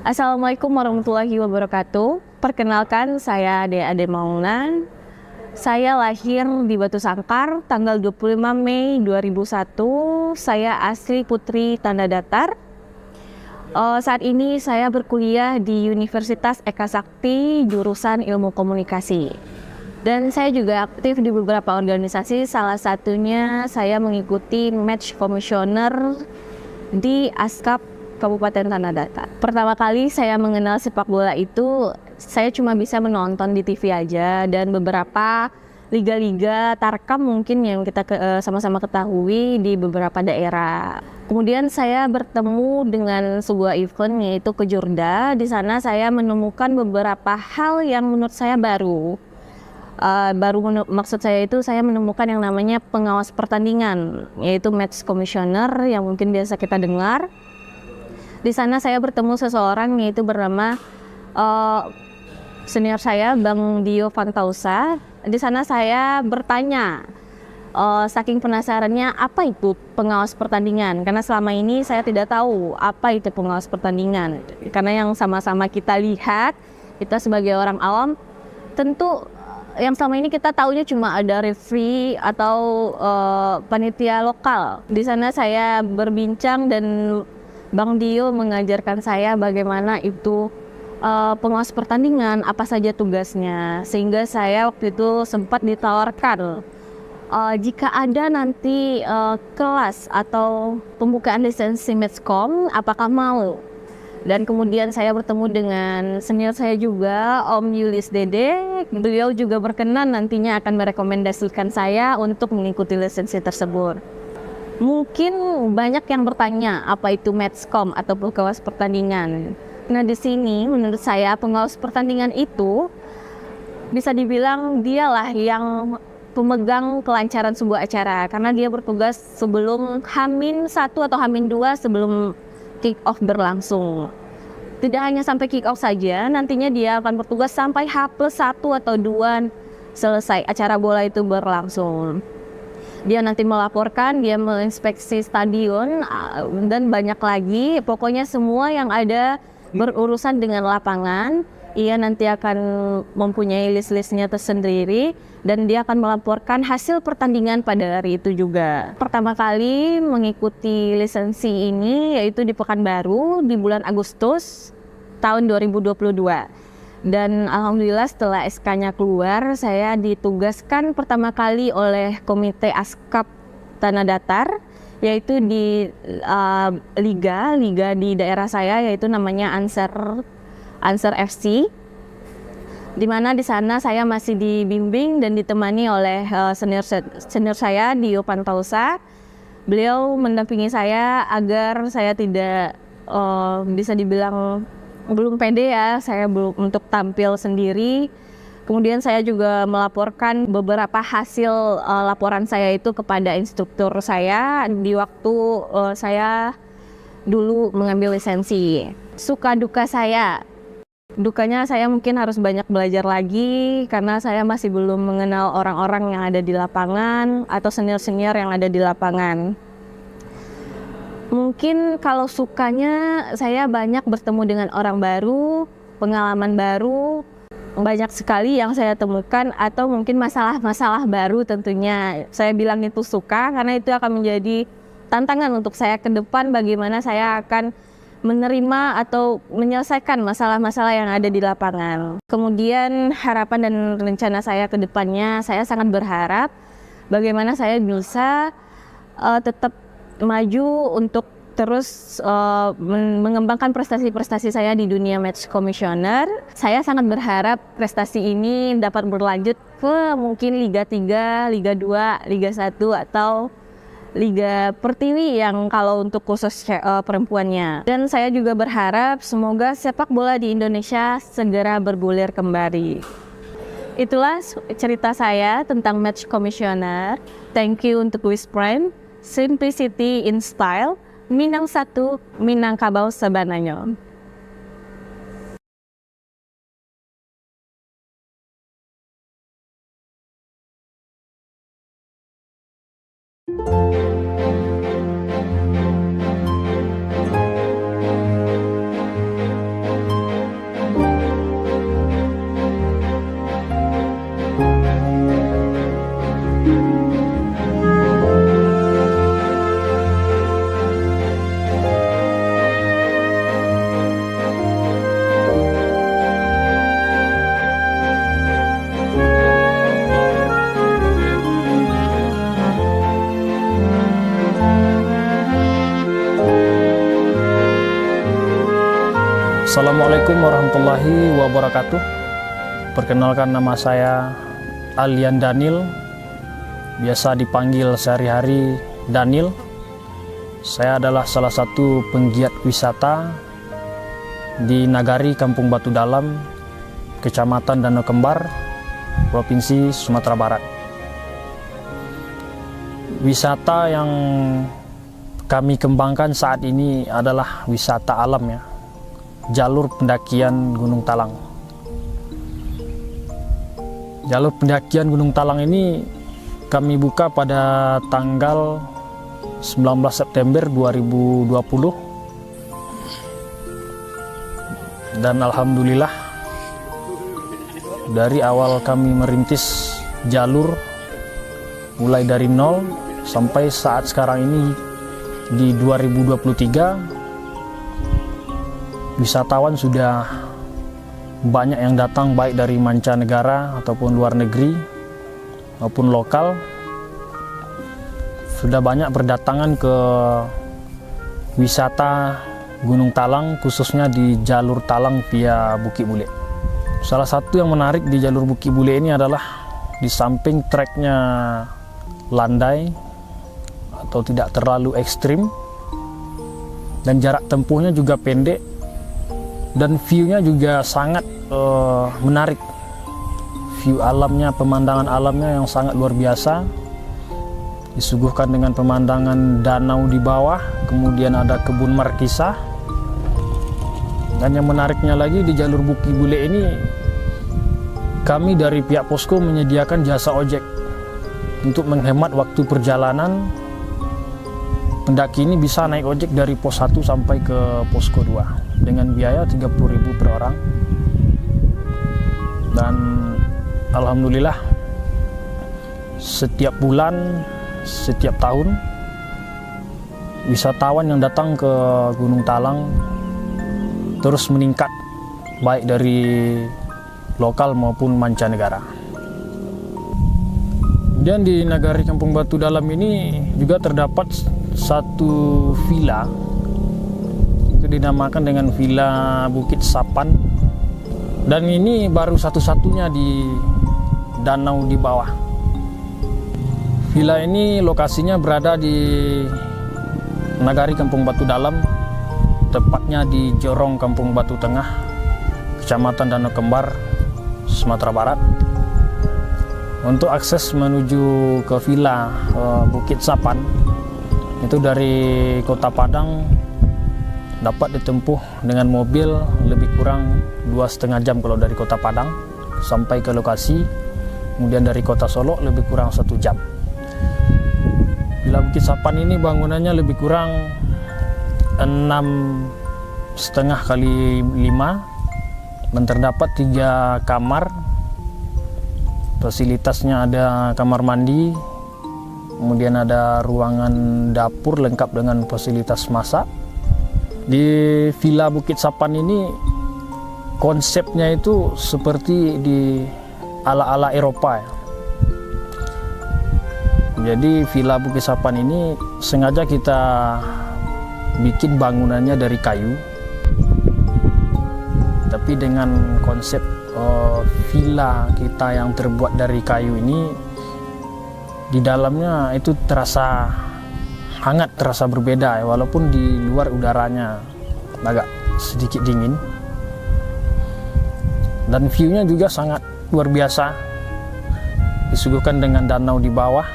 Assalamualaikum warahmatullahi wabarakatuh. Perkenalkan, saya Ade Maunan. Saya lahir di Batu Sangkar tanggal 25 Mei 2001. Saya asli Putri Tanda Datar. Saat ini saya berkuliah di Universitas Eka Sakti jurusan Ilmu Komunikasi. Dan saya juga aktif di beberapa organisasi, salah satunya saya mengikuti Match Commissioner di ASKAP Kabupaten Tanah Datar. Pertama kali saya mengenal sepak bola itu, saya cuma bisa menonton di TV aja, dan beberapa liga-liga tarkam mungkin yang kita sama-sama ketahui di beberapa daerah. Kemudian saya bertemu dengan sebuah event yaitu Kejurda. Di sana saya menemukan beberapa hal yang menurut saya baru. Maksud saya itu saya menemukan yang namanya pengawas pertandingan, yaitu match commissioner yang mungkin biasa kita dengar. Di sana saya bertemu seseorang yaitu bernama senior saya, Bang Dio Fantausa. Di sana saya bertanya, saking penasarannya apa itu pengawas pertandingan, karena selama ini saya tidak tahu apa itu pengawas pertandingan. Karena yang sama-sama kita lihat, kita sebagai orang awam, tentu yang selama ini kita tahunya cuma ada referee atau panitia lokal. Di sana saya berbincang dan Bang Dio mengajarkan saya bagaimana itu pengawas pertandingan, apa saja tugasnya, sehingga saya waktu itu sempat ditawarkan jika ada nanti kelas atau pembukaan lisensi Matchcom, apakah mau? Dan kemudian saya bertemu dengan senior saya juga, Om Yulis Dede. Beliau juga berkenan nantinya akan merekomendasikan saya untuk mengikuti lisensi tersebut. Mungkin banyak yang bertanya apa itu Matchcom atau pengawas pertandingan. Nah, di sini menurut saya pengawas pertandingan itu bisa dibilang dialah yang pemegang kelancaran sebuah acara, karena dia bertugas sebelum H-1 atau H-2 sebelum kick off berlangsung. Tidak hanya sampai kick off saja, nantinya dia akan bertugas sampai H+1 atau 2 selesai acara bola itu berlangsung. Dia nanti melaporkan, dia menginspeksi stadion, dan banyak lagi. Pokoknya semua yang ada berurusan dengan lapangan, ia nanti akan mempunyai list-listnya tersendiri, dan dia akan melaporkan hasil pertandingan pada hari itu juga. Pertama kali mengikuti lisensi ini yaitu di Pekanbaru di bulan Agustus tahun 2022. Dan alhamdulillah setelah SK-nya keluar, saya ditugaskan pertama kali oleh Komite ASKAP Tanah Datar, yaitu di liga di daerah saya, yaitu namanya Ansar FC. Di mana di sana saya masih dibimbing dan ditemani oleh senior saya, Dio Pantausa. Beliau mendampingi saya agar saya tidak bisa dibilang belum pede ya, saya belum untuk tampil sendiri. Kemudian saya juga melaporkan beberapa hasil laporan saya itu kepada instruktur saya di waktu saya dulu mengambil lisensi. Suka duka saya, dukanya saya mungkin harus banyak belajar lagi karena saya masih belum mengenal orang-orang yang ada di lapangan atau senior-senior yang ada di lapangan. Mungkin kalau sukanya saya banyak bertemu dengan orang baru, pengalaman baru, banyak sekali yang saya temukan, atau mungkin masalah-masalah baru tentunya. Saya bilang itu suka karena itu akan menjadi tantangan untuk saya ke depan, bagaimana saya akan menerima atau menyelesaikan masalah-masalah yang ada di lapangan. Kemudian harapan dan rencana saya ke depannya, saya sangat berharap bagaimana saya bisa tetap maju untuk terus mengembangkan prestasi-prestasi saya di dunia match commissioner. Saya sangat berharap prestasi ini dapat berlanjut ke mungkin Liga 3, Liga 2, Liga 1 atau Liga Pertiwi yang kalau untuk khusus perempuannya. Dan saya juga berharap semoga sepak bola di Indonesia segera bergulir kembali. Itulah cerita saya tentang match commissioner. Thank you untuk Wiz Prime. Simplicity in Style, Minang 1, Minangkabau sebananyo. Assalamualaikum warahmatullahi wabarakatuh. Perkenalkan, nama saya Alian Daniel, biasa dipanggil sehari-hari Daniel. Saya adalah salah satu penggiat wisata di Nagari Kampung Batu Dalam, Kecamatan Danau Kembar, Provinsi Sumatera Barat. Wisata yang kami kembangkan saat ini adalah wisata alam ya, jalur pendakian Gunung Talang. Jalur pendakian Gunung Talang ini kami buka pada tanggal 19 September 2020. Dan alhamdulillah dari awal kami merintis jalur mulai dari nol sampai saat sekarang ini di 2023, wisatawan sudah banyak yang datang, baik dari mancanegara ataupun luar negeri maupun lokal. Sudah banyak berdatangan ke wisata Gunung Talang, khususnya di jalur Talang via Bukit Bule. Salah satu yang menarik di jalur Bukit Bule ini adalah di samping treknya landai atau tidak terlalu ekstrim, dan jarak tempuhnya juga pendek, dan view-nya juga sangat menarik. View alamnya, pemandangan alamnya yang sangat luar biasa, disuguhkan dengan pemandangan danau di bawah, kemudian ada kebun markisa. Dan yang menariknya lagi, di jalur Bukit Bule ini kami dari pihak posko menyediakan jasa ojek untuk menghemat waktu perjalanan. Pendaki ini bisa naik ojek dari pos 1 sampai ke posko 2 dengan biaya 30.000 per orang. Dan alhamdulillah setiap bulan, setiap tahun, wisatawan yang datang ke Gunung Talang terus meningkat, baik dari lokal maupun mancanegara. Dan di Nagari Kampung Batu Dalam ini juga terdapat satu villa, itu dinamakan dengan Villa Bukit Sapan, dan ini baru satu-satunya di danau di bawah. Villa ini lokasinya berada di Nagari Kampung Batu Dalam, tepatnya di Jorong Kampung Batu Tengah, Kecamatan Danau Kembar, Sumatera Barat. Untuk akses menuju ke Villa Bukit Sapan itu dari Kota Padang dapat ditempuh dengan mobil lebih kurang 2,5 jam kalau dari Kota Padang sampai ke lokasi. Kemudian dari Kota Solo lebih kurang 1 jam. Villa Bukit Sapan ini bangunannya lebih kurang 6,5 kali 5, dan terdapat 3 kamar. Fasilitasnya ada kamar mandi, kemudian ada ruangan dapur lengkap dengan fasilitas masak. Di Villa Bukit Sapan ini konsepnya itu seperti di ala-ala Eropa ya. Jadi Villa Bukit Sapan ini sengaja kita bikin bangunannya dari kayu, tapi dengan konsep villa kita yang terbuat dari kayu ini, di dalamnya itu terasa hangat, terasa berbeda ya, walaupun di luar udaranya agak sedikit dingin. Dan view-nya juga sangat luar biasa, disuguhkan dengan danau di bawah,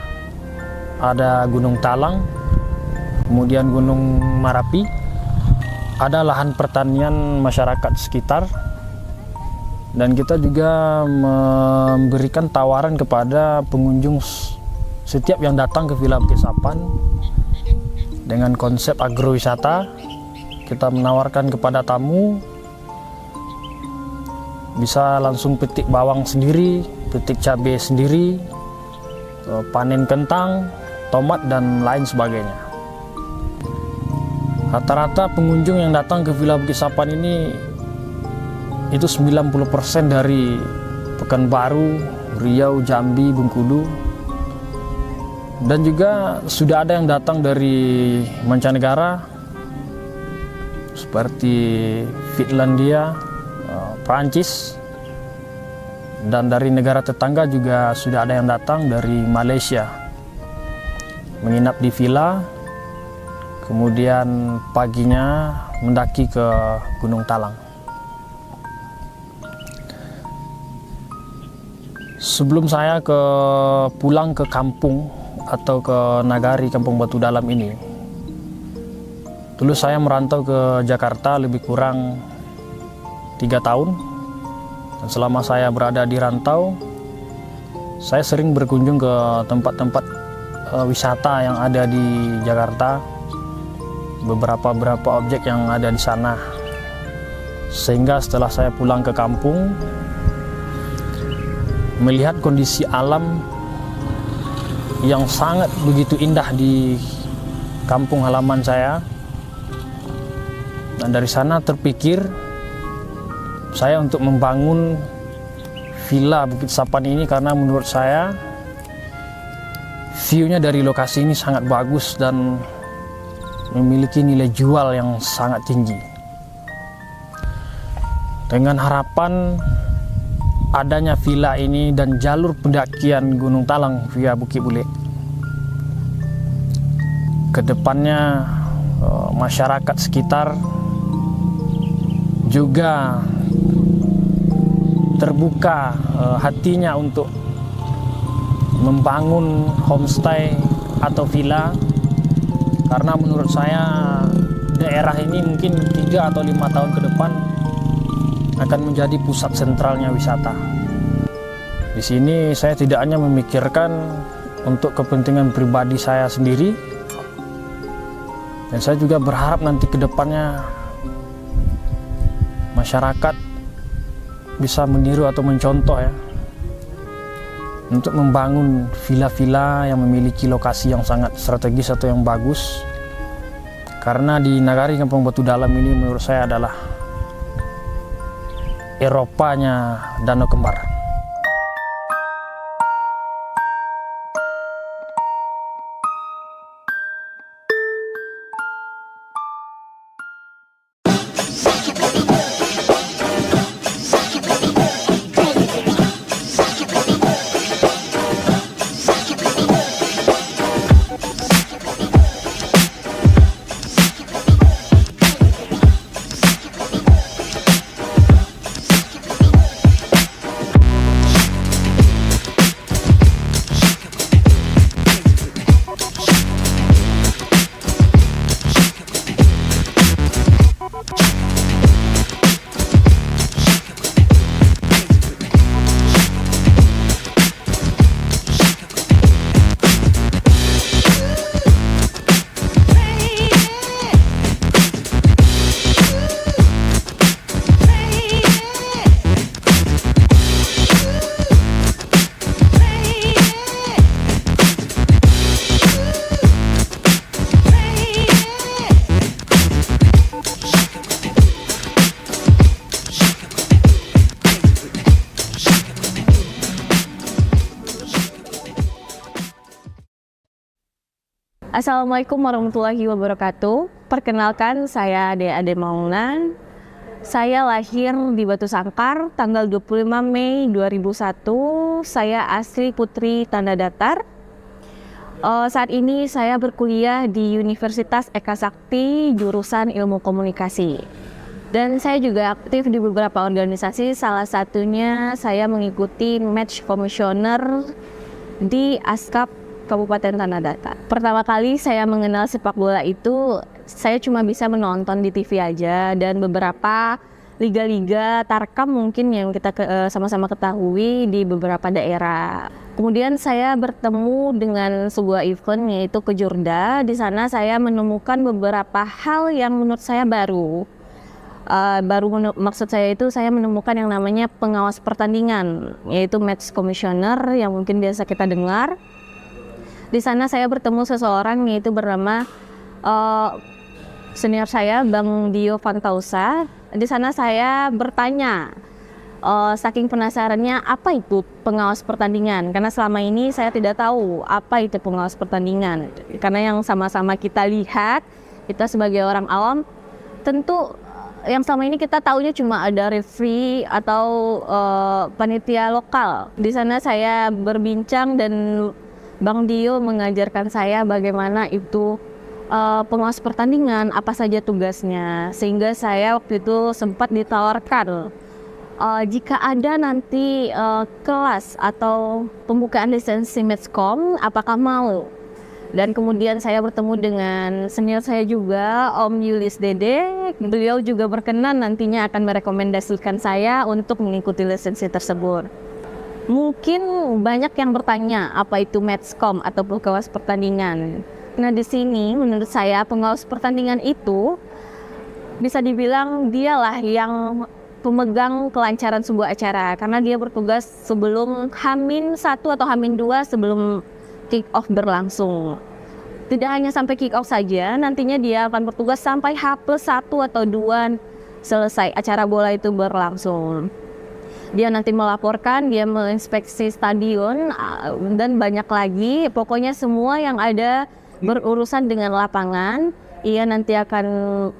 ada Gunung Talang, kemudian Gunung Marapi, ada lahan pertanian masyarakat sekitar. Dan kita juga memberikan tawaran kepada pengunjung setiap yang datang ke Villa Bukit Sapan dengan konsep agrowisata. Kita menawarkan kepada tamu bisa langsung petik bawang sendiri, petik cabai sendiri, panen kentang, tomat, dan lain sebagainya. Rata-rata pengunjung yang datang ke Villa Bukit Sapan ini itu 90% dari Pekanbaru, Riau, Jambi, Bengkulu, dan juga sudah ada yang datang dari mancanegara seperti Finlandia, Prancis, dan dari negara tetangga juga sudah ada yang datang dari Malaysia menginap di villa, kemudian paginya mendaki ke Gunung Talang. Sebelum saya pulang ke kampung atau ke nagari Kampung Batu Dalam ini, dulu saya merantau ke Jakarta lebih kurang 3 tahun. Dan selama saya berada di rantau, saya sering berkunjung ke tempat-tempat wisata yang ada di Jakarta, beberapa objek yang ada di sana. Sehingga setelah saya pulang ke kampung, melihat kondisi alam yang sangat begitu indah di kampung halaman saya, dan dari sana terpikir saya untuk membangun Villa Bukit Sapan ini, karena menurut saya view-nya dari lokasi ini sangat bagus dan memiliki nilai jual yang sangat tinggi. Dengan harapan adanya villa ini dan jalur pendakian Gunung Talang via Bukit Bule, kedepannya masyarakat sekitar juga terbuka hatinya untuk membangun homestay atau villa, karena menurut saya daerah ini mungkin 3 atau 5 tahun ke depan akan menjadi pusat sentralnya wisata. Di sini saya tidak hanya memikirkan untuk kepentingan pribadi saya sendiri, dan saya juga berharap nanti ke depannya masyarakat bisa meniru atau mencontoh ya, untuk membangun villa-villa yang memiliki lokasi yang sangat strategis atau yang bagus. Karena di nagari Kampung Batu Dalam ini menurut saya adalah Eropanya Danau Kembar. Assalamualaikum warahmatullahi wabarakatuh. Perkenalkan, saya Ade Mauna. Saya lahir di Batu Sangkar tanggal 25 Mei 2001. Saya asli Putri Tanda Datar. Saat ini saya berkuliah di Universitas Eka Sakti jurusan Ilmu Komunikasi. Dan saya juga aktif di beberapa organisasi, salah satunya saya mengikuti Match Commissioner di Askap Kabupaten Tanah Datar. Pertama kali saya mengenal sepak bola itu, saya cuma bisa menonton di TV aja, dan beberapa liga-liga Tarkam mungkin yang kita sama-sama ketahui di beberapa daerah. Kemudian saya bertemu dengan sebuah event yaitu Kejurda. Di sana saya menemukan beberapa hal yang menurut saya baru. Maksud saya itu saya menemukan yang namanya pengawas pertandingan, yaitu Match Commissioner yang mungkin biasa kita dengar. Di sana saya bertemu seseorang yaitu bernama senior saya, Bang Dio Fantausa. Di sana saya bertanya, saking penasarannya, apa itu pengawas pertandingan? Karena selama ini saya tidak tahu apa itu pengawas pertandingan. Karena yang sama-sama kita lihat, kita sebagai orang awam tentu yang selama ini kita tahunya cuma ada referee atau panitia lokal. Di sana saya berbincang dan Bang Dio mengajarkan saya bagaimana itu pengawas pertandingan, apa saja tugasnya, sehingga saya waktu itu sempat ditawarkan jika ada nanti kelas atau pembukaan lisensi Matchcom, apakah mau? Dan kemudian saya bertemu dengan senior saya juga, Om Yulis Dede. Beliau juga berkenan nantinya akan merekomendasikan saya untuk mengikuti lisensi tersebut. Mungkin banyak yang bertanya apa itu Matchcom atau pengawas pertandingan. Nah, di sini menurut saya pengawas pertandingan itu bisa dibilang dialah yang pemegang kelancaran sebuah acara, karena dia bertugas sebelum H-1 atau H-2 sebelum kick off berlangsung. Tidak hanya sampai kick off saja, nantinya dia akan bertugas sampai H+1 atau 2 selesai acara bola itu berlangsung. Dia nanti melaporkan, dia menginspeksi stadion dan banyak lagi, pokoknya semua yang ada berurusan dengan lapangan. Ia nanti akan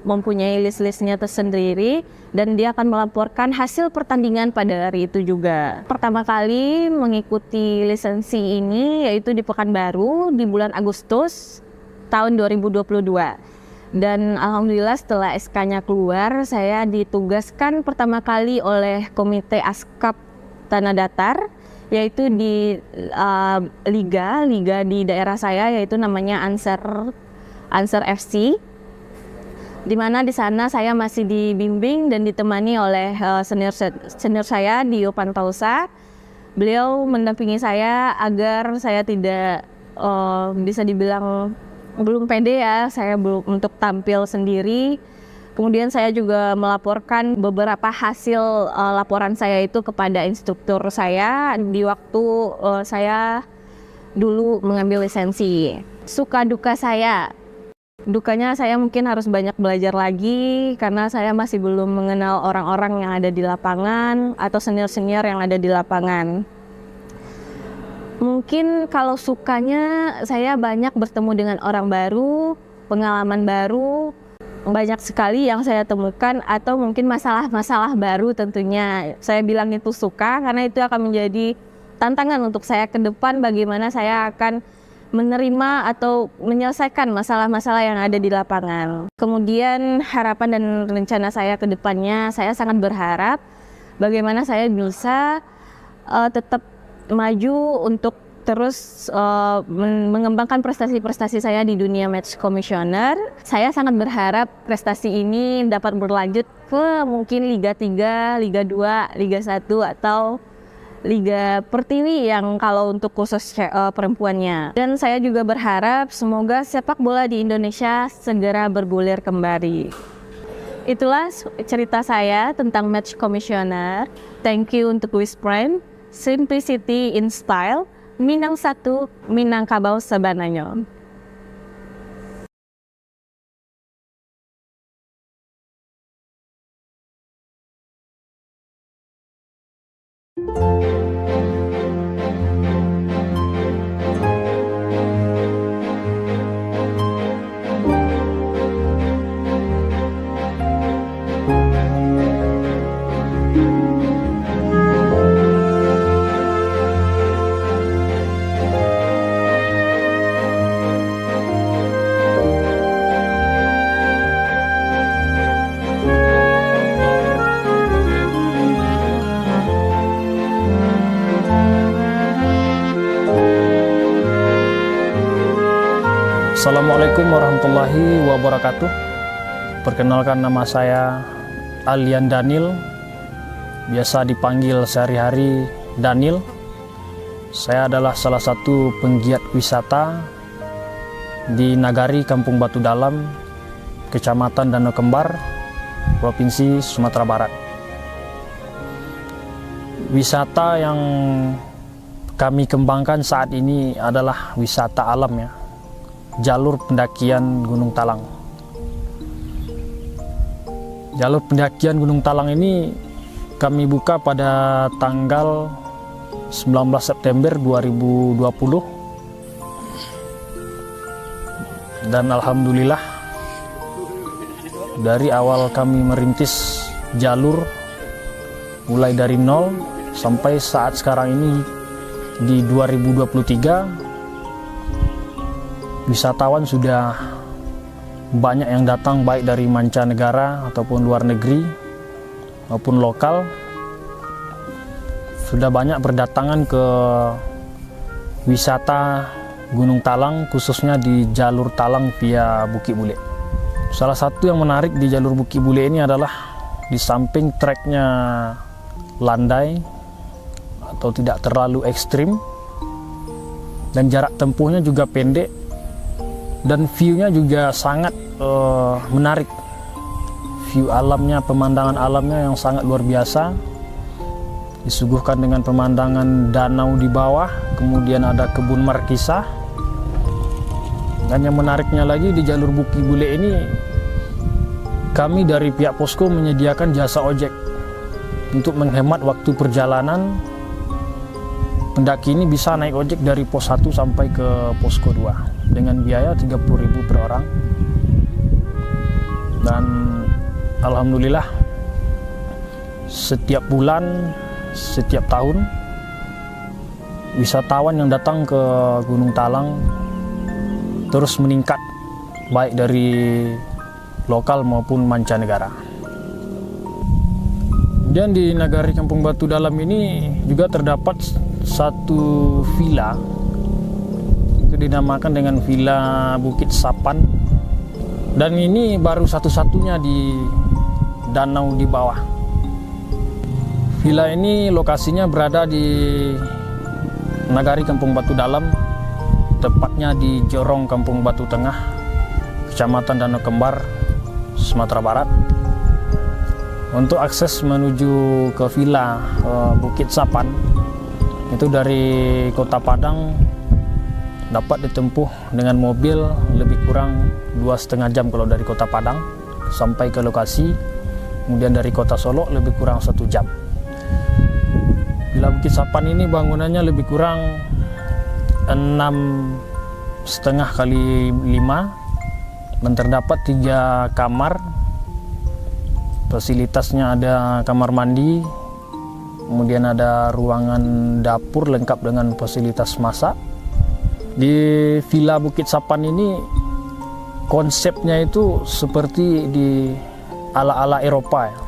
mempunyai list-listnya tersendiri dan dia akan melaporkan hasil pertandingan pada hari itu juga. Pertama kali mengikuti lisensi ini yaitu di Pekanbaru di bulan Agustus tahun 2022. Dan alhamdulillah setelah SK-nya keluar, saya ditugaskan pertama kali oleh Komite Askap Tanah Datar, yaitu di liga di daerah saya, yaitu namanya Ansar FC, di mana di sana saya masih dibimbing dan ditemani oleh senior saya Dio Pantausa. Beliau mendampingi saya agar saya tidak bisa dibilang belum pede ya, saya belum untuk tampil sendiri. Kemudian saya juga melaporkan beberapa hasil laporan saya itu kepada instruktur saya di waktu saya dulu mengambil lisensi. Suka duka saya, dukanya saya mungkin harus banyak belajar lagi karena saya masih belum mengenal orang-orang yang ada di lapangan atau senior-senior yang ada di lapangan. Mungkin kalau sukanya saya banyak bertemu dengan orang baru, pengalaman baru, banyak sekali yang saya temukan, atau mungkin masalah-masalah baru tentunya. Saya bilang itu suka karena itu akan menjadi tantangan untuk saya ke depan, bagaimana saya akan menerima atau menyelesaikan masalah-masalah yang ada di lapangan. Kemudian harapan dan rencana saya ke depannya, saya sangat berharap bagaimana saya bisa tetap maju untuk terus mengembangkan prestasi-prestasi saya di dunia match commissioner. Saya sangat berharap prestasi ini dapat berlanjut ke mungkin Liga 3, Liga 2, Liga 1 atau Liga Pertiwi yang kalau untuk khusus perempuannya. Dan saya juga berharap semoga sepak bola di Indonesia segera bergulir kembali. Itulah cerita saya tentang match commissioner. Thank you untuk Wiz Prime, Simplicity in Style, Minang 1, Minangkabau Sabananyo. Assalamualaikum warahmatullahi wabarakatuh. Perkenalkan, nama saya Alian Daniel, biasa dipanggil sehari-hari Daniel. Saya adalah salah satu penggiat wisata di Nagari Kampung Batu Dalam, Kecamatan Danau Kembar, Provinsi Sumatera Barat. Wisata yang kami kembangkan saat ini adalah wisata alam ya, jalur pendakian Gunung Talang. Jalur pendakian Gunung Talang ini kami buka pada tanggal 19 September 2020 dan alhamdulillah dari awal kami merintis jalur mulai dari nol sampai saat sekarang ini di 2023, wisatawan sudah banyak yang datang baik dari mancanegara ataupun luar negeri maupun lokal. Sudah banyak berdatangan ke wisata Gunung Talang, khususnya di jalur Talang via Bukit Bule. Salah satu yang menarik di jalur Bukit Bule ini adalah di samping treknya landai atau tidak terlalu ekstrim, dan jarak tempuhnya juga pendek, dan view-nya juga sangat menarik. View alamnya, pemandangan alamnya yang sangat luar biasa, disuguhkan dengan pemandangan danau di bawah, kemudian ada kebun markisah. Dan yang menariknya lagi, di jalur Bukit Bule ini kami dari pihak posko menyediakan jasa ojek untuk menghemat waktu perjalanan. Pendaki ini bisa naik ojek dari pos 1 sampai ke posko 2 dengan biaya 30.000 per orang. Dan alhamdulillah setiap bulan, setiap tahun wisatawan yang datang ke Gunung Talang terus meningkat, baik dari lokal maupun mancanegara. Dan di Nagari Kampung Batu Dalam ini juga terdapat satu villa, itu dinamakan dengan Villa Bukit Sapan, dan ini baru satu-satunya di danau di bawah. Villa ini lokasinya berada di Nagari Kampung Batu Dalam, tepatnya di Jorong Kampung Batu Tengah, Kecamatan Danau Kembar, Sumatera Barat. Untuk akses menuju ke Villa Bukit Sapan itu dari Kota Padang dapat ditempuh dengan mobil lebih kurang 2,5 jam kalau dari Kota Padang sampai ke lokasi. Kemudian dari Kota Solo lebih kurang 1 jam. Villa Bukit Sapan ini bangunannya lebih kurang 6,5 kali 5, dan terdapat 3 kamar. Fasilitasnya ada kamar mandi, kemudian ada ruangan dapur lengkap dengan fasilitas masak. Di Villa Bukit Sapan ini konsepnya itu seperti di ala-ala Eropa ya.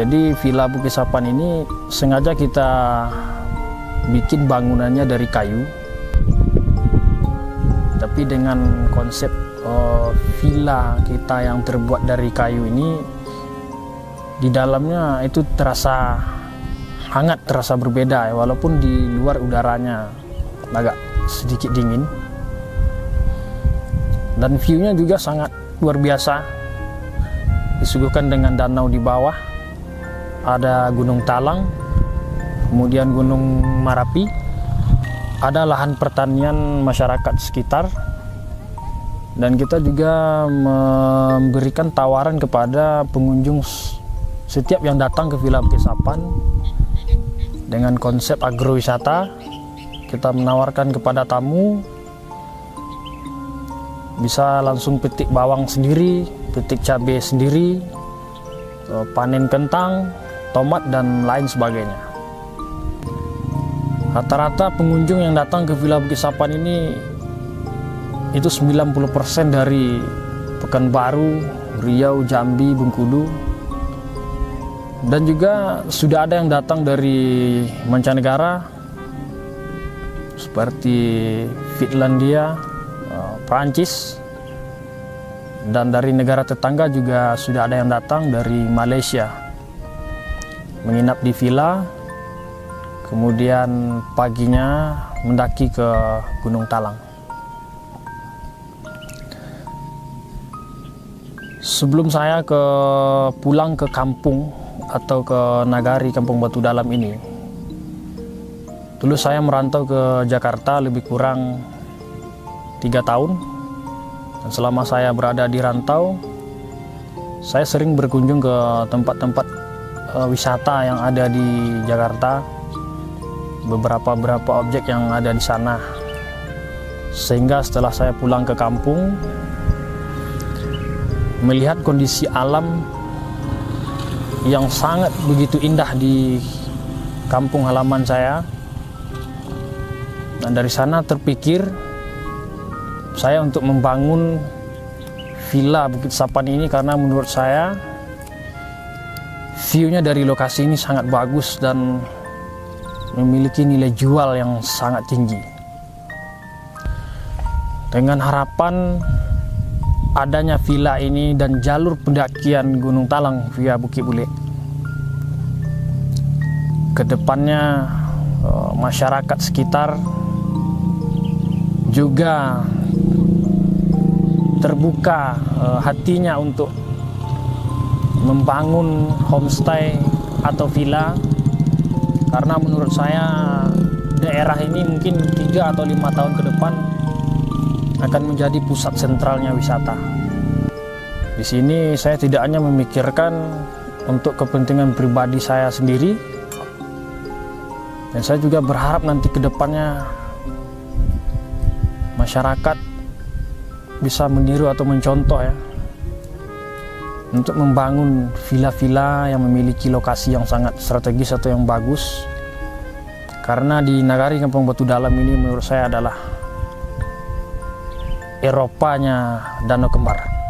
Jadi Villa Bukit Sapan ini sengaja kita bikin bangunannya dari kayu, tapi dengan konsep villa kita yang terbuat dari kayu ini, di dalamnya itu terasa hangat, terasa berbeda ya, walaupun di luar udaranya agak sedikit dingin. Dan view-nya juga sangat luar biasa, disuguhkan dengan danau di bawah, ada Gunung Talang, kemudian Gunung Marapi, ada lahan pertanian masyarakat sekitar. Dan kita juga memberikan tawaran kepada pengunjung setiap yang datang ke Villa Bukit Sapan dengan konsep agrowisata. Kita menawarkan kepada tamu bisa langsung petik bawang sendiri, petik cabai sendiri, panen kentang, tomat, dan lain sebagainya. Rata-rata pengunjung yang datang ke Villa Bukit Sapan ini itu 90% dari Pekanbaru, Riau, Jambi, Bengkulu, dan juga sudah ada yang datang dari mancanegara seperti Finlandia, Prancis, dan dari negara tetangga juga sudah ada yang datang dari Malaysia menginap di villa, kemudian paginya mendaki ke Gunung Talang. Sebelum saya pulang ke kampung atau ke Nagari Kampung Batu Dalam ini, dulu saya merantau ke Jakarta lebih kurang 3 tahun. Dan selama saya berada di rantau, saya sering berkunjung ke tempat-tempat wisata yang ada di Jakarta, beberapa objek yang ada di sana. Sehingga setelah saya pulang ke kampung, melihat kondisi alam yang sangat begitu indah di kampung halaman saya. Dan dari sana terpikir saya untuk membangun Villa Bukit Sapan ini karena menurut saya view-nya dari lokasi ini sangat bagus dan memiliki nilai jual yang sangat tinggi. Dengan harapan adanya villa ini dan jalur pendakian Gunung Talang via Bukit Bule, kedepannya masyarakat sekitar juga terbuka hatinya untuk membangun homestay atau villa, karena menurut saya daerah ini mungkin 3 atau 5 tahun ke depan akan menjadi pusat sentralnya wisata. Di sini saya tidak hanya memikirkan untuk kepentingan pribadi saya sendiri, dan saya juga berharap nanti ke depannya masyarakat bisa meniru atau mencontoh ya, untuk membangun villa-villa yang memiliki lokasi yang sangat strategis atau yang bagus. Karena di Nagari Kampung Batu Dalam ini menurut saya adalah Eropanya Danau Kembar.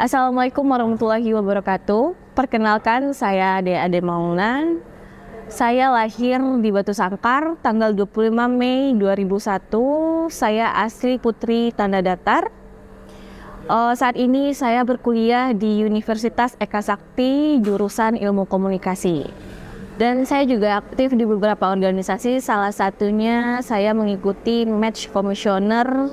Assalamualaikum warahmatullahi wabarakatuh. Perkenalkan, saya Ade Mauna. Saya lahir di Batu Sangkar tanggal 25 Mei 2001. Saya asli Putri Tanda Datar. Saat ini saya berkuliah di Universitas Eka Sakti jurusan Ilmu Komunikasi. Dan saya juga aktif di beberapa organisasi, salah satunya saya mengikuti Match Commissioner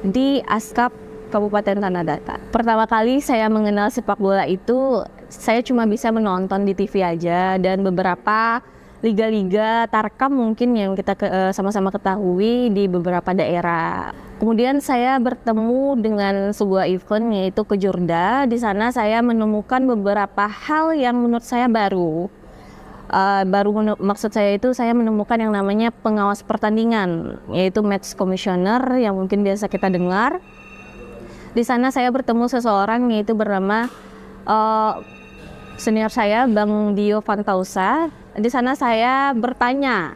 di Askap Kabupaten Tanah Datar. Pertama kali saya mengenal sepak bola itu, saya cuma bisa menonton di TV aja, dan beberapa liga-liga Tarkam mungkin yang kita sama-sama ketahui di beberapa daerah. Kemudian saya bertemu dengan sebuah event yaitu Kejurda. Di sana saya menemukan beberapa hal yang menurut saya baru. Maksud saya itu saya menemukan yang namanya pengawas pertandingan, yaitu Match Commissioner yang mungkin biasa kita dengar. Di sana saya bertemu seseorang yaitu bernama senior saya, Bang Dio Fantausa. Di sana saya bertanya,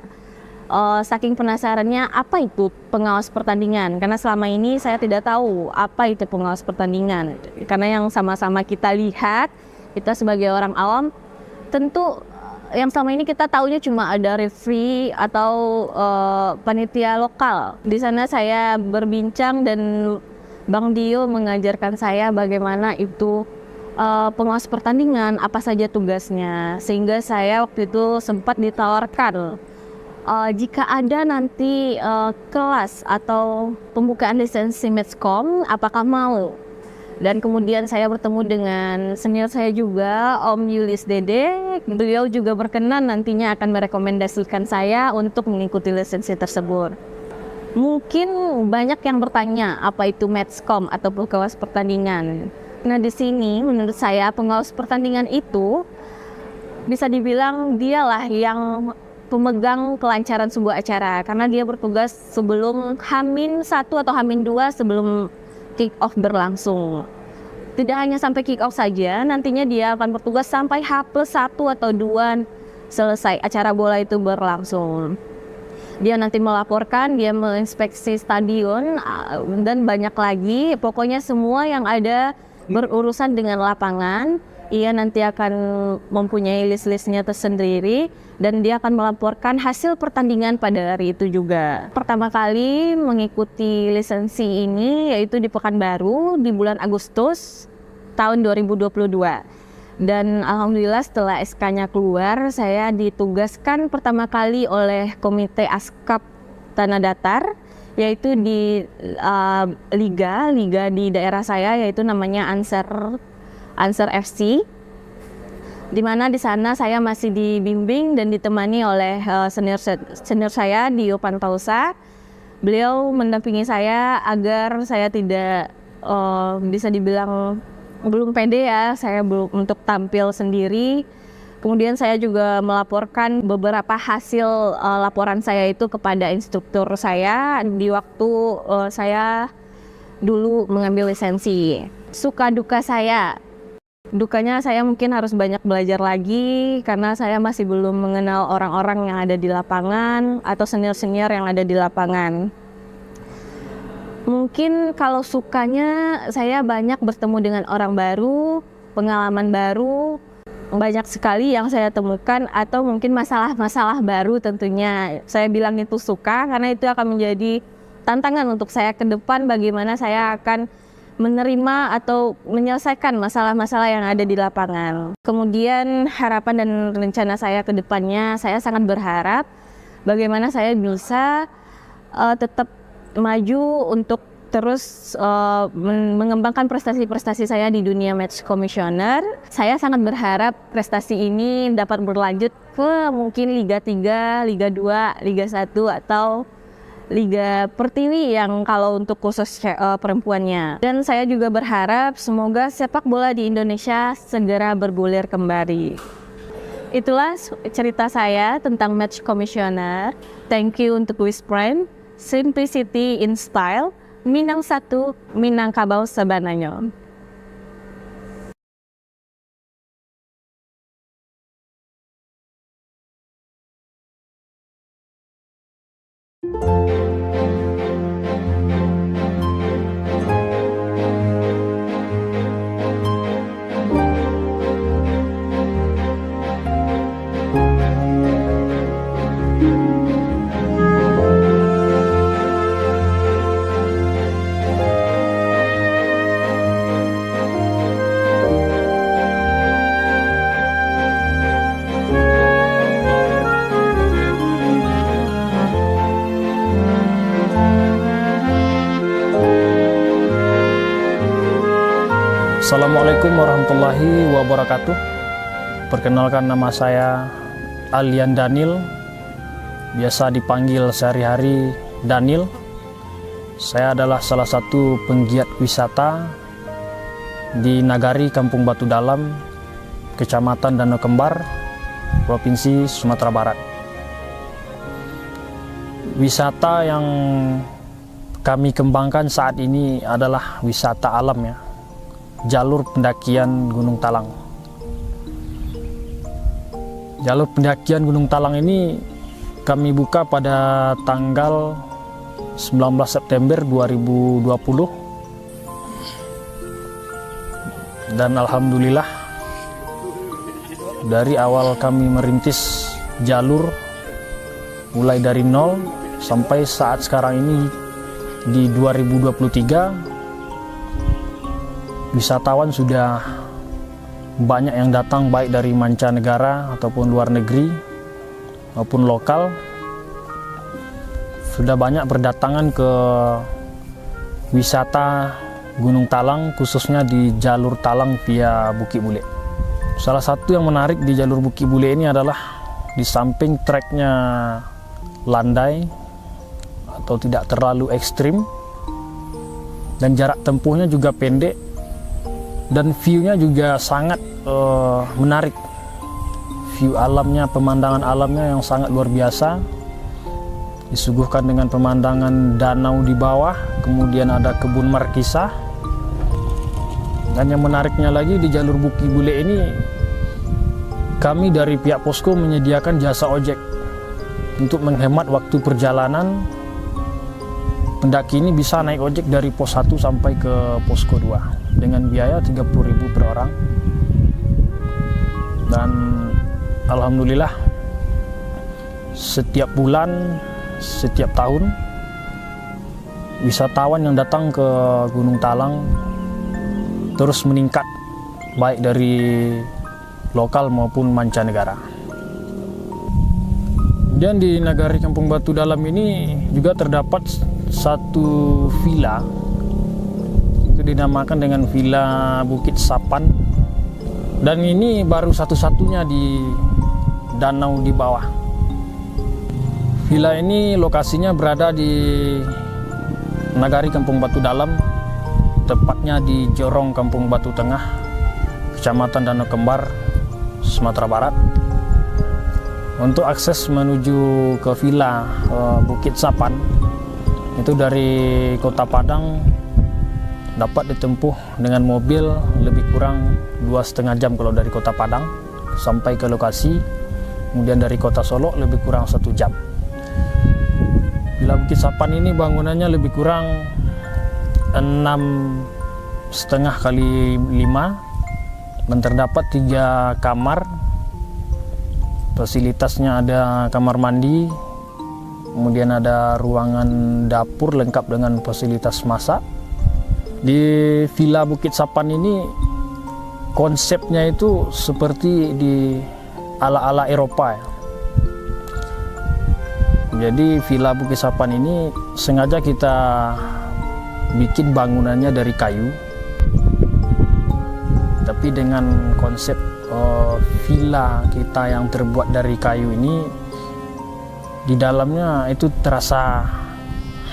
saking penasarannya, apa itu pengawas pertandingan? Karena selama ini saya tidak tahu apa itu pengawas pertandingan. Karena yang sama-sama kita lihat, kita sebagai orang awam, tentu yang selama ini kita tahunya cuma ada referee atau panitia lokal. Di sana saya berbincang dan Bang Dio mengajarkan saya bagaimana itu pengawas pertandingan, apa saja tugasnya, sehingga saya waktu itu sempat ditawarkan jika ada nanti kelas atau pembukaan lisensi Matchcom, apakah mau? Dan kemudian saya bertemu dengan senior saya juga, Om Yulis Dede. Beliau juga berkenan nantinya akan merekomendasikan saya untuk mengikuti lisensi tersebut. Mungkin banyak yang bertanya apa itu Matchcom atau pengawas pertandingan. Nah, di sini menurut saya pengawas pertandingan itu bisa dibilang dialah yang pemegang kelancaran sebuah acara karena dia bertugas sebelum H-1 atau H-2 sebelum kick off berlangsung. Tidak hanya sampai kick off saja, nantinya dia akan bertugas sampai H+1 atau 2 selesai acara bola itu berlangsung. Dia nanti melaporkan, dia menginspeksi stadion dan banyak lagi. Pokoknya semua yang ada berurusan dengan lapangan, ia nanti akan mempunyai list-listnya tersendiri dan dia akan melaporkan hasil pertandingan pada hari itu juga. Pertama kali mengikuti lisensi ini yaitu di Pekanbaru di bulan Agustus tahun 2022. Dan alhamdulillah setelah SK-nya keluar, saya ditugaskan pertama kali oleh Komite Askap Tanah Datar, yaitu di liga di daerah saya, yaitu namanya Ansar FC, di mana di sana saya masih dibimbing dan ditemani oleh senior saya Dio Pantausa. Beliau mendampingi saya agar saya tidak bisa dibilang belum pede ya, saya belum untuk tampil sendiri. Kemudian saya juga melaporkan beberapa hasil laporan saya itu kepada instruktur saya di waktu saya dulu mengambil lisensi. Suka duka saya, dukanya saya mungkin harus banyak belajar lagi karena saya masih belum mengenal orang-orang yang ada di lapangan atau senior-senior yang ada di lapangan. Mungkin kalau sukanya saya banyak bertemu dengan orang baru, pengalaman baru, banyak sekali yang saya temukan atau mungkin masalah-masalah baru tentunya. Saya bilang itu suka karena itu akan menjadi tantangan untuk saya ke depan bagaimana saya akan menerima atau menyelesaikan masalah-masalah yang ada di lapangan. Kemudian harapan dan rencana saya ke depannya, saya sangat berharap bagaimana saya bisa tetap maju untuk terus mengembangkan prestasi-prestasi saya di dunia match commissioner. Saya sangat berharap prestasi ini dapat berlanjut ke mungkin Liga 3, Liga 2, Liga 1 atau Liga Pertiwi yang kalau untuk khusus perempuannya. Dan saya juga berharap semoga sepak bola di Indonesia segera bergulir kembali. Itulah cerita saya tentang match commissioner. Thank you untuk Wiz Prime. Simplicity in style, Minang satu, Minangkabau sebananya. Assalamualaikum warahmatullahi wabarakatuh. Perkenalkan, nama saya Alian Daniel, biasa dipanggil sehari-hari Daniel. Saya adalah salah satu penggiat wisata di Nagari Kampung Batu Dalam, Kecamatan Danau Kembar, Provinsi Sumatera Barat. Wisata yang kami kembangkan saat ini adalah wisata alam ya, jalur pendakian Gunung Talang. Jalur pendakian Gunung Talang ini kami buka pada tanggal 19 September 2020. Dan alhamdulillah dari awal kami merintis jalur mulai dari nol sampai saat sekarang ini di 2023, wisatawan sudah banyak yang datang, baik dari mancanegara ataupun luar negeri maupun lokal. Sudah banyak berdatangan ke wisata Gunung Talang, khususnya di jalur Talang via Bukit Bule. Salah satu yang menarik di jalur Bukit Bule ini adalah di samping treknya landai atau tidak terlalu ekstrim dan jarak tempuhnya juga pendek, dan view-nya juga sangat menarik. view alamnya, pemandangan alamnya yang sangat luar biasa, disuguhkan dengan pemandangan danau di bawah, kemudian ada kebun markisah. Dan yang menariknya lagi, di jalur Bukit Bule ini kami dari pihak posko menyediakan jasa ojek untuk menghemat waktu perjalanan. Pendaki ini bisa naik ojek dari pos 1 sampai ke posko 2 dengan biaya 30.000 per orang. Dan alhamdulillah setiap bulan, setiap tahun wisatawan yang datang ke Gunung Talang terus meningkat, baik dari lokal maupun mancanegara. Dan di Nagari Kampung Batu Dalam ini juga terdapat satu villa, itu dinamakan dengan Villa Bukit Sapan, dan ini baru satu-satunya di danau di bawah. Villa ini lokasinya berada di Nagari Kampung Batu Dalam, tepatnya di Jorong Kampung Batu Tengah, Kecamatan Danau Kembar, Sumatera Barat. Untuk akses menuju ke Villa Bukit Sapan itu dari Kota Padang dapat ditempuh dengan mobil lebih kurang 2,5 jam kalau dari Kota Padang sampai ke lokasi. Kemudian dari Kota Solo lebih kurang 1 jam. Villa Bukit Sapan ini bangunannya lebih kurang 6,5 kali 5 dan terdapat 3 kamar. Fasilitasnya ada kamar mandi, kemudian ada ruangan dapur lengkap dengan fasilitas masak. Di Villa Bukit Sapan ini konsepnya itu seperti di ala-ala Eropa ya. Jadi Villa Bukit Sapan ini sengaja kita bikin bangunannya dari kayu, tapi dengan konsep villa kita yang terbuat dari kayu ini, di dalamnya itu terasa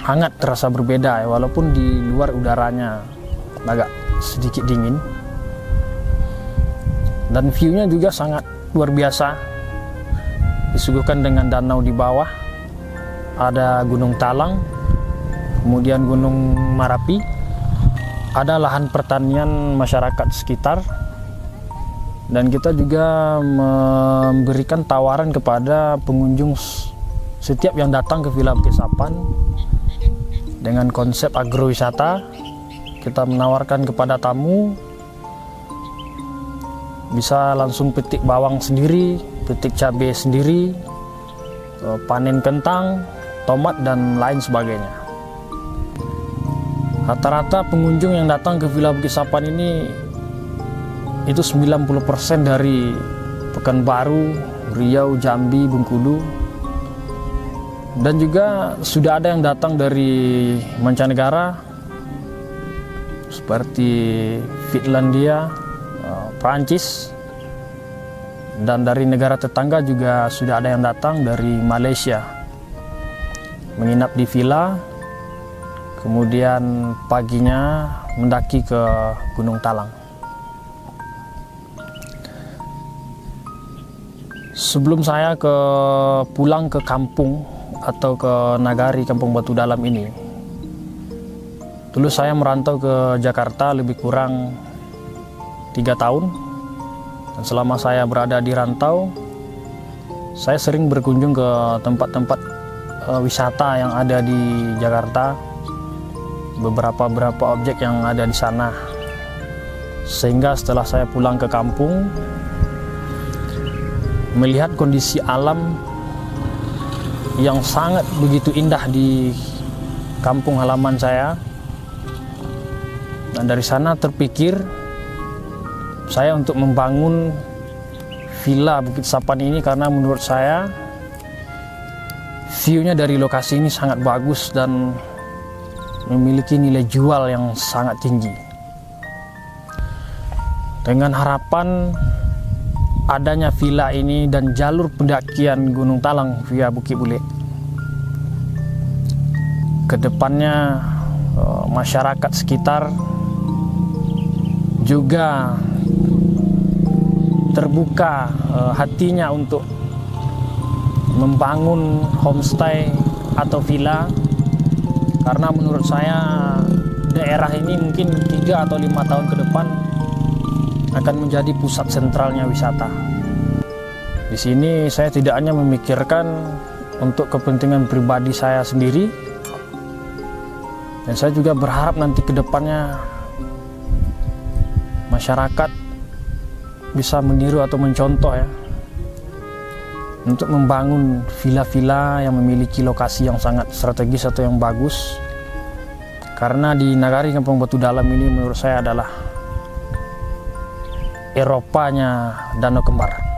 hangat, terasa berbeda ya, walaupun di luar udaranya agak sedikit dingin. Dan view-nya juga sangat luar biasa, disuguhkan dengan danau di bawah, ada Gunung Talang, kemudian Gunung Marapi, ada lahan pertanian masyarakat sekitar. Dan kita juga memberikan tawaran kepada pengunjung setiap yang datang ke Villa Bukit Sapan dengan konsep agrowisata. Kita menawarkan kepada tamu bisa langsung petik bawang sendiri, petik cabai sendiri, panen kentang, tomat, dan lain sebagainya. Rata-rata pengunjung yang datang ke Villa Bukit Sapan ini itu 90% dari Pekanbaru, Riau, Jambi, Bengkulu, dan juga sudah ada yang datang dari mancanegara seperti Finlandia, Prancis, dan dari negara tetangga juga sudah ada yang datang dari Malaysia menginap di villa, kemudian paginya mendaki ke Gunung Talang. Sebelum saya pulang ke kampung atau ke Nagari Kampung Batu Dalam ini, dulu saya merantau ke Jakarta lebih kurang 3 tahun. Dan selama saya berada di rantau, saya sering berkunjung ke tempat-tempat wisata yang ada di Jakarta, beberapa objek yang ada di sana. Sehingga setelah saya pulang ke kampung, melihat kondisi alam yang sangat begitu indah di kampung halaman saya, dan dari sana terpikir saya untuk membangun Villa Bukit Sapan ini, karena menurut saya view-nya dari lokasi ini sangat bagus dan memiliki nilai jual yang sangat tinggi. Dengan harapan adanya villa ini dan jalur pendakian Gunung Talang via Bukit Bule, kedepannya masyarakat sekitar juga terbuka hatinya untuk membangun homestay atau villa, karena menurut saya daerah ini mungkin 3 atau 5 tahun ke depan akan menjadi pusat sentralnya wisata. Di sini saya tidak hanya memikirkan untuk kepentingan pribadi saya sendiri, dan saya juga berharap nanti ke depannya masyarakat bisa meniru atau mencontoh ya, untuk membangun villa-villa yang memiliki lokasi yang sangat strategis atau yang bagus. Karena di Nagari Kampung Batu Dalam ini menurut saya adalah Eropanya Danau Kembar.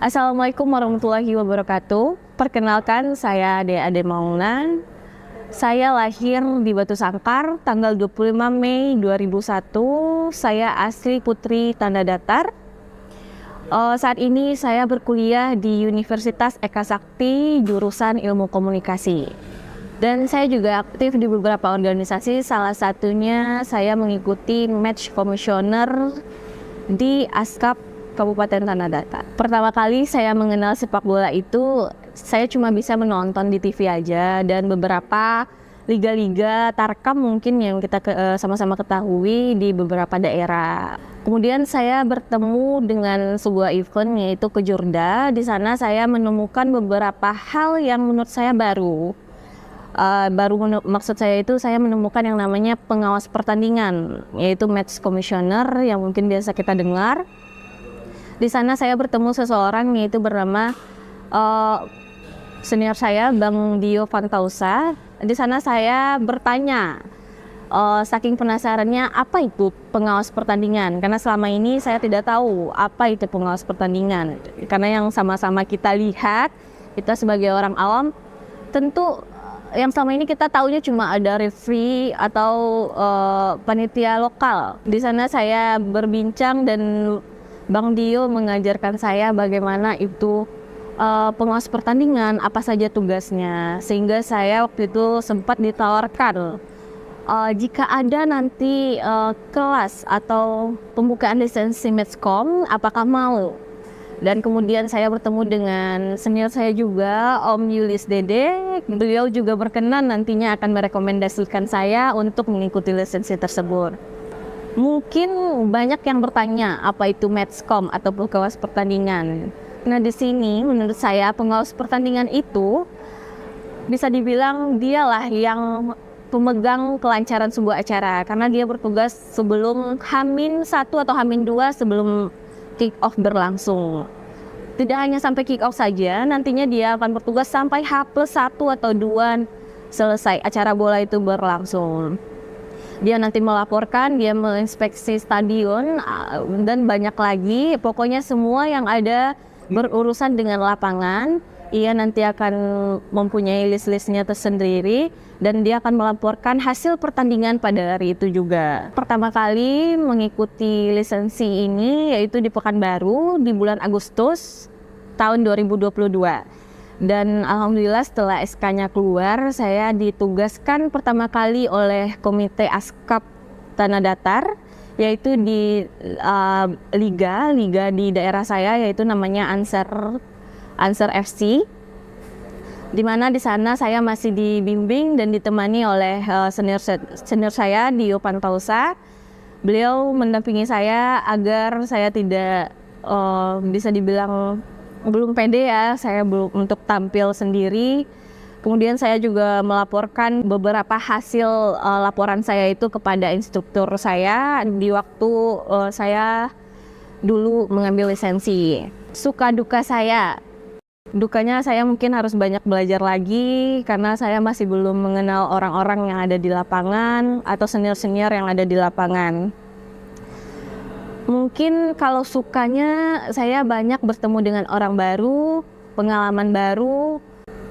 Assalamualaikum warahmatullahi wabarakatuh. Perkenalkan, saya Ade Mauna. Saya lahir di Batu Sangkar tanggal 25 Mei 2001. Saya asli Putri Tanda Datar. Saat ini saya berkuliah di Universitas Eka Sakti jurusan Ilmu Komunikasi. Dan saya juga aktif di beberapa organisasi, salah satunya saya mengikuti Match Commissioner di ASKAP Kabupaten Tanah Datar. Pertama kali saya mengenal sepak bola itu, saya cuma bisa menonton di TV aja, dan beberapa liga-liga tarkam mungkin yang kita sama-sama ketahui di beberapa daerah. Kemudian saya bertemu dengan sebuah event yaitu Kejurda. Di sana saya menemukan beberapa hal yang menurut saya baru. Maksud saya itu saya menemukan yang namanya pengawas pertandingan, yaitu Match Commissioner yang mungkin biasa kita dengar. Di sana saya bertemu seseorang yaitu bernama senior saya, Bang Dio Fantausa. Di sana saya bertanya, saking penasarannya apa itu pengawas pertandingan, karena selama ini saya tidak tahu apa itu pengawas pertandingan. Karena yang sama-sama kita lihat, kita sebagai orang awam, tentu yang selama ini kita taunya cuma ada referee atau panitia lokal. Di sana saya berbincang dan Bang Dio mengajarkan saya bagaimana itu pengawas pertandingan, apa saja tugasnya, sehingga saya waktu itu sempat ditawarkan jika ada nanti kelas atau pembukaan lisensi Matchcom, apakah mau? Dan kemudian saya bertemu dengan senior saya juga, Om Yulis Dede. Beliau juga berkenan nantinya akan merekomendasikan saya untuk mengikuti lisensi tersebut. Mungkin banyak yang bertanya apa itu Matchcom atau pengawas pertandingan. Nah, di sini menurut saya pengawas pertandingan itu bisa dibilang dialah yang pemegang kelancaran sebuah acara, karena dia bertugas sebelum H-1 atau H-2 sebelum kick off berlangsung. Tidak hanya sampai kick off saja, nantinya dia akan bertugas sampai H+1 atau 2 selesai acara bola itu berlangsung. Dia nanti melaporkan, dia menginspeksi stadion, dan banyak lagi. Pokoknya semua yang ada berurusan dengan lapangan, ia nanti akan mempunyai list-listnya tersendiri, dan dia akan melaporkan hasil pertandingan pada hari itu juga. Pertama kali mengikuti lisensi ini yaitu di Pekanbaru di bulan Agustus tahun 2022. Dan alhamdulillah setelah SK-nya keluar, saya ditugaskan pertama kali oleh Komite ASKAP tanah datar, yaitu di liga di daerah saya, yaitu namanya Ansar FC. Di mana di sana saya masih dibimbing dan ditemani oleh senior saya Dio Pantausa. Beliau mendampingi saya agar saya tidak bisa dibilang belum pede ya, saya belum untuk tampil sendiri. Kemudian saya juga melaporkan beberapa hasil laporan saya itu kepada instruktur saya di waktu saya dulu mengambil lisensi. Suka duka saya, dukanya saya mungkin harus banyak belajar lagi karena saya masih belum mengenal orang-orang yang ada di lapangan atau senior-senior yang ada di lapangan. Mungkin kalau sukanya saya banyak bertemu dengan orang baru, pengalaman baru,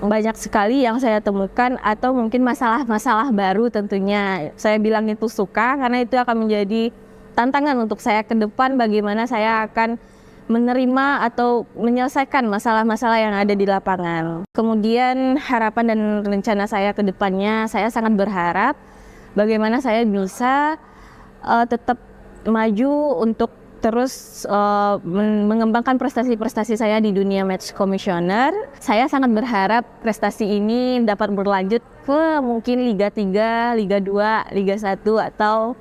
banyak sekali yang saya temukan, atau mungkin masalah-masalah baru tentunya. Saya bilang itu suka karena itu akan menjadi tantangan untuk saya ke depan, bagaimana saya akan menerima atau menyelesaikan masalah-masalah yang ada di lapangan. Kemudian harapan dan rencana saya ke depannya, saya sangat berharap bagaimana saya bisa tetap maju untuk terus mengembangkan prestasi-prestasi saya di dunia match commissioner. Saya sangat berharap prestasi ini dapat berlanjut ke mungkin Liga 3, Liga 2, Liga 1 atau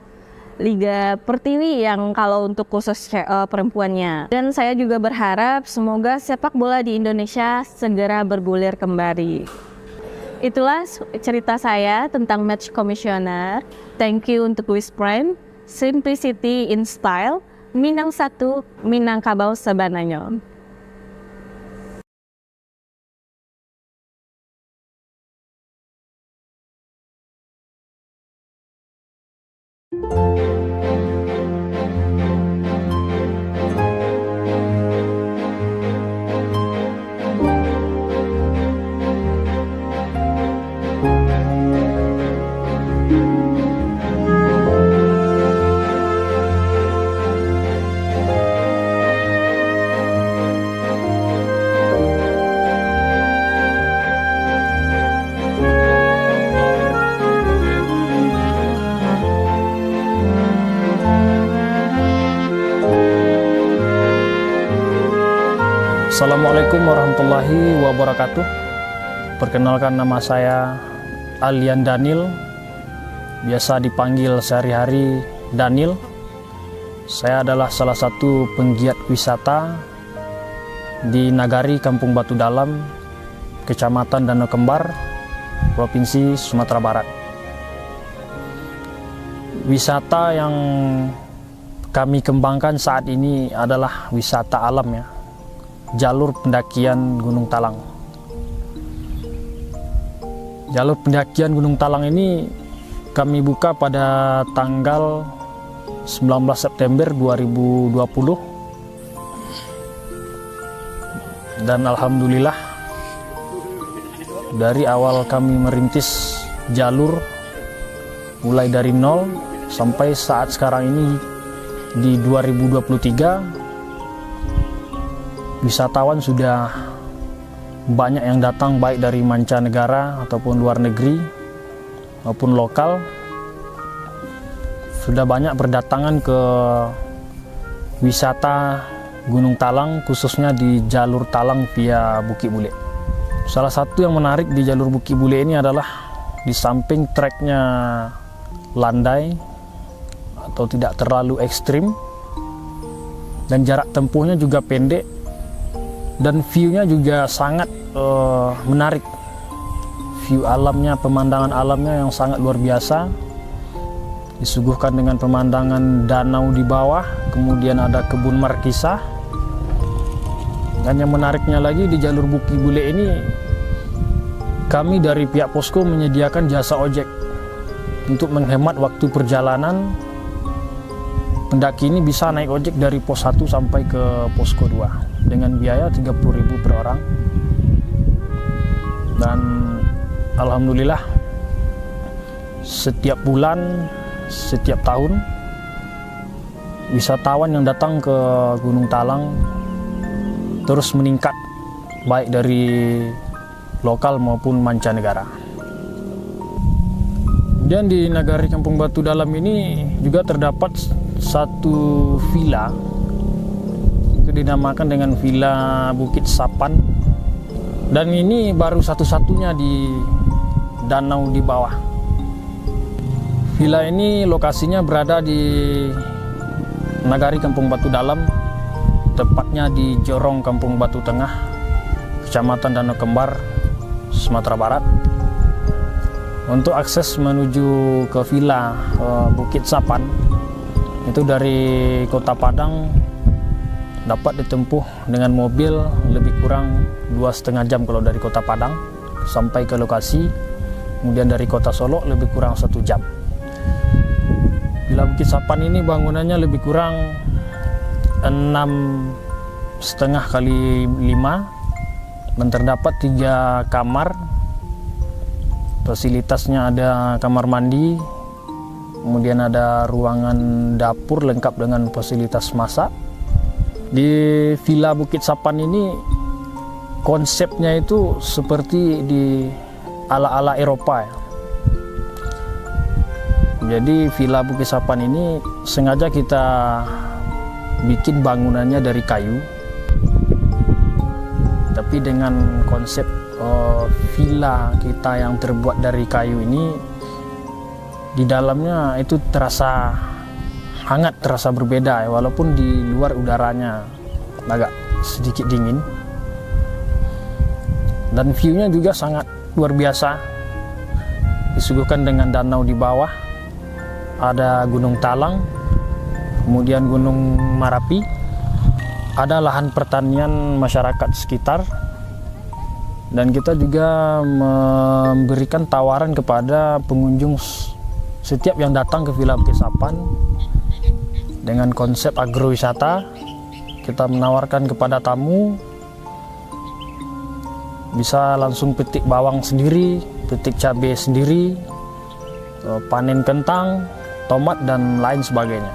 Liga Pertiwi yang kalau untuk khusus perempuannya. Dan saya juga berharap semoga sepak bola di Indonesia segera bergulir kembali. Itulah cerita saya tentang match commissioner. Thank you untuk Wiz Prime, Simplicity in Style, Minang 1, Minangkabau Sabananyo. Assalamualaikum warahmatullahi wabarakatuh. Perkenalkan, nama saya Alian Daniel, biasa dipanggil sehari-hari Daniel. Saya adalah salah satu penggiat wisata di Nagari Kampung Batu Dalam, Kecamatan Danau Kembar, Provinsi Sumatera Barat. Wisata yang kami kembangkan saat ini adalah wisata alam ya, jalur pendakian Gunung Talang. Jalur pendakian Gunung Talang ini kami buka pada tanggal 19 September 2020. Dan alhamdulillah dari awal kami merintis jalur mulai dari nol sampai saat sekarang ini di 2023, wisatawan sudah banyak yang datang, baik dari mancanegara ataupun luar negeri maupun lokal. Sudah banyak berdatangan ke wisata Gunung Talang, khususnya di jalur Talang via Bukit Bule. Salah satu yang menarik di jalur Bukit Bule ini adalah di samping treknya landai atau tidak terlalu ekstrim, dan jarak tempuhnya juga pendek, dan view-nya juga sangat menarik. View alamnya, pemandangan alamnya yang sangat luar biasa, disuguhkan dengan pemandangan danau di bawah, kemudian ada kebun markisah. Dan yang menariknya lagi, di jalur Bukit Bule ini kami dari pihak posko menyediakan jasa ojek untuk menghemat waktu perjalanan. Pendaki ini bisa naik ojek dari pos 1 sampai ke posko 2 dengan biaya 30.000 per orang. Dan alhamdulillah setiap bulan, setiap tahun wisatawan yang datang ke Gunung Talang terus meningkat, baik dari lokal maupun mancanegara. Dan di Nagari Kampung Batu Dalam ini juga terdapat satu villa, itu dinamakan dengan Villa Bukit Sapan, dan ini baru satu-satunya di danau di bawah. Villa ini lokasinya berada di Nagari Kampung Batu Dalam, tepatnya di Jorong Kampung Batu Tengah, Kecamatan Danau Kembar, Sumatera Barat. Untuk akses menuju ke Villa Bukit Sapan itu dari Kota Padang dapat ditempuh dengan mobil lebih kurang 2,5 jam kalau dari Kota Padang sampai ke lokasi. Kemudian dari Kota Solo lebih kurang 1 jam. Villa Bukit Sapan ini bangunannya lebih kurang 6,5 kali 5 dan terdapat 3 kamar. Fasilitasnya ada kamar mandi, kemudian ada ruangan dapur lengkap dengan fasilitas masak. Di Villa Bukit Sapan ini konsepnya itu seperti di ala-ala Eropa ya. Jadi Villa Bukit Sapan ini sengaja kita bikin bangunannya dari kayu, tapi dengan konsep villa kita yang terbuat dari kayu ini, di dalamnya itu terasa hangat, terasa berbeda ya, walaupun di luar udaranya agak sedikit dingin. Dan view-nya juga sangat luar biasa, disuguhkan dengan danau di bawah, ada Gunung Talang, kemudian Gunung Marapi, ada lahan pertanian masyarakat sekitar. Dan kita juga memberikan tawaran kepada pengunjung setiap yang datang ke Villa Bukit Sapan dengan konsep agrowisata. Kita menawarkan kepada tamu bisa langsung petik bawang sendiri, petik cabai sendiri, panen kentang, tomat, dan lain sebagainya.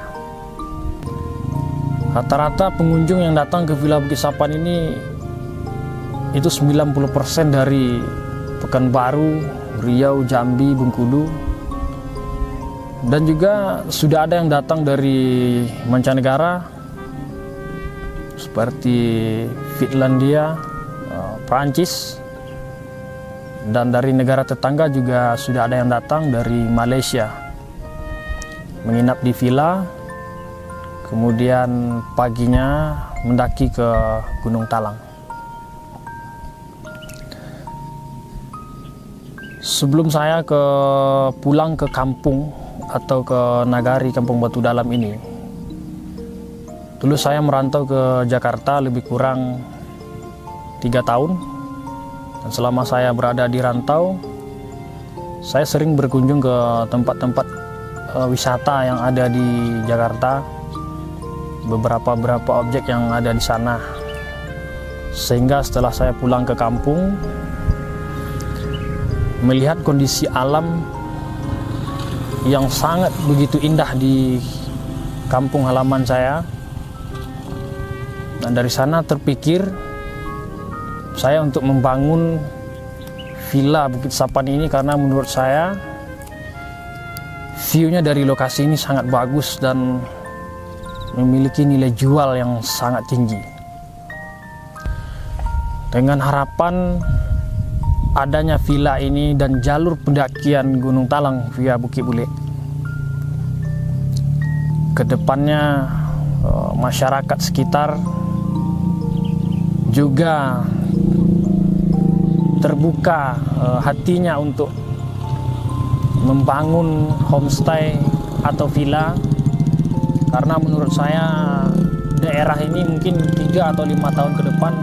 Rata-rata pengunjung yang datang ke Villa Bukit Sapan ini itu 90% dari Pekanbaru, Riau, Jambi, Bengkulu, dan juga sudah ada yang datang dari mancanegara seperti Finlandia, Prancis, dan dari negara tetangga juga sudah ada yang datang dari Malaysia menginap di villa, kemudian paginya mendaki ke Gunung Talang. Sebelum saya pulang ke kampung atau ke Nagari Kampung Batu Dalam ini, dulu saya merantau ke Jakarta lebih kurang 3 tahun. Dan selama saya berada di rantau, saya sering berkunjung ke tempat-tempat wisata yang ada di Jakarta, beberapa objek yang ada di sana. Sehingga setelah saya pulang ke kampung, melihat kondisi alam yang sangat begitu indah di kampung halaman saya, dan dari sana terpikir saya untuk membangun Villa Bukit Sapan ini karena menurut saya view-nya dari lokasi ini sangat bagus dan memiliki nilai jual yang sangat tinggi. Dengan harapan adanya villa ini dan jalur pendakian Gunung Talang via Bukit Bule, kedepannya masyarakat sekitar juga terbuka hatinya untuk membangun homestay atau villa, karena menurut saya daerah ini mungkin 3 atau 5 tahun ke depan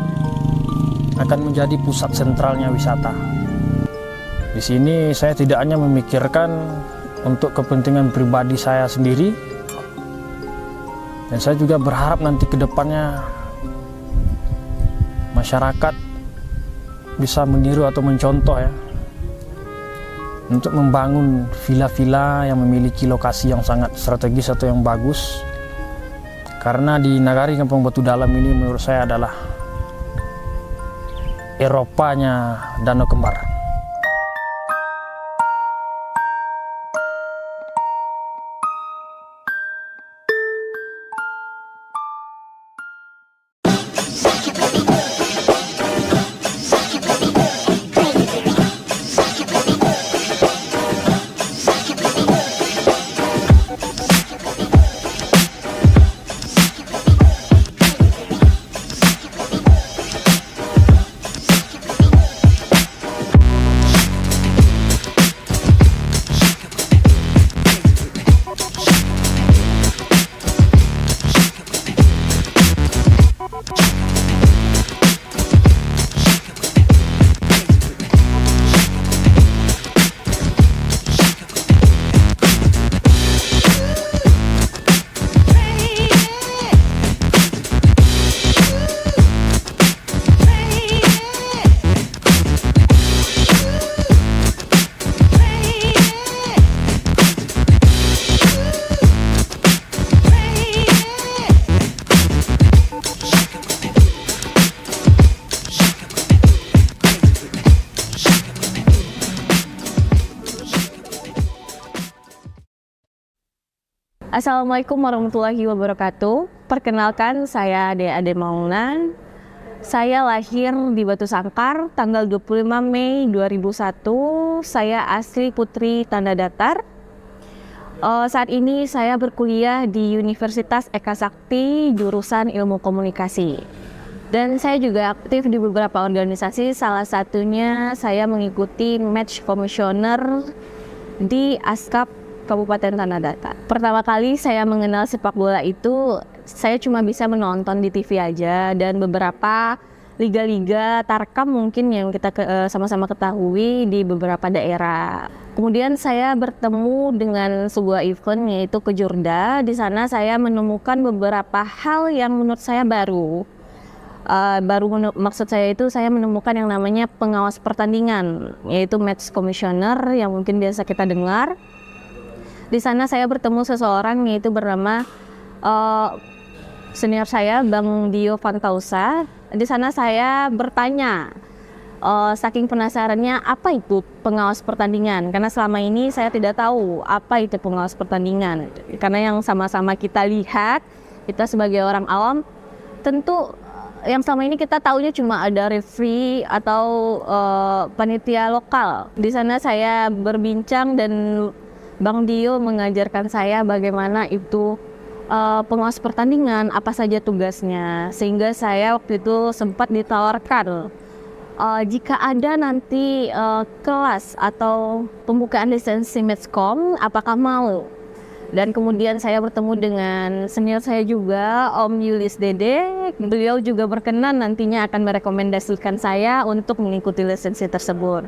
akan menjadi pusat sentralnya wisata. Di sini saya tidak hanya memikirkan untuk kepentingan pribadi saya sendiri, dan saya juga berharap nanti ke depannya masyarakat bisa meniru atau mencontoh ya, untuk membangun villa-villa yang memiliki lokasi yang sangat strategis atau yang bagus. Karena di Nagari Kampung Batu Dalam ini menurut saya adalah Eropanya Danau Kembar. Assalamualaikum warahmatullahi wabarakatuh. Perkenalkan, saya Ade Mauna. Saya lahir di Batu Sangkar tanggal 25 Mei 2001. Saya asli Putri Tanda Datar. Saat ini saya berkuliah di Universitas Eka Sakti jurusan Ilmu Komunikasi. Dan saya juga aktif di beberapa organisasi, salah satunya saya mengikuti Match Commissioner di Askap Kabupaten Tanah Datar. Pertama kali saya mengenal sepak bola itu, saya cuma bisa menonton di TV aja, dan beberapa liga-liga tarkam mungkin yang kita sama-sama ketahui di beberapa daerah. Kemudian saya bertemu dengan sebuah event yaitu Kejurda. Di sana saya menemukan beberapa hal yang menurut saya baru. Maksud saya itu saya menemukan yang namanya pengawas pertandingan, yaitu Match Commissioner yang mungkin biasa kita dengar. Di sana saya bertemu seseorang yaitu bernama senior saya, Bang Dio Fantausa. Di sana saya bertanya, saking penasarannya apa itu pengawas pertandingan, karena selama ini saya tidak tahu apa itu pengawas pertandingan. Karena yang sama-sama kita lihat, kita sebagai orang awam, tentu yang selama ini kita taunya cuma ada referee atau panitia lokal. Di sana saya berbincang dan Bang Dio mengajarkan saya bagaimana itu pengawas pertandingan, apa saja tugasnya, sehingga saya waktu itu sempat ditawarkan jika ada nanti kelas atau pembukaan lisensi Matchcom, apakah mau? Dan kemudian saya bertemu dengan senior saya juga, Om Yulis Dede. Beliau juga berkenan nantinya akan merekomendasikan saya untuk mengikuti lisensi tersebut.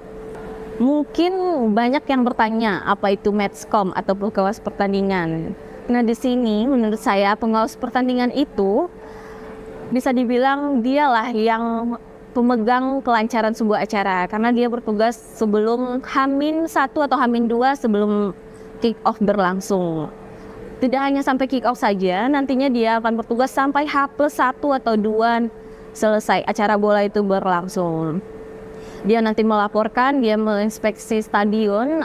Mungkin banyak yang bertanya apa itu Matchcom atau pengawas pertandingan. Nah, di sini menurut saya pengawas pertandingan itu bisa dibilang dialah yang pemegang kelancaran sebuah acara, karena dia bertugas sebelum H-1 atau H-2 sebelum kick off berlangsung. Tidak hanya sampai kick off saja, nantinya dia akan bertugas sampai H+1 atau 2 selesai acara bola itu berlangsung. Dia nanti melaporkan, dia menginspeksi stadion,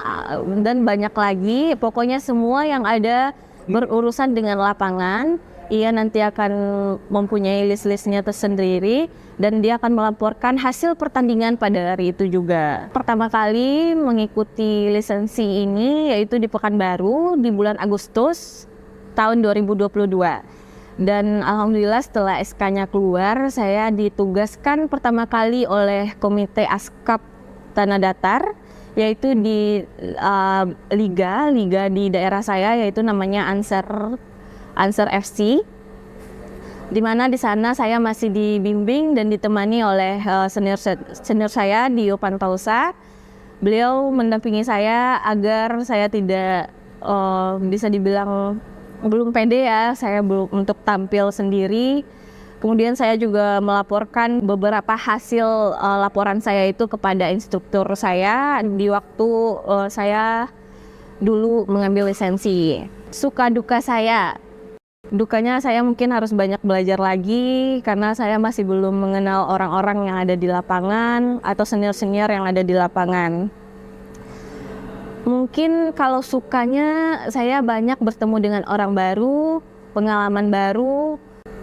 dan banyak lagi. Pokoknya semua yang ada berurusan dengan lapangan, ia nanti akan mempunyai list-listnya tersendiri, dan dia akan melaporkan hasil pertandingan pada hari itu juga. Pertama kali mengikuti lisensi ini yaitu di Pekanbaru di bulan Agustus tahun 2022. Dan alhamdulillah setelah SK-nya keluar, saya ditugaskan pertama kali oleh Komite Askap Tanah Datar, yaitu di liga di daerah saya, yaitu namanya Ansar FC. Di mana di sana saya masih dibimbing dan ditemani oleh senior saya, Dio Pantausa. Beliau mendampingi saya agar saya tidak bisa dibilang belum pede ya, saya belum untuk tampil sendiri. Kemudian saya juga melaporkan beberapa hasil laporan saya itu kepada instruktur saya di waktu saya dulu mengambil lisensi. Suka duka saya, dukanya saya mungkin harus banyak belajar lagi karena saya masih belum mengenal orang-orang yang ada di lapangan atau senior-senior yang ada di lapangan. Mungkin kalau sukanya saya banyak bertemu dengan orang baru, pengalaman baru,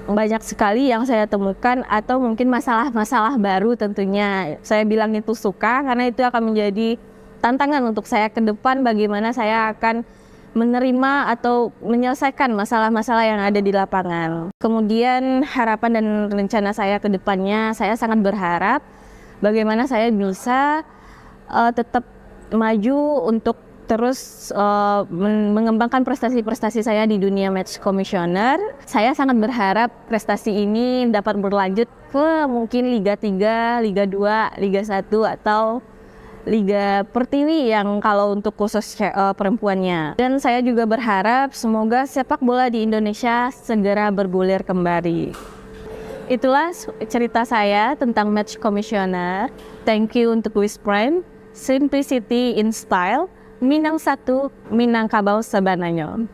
banyak sekali yang saya temukan, atau mungkin masalah-masalah baru tentunya. Saya bilang itu suka karena itu akan menjadi tantangan untuk saya ke depan, bagaimana saya akan menerima atau menyelesaikan masalah-masalah yang ada di lapangan. Kemudian harapan dan rencana saya ke depannya, saya sangat berharap bagaimana saya bisa tetap maju untuk terus mengembangkan prestasi-prestasi saya di dunia Match Commissioner. Saya sangat berharap prestasi ini dapat berlanjut ke mungkin Liga 3, Liga 2, Liga 1 atau Liga Pertiwi yang kalau untuk khusus perempuannya. Dan saya juga berharap semoga sepak bola di Indonesia segera bergulir kembali. Itulah cerita saya tentang Match Commissioner. Thank you untuk Wiz Prime. Simplicity in Style, Minang 1, Minangkabau Sabananyo.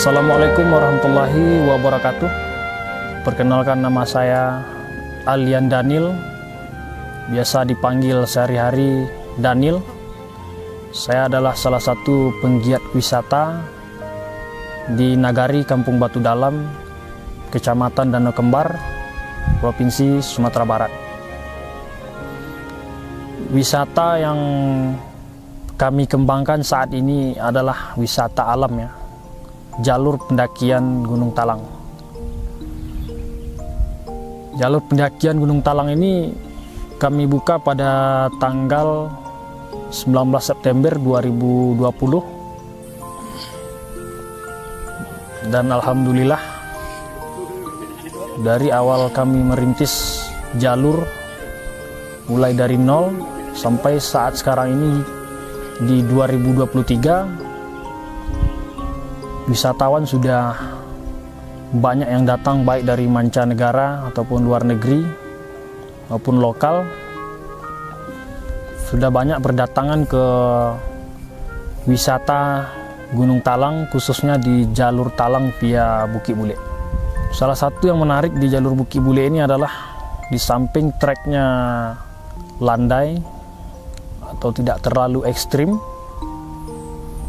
Assalamualaikum warahmatullahi wabarakatuh. Perkenalkan, nama saya Alian Daniel, biasa dipanggil sehari-hari Daniel. Saya adalah salah satu penggiat wisata di Nagari Kampung Batu Dalam, Kecamatan Danau Kembar, Provinsi Sumatera Barat. Wisata yang kami kembangkan saat ini adalah wisata alam ya, jalur pendakian Gunung Talang. Jalur pendakian Gunung Talang ini kami buka pada tanggal 19 September 2020 dan alhamdulillah dari awal kami merintis jalur mulai dari nol sampai saat sekarang ini di 2023, wisatawan sudah banyak yang datang, baik dari mancanegara ataupun luar negeri maupun lokal. Sudah banyak berdatangan ke wisata Gunung Talang, khususnya di jalur Talang via Bukit Bule. Salah satu yang menarik di jalur Bukit Bule ini adalah di samping treknya landai atau tidak terlalu ekstrim,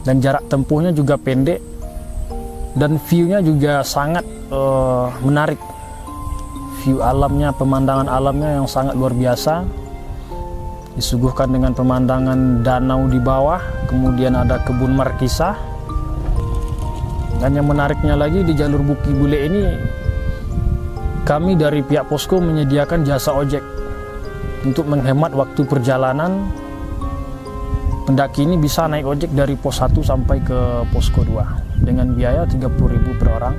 dan jarak tempuhnya juga pendek, dan view-nya juga sangat menarik. View alamnya, pemandangan alamnya yang sangat luar biasa, disuguhkan dengan pemandangan danau di bawah, kemudian ada kebun markisah. Dan yang menariknya lagi, di jalur Bukit Bule ini kami dari pihak posko menyediakan jasa ojek untuk menghemat waktu perjalanan. Pendaki ini bisa naik ojek dari pos 1 sampai ke posko 2 dengan biaya 30.000 per orang.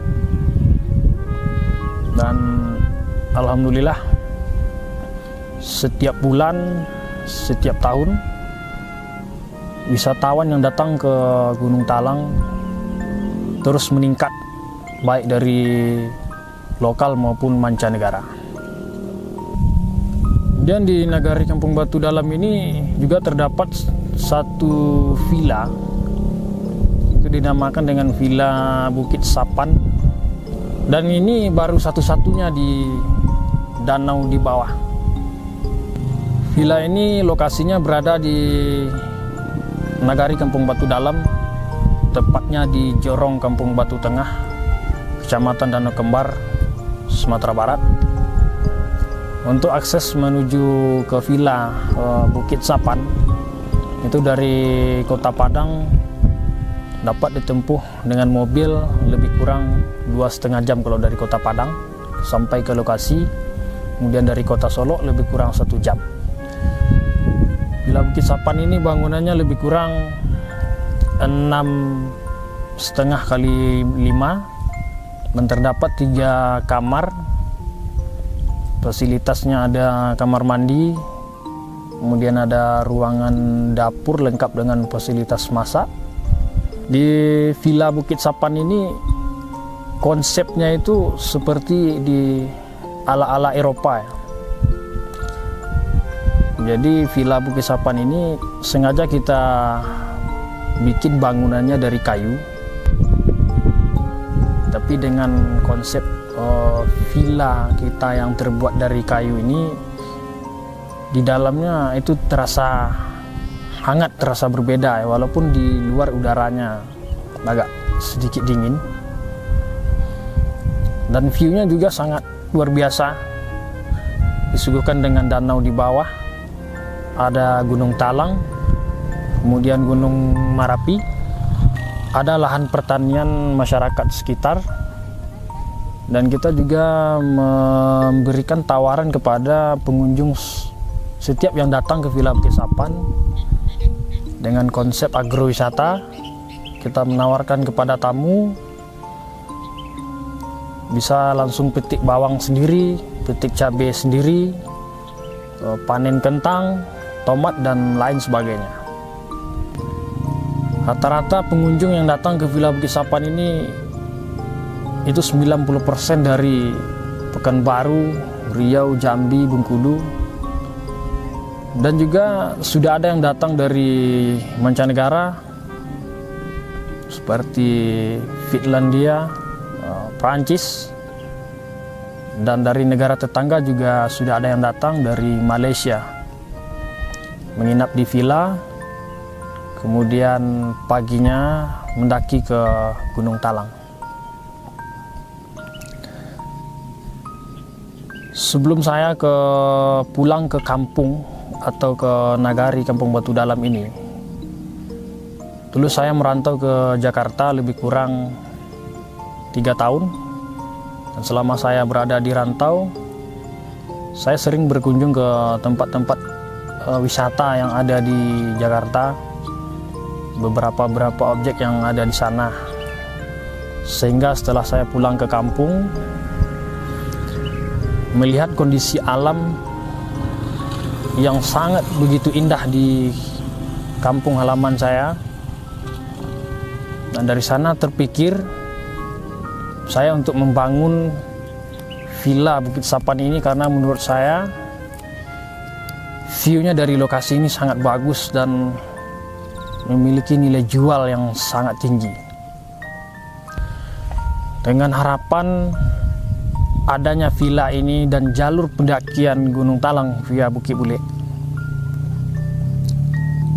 Dan alhamdulillah setiap bulan, setiap tahun wisatawan yang datang ke Gunung Talang terus meningkat, baik dari lokal maupun mancanegara. Dan di Nagari Kampung Batu Dalam ini juga terdapat satu villa, itu dinamakan dengan Villa Bukit Sapan, dan ini baru satu-satunya di danau di bawah. Villa ini lokasinya berada di Nagari Kampung Batu Dalam, tepatnya di Jorong Kampung Batu Tengah, Kecamatan Danau Kembar, Sumatera Barat. Untuk akses menuju ke Villa Bukit Sapan itu dari Kota Padang dapat ditempuh dengan mobil lebih kurang 2,5 jam kalau dari Kota Padang sampai ke lokasi. Kemudian dari Kota Solo lebih kurang 1 jam. Villa Bukit Sapan ini bangunannya lebih kurang 6,5 kali 5 dan terdapat 3 kamar. Fasilitasnya ada kamar mandi, kemudian ada ruangan dapur lengkap dengan fasilitas masak. Di Villa Bukit Sapan ini konsepnya itu seperti di ala-ala Eropa ya. Jadi Villa Bukit Sapan ini sengaja kita bikin bangunannya dari kayu, tapi dengan konsep villa kita yang terbuat dari kayu ini, di dalamnya itu terasa hangat, terasa berbeda ya, walaupun di luar udaranya agak sedikit dingin. Dan view-nya juga sangat luar biasa, disuguhkan dengan danau di bawah, ada Gunung Talang, kemudian Gunung Marapi, ada lahan pertanian masyarakat sekitar. Dan kita juga memberikan tawaran kepada pengunjung setiap yang datang ke Villa Bukit Sapan dengan konsep agrowisata. Kita menawarkan kepada tamu bisa langsung petik bawang sendiri, petik cabai sendiri, panen kentang, tomat, dan lain sebagainya. Rata-rata pengunjung yang datang ke Villa Bukit Sapan ini itu 90% dari Pekanbaru, Riau, Jambi, Bengkulu, dan juga sudah ada yang datang dari mancanegara seperti Finlandia, Prancis, dan dari negara tetangga juga sudah ada yang datang dari Malaysia menginap di villa, kemudian paginya mendaki ke Gunung Talang. Sebelum saya pulang ke kampung atau ke nagari Kampung Batu Dalam ini, dulu saya merantau ke Jakarta lebih kurang 3 tahun. Dan selama saya berada di rantau, saya sering berkunjung ke tempat-tempat wisata yang ada di Jakarta, beberapa objek yang ada di sana. Sehingga setelah saya pulang ke kampung, melihat kondisi alam yang sangat begitu indah di kampung halaman saya, dan dari sana terpikir saya untuk membangun villa Bukit Sapan ini, karena menurut saya view-nya dari lokasi ini sangat bagus dan memiliki nilai jual yang sangat tinggi. Dengan harapan adanya villa ini dan jalur pendakian Gunung Talang via Bukit Bule,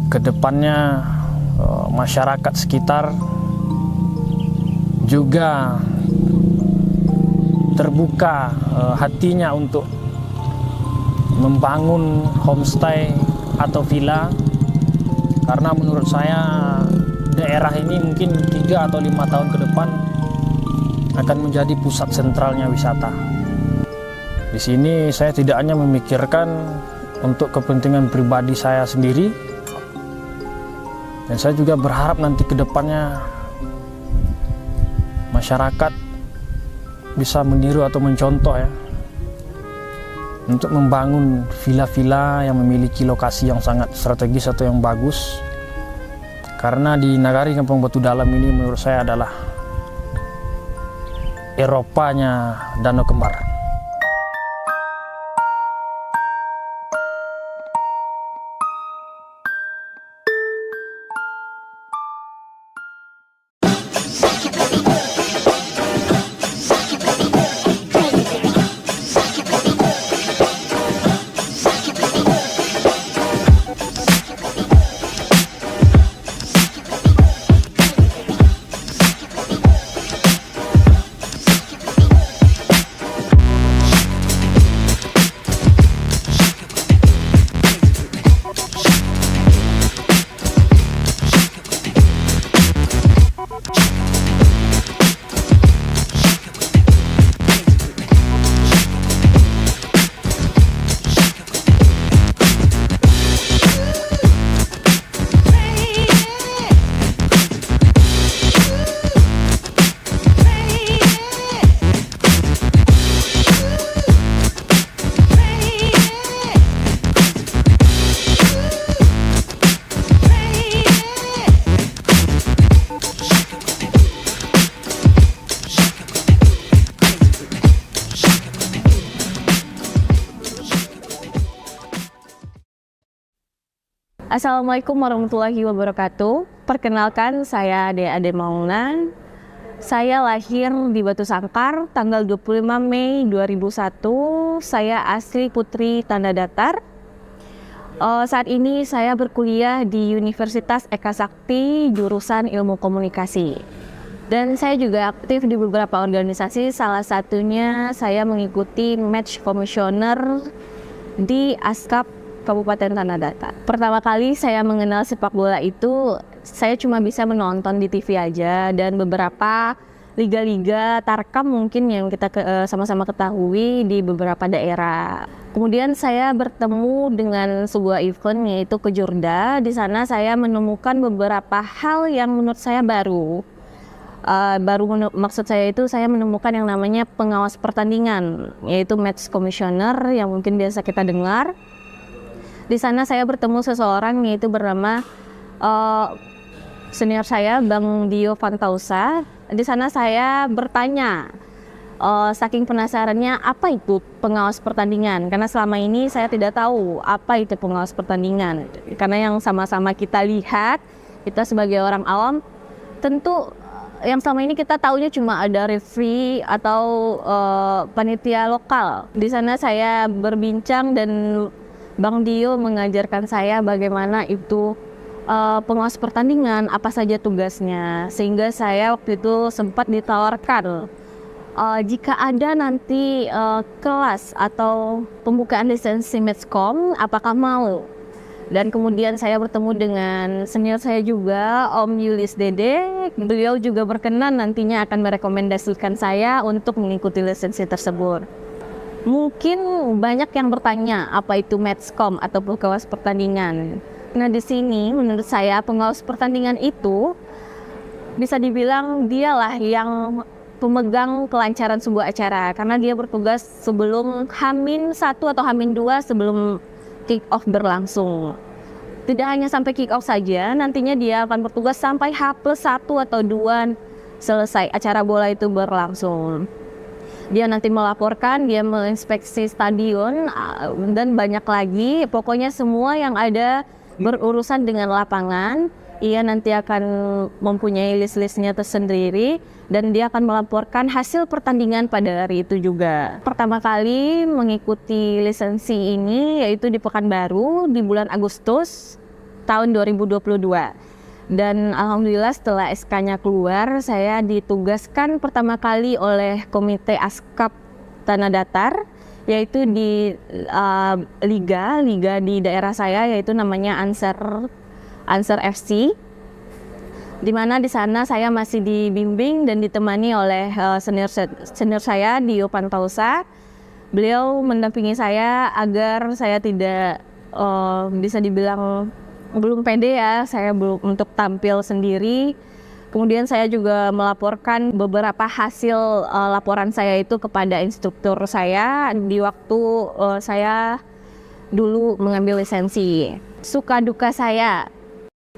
kedepannya masyarakat sekitar juga terbuka hatinya untuk membangun homestay atau villa, karena menurut saya daerah ini mungkin 3 atau 5 tahun ke depan akan menjadi pusat sentralnya wisata. Di sini saya tidak hanya memikirkan untuk kepentingan pribadi saya sendiri, dan saya juga berharap nanti ke depannya masyarakat bisa meniru atau mencontoh ya, untuk membangun villa-villa yang memiliki lokasi yang sangat strategis atau yang bagus. Karena di nagari Kampung Batu Dalam ini menurut saya adalah Eropanya Danau Kembar. Assalamualaikum warahmatullahi wabarakatuh. Perkenalkan, saya Ade Mauna. Saya lahir di Batu Sangkar tanggal 25 Mei 2001. Saya asli Putri Tanda Datar. Saat ini saya berkuliah di Universitas Eka Sakti jurusan Ilmu Komunikasi. Dan saya juga aktif di beberapa organisasi, salah satunya saya mengikuti Match Commissioner di Askap Kabupaten Tanah Datar. Pertama kali saya mengenal sepak bola itu, saya cuma bisa menonton di TV aja, dan beberapa liga-liga tarkam mungkin yang kita sama-sama ketahui di beberapa daerah. Kemudian saya bertemu dengan sebuah event yaitu Kejurda. Di sana saya menemukan beberapa hal yang menurut saya baru. Maksud saya itu saya menemukan yang namanya pengawas pertandingan, yaitu Match Commissioner yang mungkin biasa kita dengar. Di sana saya bertemu seseorang yaitu bernama senior saya, Bang Dio Fantausa. Di sana saya bertanya, saking penasarannya apa itu pengawas pertandingan, karena selama ini saya tidak tahu apa itu pengawas pertandingan. Karena yang sama-sama kita lihat, kita sebagai orang awam Tentu yang selama ini kita taunya cuma ada referee atau panitia lokal. Di sana saya berbincang dan Bang Dio mengajarkan saya bagaimana itu pengawas pertandingan, apa saja tugasnya, sehingga saya waktu itu sempat ditawarkan jika ada nanti kelas atau pembukaan lisensi Matchcom, apakah mau? Dan kemudian saya bertemu dengan senior saya juga, Om Yulis Dede. Beliau juga berkenan nantinya akan merekomendasikan saya untuk mengikuti lisensi tersebut. Mungkin banyak yang bertanya apa itu Matchcom atau pengawas pertandingan. Nah, di sini menurut saya pengawas pertandingan itu bisa dibilang dialah yang pemegang kelancaran sebuah acara, karena dia bertugas sebelum H-1 atau H-2 sebelum kick off berlangsung. Tidak hanya sampai kick off saja, nantinya dia akan bertugas sampai H+1 atau 2 selesai acara bola itu berlangsung. Dia nanti melaporkan, dia menginspeksi stadion dan banyak lagi. Pokoknya semua yang ada berurusan dengan lapangan, ia nanti akan mempunyai list-listnya tersendiri dan dia akan melaporkan hasil pertandingan pada hari itu juga. Pertama kali mengikuti lisensi ini yaitu di Pekanbaru di bulan Agustus tahun 2022. Dan alhamdulillah setelah SK-nya keluar, saya ditugaskan pertama kali oleh Komite Askap Tanah Datar, yaitu di liga di daerah saya, yaitu namanya Ansar FC. Di mana di sana saya masih dibimbing dan ditemani oleh senior saya Dio Pantausa. Beliau mendampingi saya agar saya tidak bisa dibilang belum pede ya, saya belum untuk tampil sendiri. Kemudian saya juga melaporkan beberapa hasil laporan saya itu kepada instruktur saya di waktu saya dulu mengambil lisensi. Suka duka saya,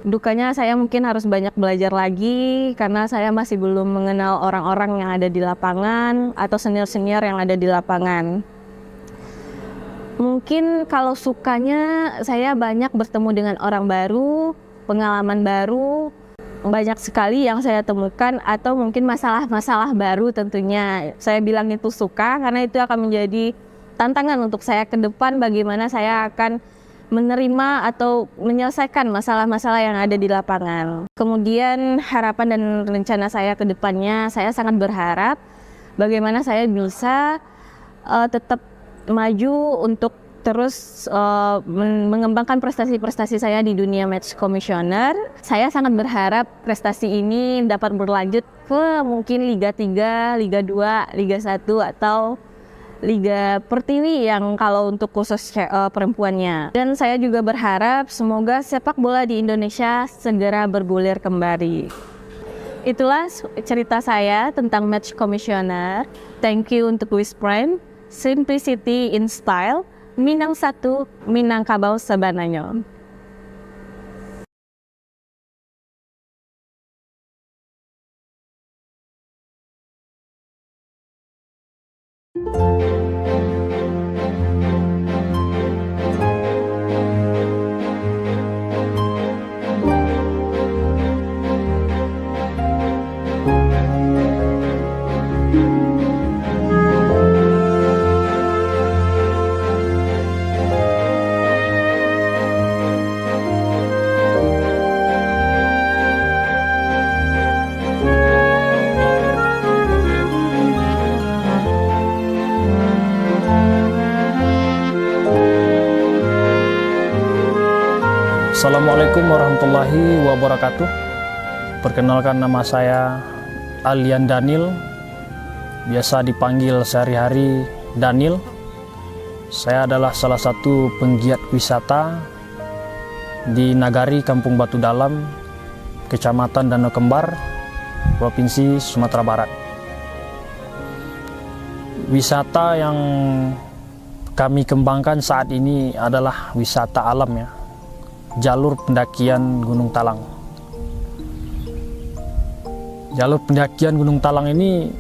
dukanya saya mungkin harus banyak belajar lagi karena saya masih belum mengenal orang-orang yang ada di lapangan atau senior-senior yang ada di lapangan. Mungkin kalau sukanya saya banyak bertemu dengan orang baru, pengalaman baru, banyak sekali yang saya temukan, atau mungkin masalah-masalah baru tentunya. Saya bilang itu suka karena itu akan menjadi tantangan untuk saya ke depan, bagaimana saya akan menerima atau menyelesaikan masalah-masalah yang ada di lapangan. Kemudian harapan dan rencana saya ke depannya, saya sangat berharap bagaimana saya bisa tetap maju untuk terus mengembangkan prestasi-prestasi saya di dunia match commissioner. Saya sangat berharap prestasi ini dapat berlanjut ke mungkin Liga 3, Liga 2, Liga 1 atau Liga Pertiwi yang kalau untuk khusus perempuannya. Dan saya juga berharap semoga sepak bola di Indonesia segera bergulir kembali. Itulah cerita saya tentang match commissioner. Thank you untuk Wiz Prime, Simplicity in Style, Minang 1, Minangkabau Sabananyo. Assalamualaikum warahmatullahi wabarakatuh. Perkenalkan, nama saya Alian Daniel, biasa dipanggil sehari-hari Daniel. Saya adalah salah satu penggiat wisata di Nagari Kampung Batu Dalam, Kecamatan Danau Kembar, Provinsi Sumatera Barat. Wisata yang kami kembangkan saat ini adalah wisata alam ya, jalur pendakian Gunung Talang. Jalur pendakian Gunung Talang ini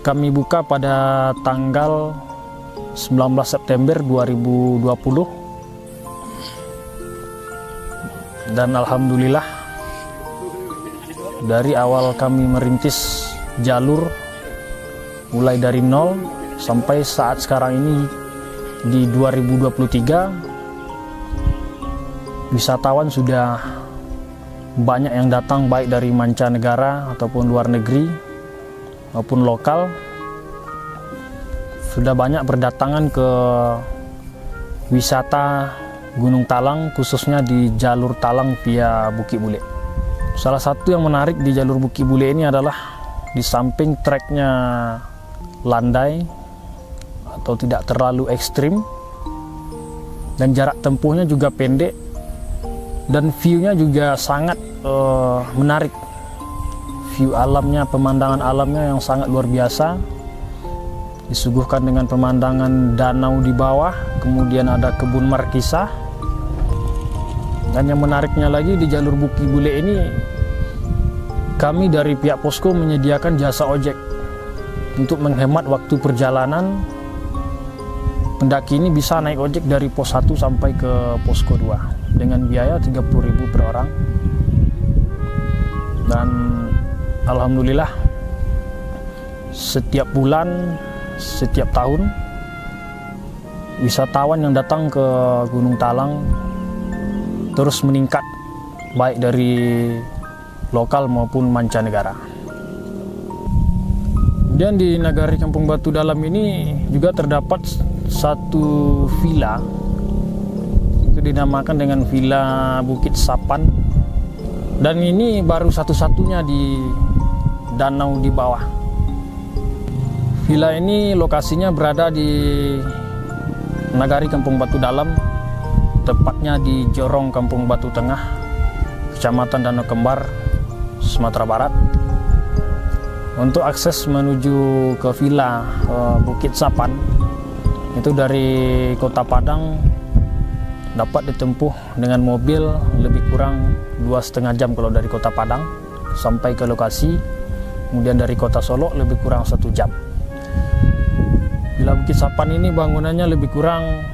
kami buka pada tanggal 19 September 2020 dan alhamdulillah dari awal kami merintis jalur mulai dari nol sampai saat sekarang ini di 2023, wisatawan sudah banyak yang datang baik dari mancanegara ataupun luar negeri maupun lokal. Sudah banyak berdatangan ke wisata Gunung Talang, khususnya di jalur Talang via Bukit Bule. Salah satu yang menarik di jalur Bukit Bule ini adalah di samping treknya landai atau tidak terlalu ekstrim, dan jarak tempuhnya juga pendek, dan view-nya juga sangat menarik. View alamnya, pemandangan alamnya yang sangat luar biasa, disuguhkan dengan pemandangan danau di bawah, kemudian ada kebun markisah. Dan yang menariknya lagi, di jalur Bukit Bule ini kami dari pihak posko menyediakan jasa ojek untuk menghemat waktu perjalanan. Pendaki ini bisa naik ojek dari pos 1 sampai ke posko 2 dengan biaya 30.000 per orang. Dan alhamdulillah setiap bulan, setiap tahun wisatawan yang datang ke Gunung Talang terus meningkat, baik dari lokal maupun mancanegara. Dan di Nagari Kampung Batu Dalam ini juga terdapat satu villa, itu dinamakan dengan Villa Bukit Sapan, dan ini baru satu-satunya di danau di bawah. Villa ini lokasinya berada di Nagari Kampung Batu Dalam, tepatnya di Jorong Kampung Batu Tengah, Kecamatan Danau Kembar, Sumatera Barat. Untuk akses menuju ke Villa Bukit Sapan itu dari Kota Padang dapat ditempuh dengan mobil lebih kurang 2,5 jam kalau dari Kota Padang sampai ke lokasi. Kemudian dari Kota Solo lebih kurang 1 jam. Villa Bukit Sapan ini bangunannya lebih kurang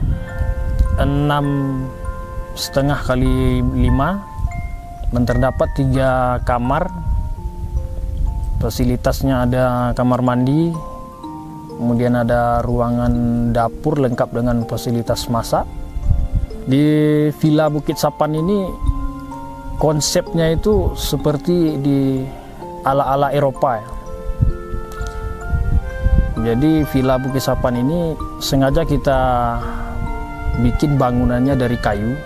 6,5 kali 5, dan terdapat 3 kamar. Fasilitasnya ada kamar mandi, kemudian ada ruangan dapur lengkap dengan fasilitas masak. Di Villa Bukit Sapan ini konsepnya itu seperti di ala-ala Eropa ya. Jadi Villa Bukit Sapan ini sengaja kita bikin bangunannya dari kayu,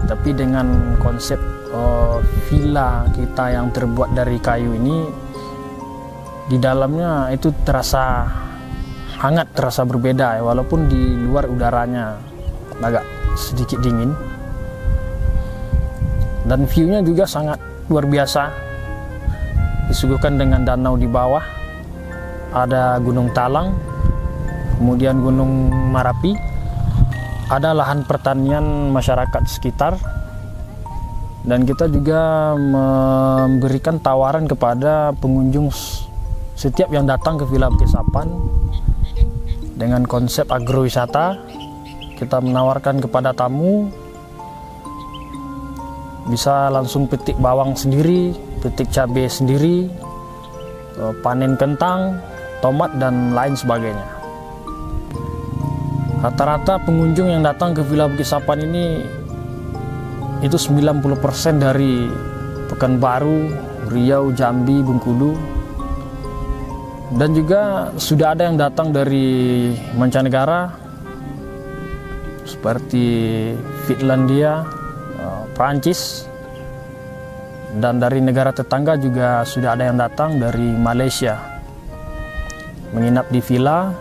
tapi dengan konsep villa kita yang terbuat dari kayu ini, di dalamnya itu terasa hangat, terasa berbeda ya, walaupun di luar udaranya agak sedikit dingin. Dan view-nya juga sangat luar biasa, disuguhkan dengan danau di bawah, ada Gunung Talang, kemudian Gunung Marapi, ada lahan pertanian masyarakat sekitar. Dan kita juga memberikan tawaran kepada pengunjung setiap yang datang ke Villa Bukit Sapan dengan konsep agrowisata. Kita menawarkan kepada tamu bisa langsung petik bawang sendiri, petik cabai sendiri, panen kentang, tomat, dan lain sebagainya. Rata-rata pengunjung yang datang ke Villa Bukit Sapan ini itu 90% dari Pekanbaru, Riau, Jambi, Bengkulu, dan juga sudah ada yang datang dari mancanegara seperti Finlandia, Prancis, dan dari negara tetangga juga sudah ada yang datang dari Malaysia menginap di villa,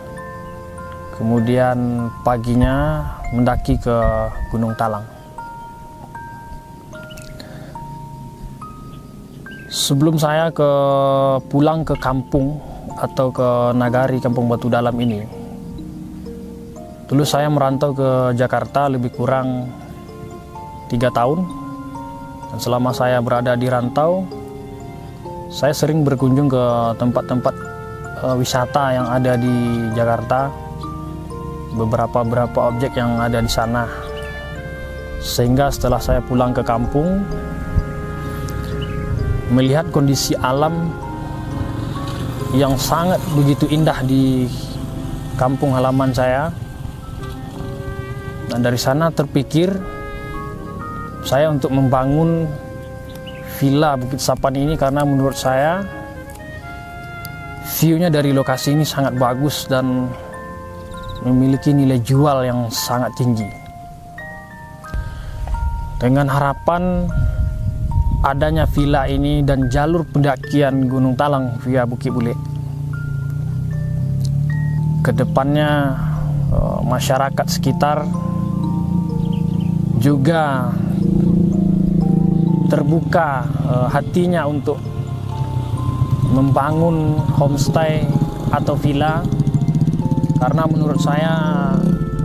kemudian paginya mendaki ke Gunung Talang. Sebelum saya pulang ke kampung atau ke Nagari Kampung Batu Dalam ini, dulu saya merantau ke Jakarta lebih kurang 3 tahun. Dan selama saya berada di rantau, saya sering berkunjung ke tempat-tempat wisata yang ada di Jakarta, beberapa objek yang ada di sana. Sehingga setelah saya pulang ke kampung, melihat kondisi alam yang sangat begitu indah di kampung halaman saya. Dan dari sana terpikir saya untuk membangun Villa Bukit Sapan ini karena menurut saya view-nya dari lokasi ini sangat bagus dan memiliki nilai jual yang sangat tinggi. Dengan harapan adanya villa ini dan jalur pendakian Gunung Talang via Bukit Bule, kedepannya masyarakat sekitar juga terbuka hatinya untuk membangun homestay atau villa, karena menurut saya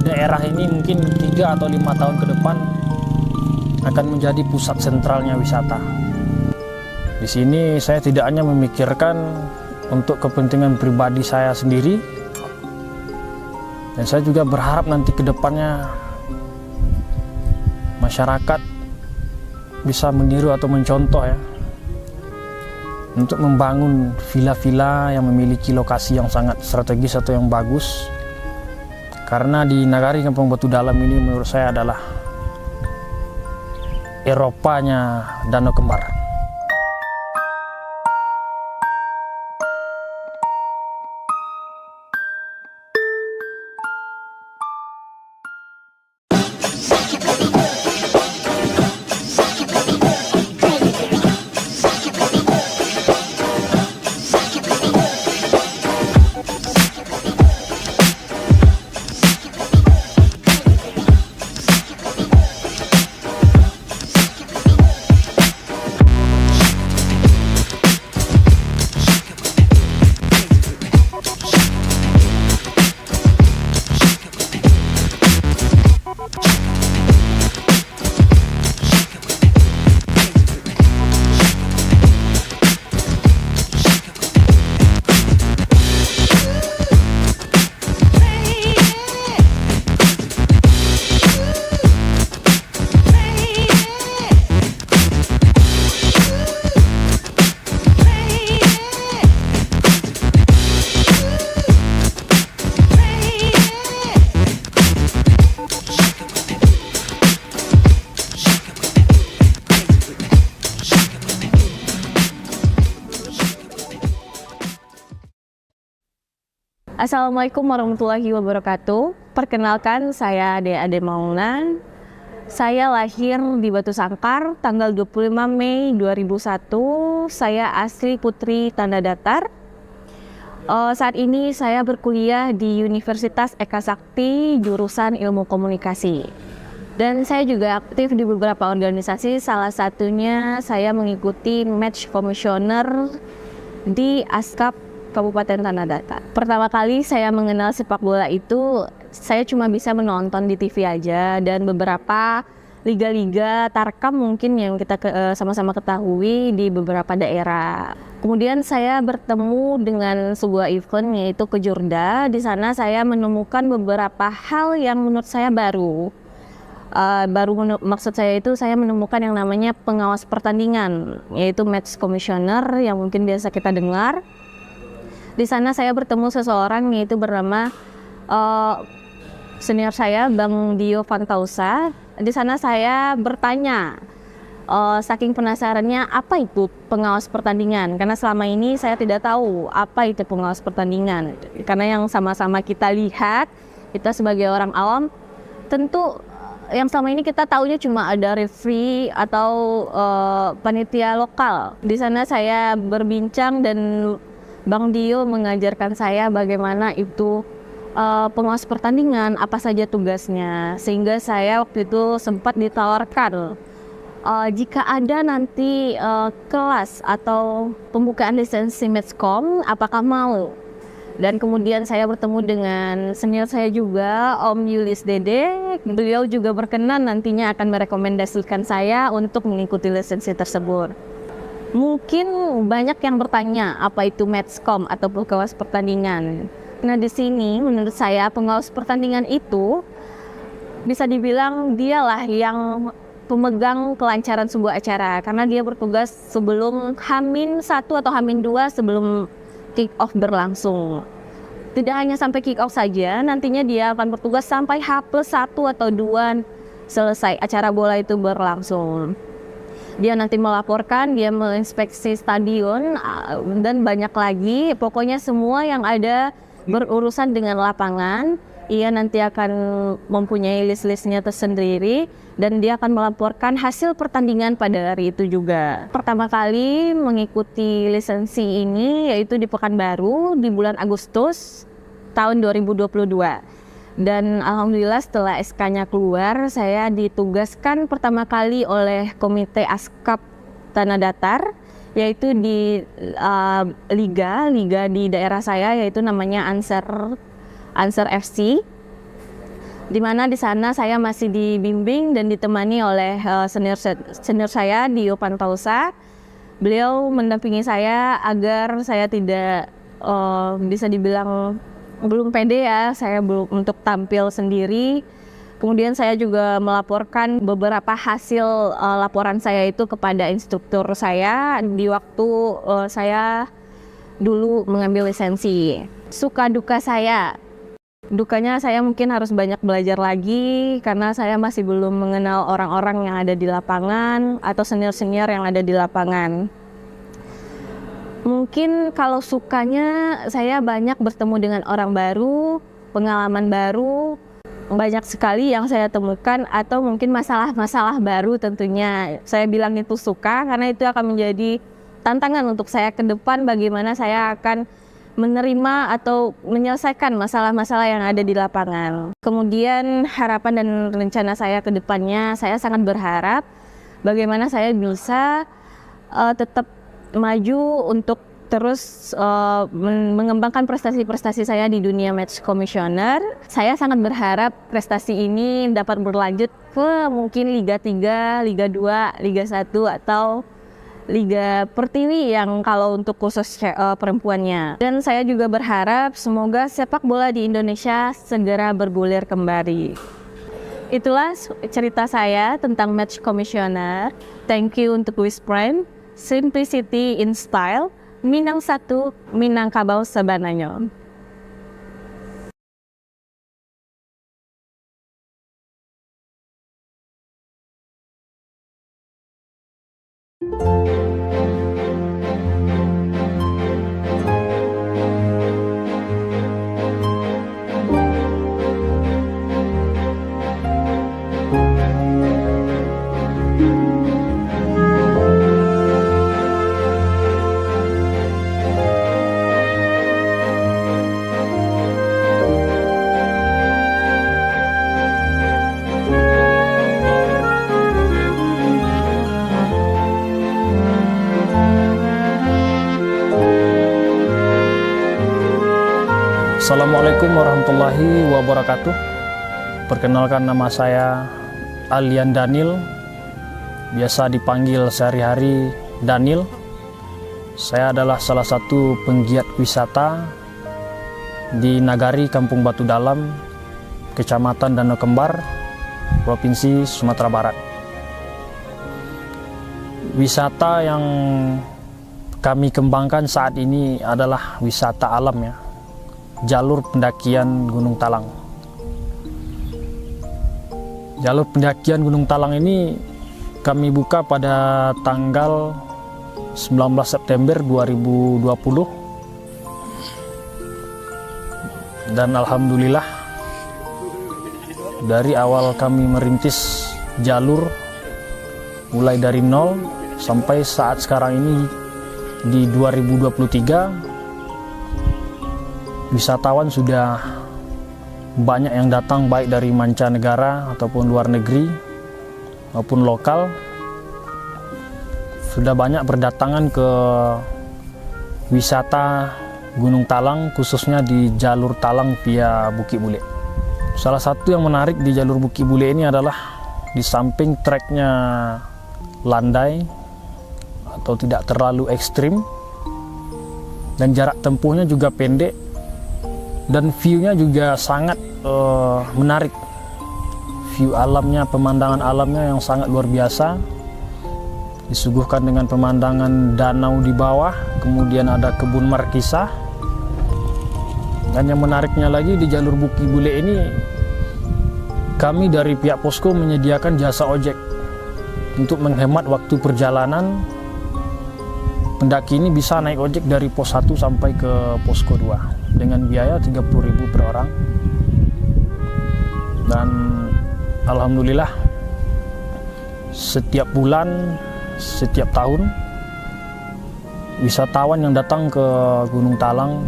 daerah ini mungkin 3 atau 5 tahun ke depan akan menjadi pusat sentralnya wisata. Di sini saya tidak hanya memikirkan untuk kepentingan pribadi saya sendiri, dan saya juga berharap nanti ke depannya masyarakat bisa meniru atau mencontoh ya, untuk membangun villa-villa yang memiliki lokasi yang sangat strategis atau yang bagus. Karena di Nagari Kampung Batu Dalam ini menurut saya adalah Eropanya Danau Kembar. Assalamualaikum warahmatullahi wabarakatuh. Perkenalkan, saya Ade Mauna. Saya lahir di Batu Sangkar tanggal 25 Mei 2001. Saya asli Putri Tanda Datar. Saat ini saya berkuliah di Universitas Eka Sakti jurusan Ilmu Komunikasi. Dan saya juga aktif di beberapa organisasi, salah satunya saya mengikuti Match Commissioner di Askap Kabupaten Tanah Datar. Pertama kali saya mengenal sepak bola itu, saya cuma bisa menonton di TV aja, dan beberapa liga-liga Tarkam mungkin yang kita sama-sama ketahui di beberapa daerah. Kemudian saya bertemu dengan sebuah event yaitu Kejurda. Di sana saya menemukan beberapa hal yang menurut saya baru. Maksud saya itu saya menemukan yang namanya pengawas pertandingan, yaitu Match Commissioner yang mungkin biasa kita dengar. Di sana saya bertemu seseorang yaitu bernama senior saya, Bang Dio Fantausa. Di sana saya bertanya, saking penasarannya apa itu pengawas pertandingan, karena selama ini saya tidak tahu apa itu pengawas pertandingan. Karena yang sama-sama kita lihat, kita sebagai orang awam, tentu yang selama ini kita taunya cuma ada referee atau panitia lokal. Di sana saya berbincang dan Bang Dio mengajarkan saya bagaimana itu pengawas pertandingan, apa saja tugasnya, sehingga saya waktu itu sempat ditawarkan jika ada nanti kelas atau pembukaan lisensi Matchcom, apakah mau? Dan kemudian saya bertemu dengan senior saya juga, Om Yulis Dede. Beliau juga berkenan nantinya akan merekomendasikan saya untuk mengikuti lisensi tersebut. Mungkin banyak yang bertanya apa itu Matchcom atau pengawas pertandingan. Nah, di sini menurut saya pengawas pertandingan itu bisa dibilang dialah yang pemegang kelancaran sebuah acara karena dia bertugas sebelum H-1 atau H-2 sebelum kick off berlangsung. Tidak hanya sampai kick off saja, nantinya dia akan bertugas sampai H+1 atau 2 selesai acara bola itu berlangsung. Dia nanti melaporkan, dia menginspeksi stadion dan banyak lagi. Pokoknya semua yang ada berurusan dengan lapangan, ia nanti akan mempunyai list-listnya tersendiri dan dia akan melaporkan hasil pertandingan pada hari itu juga. Pertama kali mengikuti lisensi ini yaitu di Pekanbaru di bulan Agustus tahun 2022. Dan alhamdulillah setelah SK-nya keluar, saya ditugaskan pertama kali oleh Komite Askap Tanah Datar, yaitu di liga di daerah saya, yaitu namanya Ansar FC. Di mana di sana saya masih dibimbing dan ditemani oleh senior saya Dio Pantausa. Beliau mendampingi saya agar saya tidak bisa dibilang belum pede ya, saya belum untuk tampil sendiri. Kemudian saya juga melaporkan beberapa hasil laporan saya itu kepada instruktur saya di waktu saya dulu mengambil lisensi. Suka duka saya, dukanya saya mungkin harus banyak belajar lagi karena saya masih belum mengenal orang-orang yang ada di lapangan atau senior-senior yang ada di lapangan. Mungkin kalau sukanya saya banyak bertemu dengan orang baru, pengalaman baru, banyak sekali yang saya temukan atau mungkin masalah-masalah baru tentunya. Saya bilang itu suka karena itu akan menjadi tantangan untuk saya ke depan bagaimana saya akan menerima atau menyelesaikan masalah-masalah yang ada di lapangan. Kemudian harapan dan rencana saya ke depannya, saya sangat berharap bagaimana saya bisa tetap maju untuk terus mengembangkan prestasi-prestasi saya di dunia match commissioner. Saya sangat berharap prestasi ini dapat berlanjut ke mungkin Liga 3, Liga 2, Liga 1 atau Liga Pertiwi yang kalau untuk khusus perempuannya. Dan saya juga berharap semoga sepak bola di Indonesia segera bergulir kembali. Itulah cerita saya tentang match commissioner. Thank you untuk Wisprime. Simplicity in Style, Minang 1, Minangkabau Sabananyo. Assalamualaikum warahmatullahi wabarakatuh. Perkenalkan, nama saya Alian Daniel, biasa dipanggil sehari-hari Daniel. Saya adalah salah satu penggiat wisata di Nagari Kampung Batu Dalam, Kecamatan Danau Kembar, Provinsi Sumatera Barat. Wisata yang kami kembangkan saat ini adalah wisata alam ya, jalur pendakian Gunung Talang. Jalur pendakian Gunung Talang ini kami buka pada tanggal 19 September 2020. Dan alhamdulillah dari awal kami merintis jalur mulai dari nol sampai saat sekarang ini di 2023, wisatawan sudah banyak yang datang, baik dari mancanegara ataupun luar negeri maupun lokal. Sudah banyak berdatangan ke wisata Gunung Talang, khususnya di jalur Talang via Bukit Bule. Salah satu yang menarik di jalur Bukit Bule ini adalah di samping treknya landai atau tidak terlalu ekstrim dan jarak tempuhnya juga pendek, dan view-nya juga sangat menarik. view alamnya, pemandangan alamnya yang sangat luar biasa, disuguhkan dengan pemandangan danau di bawah, kemudian ada kebun markisa. Dan yang menariknya lagi, di jalur Bukit Bule ini kami dari pihak posko menyediakan jasa ojek untuk menghemat waktu perjalanan. Pendaki ini bisa naik ojek dari pos 1 sampai ke posko 2 dengan biaya 30.000 per orang. Dan alhamdulillah setiap bulan, setiap tahun wisatawan yang datang ke Gunung Talang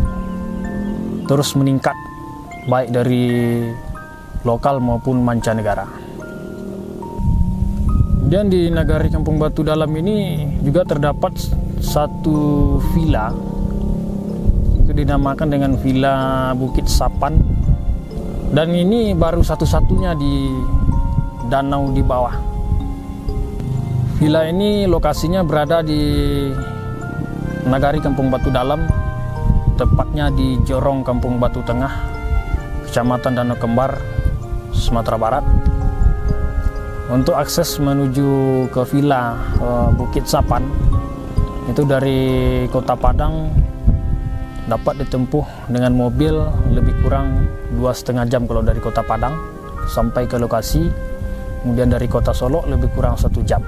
terus meningkat, baik dari lokal maupun mancanegara. Dan di Nagari Kampung Batu Dalam ini juga terdapat satu villa, itu dinamakan dengan Villa Bukit Sapan, dan ini baru satu-satunya di danau di bawah. Villa ini lokasinya berada di Nagari Kampung Batu Dalam, tepatnya di Jorong Kampung Batu Tengah, Kecamatan Danau Kembar, Sumatera Barat. Untuk akses menuju ke Villa Bukit Sapan itu dari Kota Padang dapat ditempuh dengan mobil lebih kurang 2,5 jam kalau dari Kota Padang sampai ke lokasi. Kemudian dari Kota Solo lebih kurang 1 jam.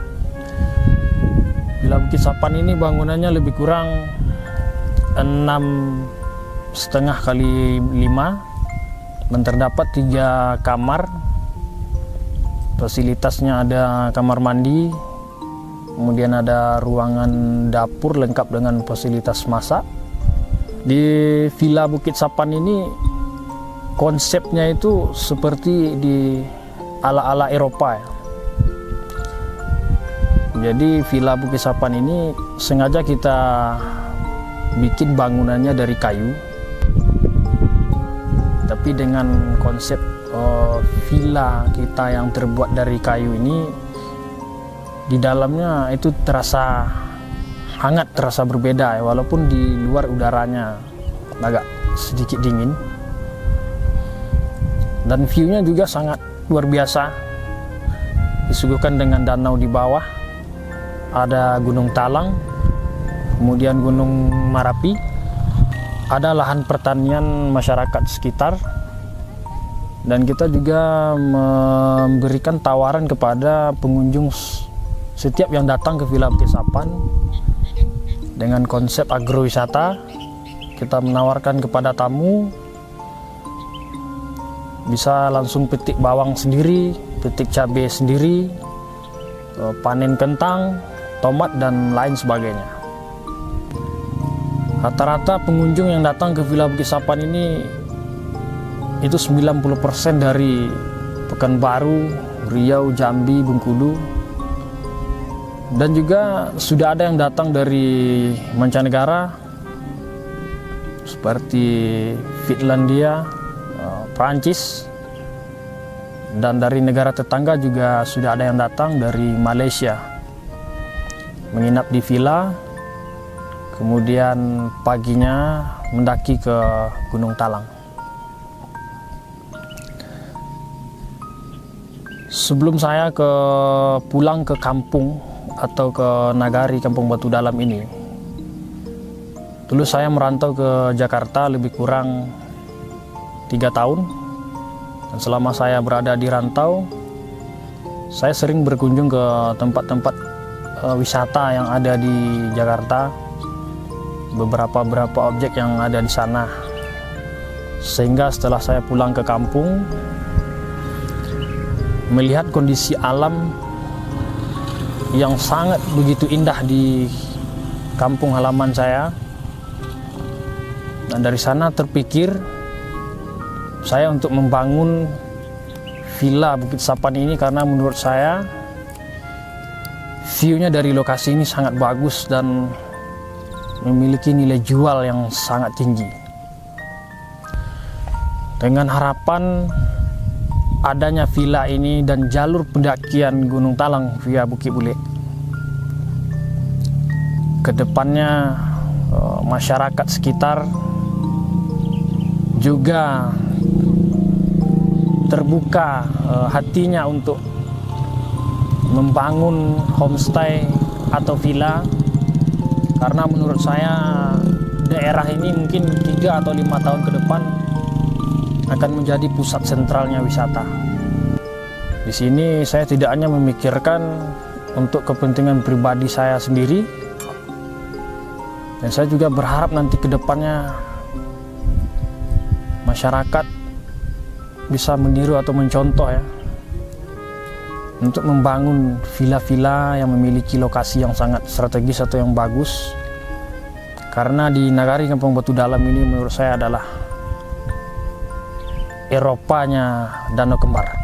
Villa Bukit Sapan ini bangunannya lebih kurang 6,5 kali 5 dan terdapat 3 kamar. Fasilitasnya ada kamar mandi, kemudian ada ruangan dapur lengkap dengan fasilitas masak. Di Villa Bukit Sapan ini konsepnya itu seperti di ala-ala Eropa ya. Jadi Villa Bukit Sapan ini sengaja kita bikin bangunannya dari kayu, tapi dengan konsep villa kita yang terbuat dari kayu ini, di dalamnya itu terasa hangat, terasa berbeda ya, walaupun di luar udaranya agak sedikit dingin. Dan view-nya juga sangat luar biasa, disuguhkan dengan danau di bawah, ada Gunung Talang, kemudian Gunung Marapi, ada lahan pertanian masyarakat sekitar, dan kita juga memberikan tawaran kepada pengunjung setiap yang datang ke Villa Bukit Sapan dengan konsep agrowisata. Kita menawarkan kepada tamu bisa langsung petik bawang sendiri, petik cabai sendiri, panen kentang, tomat, dan lain sebagainya. Rata-rata pengunjung yang datang ke Villa Bukit Sapan ini itu 90% dari Pekanbaru, Riau, Jambi, Bengkulu, dan juga sudah ada yang datang dari mancanegara seperti Finlandia, Prancis, dan dari negara tetangga juga sudah ada yang datang dari Malaysia menginap di villa, kemudian paginya mendaki ke Gunung Talang. Sebelum saya pulang ke kampung atau ke Nagari Kampung Batu Dalam ini, dulu saya merantau ke Jakarta lebih kurang 3 tahun. Dan selama saya berada di rantau, saya sering berkunjung ke tempat-tempat wisata yang ada di Jakarta, beberapa objek yang ada di sana. Sehingga setelah saya pulang ke kampung, melihat kondisi alam yang sangat begitu indah di kampung halaman saya, dan dari sana terpikir saya untuk membangun Villa Bukit Sapan ini, karena menurut saya view-nya dari lokasi ini sangat bagus dan memiliki nilai jual yang sangat tinggi. Dengan harapan adanya villa ini dan jalur pendakian Gunung Talang via Bukit Bule, kedepannya masyarakat sekitar juga terbuka hatinya untuk membangun homestay atau villa, karena menurut saya daerah ini mungkin 3 atau 5 tahun ke depan akan menjadi pusat sentralnya wisata. Di sini saya tidak hanya memikirkan untuk kepentingan pribadi saya sendiri, dan saya juga berharap nanti ke depannya masyarakat bisa meniru atau mencontoh ya, untuk membangun villa-villa yang memiliki lokasi yang sangat strategis atau yang bagus. Karena di Nagari Kampung Batu Dalam ini menurut saya adalah Eropanya Danau Kembar.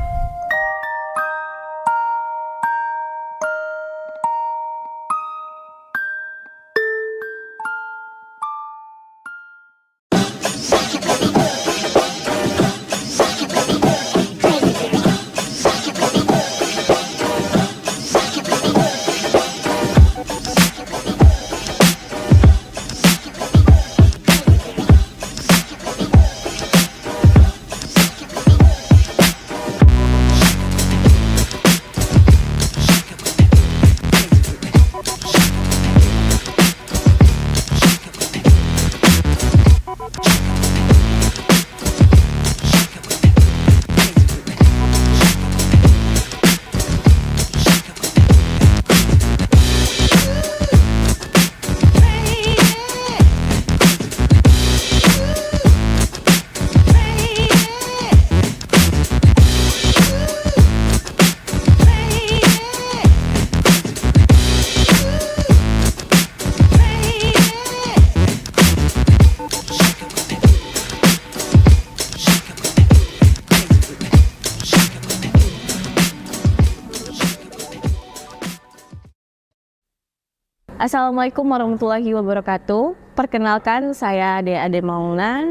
Assalamualaikum warahmatullahi wabarakatuh. Perkenalkan, saya Ade Mauna.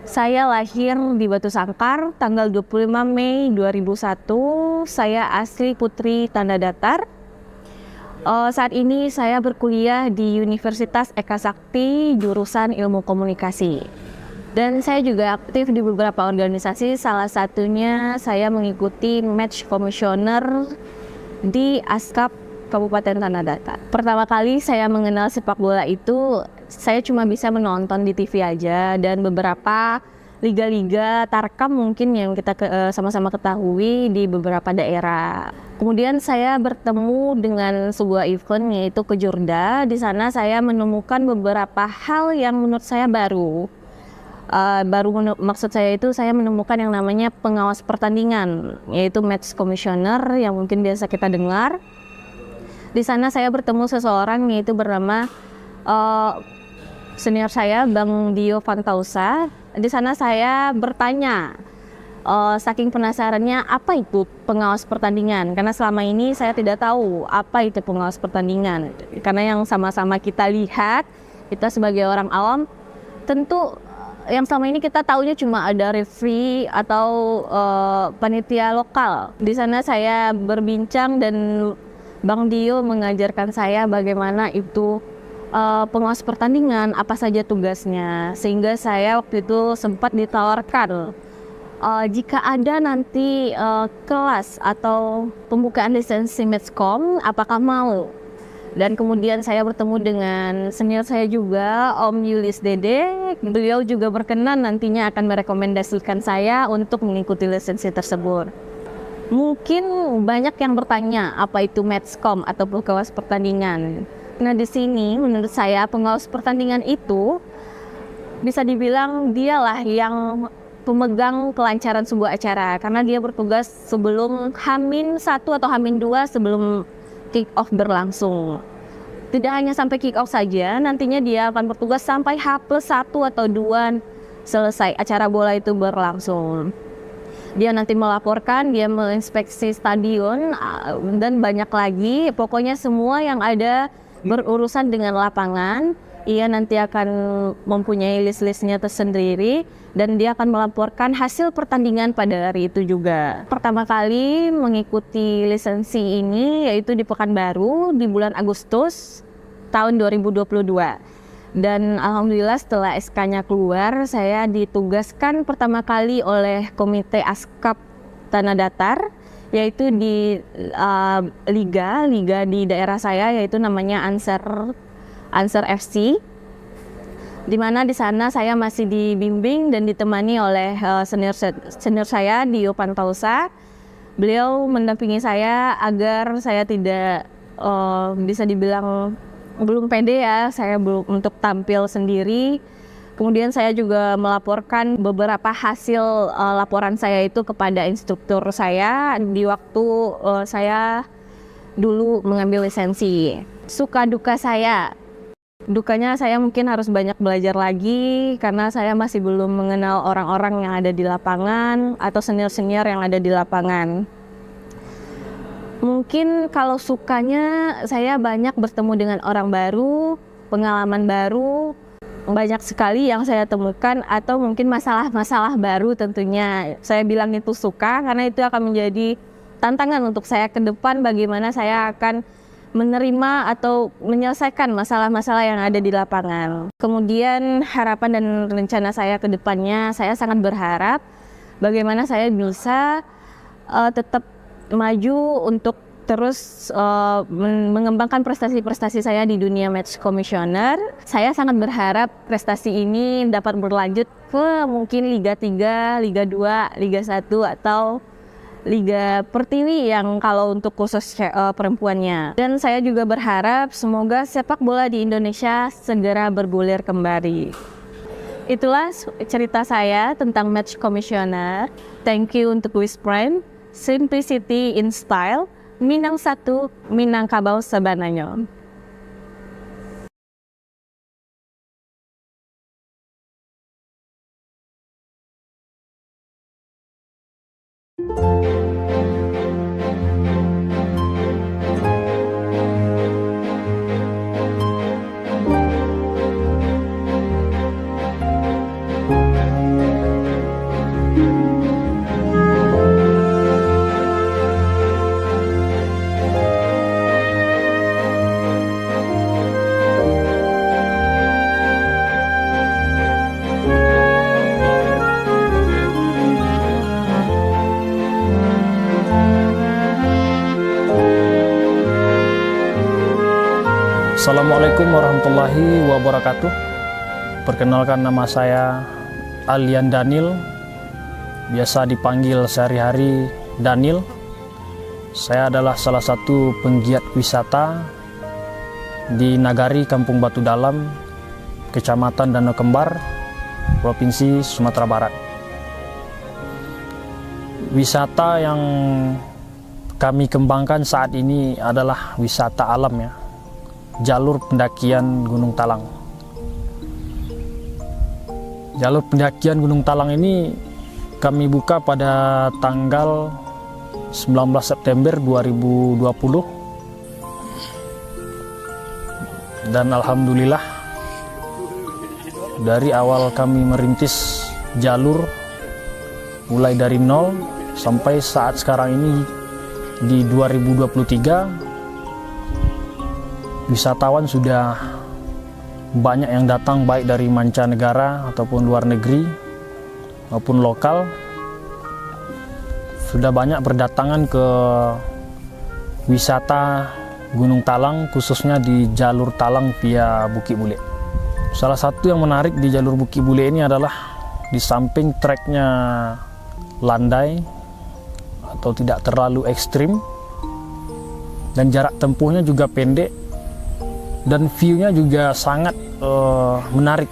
Saya lahir di Batu Sangkar tanggal 25 Mei 2001. Saya asli Putri Tanda Datar. Saat ini saya berkuliah di Universitas Eka Sakti jurusan Ilmu Komunikasi. Dan saya juga aktif di beberapa organisasi, salah satunya saya mengikuti Match Commissioner di Askap Kabupaten Tanah Datar. Pertama kali saya mengenal sepak bola itu, saya cuma bisa menonton di TV aja, dan beberapa liga-liga tarkam mungkin yang kita sama-sama ketahui di beberapa daerah. Kemudian saya bertemu dengan sebuah event yaitu Kejurda. Di sana saya menemukan beberapa hal yang menurut saya baru. Maksud saya itu saya menemukan yang namanya pengawas pertandingan, yaitu Match Commissioner yang mungkin biasa kita dengar. Di sana saya bertemu seseorang yaitu bernama senior saya, Bang Dio Fantausa. Di sana saya bertanya, saking penasarannya, apa itu pengawas pertandingan? Karena selama ini saya tidak tahu apa itu pengawas pertandingan. Karena yang sama-sama kita lihat, kita sebagai orang awam, tentu yang selama ini kita tahunya cuma ada referee atau panitia lokal. Di sana saya berbincang dan Bang Dio mengajarkan saya bagaimana itu pengawas pertandingan, apa saja tugasnya, sehingga saya waktu itu sempat ditawarkan jika ada nanti kelas atau pembukaan lisensi Matchcom, apakah mau? Dan kemudian saya bertemu dengan senior saya juga, Om Yulis Dede. Beliau juga berkenan nantinya akan merekomendasikan saya untuk mengikuti lisensi tersebut. Mungkin banyak yang bertanya apa itu Matchcom atau pengawas pertandingan. Nah, di sini menurut saya pengawas pertandingan itu bisa dibilang dialah yang pemegang kelancaran sebuah acara, karena dia bertugas sebelum H-1 atau H-2 sebelum kick off berlangsung. Tidak hanya sampai kick off saja, nantinya dia akan bertugas sampai H+1 atau 2 selesai acara bola itu berlangsung. Dia nanti melaporkan, dia menginspeksi stadion, dan banyak lagi. Pokoknya semua yang ada berurusan dengan lapangan, ia nanti akan mempunyai list-listnya tersendiri, dan dia akan melaporkan hasil pertandingan pada hari itu juga. Pertama kali mengikuti lisensi ini yaitu di Pekanbaru di bulan Agustus tahun 2022. Dan alhamdulillah setelah SK-nya keluar, saya ditugaskan pertama kali oleh Komite Askap tanah datar, yaitu di liga di daerah saya, yaitu namanya Answer FC. Di mana di sana saya masih dibimbing dan ditemani oleh senior saya Dio Pantausa. Beliau mendampingi saya agar saya tidak bisa dibilang belum pede ya, saya belum untuk tampil sendiri. Kemudian saya juga melaporkan beberapa hasil laporan saya itu kepada instruktur saya di waktu saya dulu mengambil lisensi. Suka duka saya, dukanya saya mungkin harus banyak belajar lagi karena saya masih belum mengenal orang-orang yang ada di lapangan atau senior-senior yang ada di lapangan. Mungkin kalau sukanya saya banyak bertemu dengan orang baru, pengalaman baru, banyak sekali yang saya temukan, atau mungkin masalah-masalah baru tentunya. Saya bilang itu suka karena itu akan menjadi tantangan untuk saya ke depan, bagaimana saya akan menerima atau menyelesaikan masalah-masalah yang ada di lapangan. Kemudian harapan dan rencana saya ke depannya, saya sangat berharap bagaimana saya bisa tetap maju untuk terus mengembangkan prestasi-prestasi saya di dunia match commissioner. Saya sangat berharap prestasi ini dapat berlanjut ke mungkin Liga 3, Liga 2, Liga 1 atau Liga Pertiwi yang kalau untuk khusus perempuannya. Dan saya juga berharap semoga sepak bola di Indonesia segera bergulir kembali. Itulah cerita saya tentang match commissioner. Thank you untuk Wiz Prime. Simplicity in style, Minang satu, Minangkabau sebananya. Assalamualaikum warahmatullahi wabarakatuh. Perkenalkan, nama saya Alian Daniel, biasa dipanggil sehari-hari Daniel. Saya adalah salah satu penggiat wisata di Nagari Kampung Batu Dalam, Kecamatan Danau Kembar, Provinsi Sumatera Barat. Wisata yang kami kembangkan saat ini adalah wisata alam ya, jalur pendakian Gunung Talang. Jalur pendakian Gunung Talang ini kami buka pada tanggal 19 September 2020. Dan alhamdulillah dari awal kami merintis jalur mulai dari nol sampai saat sekarang ini di 2023, wisatawan sudah banyak yang datang, baik dari mancanegara ataupun luar negeri maupun lokal. Sudah banyak berdatangan ke wisata Gunung Talang, khususnya di jalur Talang via Bukit Bule. Salah satu yang menarik di jalur Bukit Bule ini adalah di samping treknya landai atau tidak terlalu ekstrim, dan jarak tempuhnya juga pendek, dan view-nya juga sangat menarik.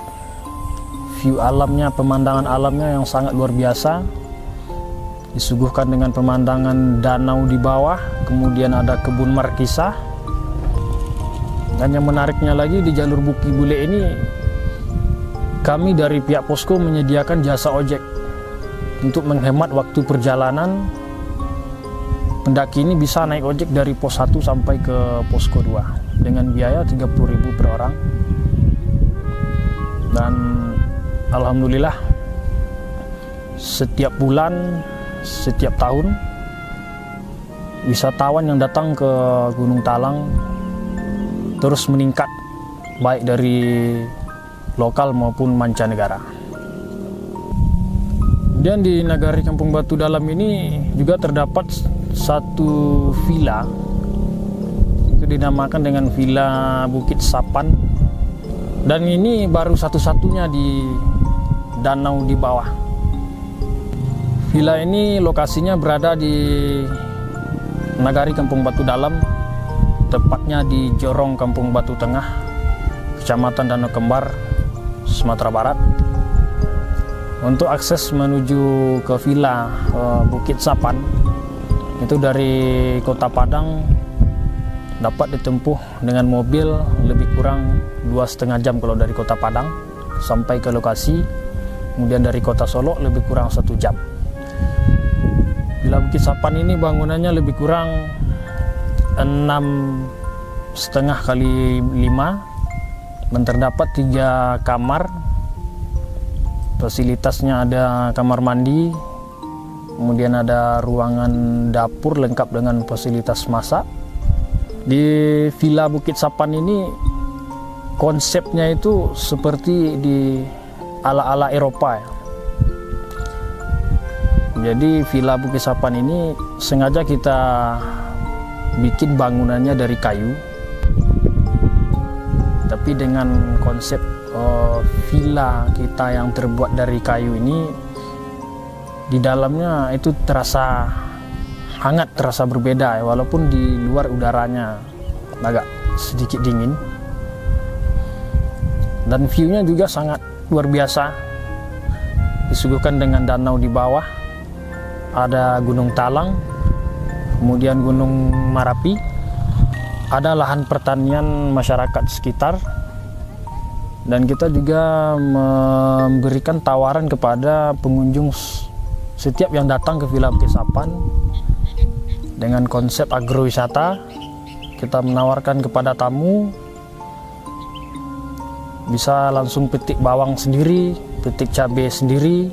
View alamnya, pemandangan alamnya yang sangat luar biasa, disuguhkan dengan pemandangan danau di bawah, kemudian ada kebun markisa. Dan yang menariknya lagi, di jalur Bukit Bule ini kami dari pihak posko menyediakan jasa ojek untuk menghemat waktu perjalanan. Pendaki ini bisa naik ojek dari pos 1 sampai ke posko 2 dengan biaya 30.000 per orang. Dan alhamdulillah setiap bulan, setiap tahun wisatawan yang datang ke Gunung Talang terus meningkat, baik dari lokal maupun mancanegara. Kemudian di Nagari Kampung Batu Dalam ini juga terdapat satu villa, itu dinamakan dengan Villa Bukit Sapan, dan ini baru satu-satunya di danau di bawah. Villa ini lokasinya berada di Nagari Kampung Batu Dalam, tepatnya di Jorong Kampung Batu Tengah, Kecamatan Danau Kembar, Sumatera Barat. Untuk akses menuju ke Villa Bukit Sapan itu dari Kota Padang dapat ditempuh dengan mobil lebih kurang 2,5 jam kalau dari Kota Padang sampai ke lokasi. Kemudian dari Kota Solo lebih kurang 1 jam. Villa Bukit Sapan ini bangunannya lebih kurang 6,5 kali 5, dan terdapat 3 kamar. Fasilitasnya ada kamar mandi, kemudian ada ruangan dapur lengkap dengan fasilitas masak. Di Villa Bukit Sapan ini konsepnya itu seperti di ala-ala Eropa ya. Jadi Villa Bukit Sapan ini sengaja kita bikin bangunannya dari kayu, tapi dengan konsep villa kita yang terbuat dari kayu ini, di dalamnya itu terasa hangat, terasa berbeda ya, walaupun di luar udaranya agak sedikit dingin. Dan view-nya juga sangat luar biasa, disuguhkan dengan danau di bawah, ada Gunung Talang, kemudian Gunung Marapi, ada lahan pertanian masyarakat sekitar. Dan kita juga memberikan tawaran kepada pengunjung setiap yang datang ke Villa Bukit Sapan dengan konsep agrowisata. Kita menawarkan kepada tamu bisa langsung petik bawang sendiri, petik cabai sendiri,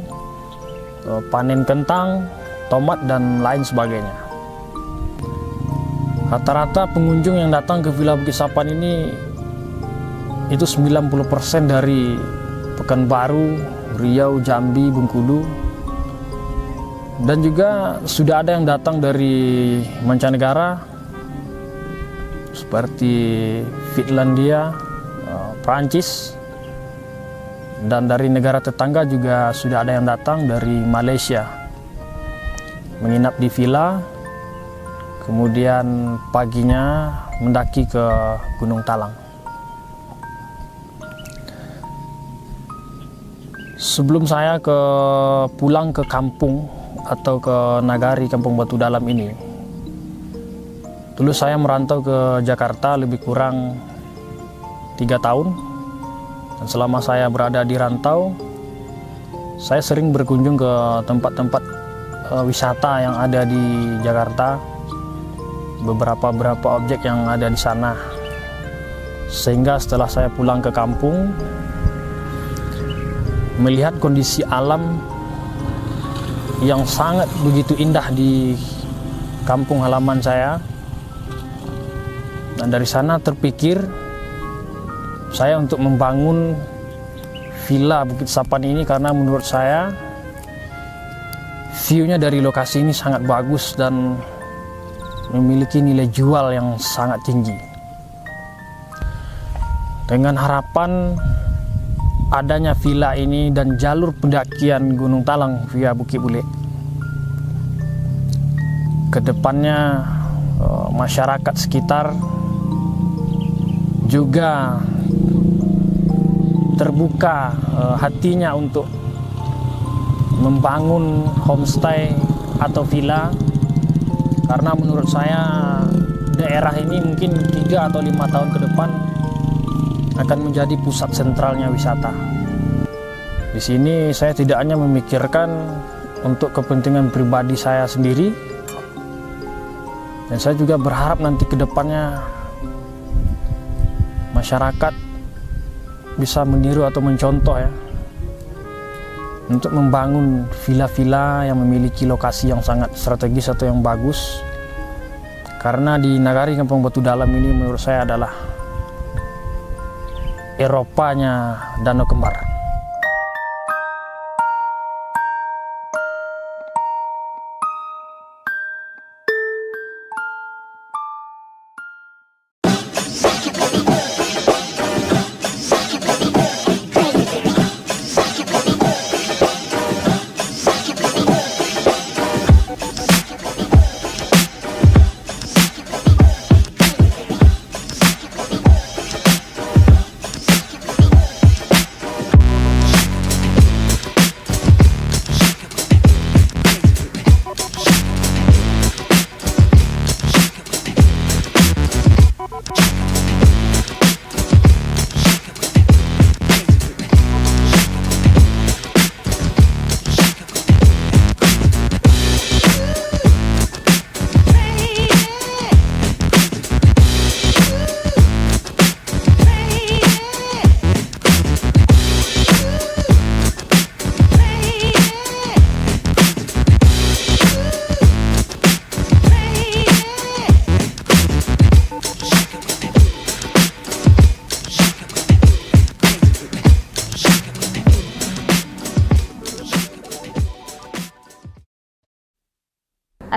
panen kentang, tomat, dan lain sebagainya. Rata-rata pengunjung yang datang ke Villa Bukit Sapan ini itu 90% dari Pekanbaru, Riau, Jambi, Bengkulu, dan juga sudah ada yang datang dari mancanegara seperti Finlandia, Prancis, dan dari negara tetangga juga sudah ada yang datang dari Malaysia menginap di villa, kemudian paginya mendaki ke Gunung Talang. Sebelum saya pulang ke kampung atau ke Nagari Kampung Batu Dalam ini, dulu saya merantau ke Jakarta lebih kurang 3 tahun. Dan selama saya berada di rantau, saya sering berkunjung ke tempat-tempat wisata yang ada di Jakarta, beberapa objek yang ada di sana. Sehingga setelah saya pulang ke kampung, melihat kondisi alam yang sangat begitu indah di kampung halaman saya, dan dari sana terpikir saya untuk membangun Villa Bukit Sapan ini, karena menurut saya view-nya dari lokasi ini sangat bagus dan memiliki nilai jual yang sangat tinggi. Dengan harapan adanya villa ini dan jalur pendakian Gunung Talang via Bukit Bule, kedepannya masyarakat sekitar juga terbuka hatinya untuk membangun homestay atau villa, karena menurut saya daerah ini mungkin 3 atau 5 tahun ke depan akan menjadi pusat sentralnya wisata. Di sini saya tidak hanya memikirkan untuk kepentingan pribadi saya sendiri, dan saya juga berharap nanti ke depannya masyarakat bisa meniru atau mencontoh ya, untuk membangun villa-villa yang memiliki lokasi yang sangat strategis atau yang bagus. Karena di Nagari Kampung Batu Dalam ini menurut saya adalah Eropanya Danau Kembar.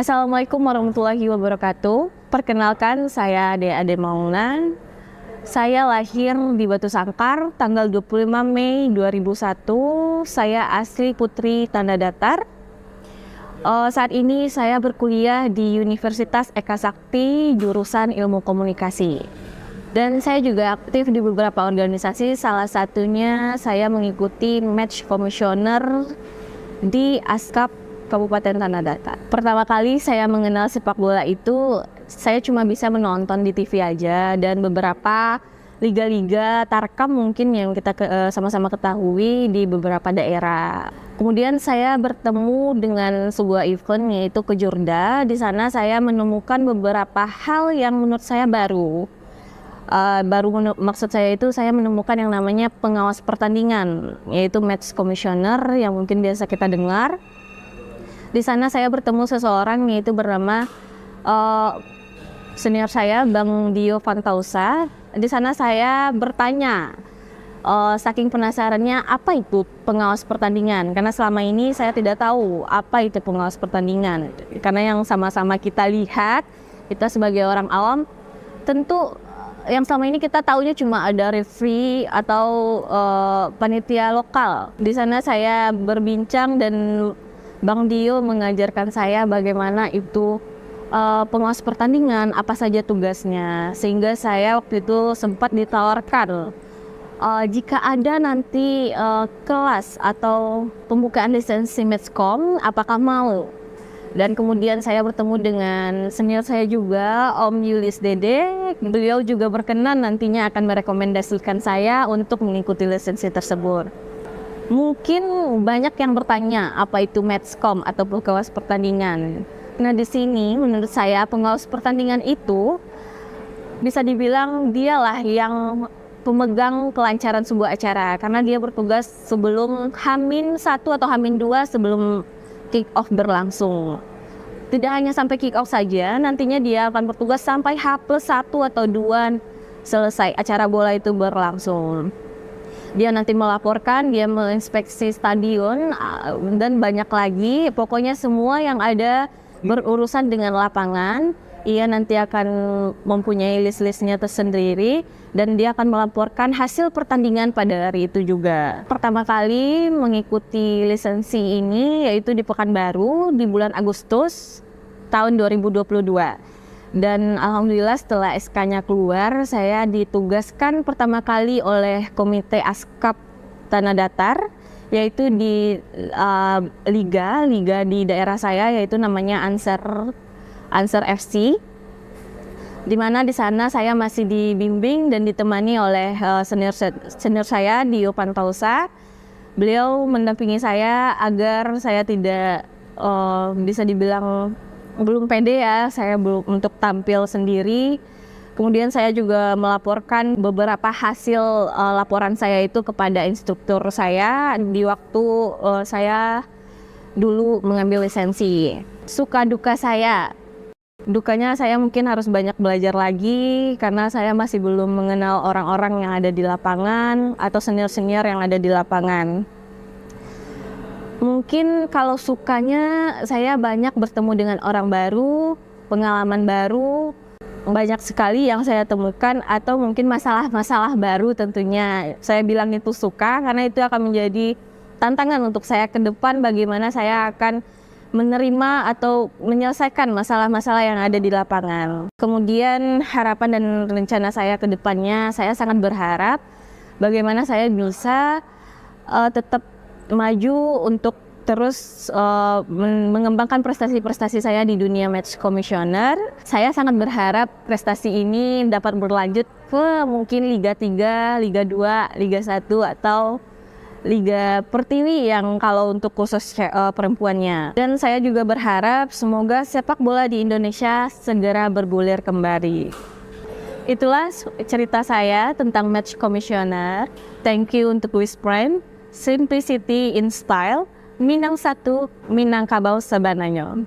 Assalamualaikum warahmatullahi wabarakatuh. Perkenalkan, saya Ade Mauna. Saya lahir di Batu Sangkar tanggal 25 Mei 2001. Saya asli Putri Tanda Datar. Saat ini saya berkuliah di Universitas Eka Sakti jurusan Ilmu Komunikasi. Dan saya juga aktif di beberapa organisasi, salah satunya saya mengikuti Match Commissioner di Askap Kabupaten Tanah Datar. Pertama kali saya mengenal sepak bola itu, saya cuma bisa menonton di TV aja, dan beberapa liga-liga Tarkam mungkin yang kita sama-sama ketahui di beberapa daerah. Kemudian saya bertemu dengan sebuah event yaitu Kejurda. Di sana saya menemukan beberapa hal yang menurut saya baru. Maksud saya itu saya menemukan yang namanya pengawas pertandingan, yaitu match commissioner yang mungkin biasa kita dengar. Di sana saya bertemu seseorang yaitu bernama senior saya, Bang Dio Fantausa. Di sana saya bertanya, saking penasarannya, apa itu pengawas pertandingan? Karena selama ini saya tidak tahu apa itu pengawas pertandingan. Karena yang sama-sama kita lihat, kita sebagai orang awam, tentu yang selama ini kita tahunya cuma ada referee atau panitia lokal. Di sana saya berbincang dan Bang Dio mengajarkan saya bagaimana itu pengawas pertandingan, apa saja tugasnya, sehingga saya waktu itu sempat ditawarkan jika ada nanti kelas atau pembukaan lisensi Matchcom, apakah mau? Dan kemudian saya bertemu dengan senior saya juga, Om Yulis Dede. Beliau juga berkenan nantinya akan merekomendasikan saya untuk mengikuti lisensi tersebut. Mungkin banyak yang bertanya apa itu Matchcom atau pengawas pertandingan. Nah, di sini menurut saya pengawas pertandingan itu bisa dibilang dialah yang pemegang kelancaran sebuah acara, karena dia bertugas sebelum H-1 atau H-2 sebelum kick off berlangsung. Tidak hanya sampai kick off saja, nantinya dia akan bertugas sampai H+1 atau 2 selesai acara bola itu berlangsung. Dia nanti melaporkan, dia menginspeksi stadion, dan banyak lagi. Pokoknya semua yang ada berurusan dengan lapangan, ia nanti akan mempunyai list-listnya tersendiri, dan dia akan melaporkan hasil pertandingan pada hari itu juga. Pertama kali mengikuti lisensi ini yaitu di Pekanbaru di bulan Agustus tahun 2022. Dan alhamdulillah setelah SK-nya keluar, saya ditugaskan pertama kali oleh Komite Askap Tanah Datar, yaitu di liga di daerah saya, yaitu namanya Ansar FC. Di mana di sana saya masih dibimbing dan ditemani oleh senior saya, Dio Pantausa. Beliau mendampingi saya agar saya tidak bisa dibilang belum pede ya, saya belum untuk tampil sendiri. Kemudian saya juga melaporkan beberapa hasil laporan saya itu kepada instruktur saya di waktu saya dulu mengambil lisensi. Suka duka saya, dukanya saya mungkin harus banyak belajar lagi karena saya masih belum mengenal orang-orang yang ada di lapangan atau senior-senior yang ada di lapangan. Mungkin kalau sukanya saya banyak bertemu dengan orang baru, pengalaman baru, banyak sekali yang saya temukan, atau mungkin masalah-masalah baru tentunya. Saya bilang itu suka karena itu akan menjadi tantangan untuk saya ke depan, bagaimana saya akan menerima atau menyelesaikan masalah-masalah yang ada di lapangan. Kemudian harapan dan rencana saya ke depannya, saya sangat berharap bagaimana saya bisa tetap maju untuk terus mengembangkan prestasi-prestasi saya di dunia match commissioner. Saya sangat berharap prestasi ini dapat berlanjut ke mungkin Liga 3, Liga 2, Liga 1 atau Liga Pertiwi yang kalau untuk khusus perempuannya. Dan saya juga berharap semoga sepak bola di Indonesia segera bergulir kembali. Itulah cerita saya tentang match commissioner. Thank you untuk Wiz Prime. Simplicity in style, Minang satu, Minangkabau sebananya.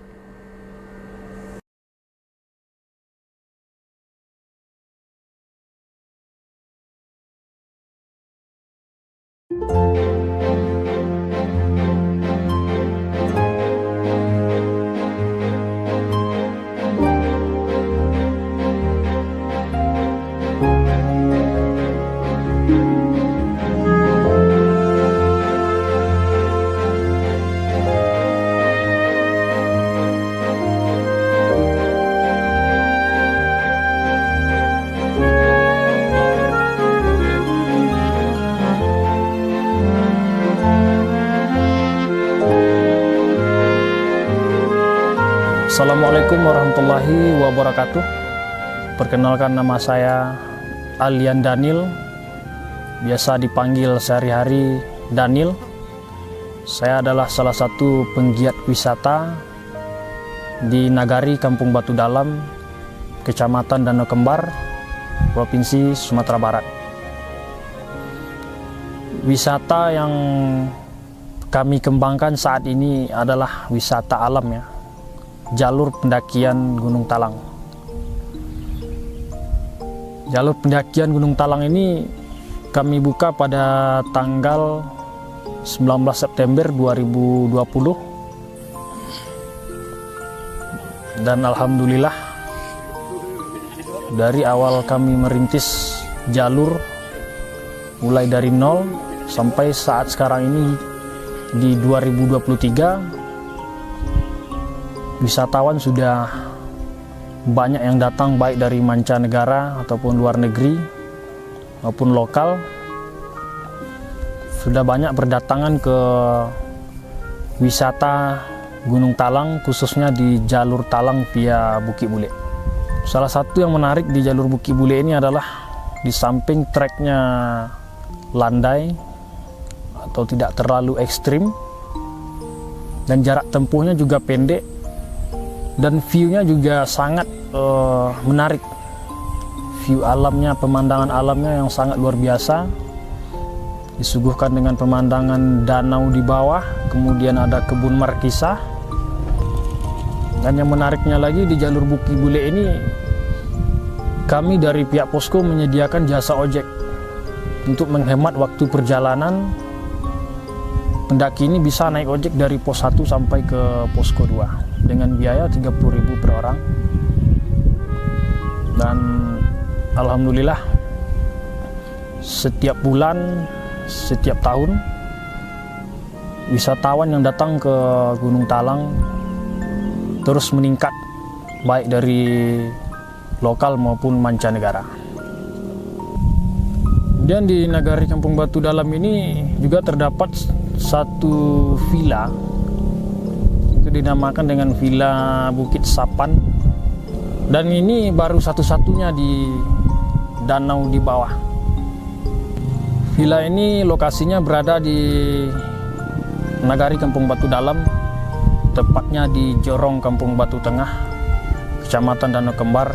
Assalamualaikum warahmatullahi wabarakatuh. Perkenalkan, nama saya Alian Daniel, biasa dipanggil sehari-hari Daniel. Saya adalah salah satu penggiat wisata di Nagari Kampung Batu Dalam, Kecamatan Danau Kembar, Provinsi Sumatera Barat. Wisata yang kami kembangkan saat ini adalah wisata alam ya, jalur pendakian Gunung Talang. Jalur pendakian Gunung Talang ini kami buka pada tanggal 19 September 2020. Dan alhamdulillah dari awal kami merintis jalur mulai dari nol sampai saat sekarang ini di 2023, wisatawan sudah banyak yang datang, baik dari mancanegara ataupun luar negeri maupun lokal. Sudah banyak berdatangan ke wisata Gunung Talang, khususnya di jalur Talang via Bukit Bule. Salah satu yang menarik di jalur Bukit Bule ini adalah di samping treknya landai atau tidak terlalu ekstrim, dan jarak tempuhnya juga pendek, dan view-nya juga sangat menarik. View alamnya, pemandangan alamnya yang sangat luar biasa, disuguhkan dengan pemandangan danau di bawah, kemudian ada kebun markisa. Dan yang menariknya lagi, di jalur Bukit Bule ini kami dari pihak posko menyediakan jasa ojek untuk menghemat waktu perjalanan. Pendaki ini bisa naik ojek dari pos 1 sampai ke posko 2 dengan biaya 30.000 per orang. Dan alhamdulillah setiap bulan, setiap tahun, wisatawan yang datang ke Gunung Talang terus meningkat, baik dari lokal maupun mancanegara. Dan di Nagari Kampung Batu Dalam ini juga terdapat satu villa, itu dinamakan dengan Villa Bukit Sapan, dan ini baru satu-satunya di danau di bawah. Villa ini lokasinya berada di Nagari Kampung Batu Dalam, tepatnya di Jorong Kampung Batu Tengah, Kecamatan Danau Kembar,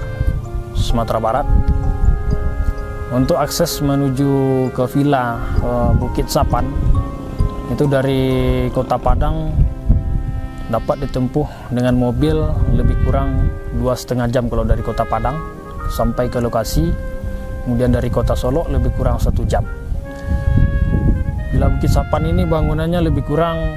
Sumatera Barat. Untuk akses menuju ke Villa Bukit Sapan itu dari Kota Padang dapat ditempuh dengan mobil lebih kurang 2,5 jam kalau dari Kota Padang sampai ke lokasi. Kemudian dari Kota Solo lebih kurang 1 jam. Villa Bukit Sapan ini bangunannya lebih kurang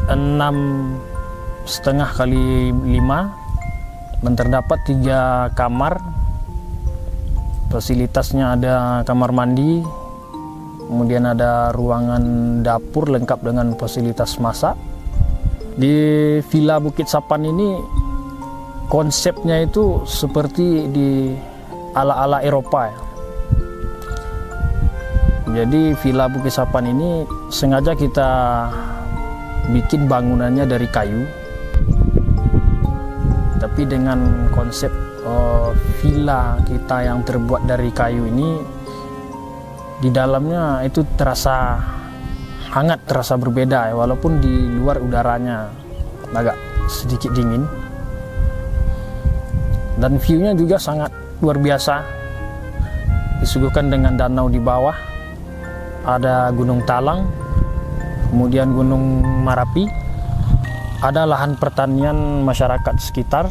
6,5 kali 5, dan terdapat 3 kamar. Fasilitasnya ada kamar mandi, kemudian ada ruangan dapur lengkap dengan fasilitas masak. Di Villa Bukit Sapan ini konsepnya itu seperti di ala-ala Eropa ya. Jadi Villa Bukit Sapan ini sengaja kita bikin bangunannya dari kayu, tapi dengan konsep villa kita yang terbuat dari kayu ini, di dalamnya itu terasa hangat, terasa berbeda ya, walaupun di luar udaranya agak sedikit dingin. Dan view-nya juga sangat luar biasa, disuguhkan dengan danau di bawah, ada Gunung Talang, kemudian Gunung Marapi, ada lahan pertanian masyarakat sekitar.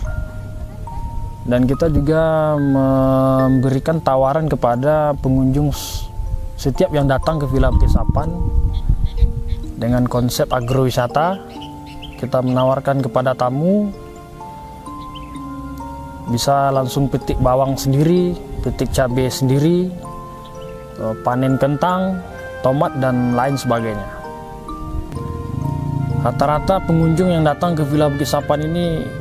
Dan kita juga memberikan tawaran kepada pengunjung setiap yang datang ke Villa Bukit Sapan dengan konsep agrowisata. Kita menawarkan kepada tamu bisa langsung petik bawang sendiri, petik cabai sendiri, panen kentang, tomat, dan lain sebagainya. Rata-rata pengunjung yang datang ke Villa Bukit Sapan ini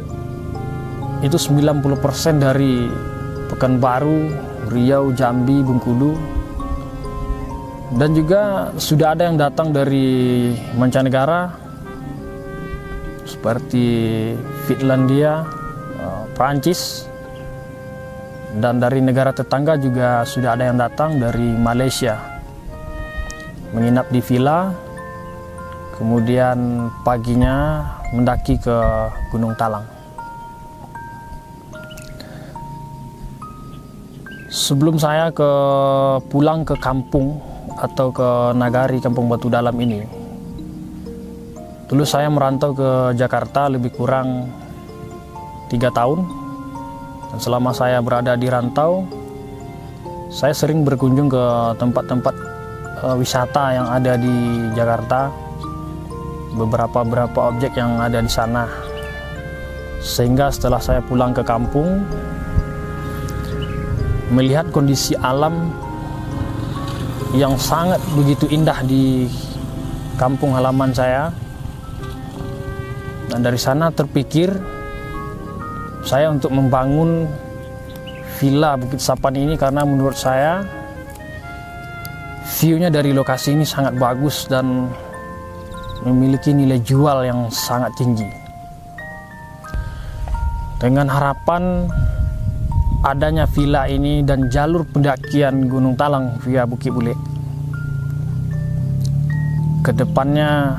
itu 90% dari Pekanbaru, Riau, Jambi, Bengkulu, dan juga sudah ada yang datang dari mancanegara seperti Finlandia, Prancis, dan dari negara tetangga juga sudah ada yang datang dari Malaysia menginap di villa, kemudian paginya mendaki ke Gunung Talang. Sebelum saya pulang ke kampung atau ke nagari Kampung Batu Dalam ini, dulu saya merantau ke Jakarta lebih kurang 3 tahun. Dan selama saya berada di rantau, saya sering berkunjung ke tempat-tempat wisata yang ada di Jakarta, beberapa objek yang ada di sana. Sehingga setelah saya pulang ke kampung, melihat kondisi alam yang sangat begitu indah di kampung halaman saya, dan dari sana terpikir saya untuk membangun villa Bukit Sapan ini karena menurut saya view-nya dari lokasi ini sangat bagus dan memiliki nilai jual yang sangat tinggi. Dengan harapan adanya villa ini dan jalur pendakian Gunung Talang via Bukit Bule, kedepannya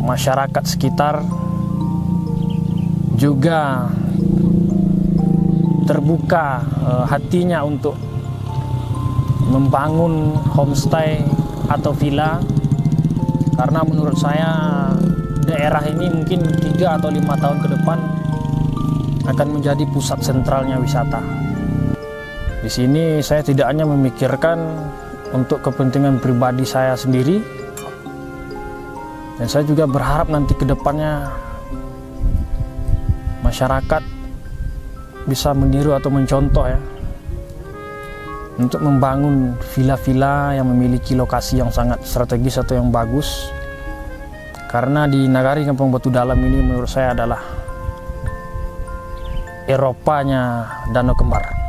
masyarakat sekitar juga terbuka hatinya untuk membangun homestay atau villa, karena menurut saya daerah ini mungkin 3 atau 5 tahun ke depan akan menjadi pusat sentralnya wisata. Di sini saya tidak hanya memikirkan untuk kepentingan pribadi saya sendiri, dan saya juga berharap nanti ke depannya masyarakat bisa meniru atau mencontoh ya, untuk membangun villa-villa yang memiliki lokasi yang sangat strategis atau yang bagus. Karena di nagari Kampung Batu Dalam ini menurut saya adalah Eropanya Danau Kembar.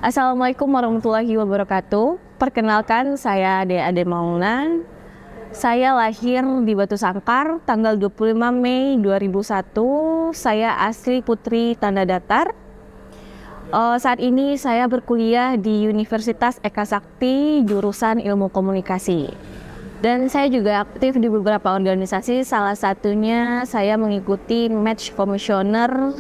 Assalamualaikum warahmatullahi wabarakatuh. Perkenalkan, saya Ade Mauna. Saya lahir di Batu Sangkar tanggal 25 Mei 2001. Saya asli Putri Tanda Datar. Saat ini saya berkuliah di Universitas Eka Sakti jurusan Ilmu Komunikasi. Dan saya juga aktif di beberapa organisasi, salah satunya saya mengikuti Match Commissioner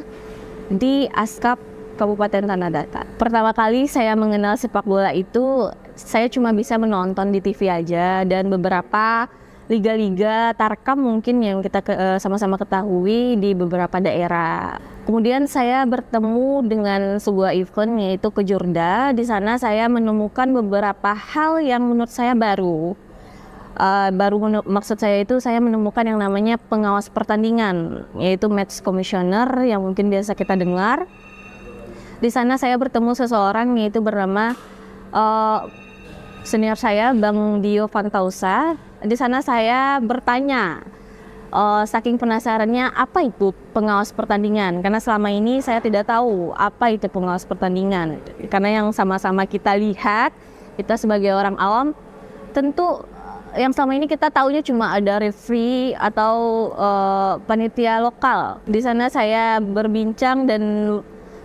di ASKAP Kabupaten Tanah Datar. Pertama kali saya mengenal sepak bola itu, saya cuma bisa menonton di TV aja, dan beberapa liga-liga Tarkam mungkin yang kita sama-sama ketahui di beberapa daerah. Kemudian saya bertemu dengan sebuah event yaitu Kejurda. Di sana saya menemukan beberapa hal yang menurut saya baru. Maksud saya itu saya menemukan yang namanya pengawas pertandingan, yaitu Match Commissioner yang mungkin biasa kita dengar. Di sana saya bertemu seseorang yaitu bernama senior saya, Bang Dio Fantausa. Di sana saya bertanya, saking penasarannya, apa itu pengawas pertandingan? Karena selama ini saya tidak tahu apa itu pengawas pertandingan. Karena yang sama-sama kita lihat, kita sebagai orang awam tentu yang selama ini kita taunya cuma ada referee atau panitia lokal. Di sana saya berbincang dan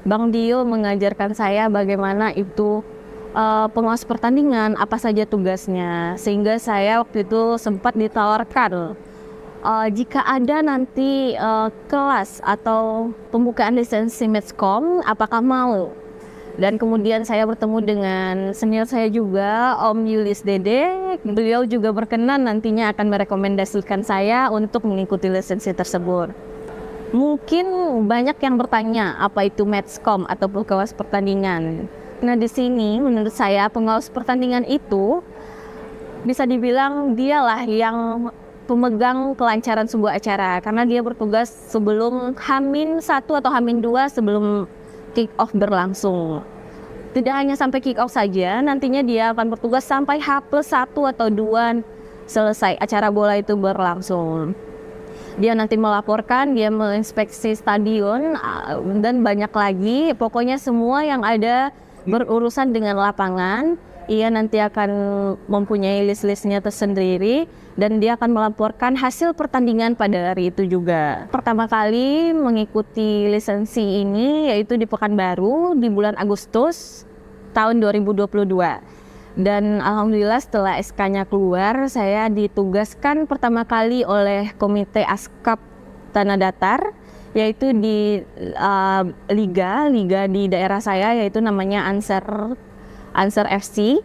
Bang Dio mengajarkan saya bagaimana itu pengawas pertandingan, apa saja tugasnya. Sehingga saya waktu itu sempat ditawarkan jika ada nanti kelas atau pembukaan lisensi Matchcom, apakah mau? Dan kemudian saya bertemu dengan senior saya juga, Om Yulis Dede. Beliau juga berkenan nantinya akan merekomendasikan saya untuk mengikuti lisensi tersebut. Mungkin banyak yang bertanya apa itu Matchcom atau pengawas pertandingan. Nah, di sini menurut saya pengawas pertandingan itu bisa dibilang dialah yang pemegang kelancaran sebuah acara, karena dia bertugas sebelum H-1 atau H-2 sebelum kick off berlangsung. Tidak hanya sampai kick off saja, nantinya dia akan bertugas sampai H+1 atau 2 selesai acara bola itu berlangsung. Dia nanti melaporkan, dia menginspeksi stadion, dan banyak lagi. Pokoknya semua yang ada berurusan dengan lapangan, ia nanti akan mempunyai list-listnya tersendiri, dan dia akan melaporkan hasil pertandingan pada hari itu juga. Pertama kali mengikuti lisensi ini yaitu di Pekanbaru di bulan Agustus tahun 2022. Dan alhamdulillah setelah SK-nya keluar, saya ditugaskan pertama kali oleh Komite Askap Tanah Datar, yaitu di liga di daerah saya, yaitu namanya Ansar FC.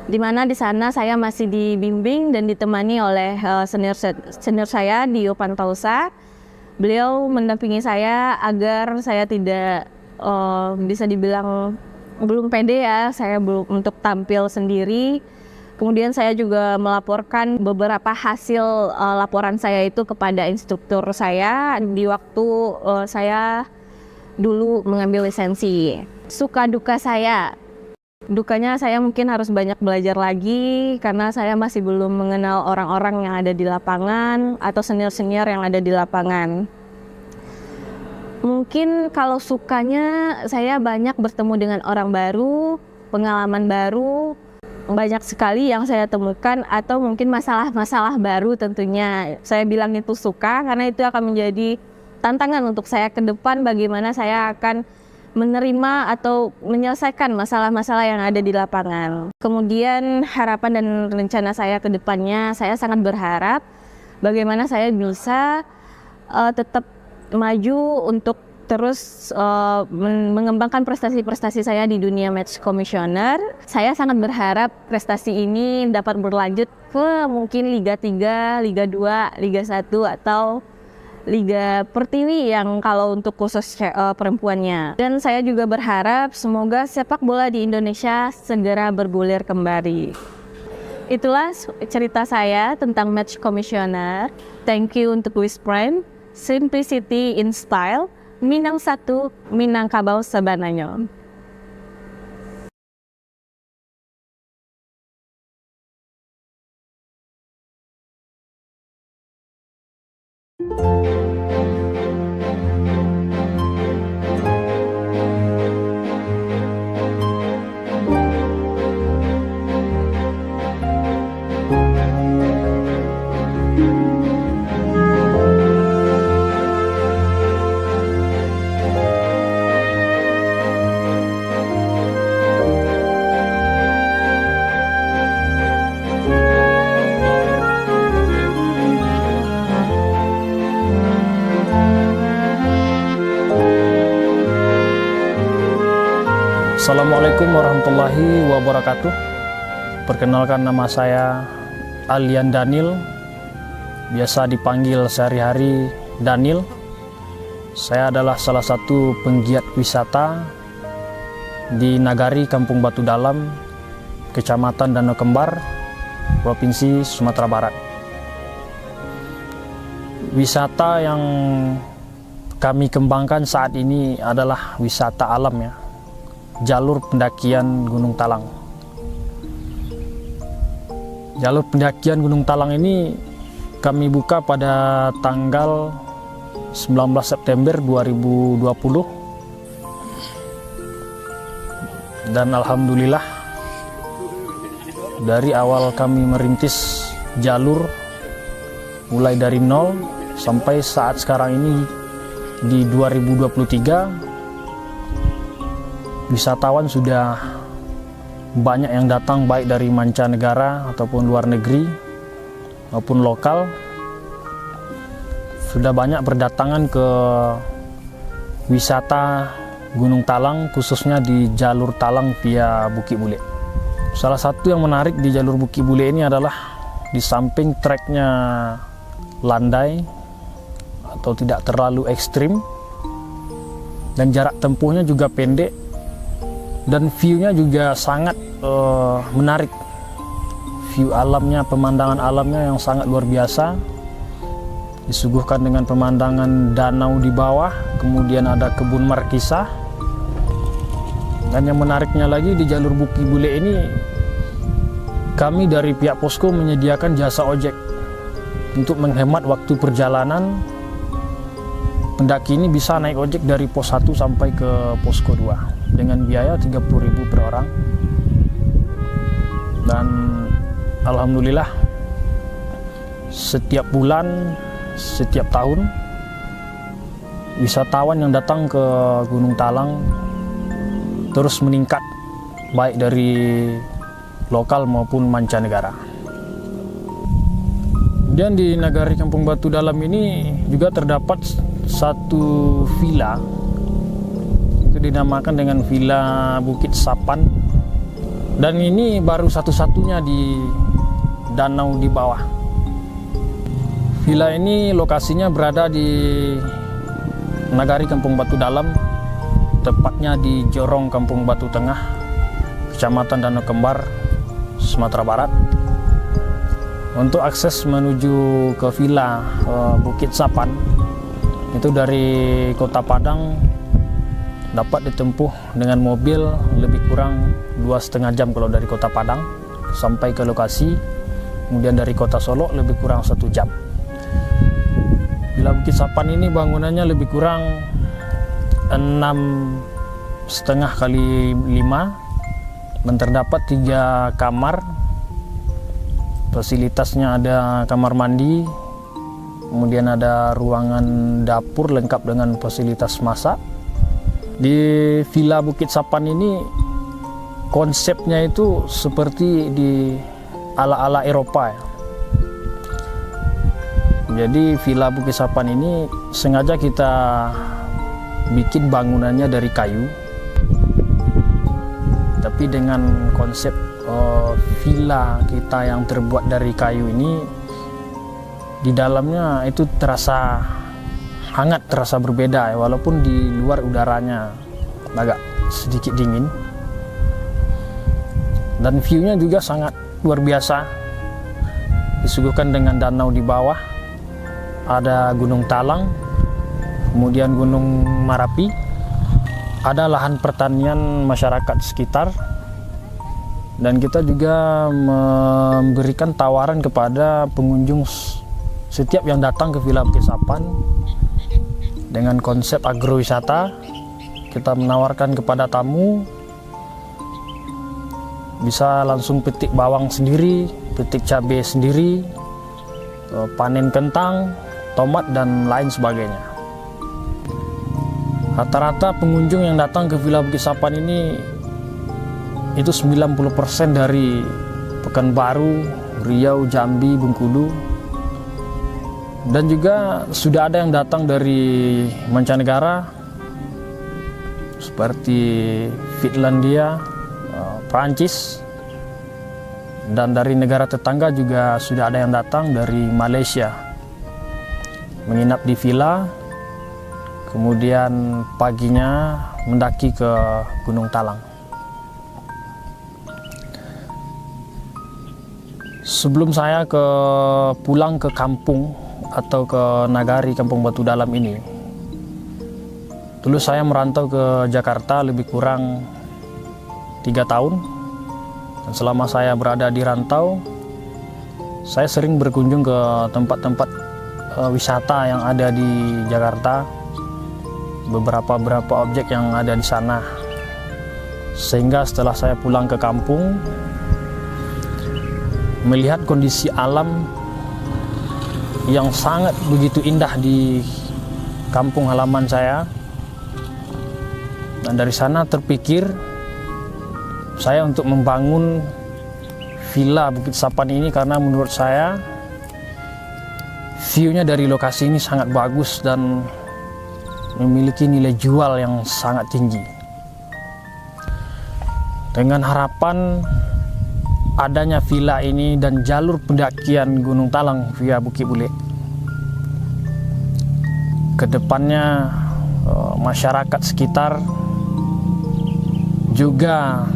Di mana di sana saya masih dibimbing dan ditemani oleh senior saya Dio Pantausa. Beliau mendampingi saya agar saya tidak bisa dibilang belum pede ya, saya belum untuk tampil sendiri. Kemudian saya juga melaporkan beberapa hasil laporan saya itu kepada instruktur saya di waktu saya dulu mengambil lisensi. Suka duka saya. Dukanya saya mungkin harus banyak belajar lagi karena saya masih belum mengenal orang-orang yang ada di lapangan atau senior-senior yang ada di lapangan. Mungkin kalau sukanya saya banyak bertemu dengan orang baru, pengalaman baru, banyak sekali yang saya temukan, atau mungkin masalah-masalah baru tentunya. Saya bilang itu suka karena itu akan menjadi tantangan untuk saya ke depan, bagaimana saya akan menerima atau menyelesaikan masalah-masalah yang ada di lapangan. Kemudian harapan dan rencana saya ke depannya, saya sangat berharap bagaimana saya bisa tetap maju untuk terus mengembangkan prestasi-prestasi saya di dunia match commissioner. Saya sangat berharap prestasi ini dapat berlanjut ke mungkin Liga 3, Liga 2, Liga 1 atau Liga Pertiwi yang kalau untuk khusus perempuannya. Dan saya juga berharap semoga sepak bola di Indonesia segera bergulir kembali. Itulah cerita saya tentang match commissioner. Thank you untuk Wiz Prime, Simplicity in Style, Minang 1, Minangkabau Sabananyo. Assalamualaikum warahmatullahi wabarakatuh. Perkenalkan, nama saya Alian Daniel, biasa dipanggil sehari-hari Daniel. Saya adalah salah satu penggiat wisata di Nagari Kampung Batu Dalam, Kecamatan Danau Kembar, Provinsi Sumatera Barat. Wisata yang kami kembangkan saat ini adalah wisata alam ya, jalur pendakian Gunung Talang. Jalur pendakian Gunung Talang ini kami buka pada tanggal 19 September 2020. Dan alhamdulillah dari awal kami merintis jalur mulai dari nol sampai saat sekarang ini di 2023, wisatawan sudah banyak yang datang baik dari mancanegara ataupun luar negeri maupun lokal. Sudah banyak berdatangan ke wisata Gunung Talang, khususnya di jalur Talang via Bukit Bule. Salah satu yang menarik di jalur Bukit Bule ini adalah di samping treknya landai atau tidak terlalu ekstrim, dan jarak tempuhnya juga pendek, dan view-nya juga sangat menarik. View alamnya, pemandangan alamnya yang sangat luar biasa, disuguhkan dengan pemandangan danau di bawah, kemudian ada kebun markisah. Dan yang menariknya lagi di jalur Bukit Bule ini, kami dari pihak posko menyediakan jasa ojek untuk menghemat waktu perjalanan. Pendaki ini bisa naik ojek dari pos 1 sampai ke posko 2 dengan biaya 30.000 per orang. Dan alhamdulillah setiap bulan, setiap tahun, wisatawan yang datang ke Gunung Talang terus meningkat, baik dari lokal maupun mancanegara. Dan di Nagari Kampung Batu Dalam ini juga terdapat satu villa, itu dinamakan dengan Villa Bukit Sapan, dan ini baru satu-satunya di danau di bawah. Villa ini lokasinya berada di Nagari Kampung Batu Dalam, tepatnya di Jorong Kampung Batu Tengah, Kecamatan Danau Kembar, Sumatera Barat. Untuk akses menuju ke Villa Bukit Sapan itu dari Kota Padang dapat ditempuh dengan mobil lebih kurang 2,5 jam kalau dari Kota Padang sampai ke lokasi. Kemudian dari Kota Solo lebih kurang 1 jam. Villa Bukit Sapan ini bangunannya lebih kurang 6,5 kali 5, dan terdapat 3 kamar. Fasilitasnya ada kamar mandi, kemudian ada ruangan dapur lengkap dengan fasilitas masak. Di Villa Bukit Sapan ini konsepnya itu seperti di ala-ala Eropa ya. Jadi Villa Bukit Sapan ini sengaja kita bikin bangunannya dari kayu, tapi dengan konsep villa kita yang terbuat dari kayu ini, di dalamnya itu terasa hangat, terasa berbeda ya, walaupun di luar udaranya agak sedikit dingin. Dan view-nya juga sangat luar biasa, disuguhkan dengan danau di bawah, ada Gunung Talang, kemudian Gunung Marapi, ada lahan pertanian masyarakat sekitar. Dan kita juga memberikan tawaran kepada pengunjung setiap yang datang ke Villa Bukit Sapan dengan konsep agrowisata. Kita menawarkan kepada tamu bisa langsung petik bawang sendiri, petik cabai sendiri, panen kentang, tomat, dan lain sebagainya. Rata-rata pengunjung yang datang ke Villa Bukit Sapan ini itu 90% dari Pekanbaru, Riau, Jambi, Bengkulu, dan juga sudah ada yang datang dari mancanegara seperti Finlandia, Prancis, dan dari negara tetangga juga sudah ada yang datang dari Malaysia menginap di villa, kemudian paginya mendaki ke Gunung Talang. Sebelum saya pulang ke kampung atau ke Nagari Kampung Batu Dalam ini, dulu saya merantau ke Jakarta lebih kurang 3 tahun. Dan selama saya berada di rantau, saya sering berkunjung ke tempat-tempat wisata yang ada di Jakarta, beberapa objek yang ada di sana. Sehingga setelah saya pulang ke kampung, melihat kondisi alam yang sangat begitu indah di kampung halaman saya. Dan dari sana terpikir saya untuk membangun Villa Bukit Sapan ini karena menurut saya view-nya dari lokasi ini sangat bagus dan memiliki nilai jual yang sangat tinggi. Dengan harapan adanya villa ini dan jalur pendakian Gunung Talang via Bukit Bule, kedepannya masyarakat sekitar juga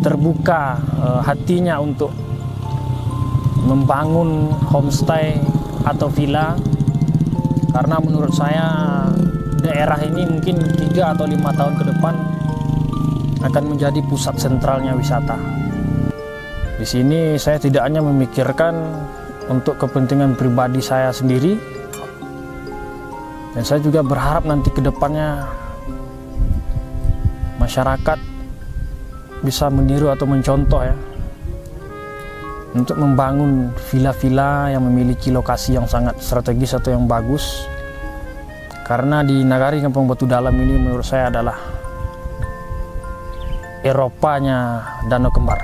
terbuka hatinya untuk membangun homestay atau villa, karena menurut saya daerah ini mungkin 3 atau 5 tahun ke depan akan menjadi pusat sentralnya wisata. Di sini saya tidak hanya memikirkan untuk kepentingan pribadi saya sendiri, dan saya juga berharap nanti ke depannya masyarakat bisa meniru atau mencontoh ya, untuk membangun villa-villa yang memiliki lokasi yang sangat strategis atau yang bagus. Karena di Nagari Kampung Batu Dalam ini menurut saya adalah Eropanya Danau Kembar.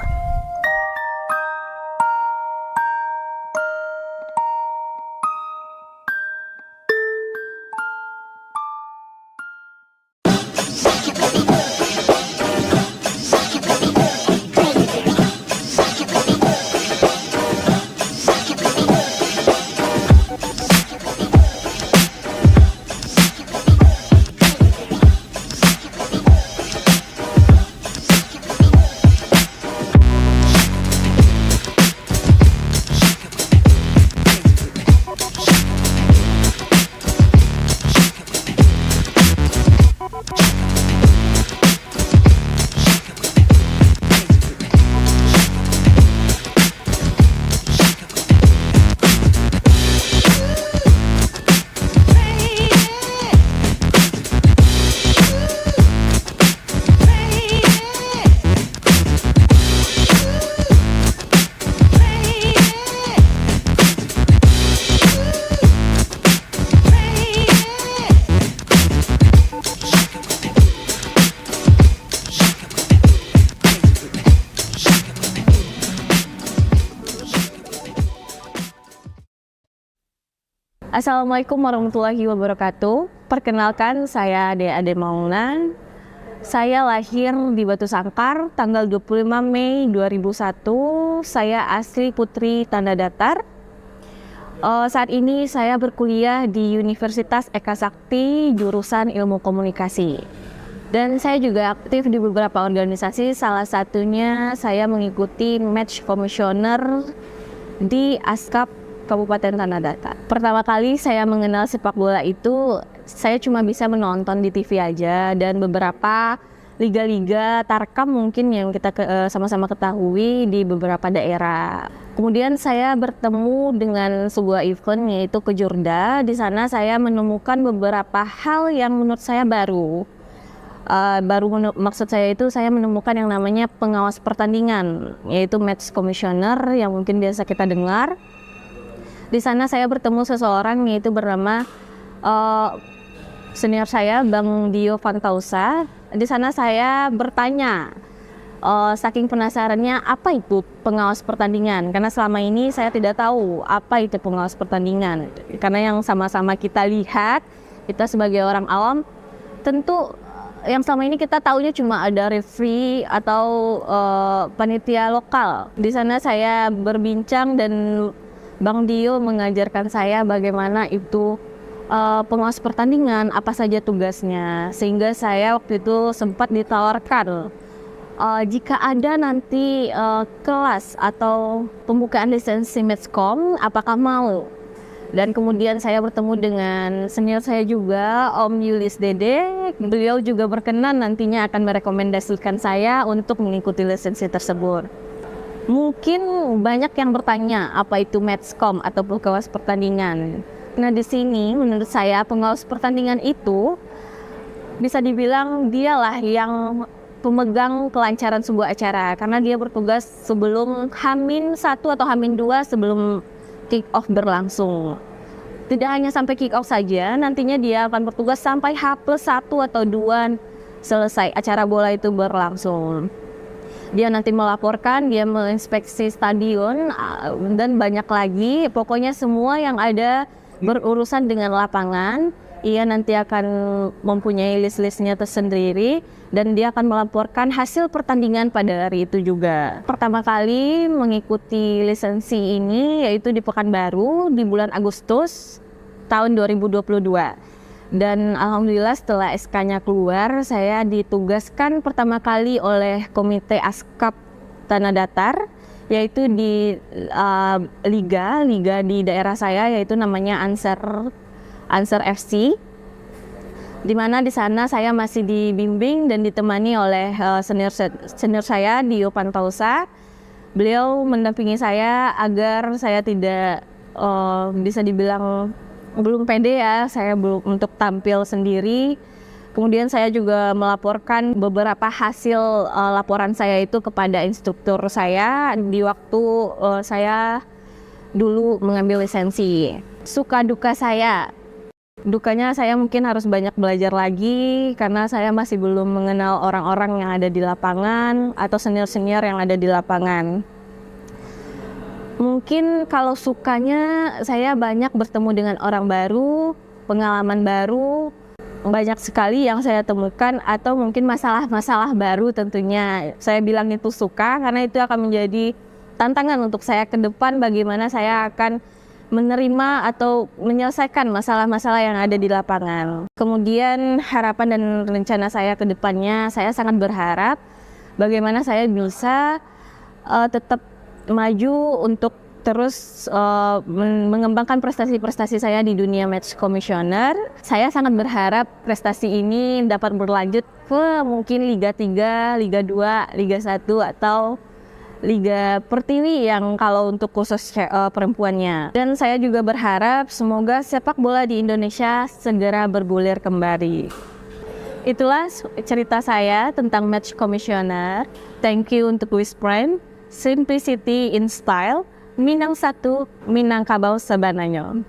Assalamualaikum warahmatullahi wabarakatuh. Perkenalkan, saya Ade Mauna. Saya lahir di Batu Sangkar tanggal 25 Mei 2001. Saya asli Putri Tanda Datar. Saat ini saya berkuliah di Universitas Eka Sakti jurusan Ilmu Komunikasi. Dan saya juga aktif di beberapa organisasi, salah satunya saya mengikuti Match Commissioner di Askap Kabupaten Tanah Datar. Pertama kali saya mengenal sepak bola itu, saya cuma bisa menonton di TV aja, dan beberapa liga-liga Tarkam mungkin yang kita sama-sama ketahui di beberapa daerah. Kemudian saya bertemu dengan sebuah event yaitu Kejurda. Di sana saya menemukan beberapa hal yang menurut saya baru. Maksud saya itu saya menemukan yang namanya pengawas pertandingan, yaitu Match Commissioner yang mungkin biasa kita dengar. Di sana saya bertemu seseorang yaitu bernama senior saya, Bang Dio Fantausa. Di sana saya bertanya, saking penasarannya, apa itu pengawas pertandingan? Karena selama ini saya tidak tahu apa itu pengawas pertandingan. Karena yang sama-sama kita lihat, kita sebagai orang awam, tentu yang selama ini kita tahunya cuma ada referee atau panitia lokal. Di sana saya berbincang dan Bang Dio mengajarkan saya bagaimana itu pengawas pertandingan, apa saja tugasnya, sehingga saya waktu itu sempat ditawarkan jika ada nanti kelas atau pembukaan lisensi Matchcom, apakah mau? Dan kemudian saya bertemu dengan senior saya juga, Om Yulis Dede. Beliau juga berkenan nantinya akan merekomendasikan saya untuk mengikuti lisensi tersebut. Mungkin banyak yang bertanya apa itu Matchcom atau pengawas pertandingan. Nah, di sini menurut saya pengawas pertandingan itu bisa dibilang dialah yang pemegang kelancaran sebuah acara karena dia bertugas sebelum H-1 atau H-2 sebelum kick off berlangsung. Tidak hanya sampai kick off saja, nantinya dia akan bertugas sampai H+1 atau 2 selesai acara bola itu berlangsung. Dia nanti melaporkan, dia menginspeksi stadion dan banyak lagi. Pokoknya semua yang ada berurusan dengan lapangan, ia nanti akan mempunyai list-listnya tersendiri dan dia akan melaporkan hasil pertandingan pada hari itu juga. Pertama kali mengikuti lisensi ini yaitu di Pekanbaru di bulan Agustus tahun 2022. Dan alhamdulillah setelah SK-nya keluar, saya ditugaskan pertama kali oleh Komite Askap Tanah Datar, yaitu di liga di daerah saya, yaitu namanya Ansar FC, di mana di sana saya masih dibimbing dan ditemani oleh senior saya Dio Pantausa. Beliau mendampingi saya agar saya tidak bisa dibilang belum pede ya, saya belum untuk tampil sendiri. Kemudian saya juga melaporkan beberapa hasil laporan saya itu kepada instruktur saya di waktu saya dulu mengambil lisensi. Suka duka saya, dukanya saya mungkin harus banyak belajar lagi karena saya masih belum mengenal orang-orang yang ada di lapangan atau senior-senior yang ada di lapangan. Mungkin kalau sukanya saya banyak bertemu dengan orang baru, pengalaman baru, banyak sekali yang saya temukan atau mungkin masalah-masalah baru tentunya. Saya bilang itu suka karena itu akan menjadi tantangan untuk saya ke depan bagaimana saya akan menerima atau menyelesaikan masalah-masalah yang ada di lapangan. Kemudian harapan dan rencana saya ke depannya, saya sangat berharap bagaimana saya bisa tetap maju untuk terus mengembangkan prestasi-prestasi saya di dunia match commissioner. Saya sangat berharap prestasi ini dapat berlanjut ke mungkin Liga 3, Liga 2, Liga 1 atau Liga Pertiwi yang kalau untuk khusus perempuannya. Dan saya juga berharap semoga sepak bola di Indonesia segera bergulir kembali. Itulah cerita saya tentang match commissioner. Thank you untuk Wisprime. Simplicity in style, Minang satu, Minangkabau sebananya.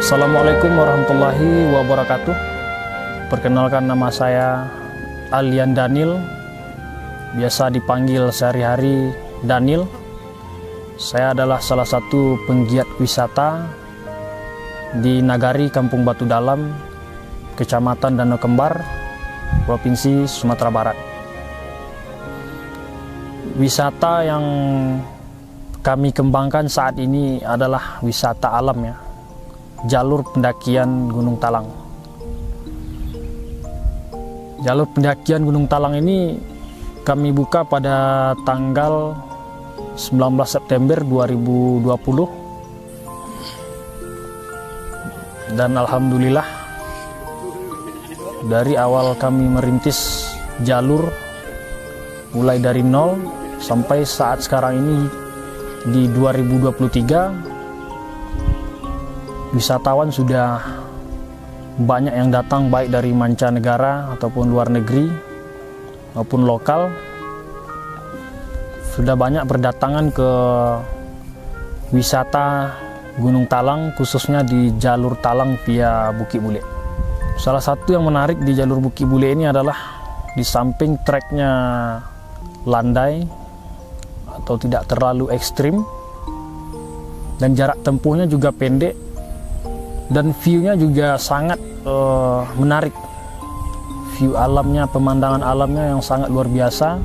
Assalamualaikum warahmatullahi wabarakatuh. Perkenalkan, nama saya Alian Daniel, biasa dipanggil sehari-hari Daniel. Saya adalah salah satu penggiat wisata di Nagari Kampung Batu Dalam, Kecamatan Danau Kembar, Provinsi Sumatera Barat. Wisata yang kami kembangkan saat ini adalah wisata alam ya, jalur pendakian Gunung Talang. Jalur pendakian Gunung Talang ini kami buka pada tanggal 19 September 2020. Dan alhamdulillah dari awal kami merintis jalur mulai dari nol sampai saat sekarang ini di 2023, wisatawan sudah banyak yang datang, baik dari mancanegara ataupun luar negeri maupun lokal. Sudah banyak berdatangan ke wisata Gunung Talang, khususnya di jalur Talang via Bukit Bule. Salah satu yang menarik di jalur Bukit Bule ini adalah di samping treknya landai atau tidak terlalu ekstrim dan jarak tempuhnya juga pendek, dan view-nya juga sangat menarik. view alamnya, pemandangan alamnya yang sangat luar biasa,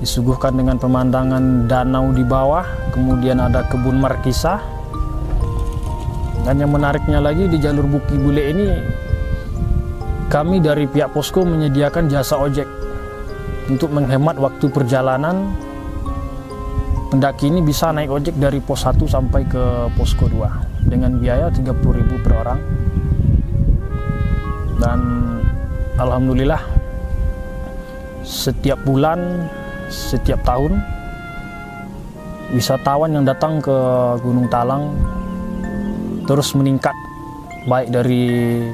disuguhkan dengan pemandangan danau di bawah, kemudian ada kebun markisah. Dan yang menariknya lagi, di jalur Bukit Bule ini kami dari pihak posko menyediakan jasa ojek untuk menghemat waktu perjalanan. Pendaki ini bisa naik ojek dari pos 1 sampai ke posko 2 dengan biaya 30.000 per orang. Dan alhamdulillah setiap bulan, setiap tahun wisatawan yang datang ke Gunung Talang terus meningkat, baik dari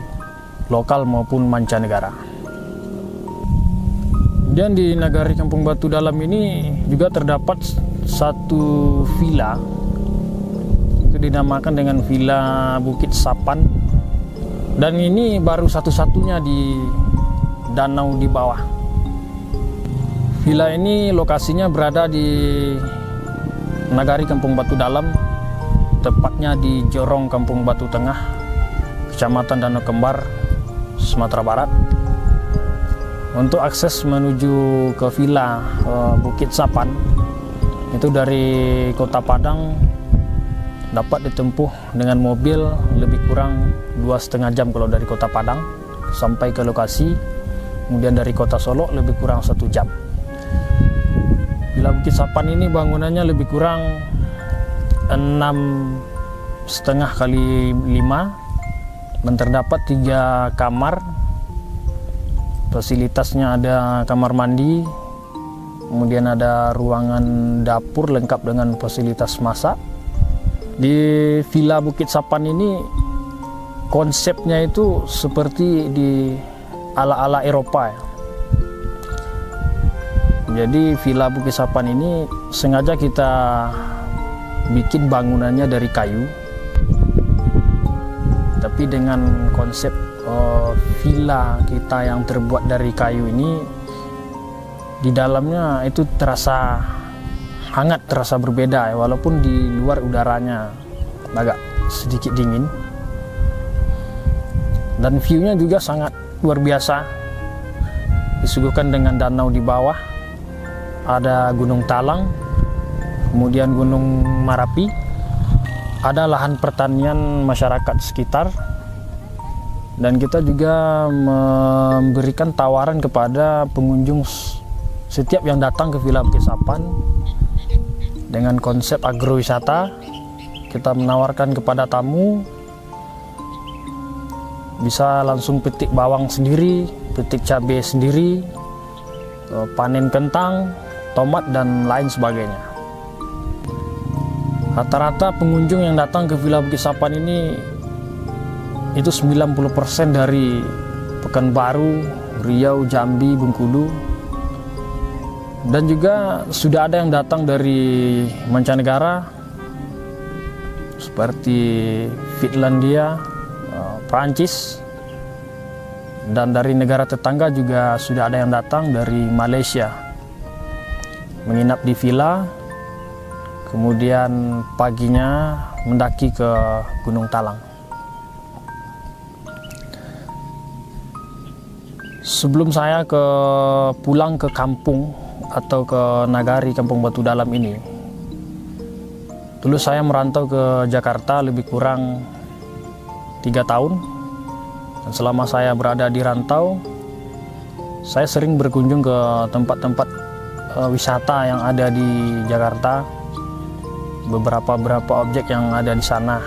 lokal maupun mancanegara. Dan di Nagari Kampung Batu Dalam ini juga terdapat satu villa, itu dinamakan dengan Villa Bukit Sapan, dan ini baru satu-satunya di danau di bawah. Villa ini lokasinya berada di Nagari Kampung Batu Dalam, tepatnya di Jorong Kampung Batu Tengah, Kecamatan Danau Kembar, Sumatera Barat. Untuk akses menuju ke Villa Bukit Sapan itu dari Kota Padang dapat ditempuh dengan mobil lebih kurang 2,5 jam kalau dari Kota Padang sampai ke lokasi. Kemudian dari Kota Solo lebih kurang 1 jam. Villa Bukit Sapan ini bangunannya lebih kurang 6,5 kali 5, dan terdapat 3 kamar. Fasilitasnya ada kamar mandi, kemudian ada ruangan dapur lengkap dengan fasilitas masak. Di Villa Bukit Sapan ini konsepnya itu seperti di ala-ala Eropa ya. Jadi Villa Bukit Sapan ini sengaja kita bikin bangunannya dari kayu, tapi dengan konsep villa kita yang terbuat dari kayu ini, di dalamnya itu terasa hangat, terasa berbeda ya, walaupun di luar udaranya agak sedikit dingin. Dan view-nya juga sangat luar biasa, disuguhkan dengan danau di bawah, ada Gunung Talang, kemudian Gunung Marapi, ada lahan pertanian masyarakat sekitar. Dan kita juga memberikan tawaran kepada pengunjung setiap yang datang ke Villa Bukit Sapan dengan konsep agrowisata. Kita menawarkan kepada tamu bisa langsung petik bawang sendiri, petik cabai sendiri, panen kentang, tomat, dan lain sebagainya. Rata-rata pengunjung yang datang ke Villa Bukit Sapan ini itu 90% dari Pekanbaru, Riau, Jambi, Bengkulu, dan juga sudah ada yang datang dari mancanegara seperti Finlandia, Prancis, dan dari negara tetangga juga sudah ada yang datang dari Malaysia menginap di villa, kemudian paginya mendaki ke Gunung Talang. Sebelum saya pulang ke kampung atau ke Nagari Kampung Batu Dalam ini, dulu saya merantau ke Jakarta lebih kurang 3 tahun. Dan selama saya berada di rantau, saya sering berkunjung ke tempat-tempat wisata yang ada di Jakarta, beberapa objek yang ada di sana.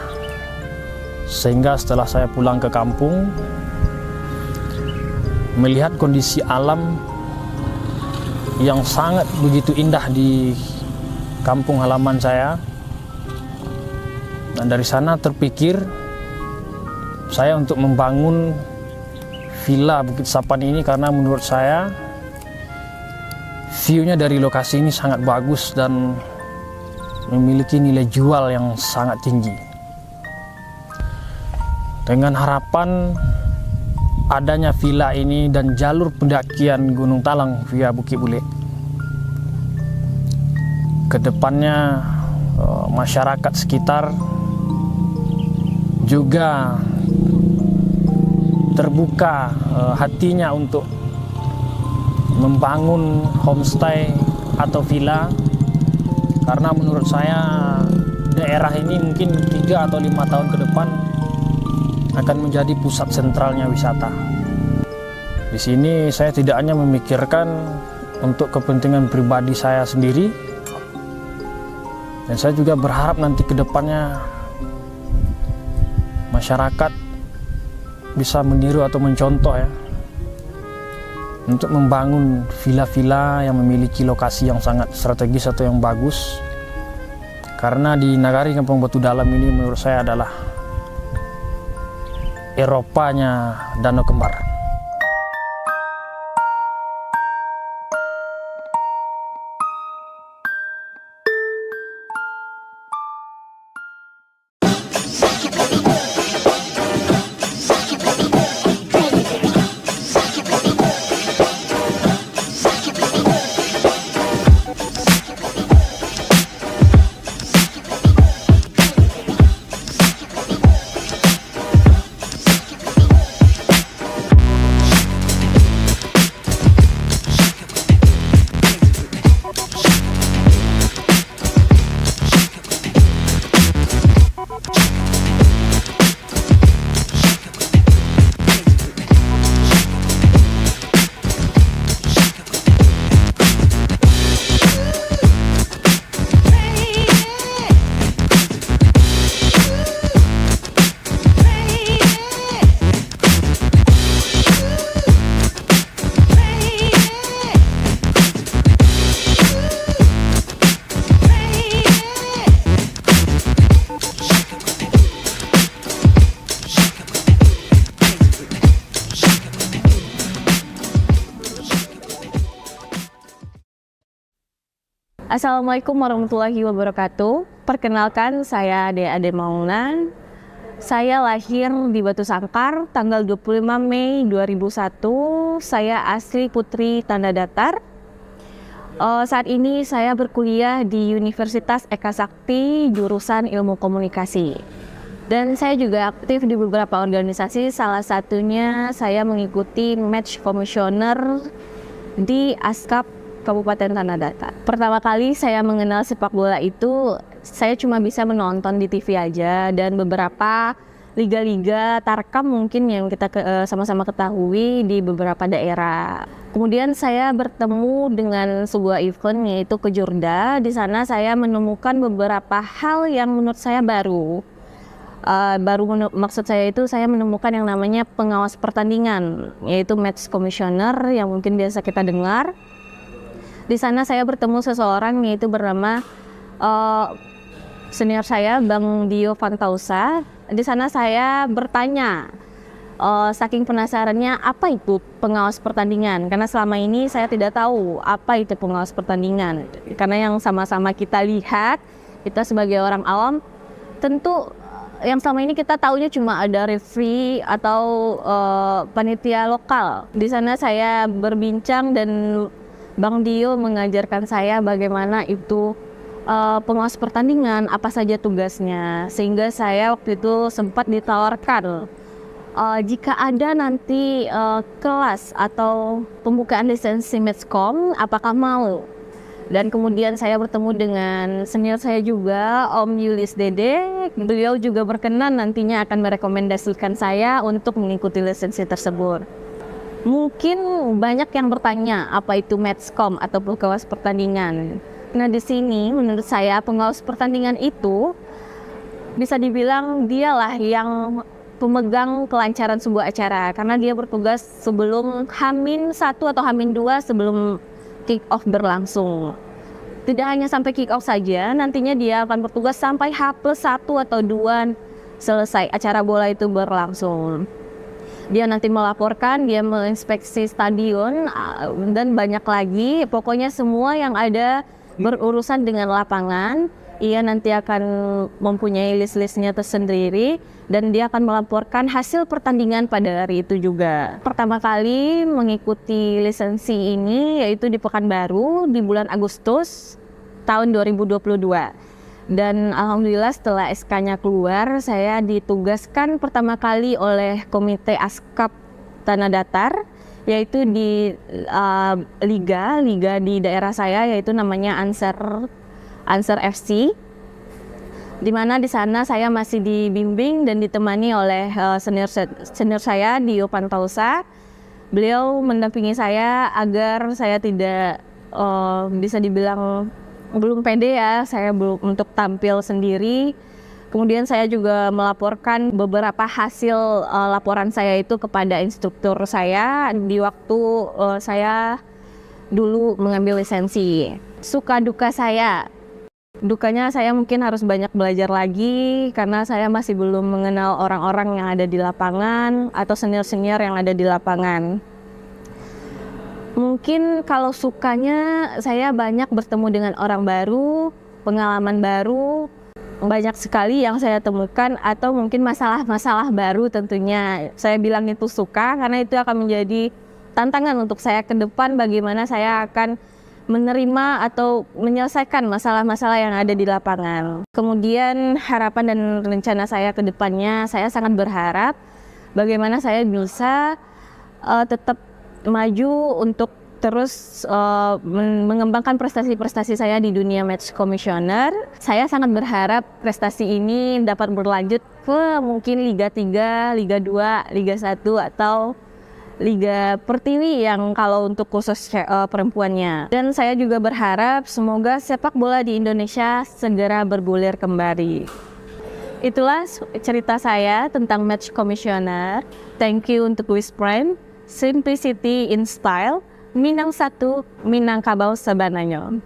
Sehingga setelah saya pulang ke kampung, melihat kondisi alam yang sangat begitu indah di kampung halaman saya, dan dari sana terpikir saya untuk membangun Villa Bukit Sapan ini, karena menurut saya view-nya dari lokasi ini sangat bagus dan memiliki nilai jual yang sangat tinggi. Dengan harapan adanya villa ini dan jalur pendakian Gunung Talang via Bukit Bule, kedepannya masyarakat sekitar juga terbuka hatinya untuk membangun homestay atau villa, karena menurut saya daerah ini mungkin 3 atau 5 tahun ke depan akan menjadi pusat sentralnya wisata. Di sini saya tidak hanya memikirkan untuk kepentingan pribadi saya sendiri, dan saya juga berharap nanti ke depannya masyarakat bisa meniru atau mencontoh ya, untuk membangun villa-villa yang memiliki lokasi yang sangat strategis atau yang bagus. Karena di Nagari Kampung Batu Dalam ini menurut saya adalah Eropanya Danau Kembar. Assalamualaikum warahmatullahi wabarakatuh. Perkenalkan, saya Ade Mauna. Saya lahir di Batu Sangkar tanggal 25 Mei 2001. Saya asli Putri Tanda Datar. Saat ini saya berkuliah di Universitas Eka Sakti jurusan Ilmu Komunikasi. Dan saya juga aktif di beberapa organisasi, salah satunya saya mengikuti Match Commissioner di ASKAP Kabupaten Tanah Datar. Pertama kali saya mengenal sepak bola itu, saya cuma bisa menonton di TV aja, dan beberapa liga-liga Tarkam mungkin yang kita sama-sama ketahui di beberapa daerah. Kemudian saya bertemu dengan sebuah event yaitu Kejurda. Di sana saya menemukan beberapa hal yang menurut saya baru. Maksud saya itu saya menemukan yang namanya pengawas pertandingan, yaitu Match Commissioner yang mungkin biasa kita dengar. Di sana saya bertemu seseorang yaitu bernama senior saya, Bang Dio Fantausa. Di sana saya bertanya, saking penasarannya, apa itu pengawas pertandingan? Karena selama ini saya tidak tahu apa itu pengawas pertandingan. Karena yang sama-sama kita lihat, kita sebagai orang awam, tentu yang selama ini kita taunya cuma ada referee atau panitia lokal. Di sana saya berbincang dan Bang Dio mengajarkan saya bagaimana itu pengawas pertandingan, apa saja tugasnya, sehingga saya waktu itu sempat ditawarkan jika ada nanti kelas atau pembukaan lisensi Matchcom, apakah mau? Dan kemudian saya bertemu dengan senior saya juga, Om Yulis Dede. Beliau juga berkenan nantinya akan merekomendasikan saya untuk mengikuti lisensi tersebut. Mungkin banyak yang bertanya apa itu Matchcom atau pengawas pertandingan. Nah, di sini menurut saya pengawas pertandingan itu bisa dibilang dialah yang pemegang kelancaran sebuah acara, karena dia bertugas sebelum H-1 atau H-2 sebelum kick off berlangsung. Tidak hanya sampai kick off saja, nantinya dia akan bertugas sampai H+1 atau 2 selesai acara bola itu berlangsung. Dia nanti melaporkan, dia menginspeksi stadion, dan banyak lagi. Pokoknya semua yang ada berurusan dengan lapangan, ia nanti akan mempunyai list-listnya tersendiri, dan dia akan melaporkan hasil pertandingan pada hari itu juga. Pertama kali mengikuti lisensi ini yaitu di Pekanbaru di bulan Agustus tahun 2022. Dan alhamdulillah setelah SK-nya keluar, saya ditugaskan pertama kali oleh Komite ASKAP tanah datar, yaitu di liga di daerah saya, yaitu namanya Answer FC. Di mana di sana saya masih dibimbing dan ditemani oleh senior saya Dio Pantausa. Beliau mendampingi saya agar saya tidak bisa dibilang belum pede ya, saya belum untuk tampil sendiri. Kemudian saya juga melaporkan beberapa hasil laporan saya itu kepada instruktur saya di waktu saya dulu mengambil lisensi. Suka duka saya. Dukanya saya mungkin harus banyak belajar lagi karena saya masih belum mengenal orang-orang yang ada di lapangan atau senior-senior yang ada di lapangan. Mungkin kalau sukanya saya banyak bertemu dengan orang baru, pengalaman baru, banyak sekali yang saya temukan atau mungkin masalah-masalah baru tentunya. Saya bilang itu suka karena itu akan menjadi tantangan untuk saya ke depan bagaimana saya akan menerima atau menyelesaikan masalah-masalah yang ada di lapangan. Kemudian harapan dan rencana saya ke depannya, saya sangat berharap bagaimana saya bisa tetap maju untuk terus mengembangkan prestasi-prestasi saya di dunia match commissioner. Saya sangat berharap prestasi ini dapat berlanjut ke mungkin Liga 3, Liga 2, Liga 1 atau Liga Pertiwi yang kalau untuk khusus perempuannya. Dan saya juga berharap semoga sepak bola di Indonesia segera bergulir kembali. Itulah cerita saya tentang match commissioner. Thank you untuk Wiz Prime, Simplicity in Style, Minang 1, Minangkabau Sebananyo.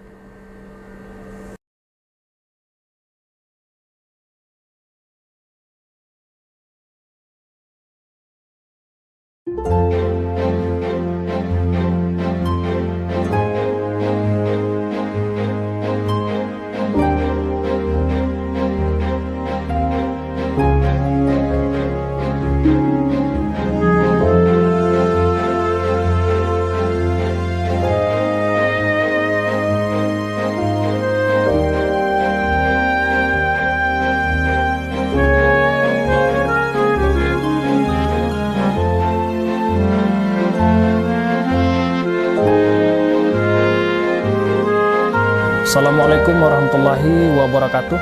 Assalamualaikum warahmatullahi wabarakatuh.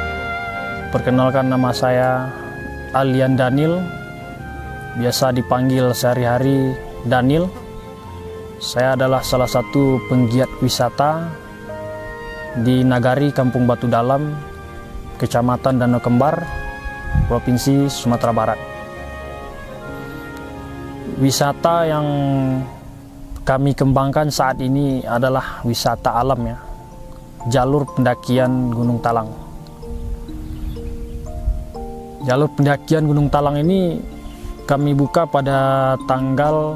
Perkenalkan, nama saya Alian Daniel, biasa dipanggil sehari-hari Daniel. Saya adalah salah satu penggiat wisata di Nagari Kampung Batu Dalam, Kecamatan Danau Kembar, Provinsi Sumatera Barat. Wisata yang kami kembangkan saat ini adalah wisata alam ya, jalur pendakian Gunung Talang. Jalur pendakian Gunung Talang ini kami buka pada tanggal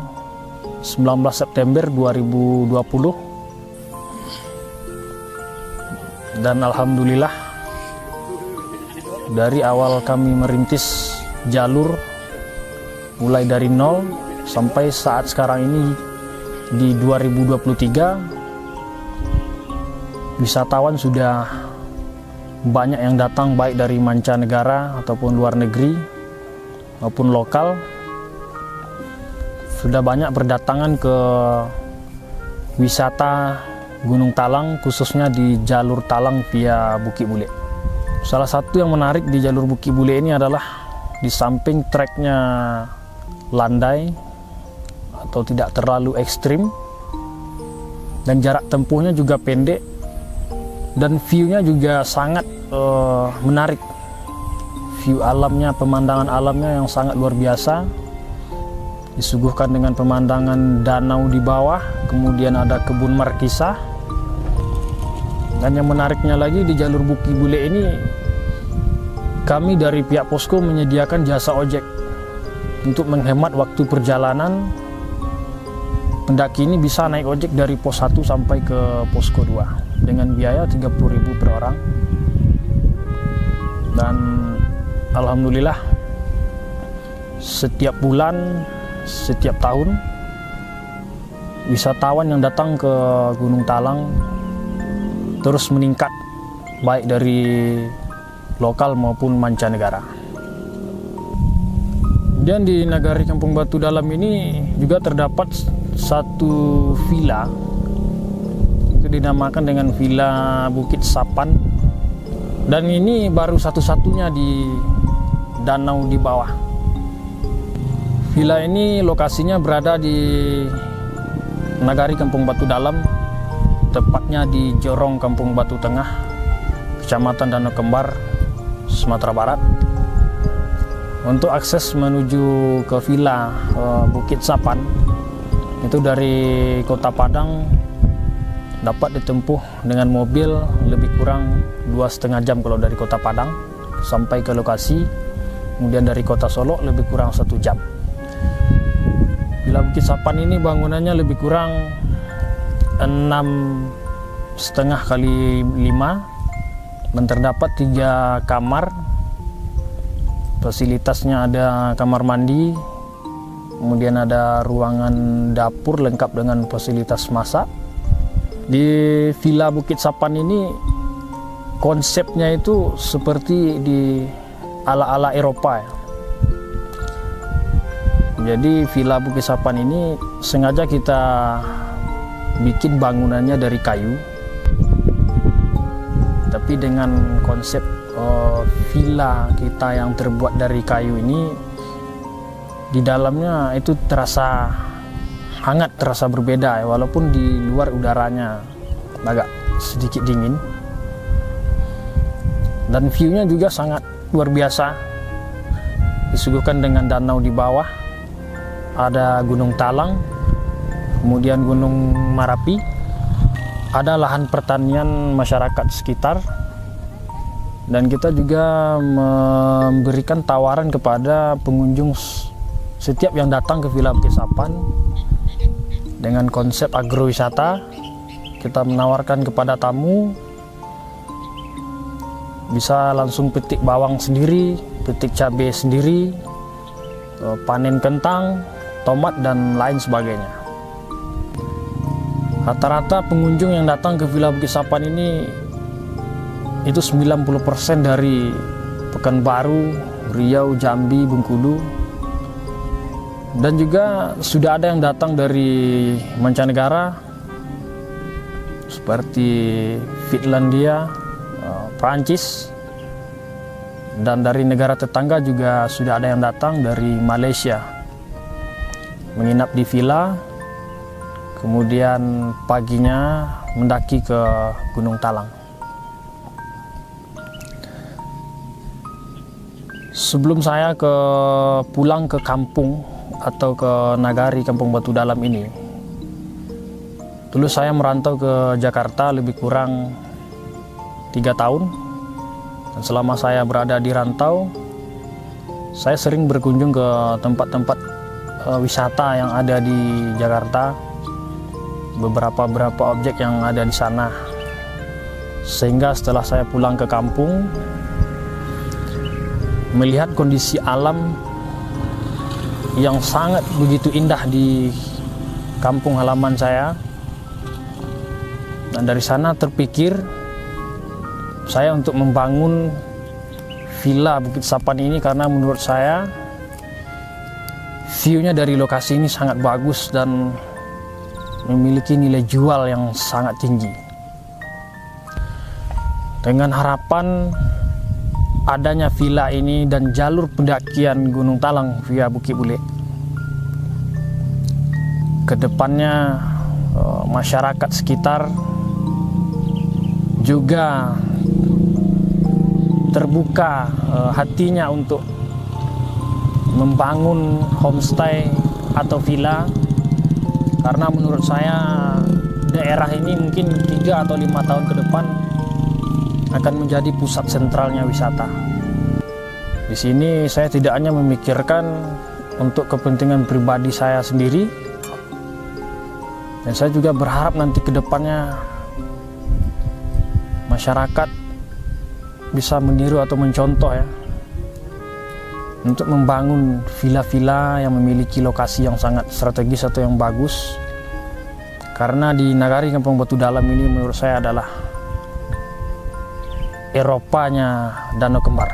19 September 2020. Dan alhamdulillah dari awal kami merintis jalur mulai dari nol sampai saat sekarang ini di 2023, wisatawan sudah banyak yang datang, baik dari mancanegara ataupun luar negeri maupun lokal. Sudah banyak berdatangan ke wisata Gunung Talang, khususnya di jalur Talang via Bukit Bule. Salah satu yang menarik di jalur Bukit Bule ini adalah di samping treknya landai atau tidak terlalu ekstrim dan jarak tempuhnya juga pendek, dan view-nya juga sangat menarik. View alamnya, pemandangan alamnya yang sangat luar biasa, disuguhkan dengan pemandangan danau di bawah, kemudian ada kebun markisah. Dan yang menariknya lagi, di jalur Bukit Bule ini kami dari pihak posko menyediakan jasa ojek untuk menghemat waktu perjalanan. Pendaki ini bisa naik ojek dari pos 1 sampai ke posko 2 dengan biaya 30.000 per orang. Dan alhamdulillah setiap bulan, setiap tahun wisatawan yang datang ke Gunung Talang terus meningkat, baik dari lokal maupun mancanegara. Dan di Nagari Kampung Batu Dalam ini juga terdapat satu villa, itu dinamakan dengan Villa Bukit Sapan, dan ini baru satu-satunya di danau di bawah. Villa ini lokasinya berada di Nagari Kampung Batu Dalam, tepatnya di Jorong Kampung Batu Tengah, Kecamatan Danau Kembar, Sumatera Barat. Untuk akses menuju ke Villa Bukit Sapan itu dari Kota Padang dapat ditempuh dengan mobil lebih kurang 2,5 jam kalau dari Kota Padang sampai ke lokasi. Kemudian dari Kota Solo lebih kurang 1 jam. Villa Bukit Sapan ini bangunannya lebih kurang 6,5 kali 5 dan terdapat 3 kamar. Fasilitasnya ada kamar mandi, kemudian ada ruangan dapur lengkap dengan fasilitas masak. Di Villa Bukit Sapan ini konsepnya itu seperti di ala-ala Eropa ya. Jadi Villa Bukit Sapan ini sengaja kita bikin bangunannya dari kayu, tapi dengan konsep villa kita yang terbuat dari kayu ini, di dalamnya itu terasa hangat, terasa berbeda ya, walaupun di luar udaranya agak sedikit dingin. Dan view-nya juga sangat luar biasa, disuguhkan dengan danau di bawah, ada Gunung Talang, kemudian Gunung Marapi, ada lahan pertanian masyarakat sekitar. Dan kita juga memberikan tawaran kepada pengunjung setiap yang datang ke Villa Bukit Sapan dengan konsep agrowisata. Kita menawarkan kepada tamu bisa langsung petik bawang sendiri, petik cabai sendiri, panen kentang, tomat, dan lain sebagainya. Rata-rata pengunjung yang datang ke Villa Bukit Sapan ini itu 90% dari Pekanbaru, Riau, Jambi, Bengkulu, dan juga sudah ada yang datang dari mancanegara seperti Finlandia, Prancis, dan dari negara tetangga juga sudah ada yang datang dari Malaysia menginap di villa, kemudian paginya mendaki ke Gunung Talang. Sebelum saya pulang ke kampung atau ke Nagari Kampung Batu Dalam ini, dulu saya merantau ke Jakarta lebih kurang 3 tahun. Dan selama saya berada di rantau, saya sering berkunjung ke tempat-tempat wisata yang ada di Jakarta, beberapa objek yang ada di sana. Sehingga setelah saya pulang ke kampung, melihat kondisi alam yang sangat begitu indah di kampung halaman saya, dan dari sana terpikir saya untuk membangun Villa Bukit Sapan ini karena menurut saya view-nya dari lokasi ini sangat bagus dan memiliki nilai jual yang sangat tinggi. Dengan harapan adanya villa ini dan jalur pendakian Gunung Talang via Bukit Bule, kedepannya masyarakat sekitar juga terbuka hatinya untuk membangun homestay atau villa, karena menurut saya daerah ini mungkin 3 atau 5 tahun ke depan akan menjadi pusat sentralnya wisata. Di sini saya tidak hanya memikirkan untuk kepentingan pribadi saya sendiri, dan saya juga berharap nanti ke depannya masyarakat bisa meniru atau mencontoh ya, untuk membangun villa-villa yang memiliki lokasi yang sangat strategis atau yang bagus. Karena di Nagari Kampung Batu Dalam ini menurut saya adalah Eropanya Danau Kembar.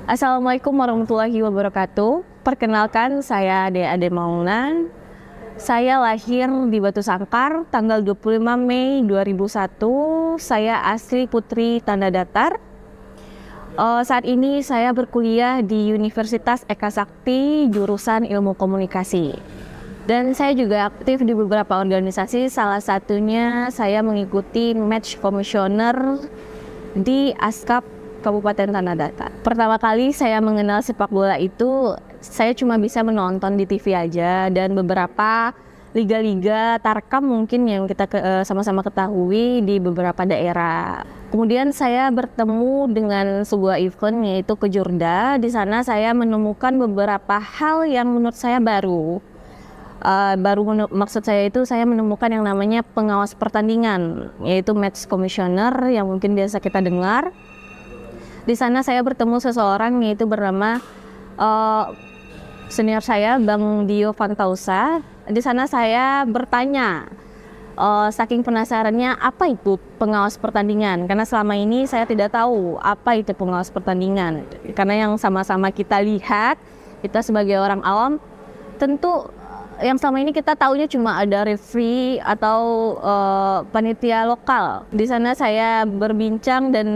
Assalamualaikum warahmatullahi wabarakatuh. Perkenalkan, saya Ade Mauna. Saya lahir di Batu Sangkar tanggal 25 Mei 2001. Saya asli Putri Tanda Datar. Saat ini saya berkuliah di Universitas Eka Sakti jurusan Ilmu Komunikasi. Dan saya juga aktif di beberapa organisasi, salah satunya saya mengikuti Match Commissioner di Askap Kabupaten Tanah Datar. Pertama kali saya mengenal sepak bola itu, saya cuma bisa menonton di TV aja, dan beberapa liga-liga tarkam mungkin yang kita sama-sama ketahui di beberapa daerah. Kemudian saya bertemu dengan sebuah event yaitu Kejurda. Di sana saya menemukan beberapa hal yang menurut saya baru. Maksud saya itu saya menemukan yang namanya pengawas pertandingan, yaitu match commissioner yang mungkin biasa kita dengar. Di sana saya bertemu seseorang yaitu bernama senior saya, Bang Dio Fantausa. Di sana saya bertanya, saking penasarannya apa itu pengawas pertandingan, karena selama ini saya tidak tahu apa itu pengawas pertandingan. Karena yang sama-sama kita lihat, kita sebagai orang awam, tentu yang selama ini kita taunya cuma ada referee atau panitia lokal. Di sana saya berbincang dan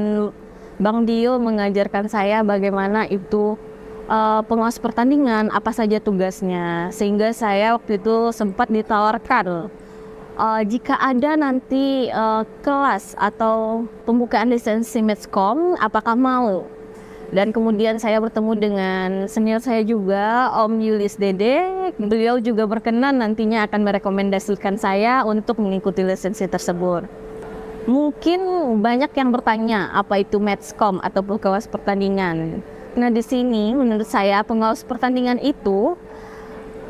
Bang Dio mengajarkan saya bagaimana itu pengawas pertandingan, apa saja tugasnya. Sehingga saya waktu itu sempat ditawarkan jika ada nanti kelas atau pembukaan lisensi Matchcom, apakah mau? Dan kemudian saya bertemu dengan senior saya juga, Om Yulis Dede. Beliau juga berkenan nantinya akan merekomendasikan saya untuk mengikuti lisensi tersebut. Mungkin banyak yang bertanya apa itu Matchcom atau pengawas pertandingan. Nah, di sini menurut saya pengawas pertandingan itu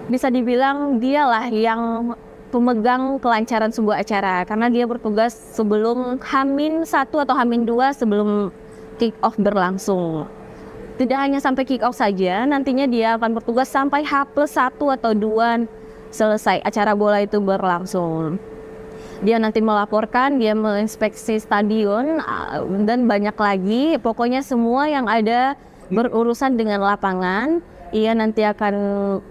bisa dibilang dialah yang pemegang kelancaran sebuah acara, karena dia bertugas sebelum H-1 atau H-2 sebelum kick-off berlangsung. Tidak hanya sampai kick-off saja, nantinya dia akan bertugas sampai H+1 atau 2 selesai acara bola itu berlangsung. Dia nanti melaporkan, dia menginspeksi stadion, dan banyak lagi. Pokoknya semua yang ada berurusan dengan lapangan, ia nanti akan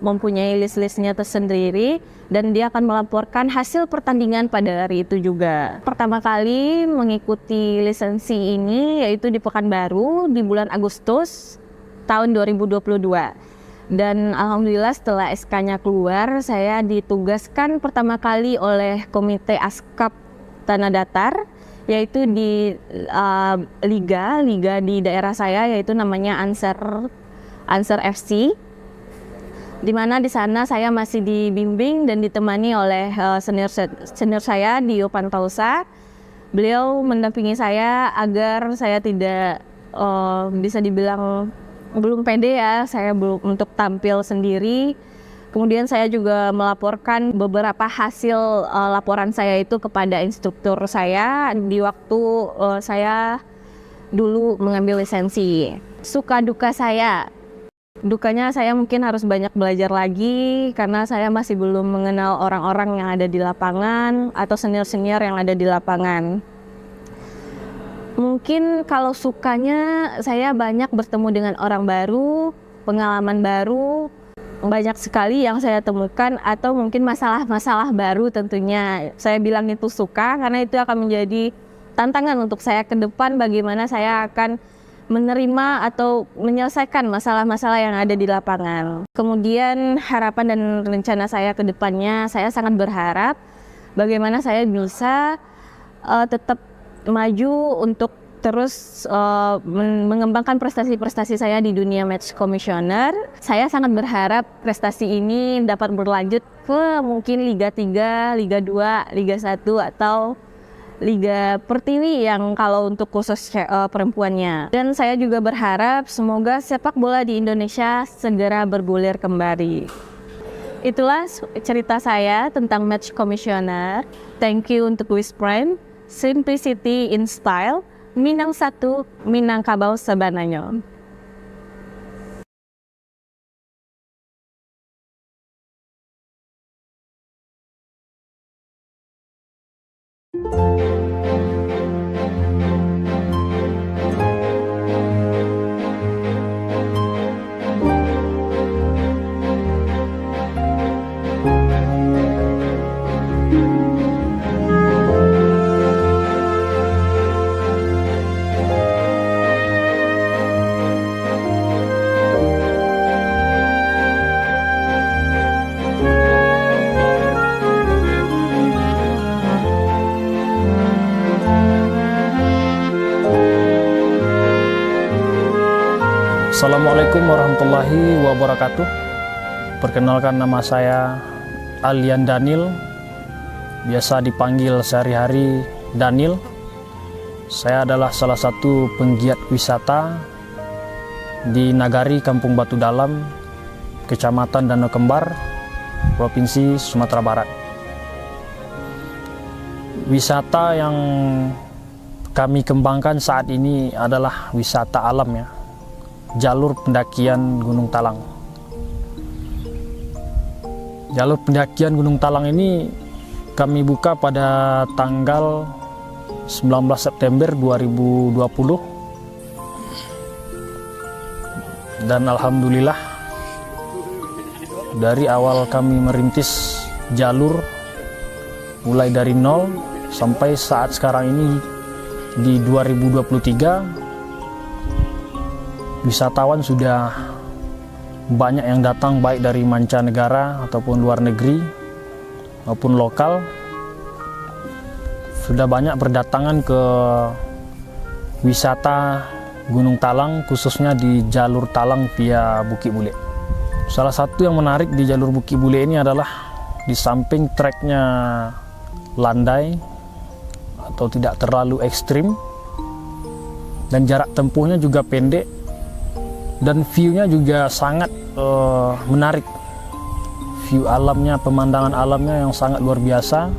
mempunyai list-listnya tersendiri, dan dia akan melaporkan hasil pertandingan pada hari itu juga. Pertama kali mengikuti lisensi ini yaitu di Pekanbaru di bulan Agustus tahun 2022. Dan alhamdulillah setelah SK-nya keluar, saya ditugaskan pertama kali oleh Komite Askap Tanah Datar, yaitu di liga di daerah saya, yaitu namanya Ansar FC. Di mana di sana saya masih dibimbing dan ditemani oleh senior saya, Dio Fantausa. Beliau mendampingi saya agar saya tidak bisa dibilang belum pede ya, saya belum untuk tampil sendiri. Kemudian saya juga melaporkan beberapa hasil laporan saya itu kepada instruktur saya di waktu saya dulu mengambil lisensi. Suka duka saya, dukanya saya mungkin harus banyak belajar lagi karena saya masih belum mengenal orang-orang yang ada di lapangan atau senior-senior yang ada di lapangan. Mungkin kalau sukanya, saya banyak bertemu dengan orang baru, pengalaman baru, banyak sekali yang saya temukan, atau mungkin masalah-masalah baru tentunya. Saya bilang itu suka karena itu akan menjadi tantangan untuk saya ke depan, bagaimana saya akan menerima atau menyelesaikan masalah-masalah yang ada di lapangan. Kemudian harapan dan rencana saya ke depannya, saya sangat berharap bagaimana saya bisa tetap maju untuk terus mengembangkan prestasi-prestasi saya di dunia match commissioner. Saya sangat berharap prestasi ini dapat berlanjut ke mungkin Liga 3, Liga 2, Liga 1 atau Liga Pertiwi yang kalau untuk khusus perempuannya. Dan saya juga berharap semoga sepak bola di Indonesia segera bergulir kembali. Itulah cerita saya tentang match commissioner. Thank you untuk Wiz Prime. Simplicity in Style, Minang 1, Minangkabau Sebananyo. Assalamualaikum warahmatullahi wabarakatuh. Perkenalkan, nama saya Alian Daniel, biasa dipanggil sehari-hari Daniel. Saya adalah salah satu penggiat wisata di Nagari Kampung Batu Dalam, Kecamatan Danau Kembar, Provinsi Sumatera Barat. Wisata yang kami kembangkan saat ini adalah wisata alam ya, jalur pendakian Gunung Talang. Jalur pendakian Gunung Talang ini kami buka pada tanggal 19 September 2020. Dan alhamdulillah dari awal kami merintis jalur mulai dari nol sampai saat sekarang ini di 2023, wisatawan sudah banyak yang datang, baik dari mancanegara ataupun luar negeri maupun lokal. Sudah banyak berdatangan ke wisata Gunung Talang, khususnya di jalur Talang via Bukit Bule. Salah satu yang menarik di jalur Bukit Bule ini adalah di samping treknya landai atau tidak terlalu ekstrim, dan jarak tempuhnya juga pendek, dan view-nya juga sangat menarik. View alamnya, pemandangan alamnya yang sangat luar biasa,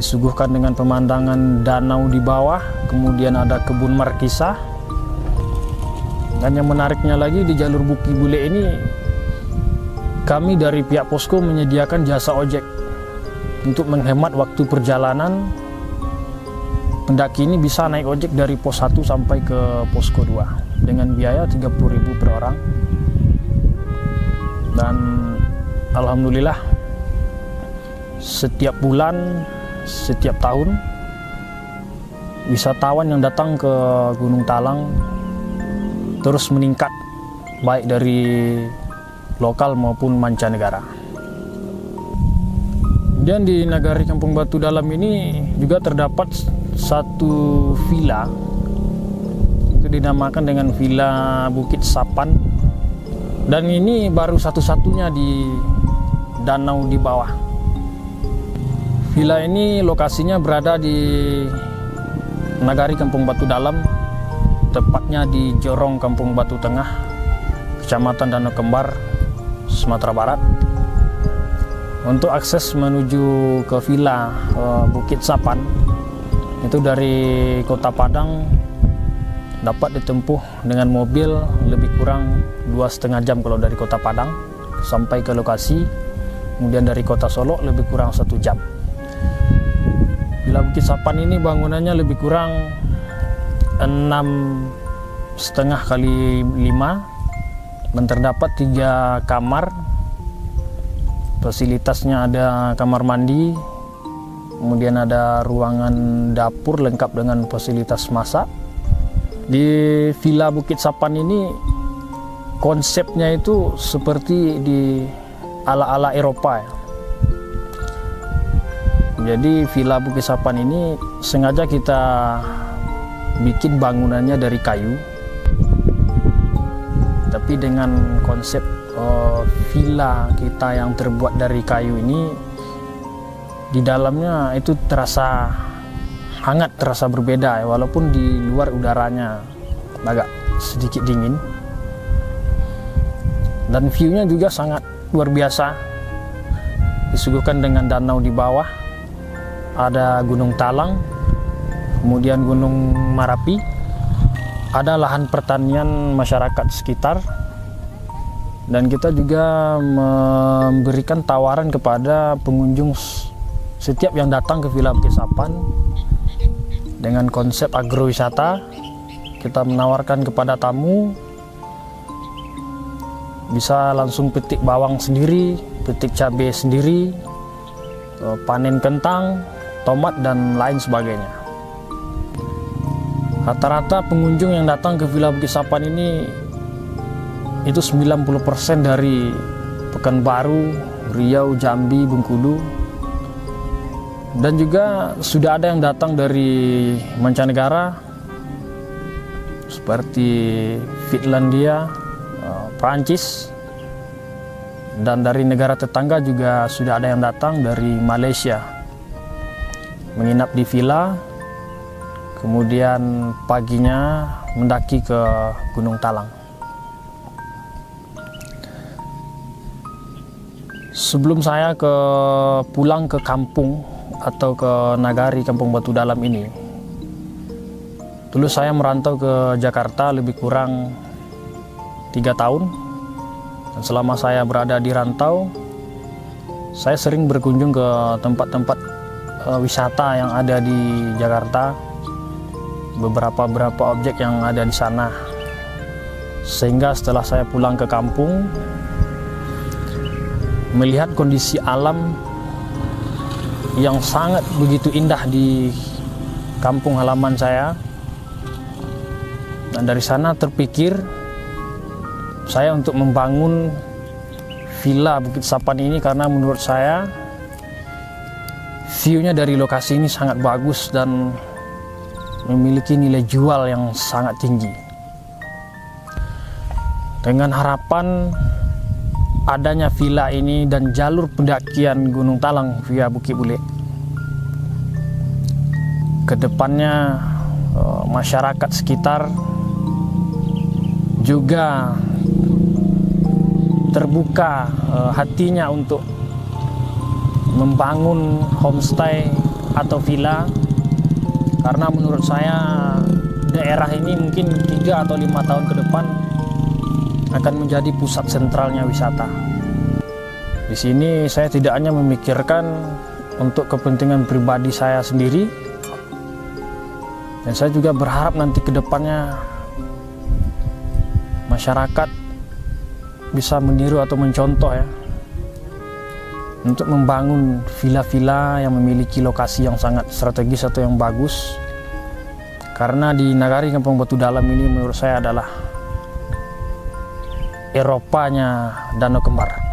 disuguhkan dengan pemandangan danau di bawah, kemudian ada kebun markisah. Dan yang menariknya lagi, di jalur Bukit Bule ini kami dari pihak posko menyediakan jasa ojek untuk menghemat waktu perjalanan. Pendaki ini bisa naik ojek dari pos 1 sampai ke posko 2 dengan biaya 30.000 per orang. Dan alhamdulillah setiap bulan, setiap tahun, wisatawan yang datang ke Gunung Talang terus meningkat, baik dari lokal maupun mancanegara. Dan di Nagari Kampung Batu Dalam ini juga terdapat satu villa, itu dinamakan dengan Villa Bukit Sapan, dan ini baru satu-satunya di danau di bawah. Villa ini lokasinya berada di Nagari Kampung Batu Dalam, tepatnya di Jorong Kampung Batu Tengah, Kecamatan Danau Kembar, Sumatera Barat. Untuk akses menuju ke Villa Bukit Sapan itu dari Kota Padang dapat ditempuh dengan mobil lebih kurang 2,5 jam kalau dari Kota Padang sampai ke lokasi. Kemudian dari Kota Solo lebih kurang 1 jam. Villa Bukit Sapan ini bangunannya lebih kurang 6,5 kali 5, dan terdapat 3 kamar. Fasilitasnya ada kamar mandi, kemudian ada ruangan dapur lengkap dengan fasilitas masak. Di Villa Bukit Sapan ini konsepnya itu seperti di ala-ala Eropa ya. Jadi Villa Bukit Sapan ini sengaja kita bikin bangunannya dari kayu, tapi dengan konsep villa kita yang terbuat dari kayu ini, di dalamnya itu terasa hangat, terasa berbeda ya, walaupun di luar udaranya agak sedikit dingin. Dan view-nya juga sangat luar biasa, disuguhkan dengan danau di bawah, ada Gunung Talang, kemudian Gunung Marapi, ada lahan pertanian masyarakat sekitar. Dan kita juga memberikan tawaran kepada pengunjung setiap yang datang ke Villa Bukit Sapan dengan konsep agrowisata. Kita menawarkan kepada tamu bisa langsung petik bawang sendiri, petik cabai sendiri, panen kentang, tomat, dan lain sebagainya. Rata-rata pengunjung yang datang ke Villa Bukit Sapan ini itu 90% dari Pekanbaru, Riau, Jambi, Bengkulu, dan juga sudah ada yang datang dari mancanegara seperti Finlandia, Prancis, dan dari negara tetangga juga sudah ada yang datang dari Malaysia menginap di villa, kemudian paginya mendaki ke Gunung Talang. Sebelum saya pulang ke kampung atau ke nagari Kampung Batu Dalam ini, dulu saya merantau ke Jakarta lebih kurang 3 tahun. Dan selama saya berada di rantau, saya sering berkunjung ke tempat-tempat wisata yang ada di Jakarta, beberapa objek yang ada di sana. Sehingga setelah saya pulang ke kampung, melihat kondisi alam yang sangat begitu indah di kampung halaman saya, dan dari sana terpikir saya untuk membangun villa Bukit Sapan ini, karena menurut saya view-nya dari lokasi ini sangat bagus dan memiliki nilai jual yang sangat tinggi. Dengan harapan adanya villa ini dan jalur pendakian Gunung Talang via Bukit Bule, kedepannya masyarakat sekitar juga terbuka hatinya untuk membangun homestay atau villa, karena menurut saya daerah ini mungkin 3 atau 5 tahun ke depan akan menjadi pusat sentralnya wisata. Di sini saya tidak hanya memikirkan untuk kepentingan pribadi saya sendiri, dan saya juga berharap nanti ke depannya masyarakat bisa meniru atau mencontoh ya, untuk membangun villa-villa yang memiliki lokasi yang sangat strategis atau yang bagus. Karena di nagari Kampung Batu Dalam ini menurut saya adalah Eropanya Danau Kembar.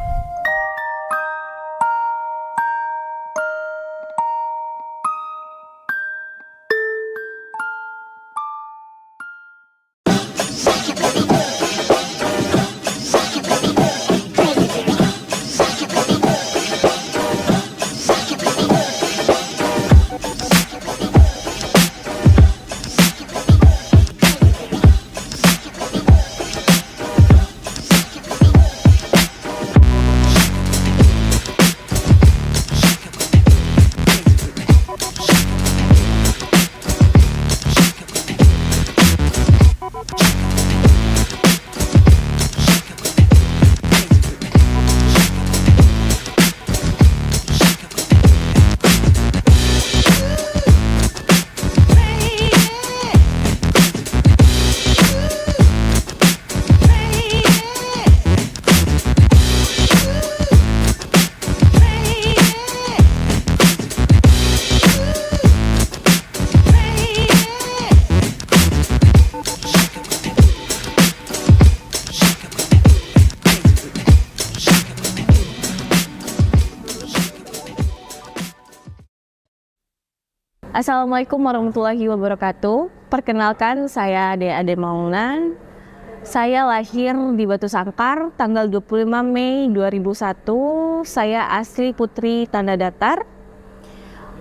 Assalamualaikum warahmatullahi wabarakatuh. Perkenalkan, saya Ade Mauna. Saya lahir di Batu Sangkar tanggal 25 Mei 2001. Saya asli Putri Tanda Datar.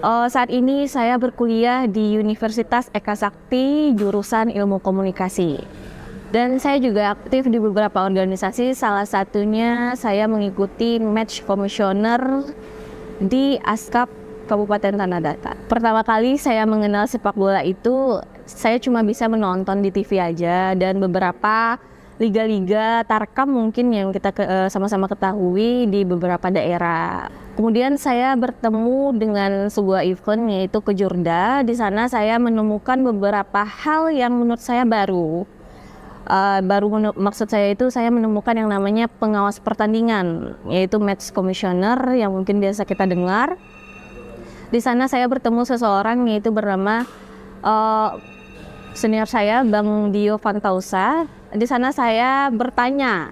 Saat ini saya berkuliah di Universitas Eka Sakti jurusan Ilmu Komunikasi. Dan saya juga aktif di beberapa organisasi, salah satunya saya mengikuti Match Commissioner di ASKAP Kabupaten Tanah Datar. Pertama kali saya mengenal sepak bola itu, saya cuma bisa menonton di TV aja, dan beberapa liga-liga tarkam mungkin yang kita sama-sama ketahui di beberapa daerah. Kemudian saya bertemu dengan sebuah event yaitu Kejurda. Di sana saya menemukan beberapa hal yang menurut saya baru. Maksud saya itu saya menemukan yang namanya pengawas pertandingan, yaitu Match Commissioner yang mungkin biasa kita dengar. Di sana saya bertemu seseorang yaitu bernama senior saya, Bang Dio Fantausa. Di sana saya bertanya,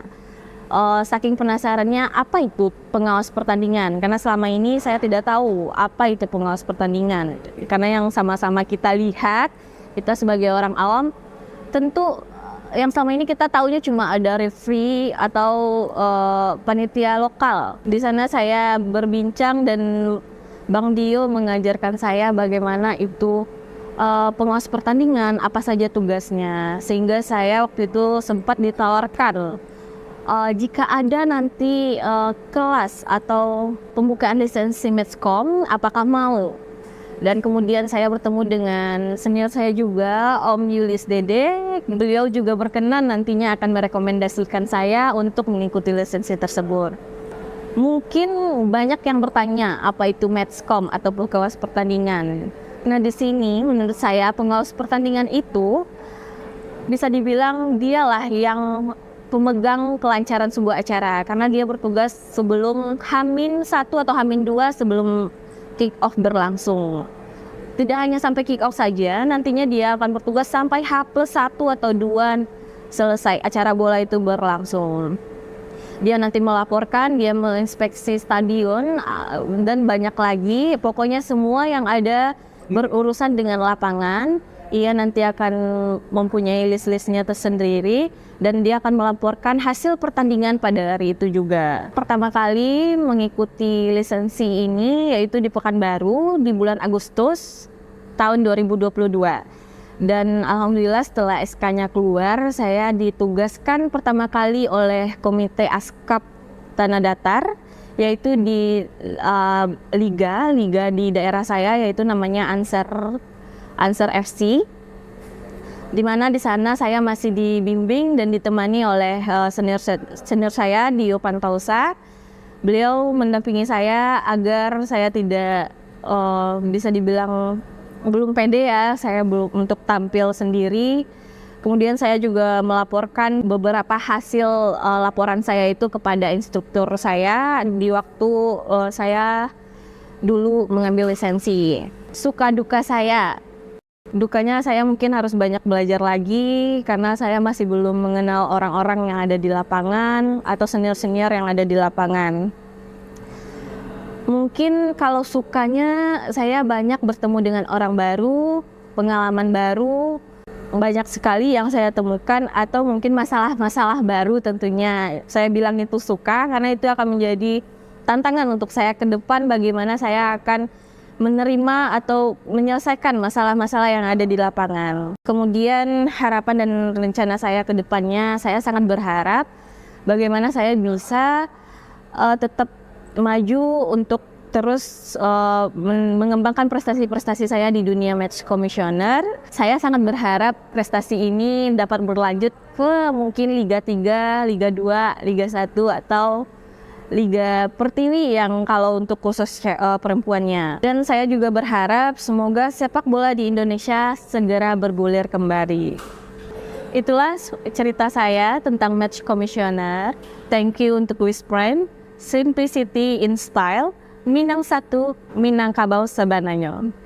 saking penasarannya apa itu pengawas pertandingan, karena selama ini saya tidak tahu apa itu pengawas pertandingan. Karena yang sama-sama kita lihat, kita sebagai orang awam tentu yang selama ini kita taunya cuma ada referee atau panitia lokal. Di sana saya berbincang dan Bang Dio mengajarkan saya bagaimana itu pengawas pertandingan, apa saja tugasnya, sehingga saya waktu itu sempat ditawarkan jika ada nanti kelas atau pembukaan lisensi Matchcom, apakah mau? Dan kemudian saya bertemu dengan senior saya juga, Om Yulis Dede. Beliau juga berkenan nantinya akan merekomendasikan saya untuk mengikuti lisensi tersebut. Mungkin banyak yang bertanya apa itu Matchcom atau pengawas pertandingan. Nah, di sini menurut saya pengawas pertandingan itu bisa dibilang dialah yang pemegang kelancaran sebuah acara, karena dia bertugas sebelum H-1 atau H-2 sebelum kick-off berlangsung. Tidak hanya sampai kick-off saja, nantinya dia akan bertugas sampai H+1 atau 2 selesai acara bola itu berlangsung. Dia nanti melaporkan, dia menginspeksi stadion, dan banyak lagi. Pokoknya semua yang ada berurusan dengan lapangan, ia nanti akan mempunyai list-listnya tersendiri, dan dia akan melaporkan hasil pertandingan pada hari itu juga. Pertama kali mengikuti lisensi ini yaitu di Pekanbaru di bulan Agustus tahun 2022. Dan alhamdulillah setelah SK-nya keluar, saya ditugaskan pertama kali oleh Komite Askap Tanah Datar, yaitu di liga di daerah saya, yaitu namanya Ansar FC. Di mana di sana saya masih dibimbing dan ditemani oleh senior saya Dio Pantausa. Beliau mendampingi saya agar saya tidak bisa dibilang belum pede ya, saya belum untuk tampil sendiri. Kemudian saya juga melaporkan beberapa hasil laporan saya itu kepada instruktur saya di waktu saya dulu mengambil lisensi. Suka duka saya. Dukanya saya mungkin harus banyak belajar lagi karena saya masih belum mengenal orang-orang yang ada di lapangan atau senior-senior yang ada di lapangan. Mungkin kalau sukanya saya banyak bertemu dengan orang baru, pengalaman baru, banyak sekali yang saya temukan, atau mungkin masalah-masalah baru tentunya. Saya bilang itu suka karena itu akan menjadi tantangan untuk saya ke depan, bagaimana saya akan menerima atau menyelesaikan masalah-masalah yang ada di lapangan. Kemudian harapan dan rencana saya ke depannya, saya sangat berharap bagaimana saya bisa tetap maju untuk terus mengembangkan prestasi-prestasi saya di dunia match commissioner. Saya sangat berharap prestasi ini dapat berlanjut ke mungkin Liga 3, Liga 2, Liga 1 atau Liga Pertiwi yang kalau untuk khusus perempuannya. Dan saya juga berharap semoga sepak bola di Indonesia segera bergulir kembali. Itulah cerita saya tentang match commissioner. Thank you untuk Wisprime, Simplicity in Style, Minang 1, Minangkabau Sabananyo.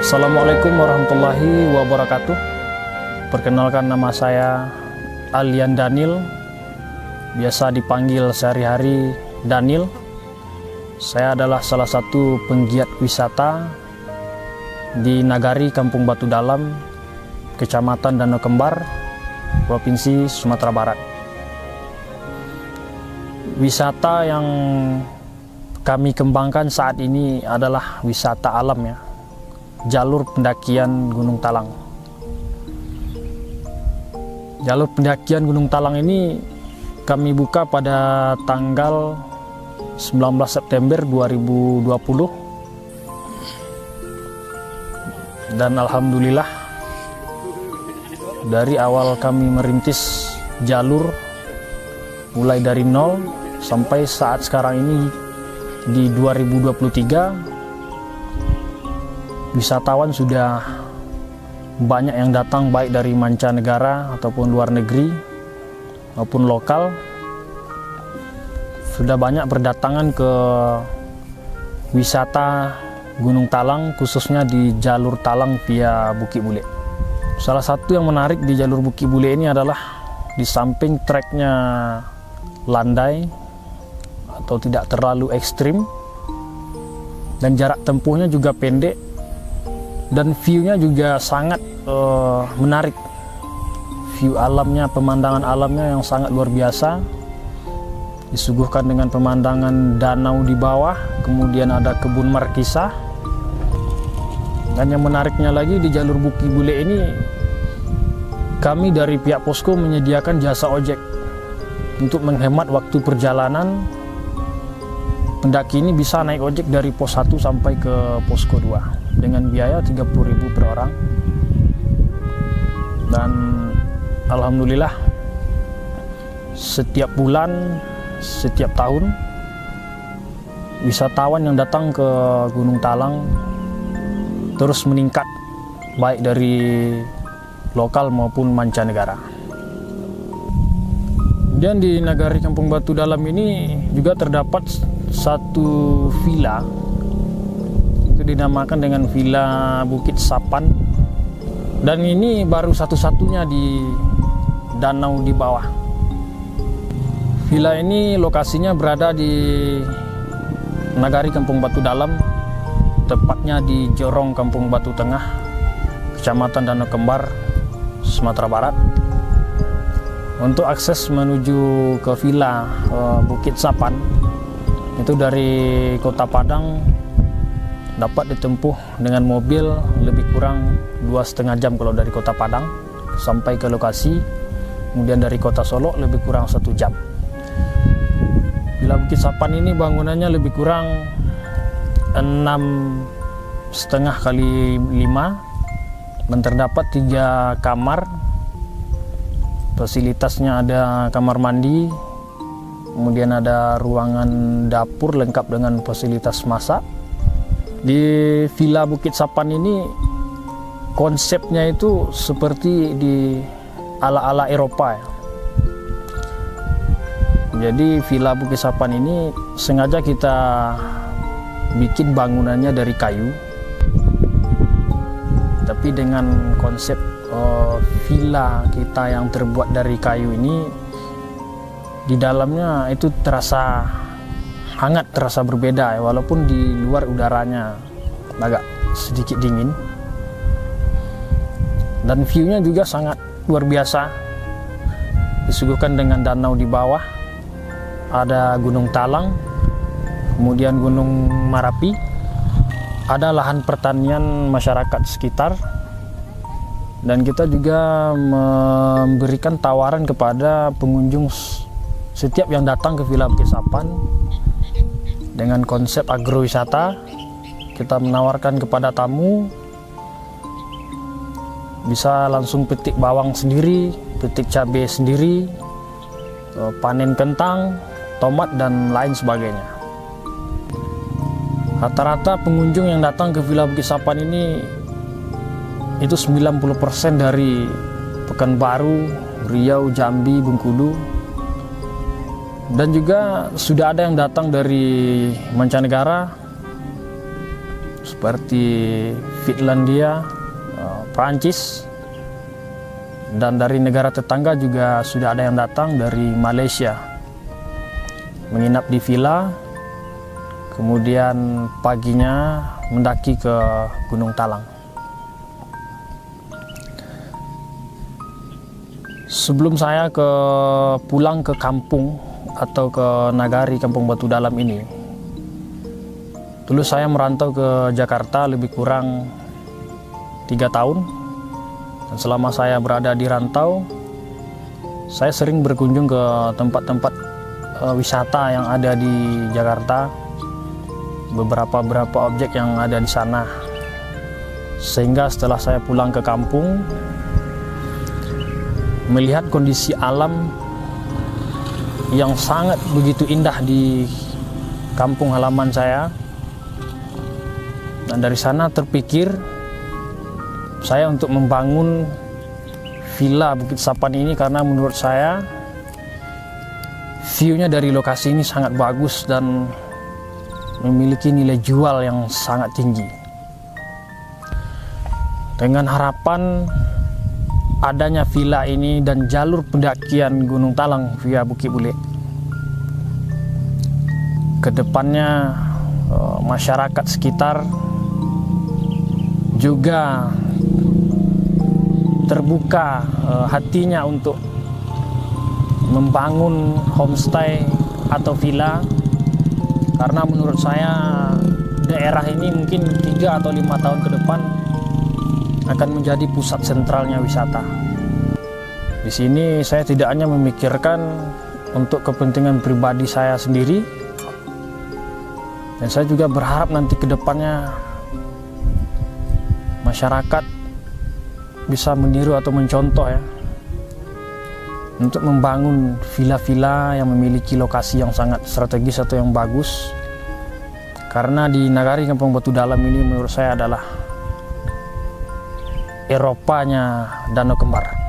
Assalamualaikum warahmatullahi wabarakatuh. Perkenalkan, nama saya Alian Daniel, biasa dipanggil sehari-hari Daniel. Saya adalah salah satu penggiat wisata di Nagari Kampung Batu Dalam, Kecamatan Danau Kembar, Provinsi Sumatera Barat. Wisata yang kami kembangkan saat ini adalah wisata alam ya, jalur pendakian Gunung Talang. Jalur pendakian Gunung Talang ini kami buka pada tanggal 19 September 2020. Dan alhamdulillah dari awal kami merintis jalur mulai dari nol sampai saat sekarang ini di 2023, wisatawan sudah banyak yang datang baik dari mancanegara ataupun luar negeri maupun lokal. Sudah banyak berdatangan ke wisata Gunung Talang, khususnya di jalur Talang via Bukit Bule. Salah satu yang menarik di jalur Bukit Bule ini adalah di samping treknya landai atau tidak terlalu ekstrim, dan jarak tempuhnya juga pendek, dan view-nya juga sangat menarik. View alamnya, pemandangan alamnya yang sangat luar biasa, disuguhkan dengan pemandangan danau di bawah, kemudian ada kebun markisa. Dan yang menariknya lagi, di jalur Bukit Bule ini kami dari pihak posko menyediakan jasa ojek untuk menghemat waktu perjalanan. Pendaki ini bisa naik ojek dari pos 1 sampai ke posko 2 dengan biaya 30.000 per orang. Dan alhamdulillah setiap bulan, setiap tahun wisatawan yang datang ke Gunung Talang terus meningkat, baik dari lokal maupun mancanegara. Dan di Nagari Kampung Batu Dalam ini juga terdapat satu villa, itu dinamakan dengan Villa Bukit Sapan, dan ini baru satu-satunya di danau di bawah. Villa ini lokasinya berada di Nagari Kampung Batu Dalam, tepatnya di Jorong Kampung Batu Tengah, Kecamatan Danau Kembar, Sumatera Barat. Untuk akses menuju ke Villa Bukit Sapan itu dari Kota Padang dapat ditempuh dengan mobil lebih kurang 2,5 jam kalau dari Kota Padang sampai ke lokasi. Kemudian dari Kota Solo lebih kurang 1 jam. Villa Bukit Sapan ini bangunannya lebih kurang 6,5 kali 5, dan terdapat 3 kamar. Fasilitasnya ada kamar mandi, kemudian ada ruangan dapur lengkap dengan fasilitas masak. Di Villa Bukit Sapan ini konsepnya itu seperti di ala-ala Eropa ya. Jadi Villa Bukit Sapan ini sengaja kita bikin bangunannya dari kayu, tapi dengan konsep villa kita yang terbuat dari kayu ini, di dalamnya itu terasa hangat, terasa berbeda ya, walaupun di luar udaranya agak sedikit dingin. Dan view-nya juga sangat luar biasa, disuguhkan dengan danau di bawah, ada Gunung Talang, kemudian Gunung Marapi, ada lahan pertanian masyarakat sekitar, dan kita juga memberikan tawaran kepada pengunjung setiap yang datang ke Villa Bukit Sapan dengan konsep agrowisata. Kita menawarkan kepada tamu bisa langsung petik bawang sendiri, petik cabai sendiri, panen kentang, tomat, dan lain sebagainya. Rata-rata pengunjung yang datang ke Villa Bukit Sapan ini itu 90% dari Pekanbaru, Riau, Jambi, Bengkulu, dan juga sudah ada yang datang dari mancanegara seperti Finlandia, Prancis, dan dari negara tetangga juga sudah ada yang datang dari Malaysia menginap di villa, kemudian paginya mendaki ke Gunung Talang. Sebelum saya pulang ke kampung atau ke Nagari Kampung Batu Dalam ini, dulu saya merantau ke Jakarta lebih kurang 3 tahun. Dan selama saya berada di rantau, saya sering berkunjung ke tempat-tempat wisata yang ada di Jakarta, beberapa objek yang ada di sana. Sehingga setelah saya pulang ke kampung, melihat kondisi alam yang sangat begitu indah di kampung halaman saya. Dan dari sana terpikir saya untuk membangun Villa Bukit Sapan ini karena menurut saya view-nya dari lokasi ini sangat bagus dan memiliki nilai jual yang sangat tinggi. Dengan harapan adanya villa ini dan jalur pendakian Gunung Talang via Bukit Bule, kedepannya masyarakat sekitar juga terbuka hatinya untuk membangun homestay atau villa, karena menurut saya daerah ini mungkin 3 atau 5 tahun ke depan akan menjadi pusat sentralnya wisata. Di sini saya tidak hanya memikirkan untuk kepentingan pribadi saya sendiri, dan saya juga berharap nanti ke depannya masyarakat bisa meniru atau mencontoh ya, untuk membangun villa-villa yang memiliki lokasi yang sangat strategis atau yang bagus. Karena di Nagari Kampung Batu Dalam ini menurut saya adalah Eropanya Danau Kembar.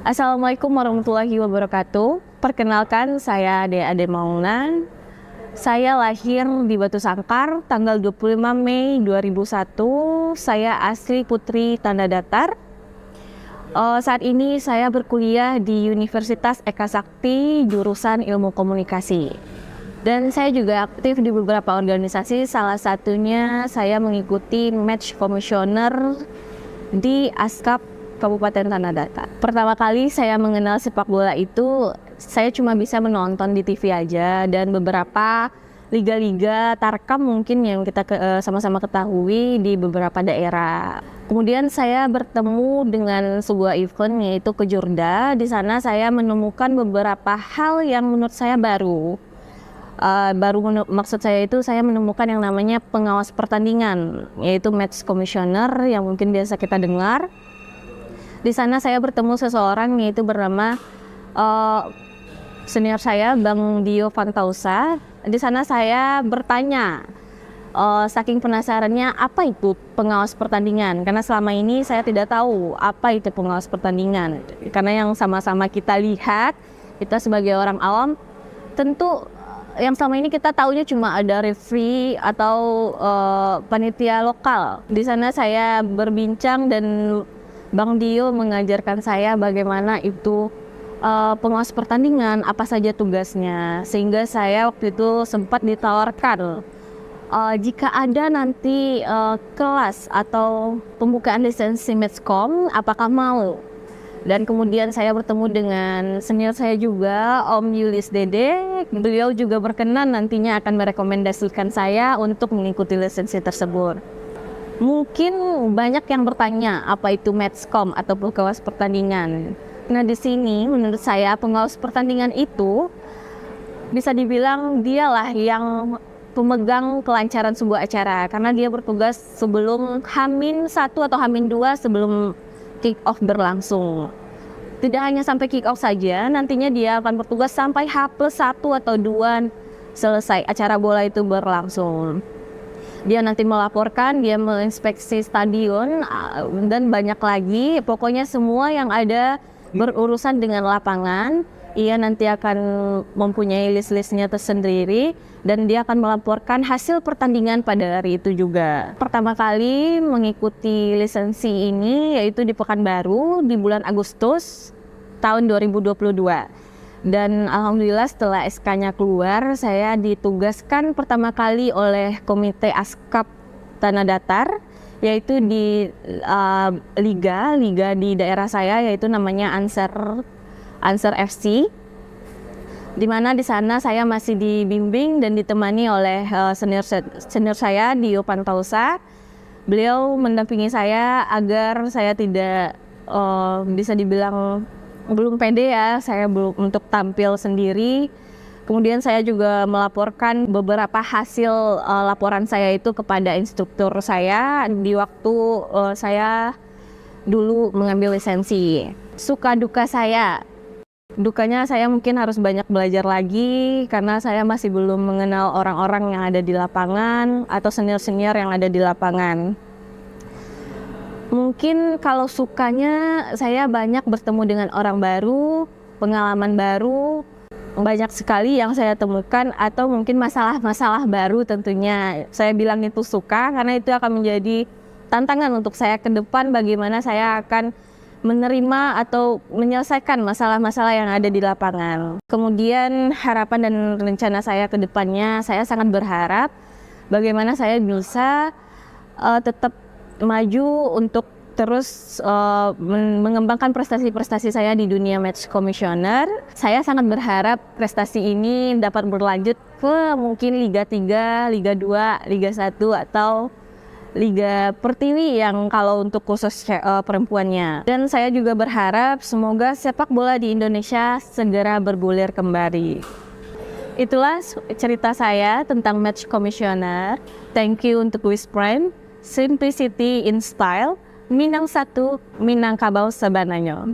Assalamualaikum warahmatullahi wabarakatuh. Perkenalkan, saya Ade Mauna. Saya lahir di Batu Sangkar tanggal 25 Mei 2001. Saya asli Putri Tanda Datar. Saat ini saya berkuliah di Universitas Eka Sakti jurusan Ilmu Komunikasi. Dan saya juga aktif di beberapa organisasi, salah satunya saya mengikuti Match Commissioner di Askap Kabupaten Tanah Datar. Pertama kali saya mengenal sepak bola itu, saya cuma bisa menonton di TV aja, dan beberapa liga-liga Tarkam mungkin yang kita sama-sama ketahui di beberapa daerah. Kemudian saya bertemu dengan sebuah event yaitu Kejurda. Di sana saya menemukan beberapa hal yang menurut saya baru. Maksud saya itu saya menemukan yang namanya pengawas pertandingan, yaitu Match Commissioner yang mungkin biasa kita dengar. Di sana saya bertemu seseorang yaitu bernama senior saya, Bang Dio Fantausa. Di sana saya bertanya, saking penasarannya apa itu pengawas pertandingan, karena selama ini saya tidak tahu apa itu pengawas pertandingan. Karena yang sama-sama kita lihat, kita sebagai orang awam, tentu yang selama ini kita taunya cuma ada referee atau panitia lokal. Di sana saya berbincang dan Bang Dio mengajarkan saya bagaimana itu pengawas pertandingan, apa saja tugasnya, sehingga saya waktu itu sempat ditawarkan jika ada nanti kelas atau pembukaan lisensi Matchcom, apakah mau? Dan kemudian saya bertemu dengan senior saya juga, Om Yulis Dede. Beliau juga berkenan nantinya akan merekomendasikan saya untuk mengikuti lisensi tersebut. Mungkin banyak yang bertanya apa itu Matchcom atau pengawas pertandingan. Nah, di sini menurut saya pengawas pertandingan itu bisa dibilang dialah yang pemegang kelancaran sebuah acara karena dia bertugas sebelum H-1 atau H-2 sebelum kick off berlangsung. Tidak hanya sampai kick off saja, nantinya dia akan bertugas sampai H+1 atau 2 selesai acara bola itu berlangsung. Dia nanti melaporkan, dia menginspeksi stadion dan banyak lagi. Pokoknya semua yang ada berurusan dengan lapangan, ia nanti akan mempunyai list-listnya tersendiri dan dia akan melaporkan hasil pertandingan pada hari itu juga. Pertama kali mengikuti lisensi ini yaitu di Pekanbaru di bulan Agustus tahun 2022. Dan alhamdulillah setelah SK-nya keluar, saya ditugaskan pertama kali oleh Komite Askap Tanah Datar, yaitu di liga di daerah saya, yaitu namanya Ansar FC. Di mana di sana saya masih dibimbing dan ditemani oleh senior saya Dio Pantausa. Beliau mendampingi saya agar saya tidak bisa dibilang belum pede ya, saya belum untuk tampil sendiri. Kemudian saya juga melaporkan beberapa hasil laporan saya itu kepada instruktur saya di waktu saya dulu mengambil lisensi. Suka duka saya, dukanya saya mungkin harus banyak belajar lagi karena saya masih belum mengenal orang-orang yang ada di lapangan atau senior-senior yang ada di lapangan. Mungkin kalau sukanya saya banyak bertemu dengan orang baru, pengalaman baru, banyak sekali yang saya temukan atau mungkin masalah-masalah baru tentunya. Saya bilang itu suka karena itu akan menjadi tantangan untuk saya ke depan bagaimana saya akan menerima atau menyelesaikan masalah-masalah yang ada di lapangan. Kemudian harapan dan rencana saya ke depannya, saya sangat berharap bagaimana saya bisa tetap maju untuk terus mengembangkan prestasi-prestasi saya di dunia match commissioner. Saya sangat berharap prestasi ini dapat berlanjut ke mungkin Liga 3, Liga 2, Liga 1 atau Liga Pertiwi yang kalau untuk khusus perempuannya. Dan saya juga berharap semoga sepak bola di Indonesia segera bergulir kembali. Itulah cerita saya tentang match commissioner. Thank you untuk Wiz Prime. Simplicity in style, Minang satu, Minangkabau sebananya.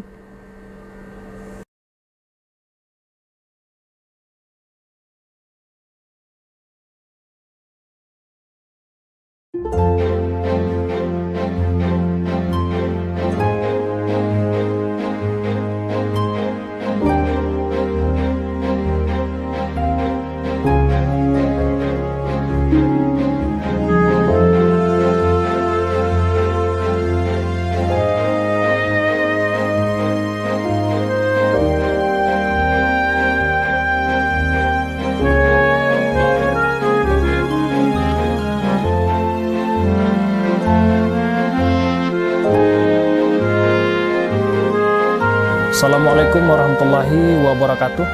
Assalamualaikum warahmatullahi wabarakatuh.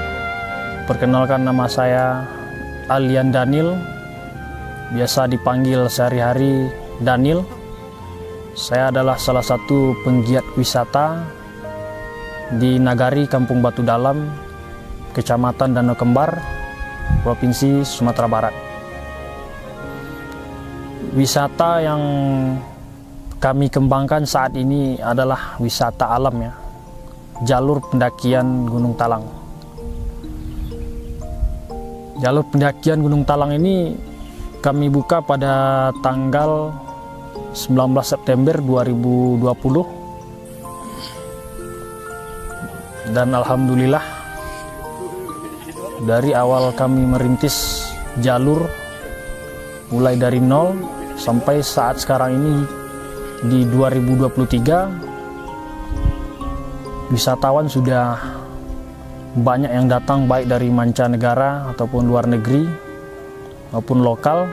Perkenalkan, nama saya Alian Daniel, biasa dipanggil sehari-hari Daniel. Saya adalah salah satu penggiat wisata di Nagari Kampung Batu Dalam, Kecamatan Danau Kembar, Provinsi Sumatera Barat. Wisata yang kami kembangkan saat ini adalah wisata alam ya, jalur pendakian Gunung Talang. Jalur pendakian Gunung Talang ini kami buka pada tanggal 19 September 2020. Dan alhamdulillah dari awal kami merintis jalur mulai dari nol sampai saat sekarang ini di 2023, wisatawan sudah banyak yang datang, baik dari mancanegara ataupun luar negeri maupun lokal.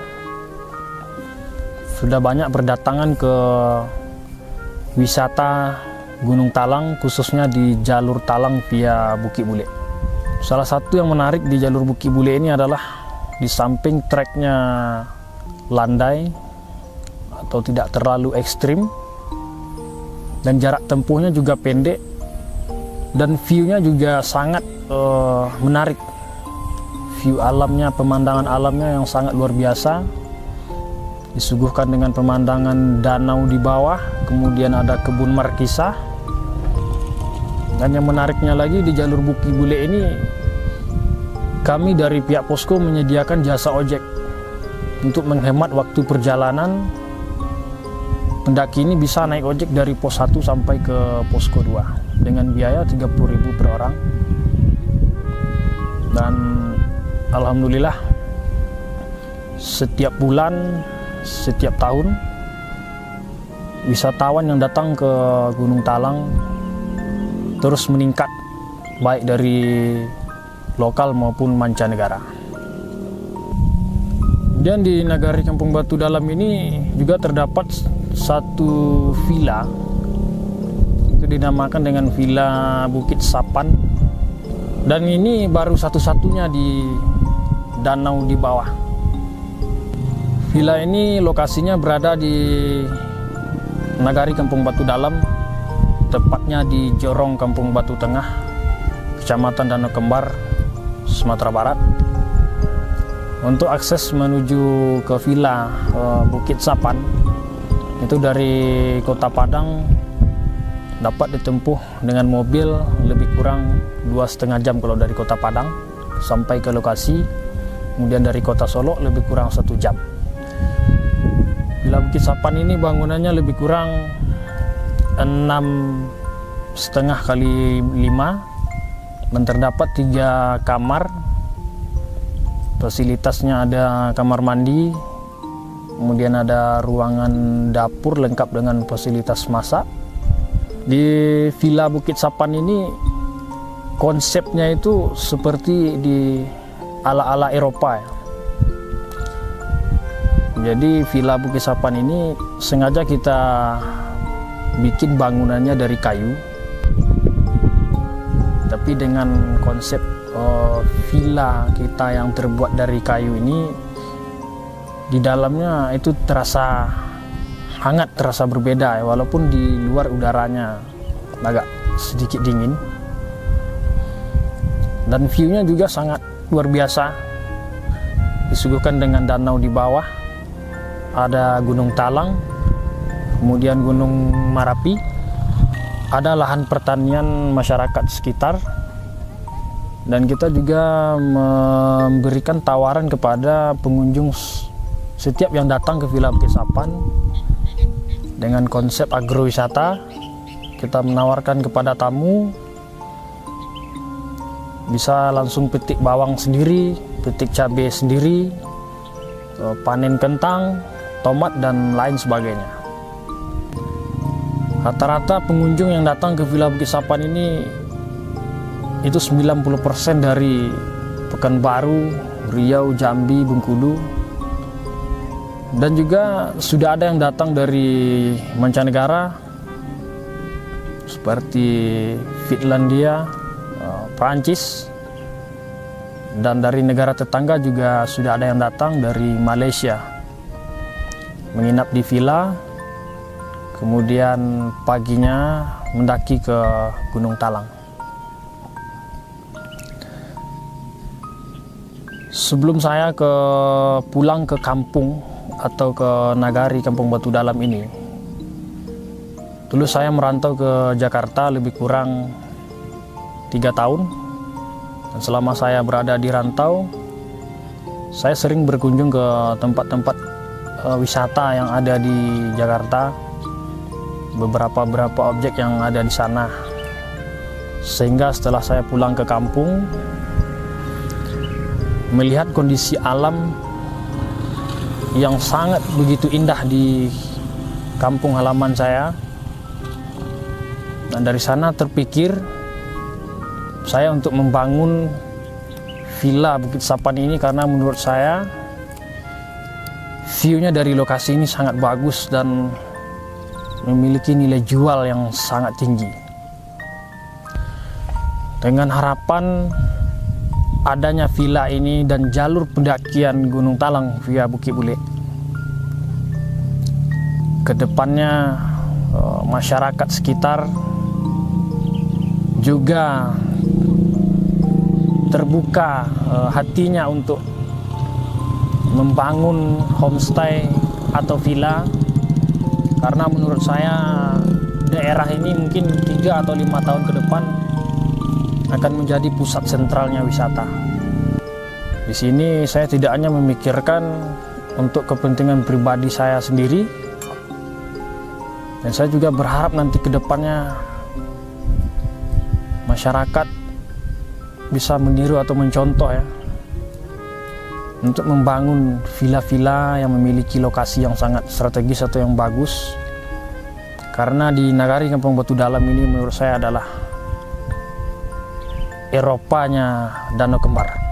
Sudah banyak berdatangan ke wisata Gunung Talang, khususnya di jalur Talang via Bukit Bule. Salah satu yang menarik di jalur Bukit Bule ini adalah di samping treknya landai atau tidak terlalu ekstrim dan jarak tempuhnya juga pendek, dan view-nya juga sangat menarik. view alamnya, pemandangan alamnya yang sangat luar biasa, disuguhkan dengan pemandangan danau di bawah, kemudian ada kebun markisa. Dan yang menariknya lagi, di jalur Bukit Bule ini kami dari pihak posko menyediakan jasa ojek untuk menghemat waktu perjalanan. Pendaki ini bisa naik ojek dari pos 1 sampai ke posko 2 dengan biaya 30.000 per orang. Dan alhamdulillah setiap bulan, setiap tahun wisatawan yang datang ke Gunung Talang terus meningkat, baik dari lokal maupun mancanegara. Dan di Nagari Kampung Batu Dalam ini juga terdapat satu villa, itu dinamakan dengan Villa Bukit Sapan, dan ini baru satu-satunya di danau di bawah. Villa ini lokasinya berada di Nagari Kampung Batu Dalam, tepatnya di Jorong Kampung Batu Tengah, Kecamatan Danau Kembar, Sumatera Barat. Untuk akses menuju ke Villa Bukit Sapan itu dari Kota Padang dapat ditempuh dengan mobil lebih kurang 2,5 jam kalau dari Kota Padang sampai ke lokasi. Kemudian dari Kota Solo lebih kurang 1 jam. Villa Bukit Sapan ini bangunannya lebih kurang 6,5 kali 5, dan terdapat 3 kamar. Fasilitasnya ada kamar mandi, kemudian ada ruangan dapur lengkap dengan fasilitas masak. Di Villa Bukit Sapan ini konsepnya itu seperti di ala-ala Eropa ya. Jadi Villa Bukit Sapan ini sengaja kita bikin bangunannya dari kayu, tapi dengan konsep villa kita yang terbuat dari kayu ini, di dalamnya itu terasa hangat, terasa berbeda ya, walaupun di luar udaranya agak sedikit dingin. Dan view-nya juga sangat luar biasa, disuguhkan dengan danau di bawah, ada Gunung Talang, kemudian Gunung Marapi, ada lahan pertanian masyarakat sekitar. Dan kita juga memberikan tawaran kepada pengunjung setiap yang datang ke Villa Bukit Sapan dengan konsep agrowisata. Kita menawarkan kepada tamu bisa langsung petik bawang sendiri, petik cabai sendiri, panen kentang, tomat, dan lain sebagainya. Rata-rata pengunjung yang datang ke Villa Bukit Sapan ini itu 90% dari Pekanbaru, Riau, Jambi, Bengkulu, dan juga sudah ada yang datang dari mancanegara seperti Finlandia, Prancis, dan dari negara tetangga juga sudah ada yang datang dari Malaysia menginap di villa, kemudian paginya mendaki ke Gunung Talang. Sebelum saya pulang ke kampung atau ke Nagari Kampung Batu Dalam ini, dulu saya merantau ke Jakarta lebih kurang 3 tahun. Dan selama saya berada di rantau, saya sering berkunjung ke tempat-tempat wisata yang ada di Jakarta, beberapa objek yang ada di sana. Sehingga setelah saya pulang ke kampung, melihat kondisi alam yang sangat begitu indah di kampung halaman saya, dan dari sana terpikir saya untuk membangun Villa Bukit Sapan ini, karena menurut saya view-nya dari lokasi ini sangat bagus dan memiliki nilai jual yang sangat tinggi. Dengan harapan adanya villa ini dan jalur pendakian Gunung Talang via Bukit Bule, kedepannya masyarakat sekitar juga terbuka hatinya untuk membangun homestay atau villa, karena menurut saya daerah ini mungkin 3 atau 5 tahun ke depan akan menjadi pusat sentralnya wisata. Di sini saya tidak hanya memikirkan untuk kepentingan pribadi saya sendiri, dan saya juga berharap nanti ke depannya masyarakat bisa meniru atau mencontoh ya, untuk membangun villa-villa yang memiliki lokasi yang sangat strategis atau yang bagus. Karena di Nagari Kampung Batu Dalam ini menurut saya adalah Eropanya Danau Kembar.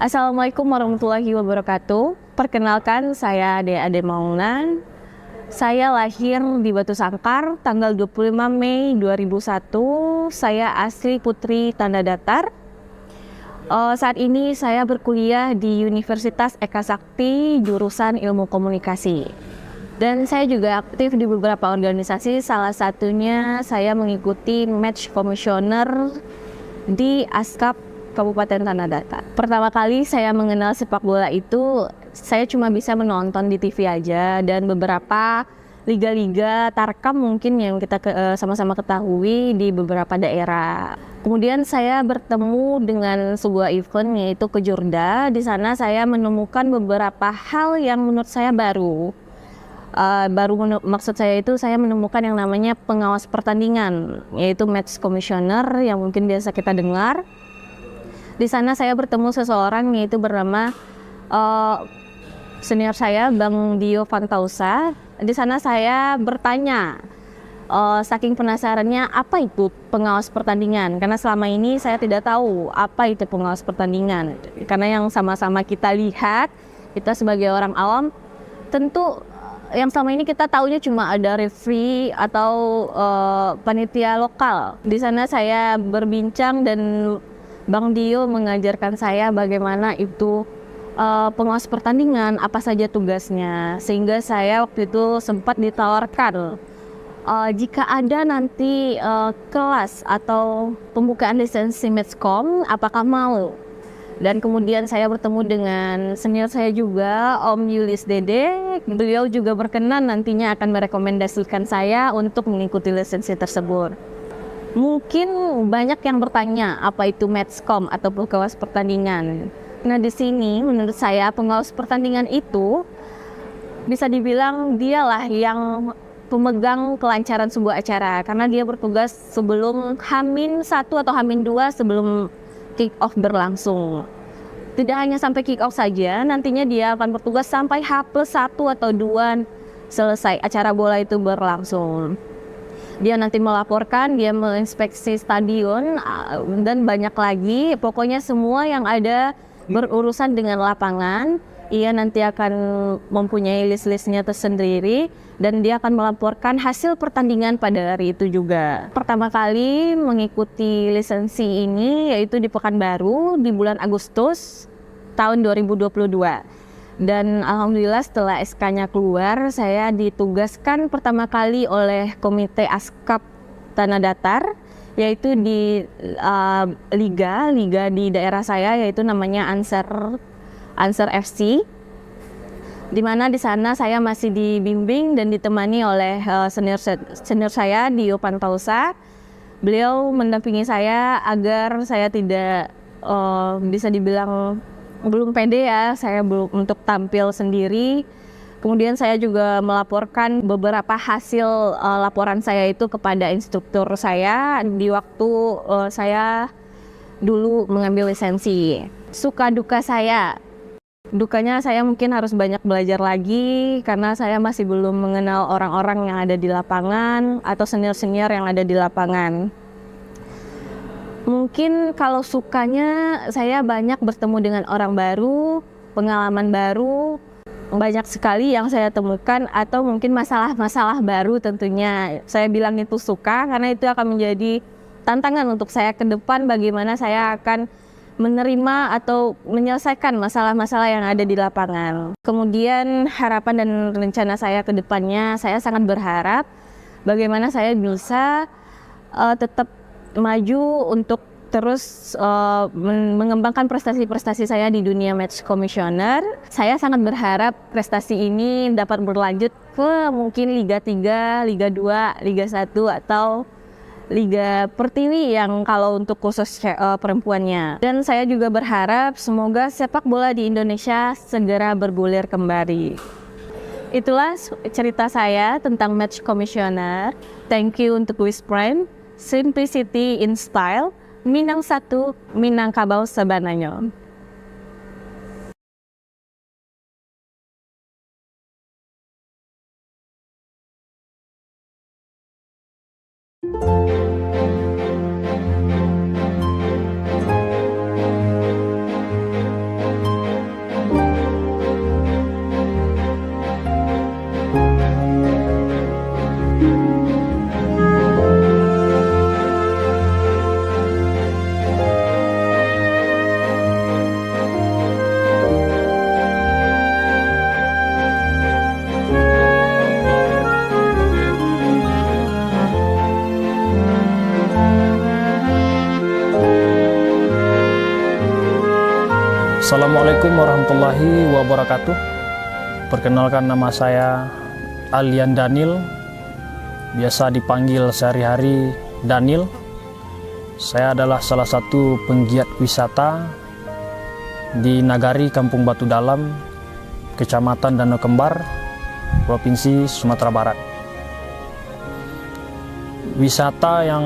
Assalamualaikum warahmatullahi wabarakatuh. Perkenalkan, saya Ade Maunan. Saya lahir di Batu Sangkar tanggal 25 Mei 2001. Saya asli Putri Tanda Datar. Saat ini saya berkuliah di Universitas Eka Sakti jurusan Ilmu Komunikasi. Dan saya juga aktif di beberapa organisasi, salah satunya saya mengikuti Match Commissioner di Askap Kabupaten Tanah Datar. Pertama kali saya mengenal sepak bola itu, saya cuma bisa menonton di TV aja, dan beberapa liga-liga Tarkam mungkin yang kita sama-sama ketahui di beberapa daerah. Kemudian saya bertemu dengan sebuah event yaitu Kejurda. Di sana saya menemukan beberapa hal yang menurut saya baru. Maksud saya itu saya menemukan yang namanya pengawas pertandingan, yaitu Match Commissioner yang mungkin biasa kita dengar. Di sana saya bertemu seseorang yaitu bernama senior saya, Bang Dio Fantausa. Di sana saya bertanya, saking penasarannya apa itu pengawas pertandingan, karena selama ini saya tidak tahu apa itu pengawas pertandingan. Karena yang sama-sama kita lihat, kita sebagai orang awam, tentu yang selama ini kita taunya cuma ada referee atau panitia lokal. Di sana saya berbincang dan Bang Dio mengajarkan saya bagaimana itu pengawas pertandingan, apa saja tugasnya, sehingga saya waktu itu sempat ditawarkan jika ada nanti kelas atau pembukaan lisensi Matchcom, apakah mau? Dan kemudian saya bertemu dengan senior saya juga, Om Yulis Dede. Beliau juga berkenan nantinya akan merekomendasikan saya untuk mengikuti lisensi tersebut. Mungkin banyak yang bertanya apa itu Matchcom atau pengawas pertandingan. Nah, di sini menurut saya pengawas pertandingan itu bisa dibilang dialah yang pemegang kelancaran sebuah acara, karena dia bertugas sebelum H-1 atau H-2 sebelum kick off berlangsung. Tidak hanya sampai kick off saja, nantinya dia akan bertugas sampai H+1 atau 2 selesai acara bola itu berlangsung. Dia nanti melaporkan, dia menginspeksi stadion, dan banyak lagi. Pokoknya semua yang ada berurusan dengan lapangan, ia nanti akan mempunyai list-listnya tersendiri, dan dia akan melaporkan hasil pertandingan pada hari itu juga. Pertama kali mengikuti lisensi ini yaitu di Pekanbaru di bulan Agustus tahun 2022. Dan alhamdulillah setelah SK-nya keluar, saya ditugaskan pertama kali oleh Komite Askap tanah datar, yaitu di liga di daerah saya, yaitu namanya Ansar FC. Di mana di sana saya masih dibimbing dan ditemani oleh senior saya Dio Pantausa. Beliau mendampingi saya agar saya tidak bisa dibilang belum pede ya, saya belum untuk tampil sendiri. Kemudian saya juga melaporkan beberapa hasil laporan saya itu kepada instruktur saya di waktu saya dulu mengambil lisensi. Suka duka saya. Dukanya saya mungkin harus banyak belajar lagi karena saya masih belum mengenal orang-orang yang ada di lapangan atau senior-senior yang ada di lapangan. Mungkin kalau sukanya saya banyak bertemu dengan orang baru, pengalaman baru, banyak sekali yang saya temukan atau mungkin masalah-masalah baru tentunya. Saya bilang itu suka karena itu akan menjadi tantangan untuk saya ke depan bagaimana saya akan menerima atau menyelesaikan masalah-masalah yang ada di lapangan. Kemudian harapan dan rencana saya ke depannya, saya sangat berharap bagaimana saya bisa tetap maju untuk terus mengembangkan prestasi-prestasi saya di dunia match commissioner. Saya sangat berharap prestasi ini dapat berlanjut ke mungkin Liga 3, Liga 2, Liga 1 atau Liga Pertiwi yang kalau untuk khusus perempuannya. Dan saya juga berharap semoga sepak bola di Indonesia segera bergulir kembali. Itulah cerita saya tentang match commissioner. Thank you untuk Wisprime, Simplicity in Style, Minang 1, Minangkabau Sabananyo. Assalamualaikum warahmatullahi wabarakatuh. Perkenalkan, nama saya Alian Daniel, biasa dipanggil sehari-hari Daniel. Saya adalah salah satu penggiat wisata di Nagari Kampung Batu Dalam, Kecamatan Danau Kembar, Provinsi Sumatera Barat. Wisata yang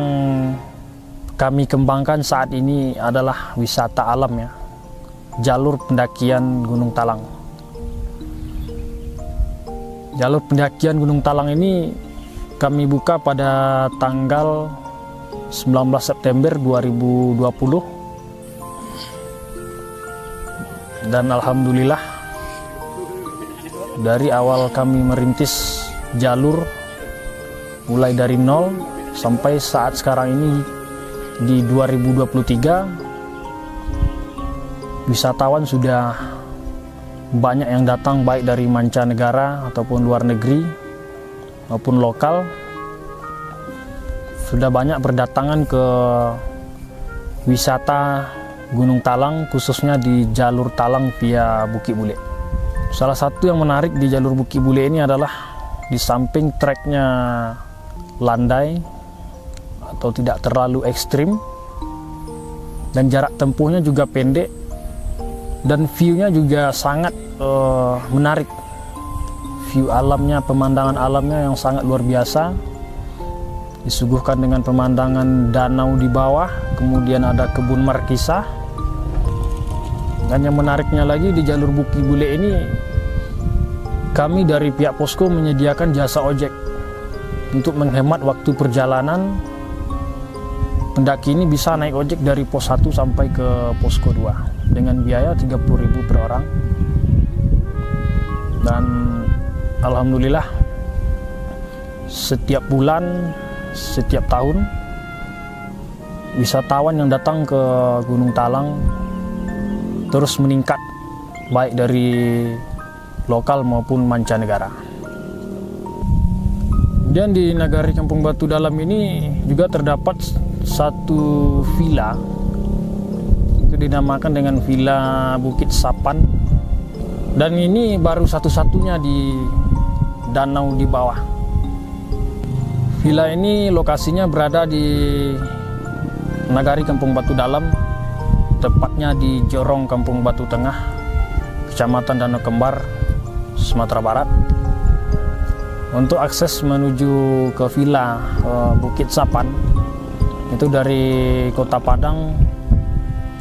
kami kembangkan saat ini adalah wisata alam ya, jalur pendakian Gunung Talang. Jalur pendakian Gunung Talang ini kami buka pada tanggal 19 September 2020. Dan alhamdulillah dari awal kami merintis jalur mulai dari nol sampai saat sekarang ini di 2023, wisatawan sudah banyak yang datang, baik dari mancanegara ataupun luar negeri maupun lokal. Sudah banyak berdatangan ke wisata Gunung Talang, khususnya di jalur Talang via Bukit Bule. Salah satu yang menarik di jalur Bukit Bule ini adalah di samping treknya landai atau tidak terlalu ekstrim dan jarak tempuhnya juga pendek, dan view-nya juga sangat menarik. View alamnya, pemandangan alamnya yang sangat luar biasa, disuguhkan dengan pemandangan danau di bawah, kemudian ada kebun markisa. Dan yang menariknya lagi, di jalur Bukit Bule ini kami dari pihak posko menyediakan jasa ojek untuk menghemat waktu perjalanan. Pendaki ini bisa naik ojek dari pos 1 sampai ke posko 2 dengan biaya 30.000 per orang. Dan alhamdulillah setiap bulan, setiap tahun wisatawan yang datang ke Gunung Talang terus meningkat, baik dari lokal maupun mancanegara. Kemudian di Nagari Kampung Batu Dalam ini juga terdapat satu villa, itu dinamakan dengan Villa Bukit Sapan, dan ini baru satu-satunya di danau di bawah. Villa ini lokasinya berada di Nagari Kampung Batu Dalam, tepatnya di Jorong Kampung Batu Tengah, Kecamatan Danau Kembar, Sumatera Barat. Untuk akses menuju ke Villa Bukit Sapan itu dari Kota Padang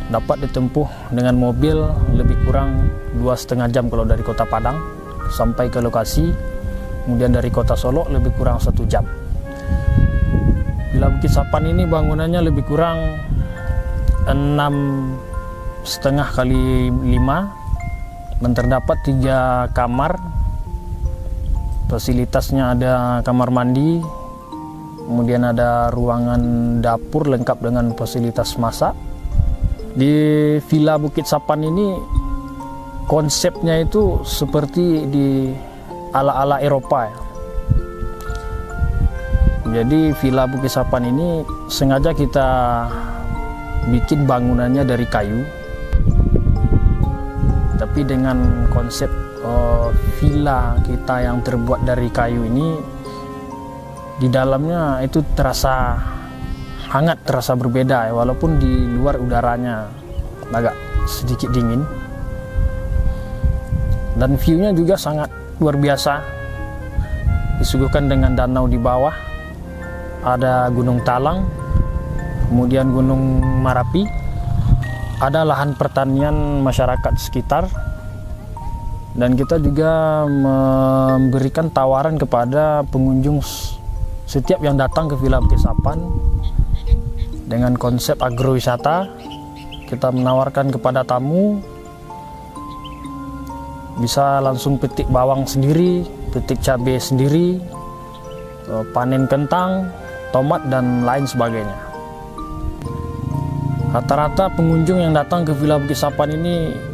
dapat ditempuh dengan mobil lebih kurang 2,5 jam kalau dari Kota Padang sampai ke lokasi. Kemudian dari Kota Solo lebih kurang 1 jam. Villa Bukit Sapan ini bangunannya lebih kurang 6,5 kali 5 dan terdapat 3 kamar. Fasilitasnya ada kamar mandi, kemudian ada ruangan dapur lengkap dengan fasilitas masak. Di Villa Bukit Sapan ini konsepnya itu seperti di ala-ala Eropa ya. Jadi Villa Bukit Sapan ini sengaja kita bikin bangunannya dari kayu, tapi dengan konsep villa kita yang terbuat dari kayu ini, di dalamnya itu terasa hangat, terasa berbeda ya, walaupun di luar udaranya agak sedikit dingin. Dan view-nya juga sangat luar biasa, disuguhkan dengan danau di bawah, ada Gunung Talang, kemudian Gunung Marapi, ada lahan pertanian masyarakat sekitar. Dan kita juga memberikan tawaran kepada pengunjung setiap yang datang ke Villa Bukit Sapan dengan konsep agrowisata. Kita menawarkan kepada tamu bisa langsung petik bawang sendiri, petik cabai sendiri, panen kentang, tomat, dan lain sebagainya. Rata-rata pengunjung yang datang ke Villa Bukit Sapan ini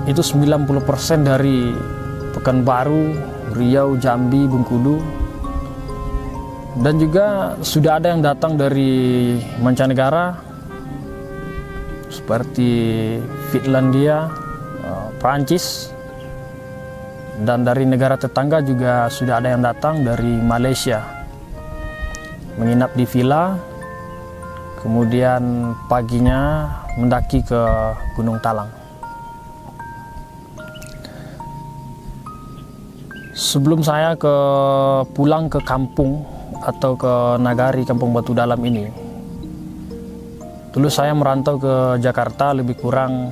itu 90% dari Pekanbaru, Riau, Jambi, Bengkulu, dan juga sudah ada yang datang dari mancanegara seperti Finlandia, Prancis, dan dari negara tetangga juga sudah ada yang datang dari Malaysia menginap di villa, kemudian paginya mendaki ke Gunung Talang. Sebelum saya pulang ke kampung atau ke Nagari Kampung Batu Dalam ini, dulu saya merantau ke Jakarta lebih kurang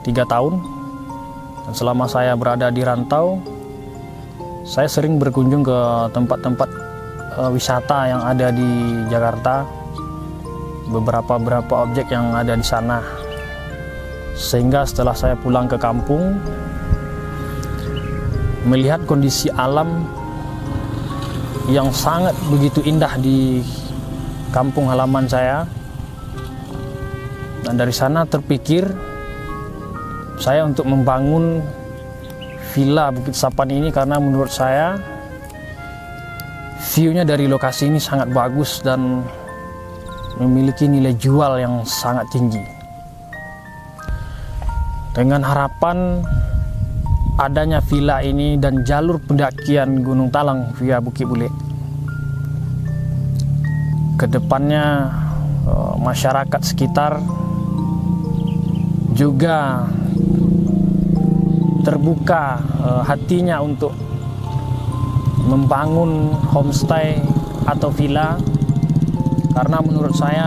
3 tahun. Dan selama saya berada di rantau, saya sering berkunjung ke tempat-tempat wisata yang ada di Jakarta, beberapa objek yang ada di sana. Sehingga setelah saya pulang ke kampung, melihat kondisi alam yang sangat begitu indah di kampung halaman saya, dan dari sana terpikir saya untuk membangun Villa Bukit Sapan ini karena menurut saya view-nya dari lokasi ini sangat bagus dan memiliki nilai jual yang sangat tinggi. Dengan harapan adanya villa ini dan jalur pendakian Gunung Talang via Bukit Bule, kedepannya masyarakat sekitar juga terbuka hatinya untuk membangun homestay atau villa, karena menurut saya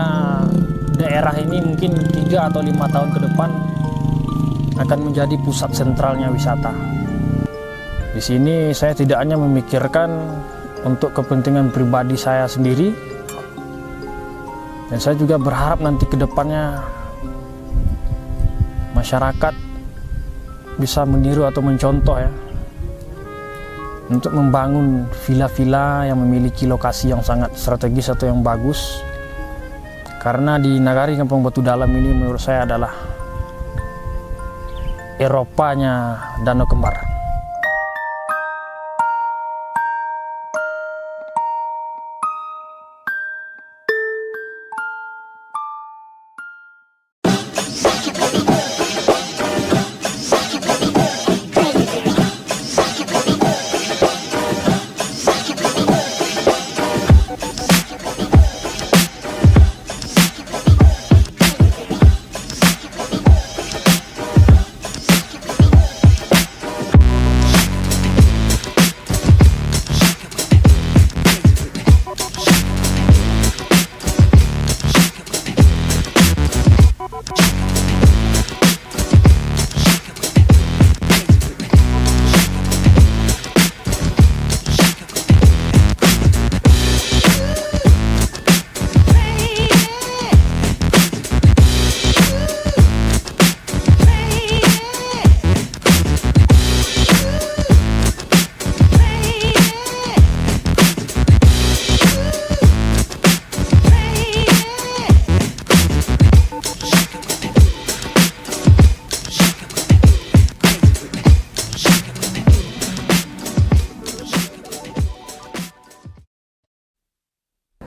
daerah ini mungkin 3 atau 5 tahun ke depan akan menjadi pusat sentralnya wisata. Di sini saya tidak hanya memikirkan untuk kepentingan pribadi saya sendiri, dan saya juga berharap nanti ke depannya masyarakat bisa meniru atau mencontoh ya, untuk membangun villa-villa yang memiliki lokasi yang sangat strategis atau yang bagus. Karena di Nagari Kampung Batu Dalam ini menurut saya adalah Eropanya Danau Kembar.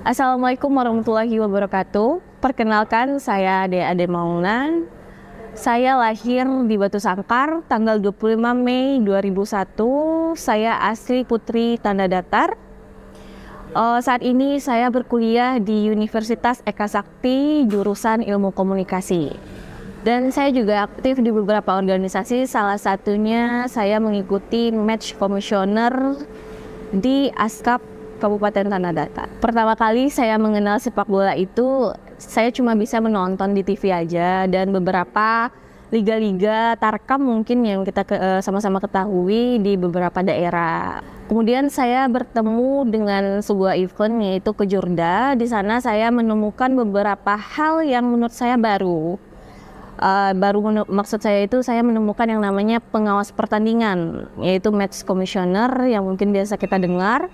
Assalamualaikum warahmatullahi wabarakatuh. Perkenalkan, saya Ade Mauna. Saya lahir di Batu Sangkar tanggal 25 Mei 2001. Saya asli Putri Tanda Datar. Saat ini saya berkuliah di Universitas Eka Sakti jurusan Ilmu Komunikasi. Dan saya juga aktif di beberapa organisasi, salah satunya saya mengikuti Match Commissioner di Askap Kabupaten Tanah Datar. Pertama kali saya mengenal sepak bola itu, saya cuma bisa menonton di TV aja, dan beberapa liga-liga tarkam mungkin yang kita sama-sama ketahui di beberapa daerah. Kemudian saya bertemu dengan sebuah event yaitu Kejurda. Di sana saya menemukan beberapa hal yang menurut saya baru. Maksud saya itu saya menemukan yang namanya pengawas pertandingan, yaitu match commissioner yang mungkin biasa kita dengar.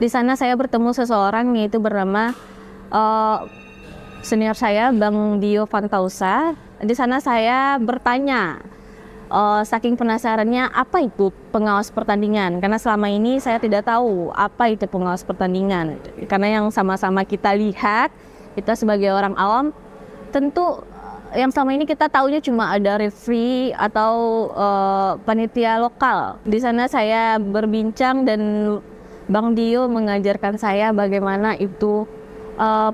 Di sana saya bertemu seseorang yaitu bernama senior saya, Bang Dio Fantausa. Di sana saya bertanya, saking penasarannya apa itu pengawas pertandingan, karena selama ini saya tidak tahu apa itu pengawas pertandingan. Karena yang sama-sama kita lihat, kita sebagai orang awam, tentu yang selama ini kita taunya cuma ada referee atau panitia lokal. Di sana saya berbincang dan Bang Dio mengajarkan saya bagaimana itu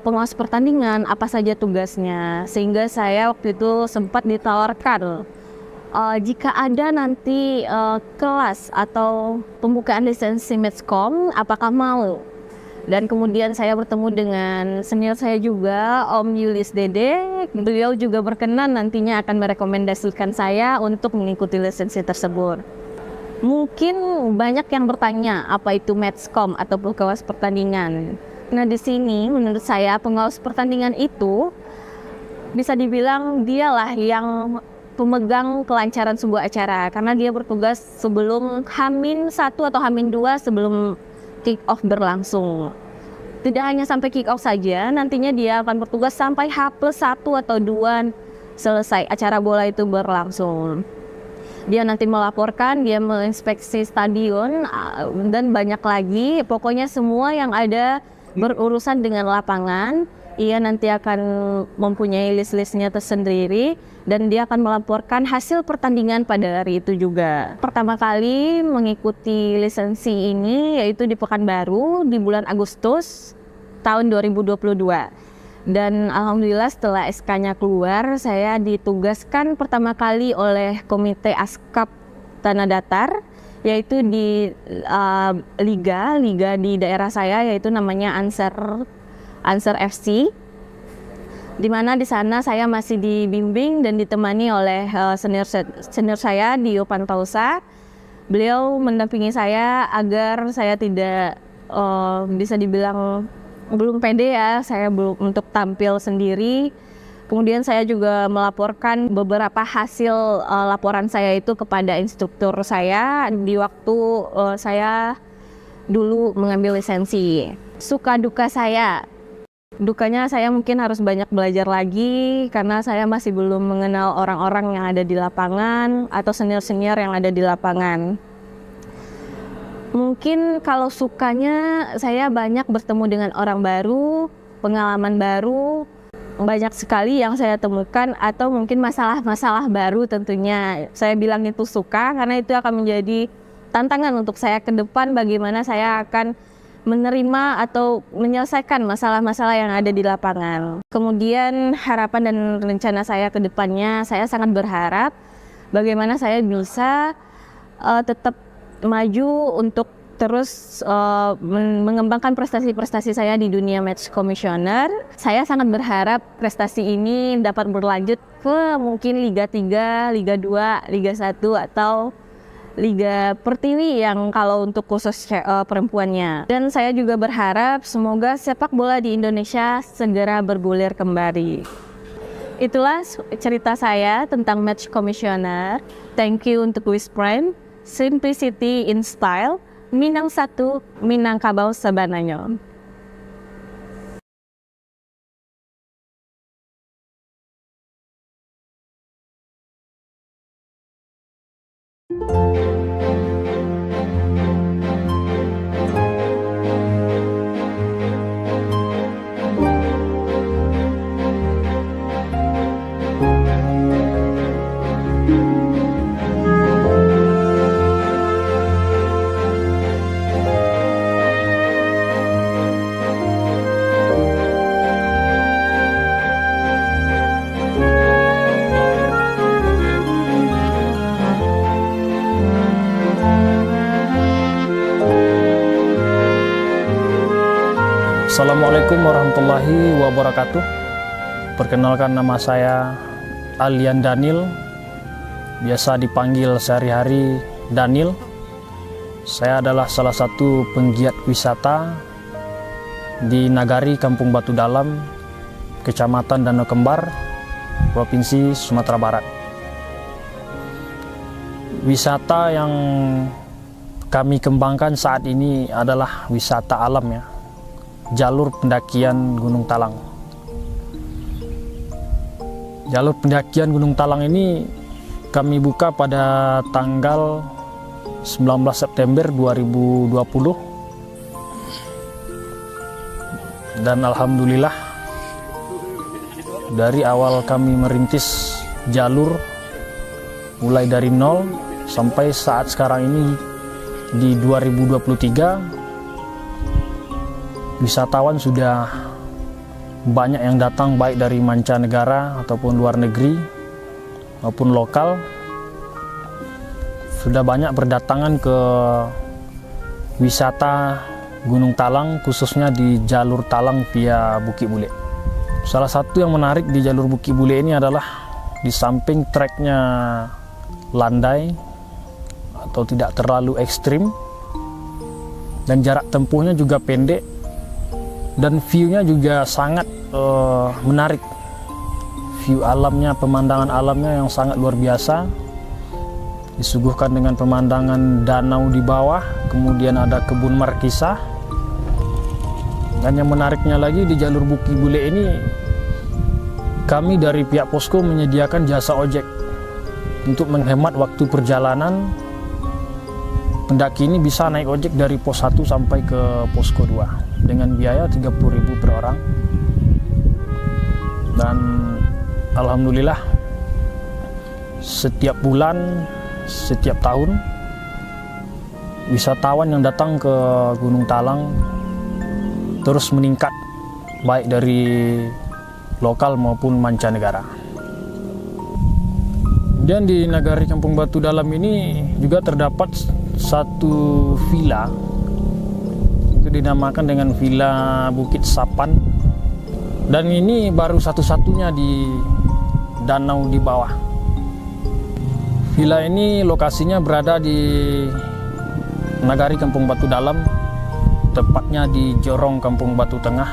pengawas pertandingan, apa saja tugasnya. Sehingga saya waktu itu sempat ditawarkan jika ada nanti kelas atau pembukaan lisensi Matchcom, apakah mau? Dan kemudian saya bertemu dengan senior saya juga, Om Yulis Dede. Beliau juga berkenan nantinya akan merekomendasikan saya untuk mengikuti lisensi tersebut. Mungkin banyak yang bertanya apa itu Matchcom atau pengawas pertandingan. Nah, di sini menurut saya pengawas pertandingan itu bisa dibilang dialah yang pemegang kelancaran sebuah acara, karena dia bertugas sebelum H-1 atau H-2 sebelum kick off berlangsung. Tidak hanya sampai kick off saja, nantinya dia akan bertugas sampai H+1 atau 2 selesai acara bola itu berlangsung. Dia nanti melaporkan, dia menginspeksi stadion, dan banyak lagi. Pokoknya semua yang ada berurusan dengan lapangan, ia nanti akan mempunyai list-listnya tersendiri, dan dia akan melaporkan hasil pertandingan pada hari itu juga. Pertama kali mengikuti lisensi ini yaitu di Pekanbaru di bulan Agustus tahun 2022. Dan alhamdulillah setelah SK-nya keluar, saya ditugaskan pertama kali oleh Komite Askap Tanah Datar, yaitu di liga di daerah saya, yaitu namanya Ansar FC. Di mana di sana saya masih dibimbing dan ditemani oleh senior saya, Dio Pantausa. Beliau mendampingi saya agar saya tidak bisa dibilang belum pede ya, saya belum untuk tampil sendiri. Kemudian saya juga melaporkan beberapa hasil laporan saya itu kepada instruktur saya di waktu saya dulu mengambil lisensi. Suka duka saya, dukanya saya mungkin harus banyak belajar lagi karena saya masih belum mengenal orang-orang yang ada di lapangan atau senior-senior yang ada di lapangan. Mungkin kalau sukanya saya banyak bertemu dengan orang baru, pengalaman baru, banyak sekali yang saya temukan, atau mungkin masalah-masalah baru tentunya. Saya bilang itu suka karena itu akan menjadi tantangan untuk saya ke depan, bagaimana saya akan menerima atau menyelesaikan masalah-masalah yang ada di lapangan. Kemudian harapan dan rencana saya ke depannya, saya sangat berharap bagaimana saya bisa tetap maju untuk terus mengembangkan prestasi-prestasi saya di dunia match commissioner. Saya sangat berharap prestasi ini dapat berlanjut ke mungkin Liga 3, Liga 2, Liga 1 atau Liga Pertiwi yang kalau untuk khusus perempuannya. Dan saya juga berharap semoga sepak bola di Indonesia segera bergulir kembali. Itulah cerita saya tentang match commissioner. Thank you untuk Wiz Prime. Simplicity in Style, Minang 1, Minangkabau Sabananyo. Assalamualaikum warahmatullahi wabarakatuh. Perkenalkan, nama saya Alian Daniel, biasa dipanggil sehari-hari Daniel. Saya adalah salah satu penggiat wisata di Nagari Kampung Batu Dalam, Kecamatan Danau Kembar, Provinsi Sumatera Barat. Wisata yang kami kembangkan saat ini adalah wisata alam ya, jalur pendakian Gunung Talang. Jalur pendakian Gunung Talang ini kami buka pada tanggal 19 September 2020. Dan alhamdulillah dari awal kami merintis jalur mulai dari nol sampai saat sekarang ini di 2023, wisatawan sudah banyak yang datang, baik dari mancanegara ataupun luar negeri maupun lokal. Sudah banyak berdatangan ke wisata Gunung Talang, khususnya di jalur Talang via Bukit Bule. Salah satu yang menarik di jalur Bukit Bule ini adalah di samping treknya landai atau tidak terlalu ekstrim, dan jarak tempuhnya juga pendek, dan view-nya juga sangat menarik. View alamnya, pemandangan alamnya yang sangat luar biasa, disuguhkan dengan pemandangan danau di bawah, kemudian ada kebun markisa. Dan yang menariknya lagi, di jalur Bukit Bule ini kami dari pihak posko menyediakan jasa ojek untuk menghemat waktu perjalanan. Pendaki ini bisa naik ojek dari pos 1 sampai ke posko 2 dengan biaya 30.000 per orang. Dan alhamdulillah setiap bulan, setiap tahun wisatawan yang datang ke Gunung Talang terus meningkat, baik dari lokal maupun mancanegara. Dan di Nagari Kampung Batu Dalam ini juga terdapat satu villa, itu dinamakan dengan Villa Bukit Sapan, dan ini baru satu-satunya di danau di bawah. Villa ini lokasinya berada di Nagari Kampung Batu Dalam, tepatnya di Jorong Kampung Batu Tengah,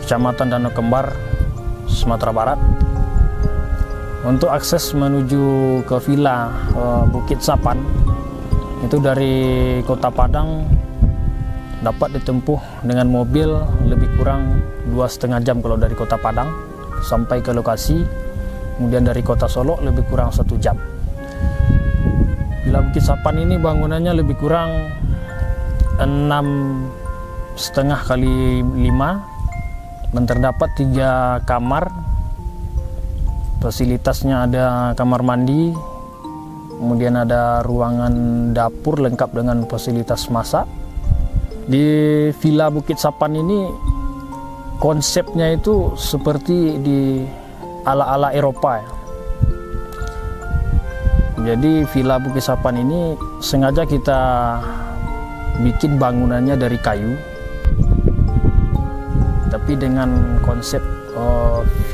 Kecamatan Danau Kembar, Sumatera Barat. Untuk akses menuju ke Villa Bukit Sapan itu dari Kota Padang dapat ditempuh dengan mobil lebih kurang 2,5 jam kalau dari Kota Padang sampai ke lokasi. Kemudian dari Kota Solo lebih kurang 1 jam. Villa Bukit Sapan ini bangunannya lebih kurang 6,5 kali 5, dan terdapat 3 kamar. Fasilitasnya ada kamar mandi, kemudian ada ruangan dapur lengkap dengan fasilitas masak. Di Villa Bukit Sapan ini konsepnya itu seperti di ala-ala Eropa ya. Jadi Villa Bukit Sapan ini sengaja kita bikin bangunannya dari kayu, tapi dengan konsep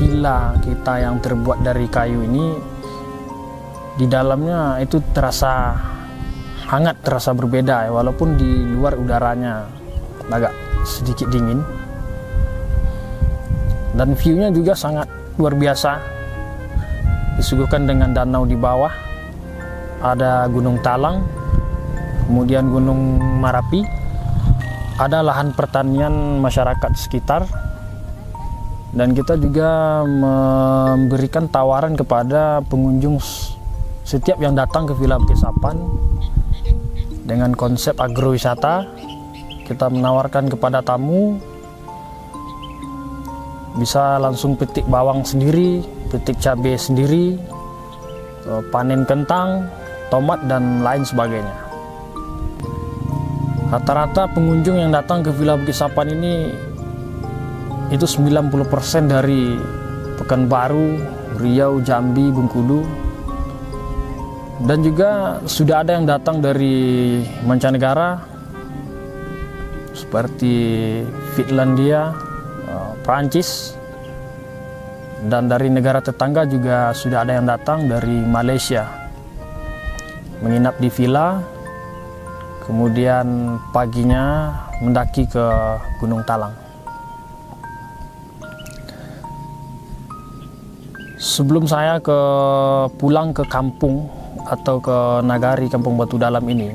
villa kita yang terbuat dari kayu ini, di dalamnya itu terasa hangat, terasa berbeda ya, walaupun di luar udaranya agak sedikit dingin. Dan view-nya juga sangat luar biasa, disuguhkan dengan danau di bawah, ada Gunung Talang, kemudian Gunung Marapi, ada lahan pertanian masyarakat sekitar. Dan kita juga memberikan tawaran kepada pengunjung setiap yang datang ke Villa Bukit Sapan dengan konsep agrowisata. Kita menawarkan kepada tamu bisa langsung petik bawang sendiri, petik cabai sendiri, panen kentang, tomat, dan lain sebagainya. Rata-rata pengunjung yang datang ke Villa Bukit Sapan ini itu 90% dari Pekanbaru, Riau, Jambi, Bengkulu, dan juga sudah ada yang datang dari mancanegara seperti Finlandia, Prancis, dan dari negara tetangga juga sudah ada yang datang dari Malaysia menginap di villa, kemudian paginya mendaki ke Gunung Talang. Sebelum saya pulang ke kampung atau ke nagari Kampung Batu Dalam ini,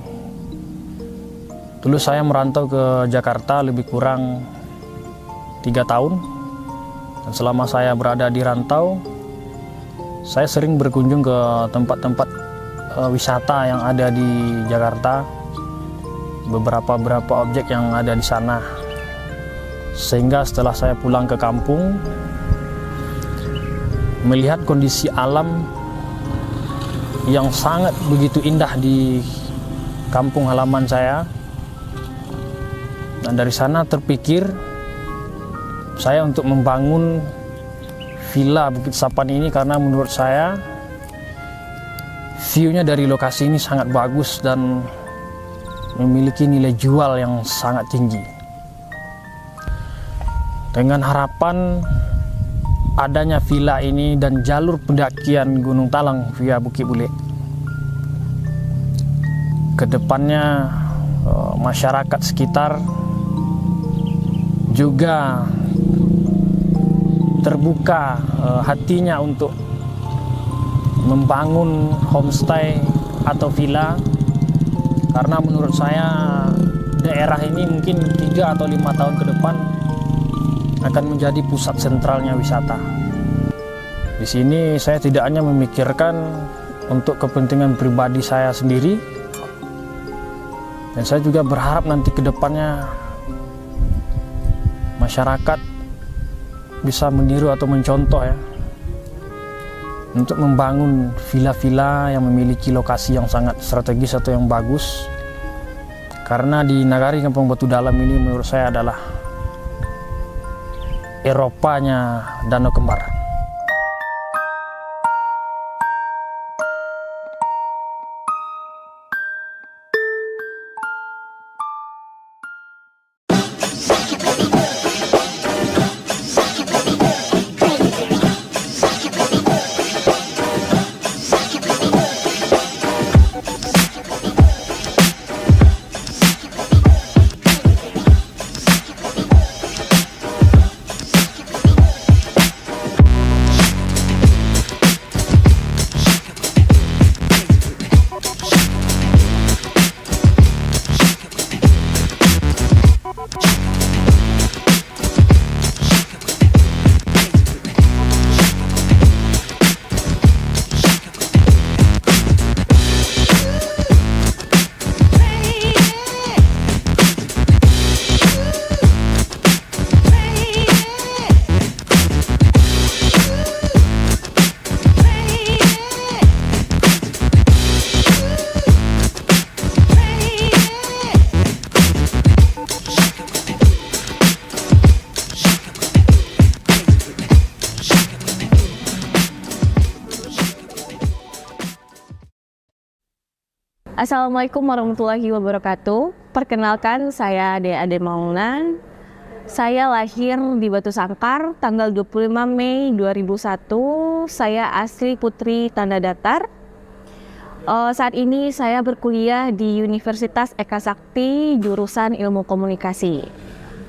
dulu saya merantau ke Jakarta lebih kurang 3 tahun. Dan selama saya berada di rantau, saya sering berkunjung ke tempat-tempat wisata yang ada di Jakarta, beberapa objek yang ada di sana. Sehingga setelah saya pulang ke kampung, melihat kondisi alam yang sangat begitu indah di kampung halaman saya, dan dari sana terpikir saya untuk membangun villa Bukit Sapan ini karena menurut saya view-nya dari lokasi ini sangat bagus dan memiliki nilai jual yang sangat tinggi. Dengan harapan adanya villa ini dan jalur pendakian Gunung Talang via Bukit Bule, kedepannya masyarakat sekitar juga terbuka hatinya untuk membangun homestay atau villa, karena menurut saya daerah ini mungkin 3 atau 5 tahun ke depan akan menjadi pusat sentralnya wisata. Di sini saya tidak hanya memikirkan untuk kepentingan pribadi saya sendiri, dan saya juga berharap nanti ke depannya masyarakat bisa meniru atau mencontoh ya, untuk membangun villa-villa yang memiliki lokasi yang sangat strategis atau yang bagus. Karena di nagari Kampung Batu Dalam ini menurut saya adalah Eropanya Danau Kembar. Assalamualaikum warahmatullahi wabarakatuh. Perkenalkan, saya Ade Maulana. Saya lahir di Batu Sangkar tanggal 25 Mei 2001. Saya asli Putri Tanda Datar. Saat ini saya berkuliah di Universitas Eka Sakti jurusan Ilmu Komunikasi.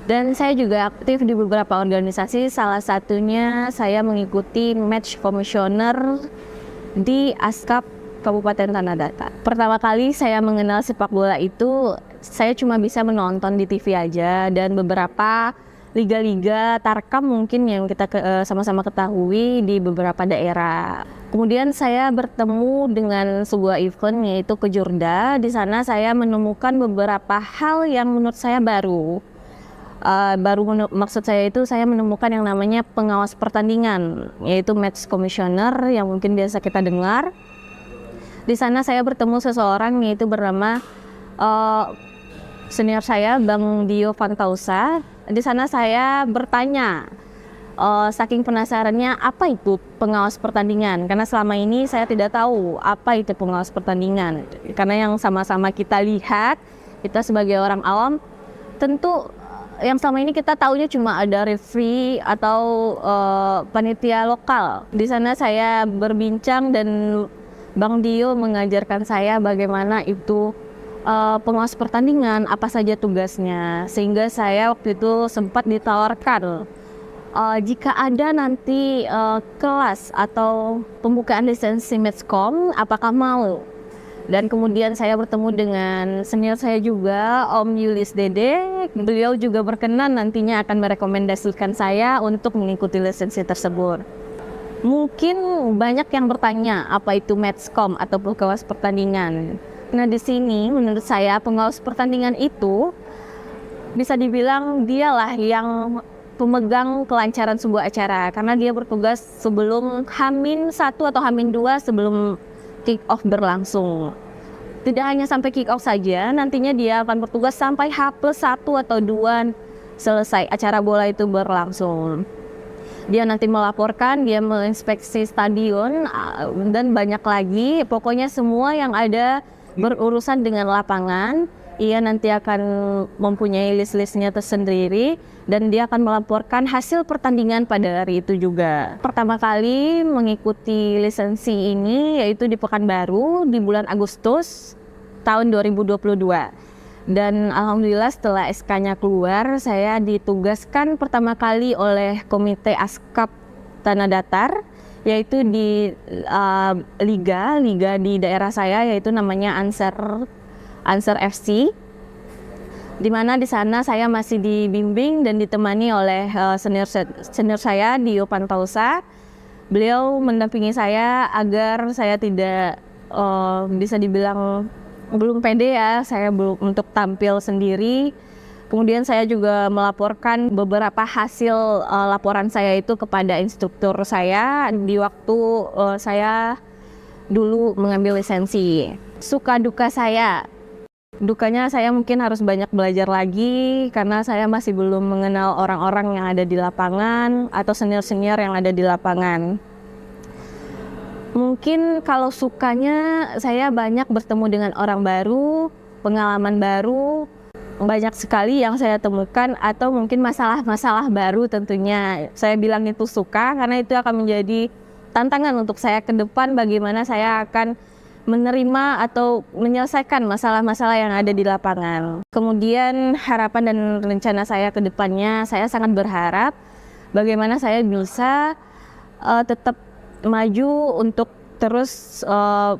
Dan saya juga aktif di beberapa organisasi, salah satunya saya mengikuti Match Commissioner di Askap Kabupaten Tanah Datar. Pertama kali saya mengenal sepak bola itu, saya cuma bisa menonton di TV aja, dan beberapa liga-liga Tarkam mungkin yang kita sama-sama ketahui di beberapa daerah. Kemudian saya bertemu dengan sebuah event yaitu Kejurda. Di sana saya menemukan beberapa hal yang menurut saya baru. Maksud saya itu saya menemukan yang namanya pengawas pertandingan, yaitu Match Commissioner yang mungkin biasa kita dengar. Di sana saya bertemu seseorang yaitu bernama senior saya, Bang Dio Fantausa. Di sana saya bertanya, saking penasarannya, apa itu pengawas pertandingan? Karena selama ini saya tidak tahu apa itu pengawas pertandingan. Karena yang sama-sama kita lihat, kita sebagai orang awam Tentu yang selama ini kita tahunya cuma ada referee atau panitia lokal. Di sana saya berbincang dan Bang Dio mengajarkan saya bagaimana itu pengawas pertandingan, apa saja tugasnya. Sehingga saya waktu itu sempat ditawarkan jika ada nanti kelas atau pembukaan lisensi Matchcom, apakah mau? Dan kemudian saya bertemu dengan senior saya juga, Om Yulis Dede. Beliau juga berkenan nantinya akan merekomendasikan saya untuk mengikuti lisensi tersebut. Mungkin banyak yang bertanya apa itu Matchcom atau pengawas pertandingan. Nah, di sini menurut saya pengawas pertandingan itu bisa dibilang dialah yang pemegang kelancaran sebuah acara, karena dia bertugas sebelum H-1 atau H-2 sebelum kick off berlangsung. Tidak hanya sampai kick off saja, nantinya dia akan bertugas sampai H+1 atau 2 selesai acara bola itu berlangsung. Dia nanti melaporkan, dia menginspeksi stadion dan banyak lagi. Pokoknya semua yang ada berurusan dengan lapangan, ia nanti akan mempunyai list-listnya tersendiri dan dia akan melaporkan hasil pertandingan pada hari itu juga. Pertama kali mengikuti lisensi ini yaitu di Pekanbaru di bulan Agustus tahun 2022. Dan alhamdulillah setelah SK-nya keluar, saya ditugaskan pertama kali oleh Komite Askap Tanah Datar, yaitu di liga di daerah saya, yaitu namanya Ansar FC, di mana di sana saya masih dibimbing dan ditemani oleh senior saya Dio Pantausa. Beliau mendampingi saya agar saya tidak bisa dibilang belum pede ya, saya belum untuk tampil sendiri. Kemudian saya juga melaporkan beberapa hasil laporan saya itu kepada instruktur saya di waktu saya dulu mengambil lisensi. Suka duka saya, dukanya saya mungkin harus banyak belajar lagi karena saya masih belum mengenal orang-orang yang ada di lapangan atau senior-senior yang ada di lapangan. Mungkin kalau sukanya saya banyak bertemu dengan orang baru, pengalaman baru, banyak sekali yang saya temukan, atau mungkin masalah-masalah baru tentunya. Saya bilang itu suka karena itu akan menjadi tantangan untuk saya ke depan, bagaimana saya akan menerima atau menyelesaikan masalah-masalah yang ada di lapangan. Kemudian harapan dan rencana saya ke depannya, saya sangat berharap bagaimana saya bisa tetap maju untuk terus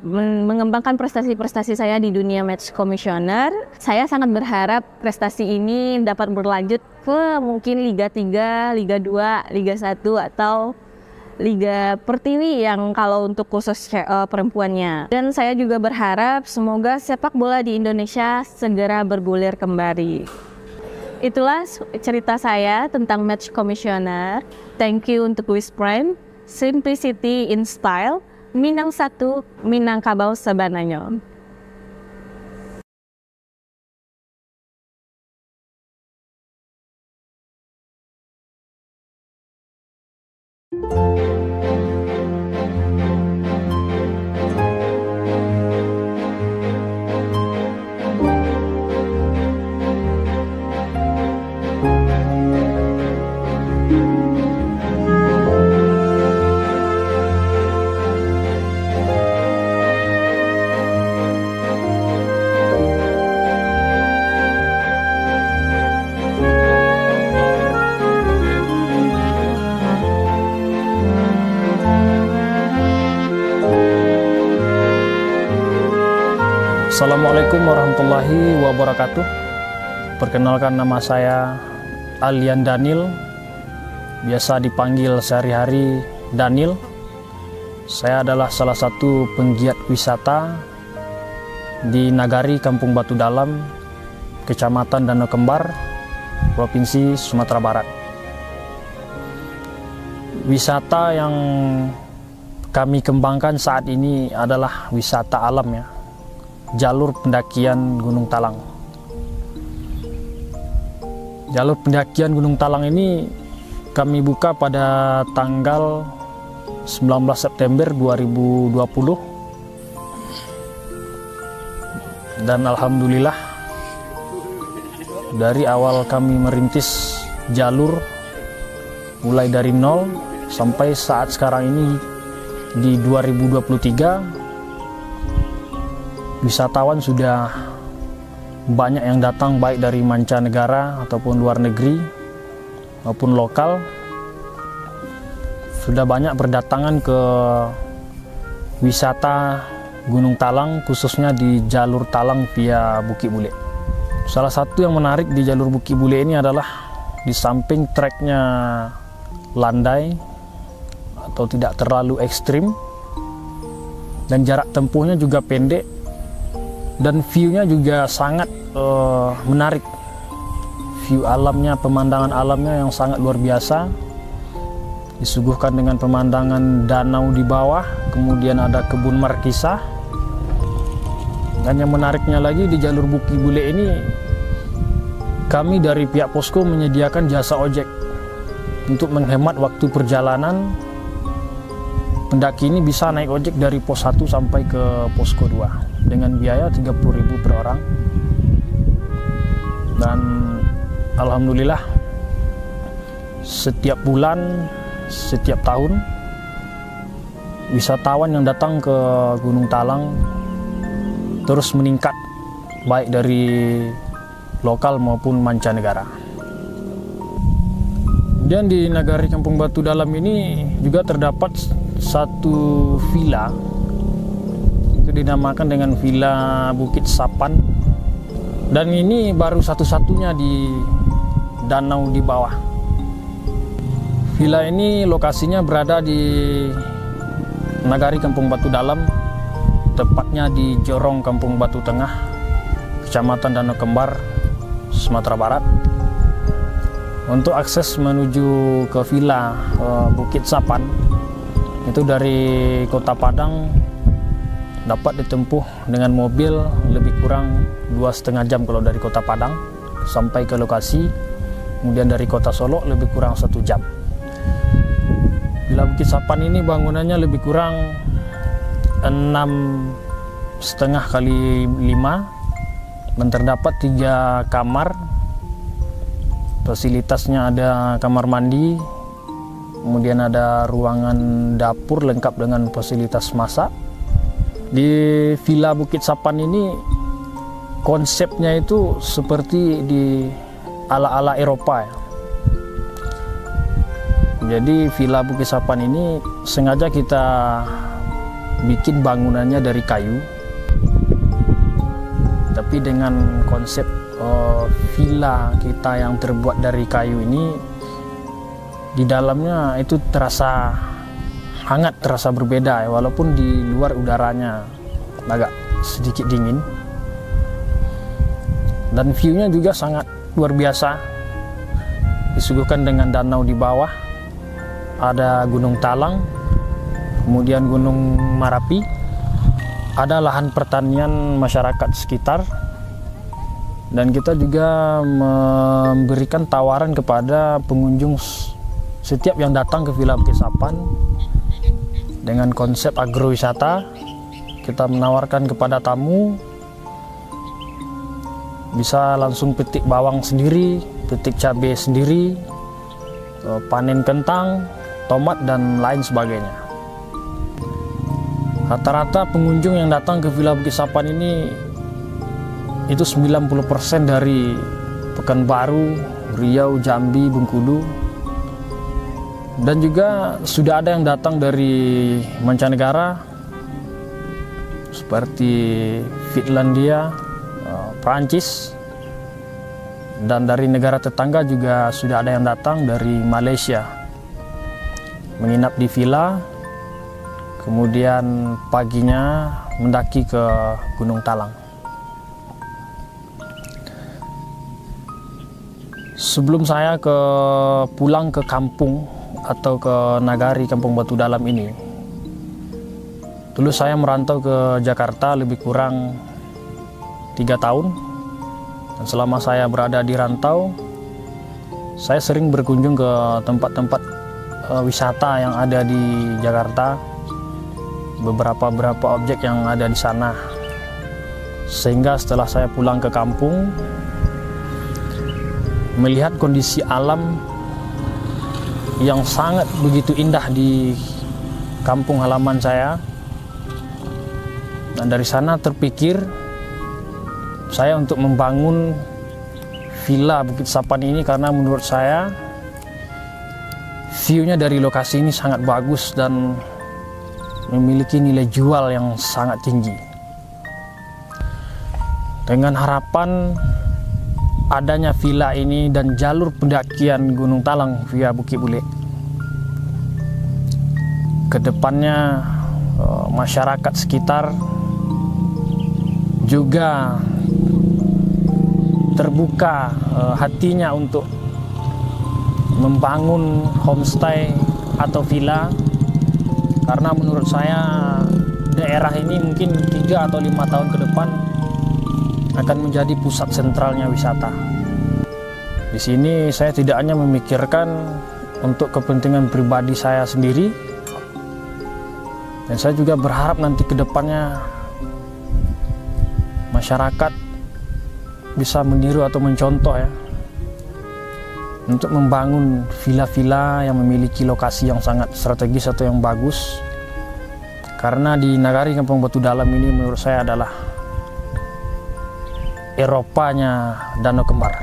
mengembangkan prestasi-prestasi saya di dunia match commissioner. Saya sangat berharap prestasi ini dapat berlanjut ke mungkin Liga 3, Liga 2, Liga 1 atau Liga Pertiwi yang kalau untuk khusus perempuannya. Dan saya juga berharap semoga sepak bola di Indonesia segera bergulir kembali. Itulah cerita saya tentang match commissioner. Thank you untuk Wiz Prime. Simplicity in style, Minang satu, Minangkabau sebananya. Assalamualaikum warahmatullahi wabarakatuh. Perkenalkan, nama saya Alian Daniel, biasa dipanggil sehari-hari Daniel. Saya adalah salah satu penggiat wisata di Nagari Kampung Batu Dalam, Kecamatan Danau Kembar, Provinsi Sumatera Barat. Wisata yang kami kembangkan saat ini adalah wisata alam ya, jalur pendakian Gunung Talang. Jalur pendakian Gunung Talang ini kami buka pada tanggal 19 September 2020 dan alhamdulillah dari awal kami merintis jalur mulai dari nol sampai saat sekarang ini di 2023, wisatawan sudah banyak yang datang baik dari mancanegara ataupun luar negeri maupun lokal. Sudah banyak berdatangan ke wisata Gunung Talang, khususnya di jalur Talang via Bukit Bule. Salah satu yang menarik di jalur Bukit Bule ini adalah di samping treknya landai atau tidak terlalu ekstrim, dan jarak tempuhnya juga pendek, dan view-nya juga sangat menarik. View alamnya, pemandangan alamnya yang sangat luar biasa, disuguhkan dengan pemandangan danau di bawah, kemudian ada kebun markisa. Dan yang menariknya lagi di jalur Bukit Bule ini, kami dari pihak posko menyediakan jasa ojek untuk menghemat waktu perjalanan. Pendaki ini bisa naik ojek dari pos 1 sampai ke posko 2 dengan biaya 30.000 per orang. Dan alhamdulillah setiap bulan, setiap tahun, wisatawan yang datang ke Gunung Talang terus meningkat, baik dari lokal maupun mancanegara. Dan di Nagari Kampung Batu Dalam ini juga terdapat satu villa, itu dinamakan dengan Villa Bukit Sapan, dan ini baru satu-satunya di danau di bawah. Villa ini lokasinya berada di Nagari Kampung Batu Dalam, tepatnya di Jorong Kampung Batu Tengah, Kecamatan Danau Kembar, Sumatera Barat. Untuk akses menuju ke Villa Bukit Sapan itu dari Kota Padang dapat ditempuh dengan mobil lebih kurang 2,5 jam kalau dari Kota Padang sampai ke lokasi. Kemudian dari Kota Solo lebih kurang 1 jam. Villa Bukit Sapan ini bangunannya lebih kurang 6,5 kali 5, dan terdapat 3 kamar. Fasilitasnya ada kamar mandi, kemudian ada ruangan dapur lengkap dengan fasilitas masak. Di Villa Bukit Sapan ini konsepnya itu seperti di ala-ala Eropa ya. Jadi Villa Bukit Sapan ini sengaja kita bikin bangunannya dari kayu, tapi dengan konsep villa kita yang terbuat dari kayu ini, di dalamnya itu terasa hangat, terasa berbeda ya, walaupun di luar udaranya agak sedikit dingin. Dan view-nya juga sangat luar biasa, disuguhkan dengan danau di bawah, ada Gunung Talang, kemudian Gunung Marapi, ada lahan pertanian masyarakat sekitar. Dan kita juga memberikan tawaran kepada pengunjung setiap yang datang ke Villa Bukit Sapan dengan konsep agrowisata. Kita menawarkan kepada tamu bisa langsung petik bawang sendiri, petik cabai sendiri, panen kentang, tomat, dan lain sebagainya. Rata-rata pengunjung yang datang ke Villa Bukit Sapan ini itu 90% dari Pekanbaru, Riau, Jambi, Bengkulu, dan juga sudah ada yang datang dari mancanegara seperti Finlandia, Prancis, dan dari negara tetangga juga sudah ada yang datang dari Malaysia menginap di villa, kemudian paginya mendaki ke Gunung Talang. Sebelum saya pulang ke kampung atau ke Nagari Kampung Batu Dalam ini, dulu saya merantau ke Jakarta lebih kurang 3 tahun. Dan selama saya berada di rantau, saya sering berkunjung ke tempat-tempat wisata yang ada di Jakarta, beberapa objek yang ada di sana. Sehingga setelah saya pulang ke kampung, melihat kondisi alam yang sangat begitu indah di kampung halaman saya. Dan dari sana terpikir saya untuk membangun Villa Bukit Sapan ini karena menurut saya view-nya dari lokasi ini sangat bagus dan memiliki nilai jual yang sangat tinggi. Dengan harapan adanya villa ini dan jalur pendakian Gunung Talang via Bukit Bule, kedepannya masyarakat sekitar juga terbuka hatinya untuk membangun homestay atau villa, karena menurut saya daerah ini mungkin 3 atau 5 tahun ke depan akan menjadi pusat sentralnya wisata. Di sini saya tidak hanya memikirkan untuk kepentingan pribadi saya sendiri, dan saya juga berharap nanti ke depannya masyarakat bisa meniru atau mencontoh ya, untuk membangun villa-villa yang memiliki lokasi yang sangat strategis atau yang bagus. Karena di Nagari Kampung Batu Dalam ini menurut saya adalah Eropanya Danau Kembar.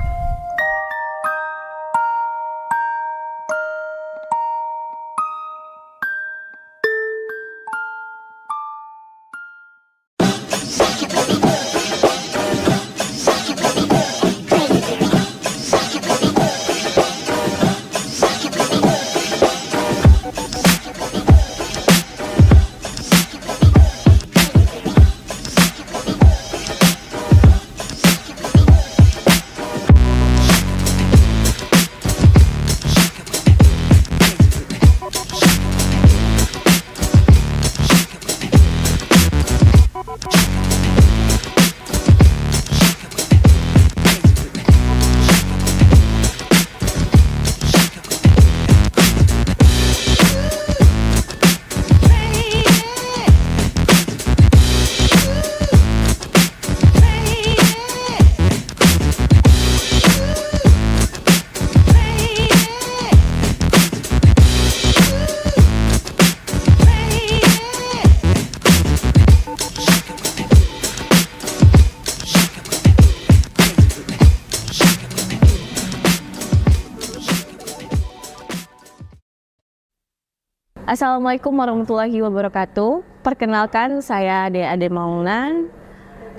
Assalamualaikum warahmatullahi wabarakatuh. Perkenalkan, saya Ade Mauna.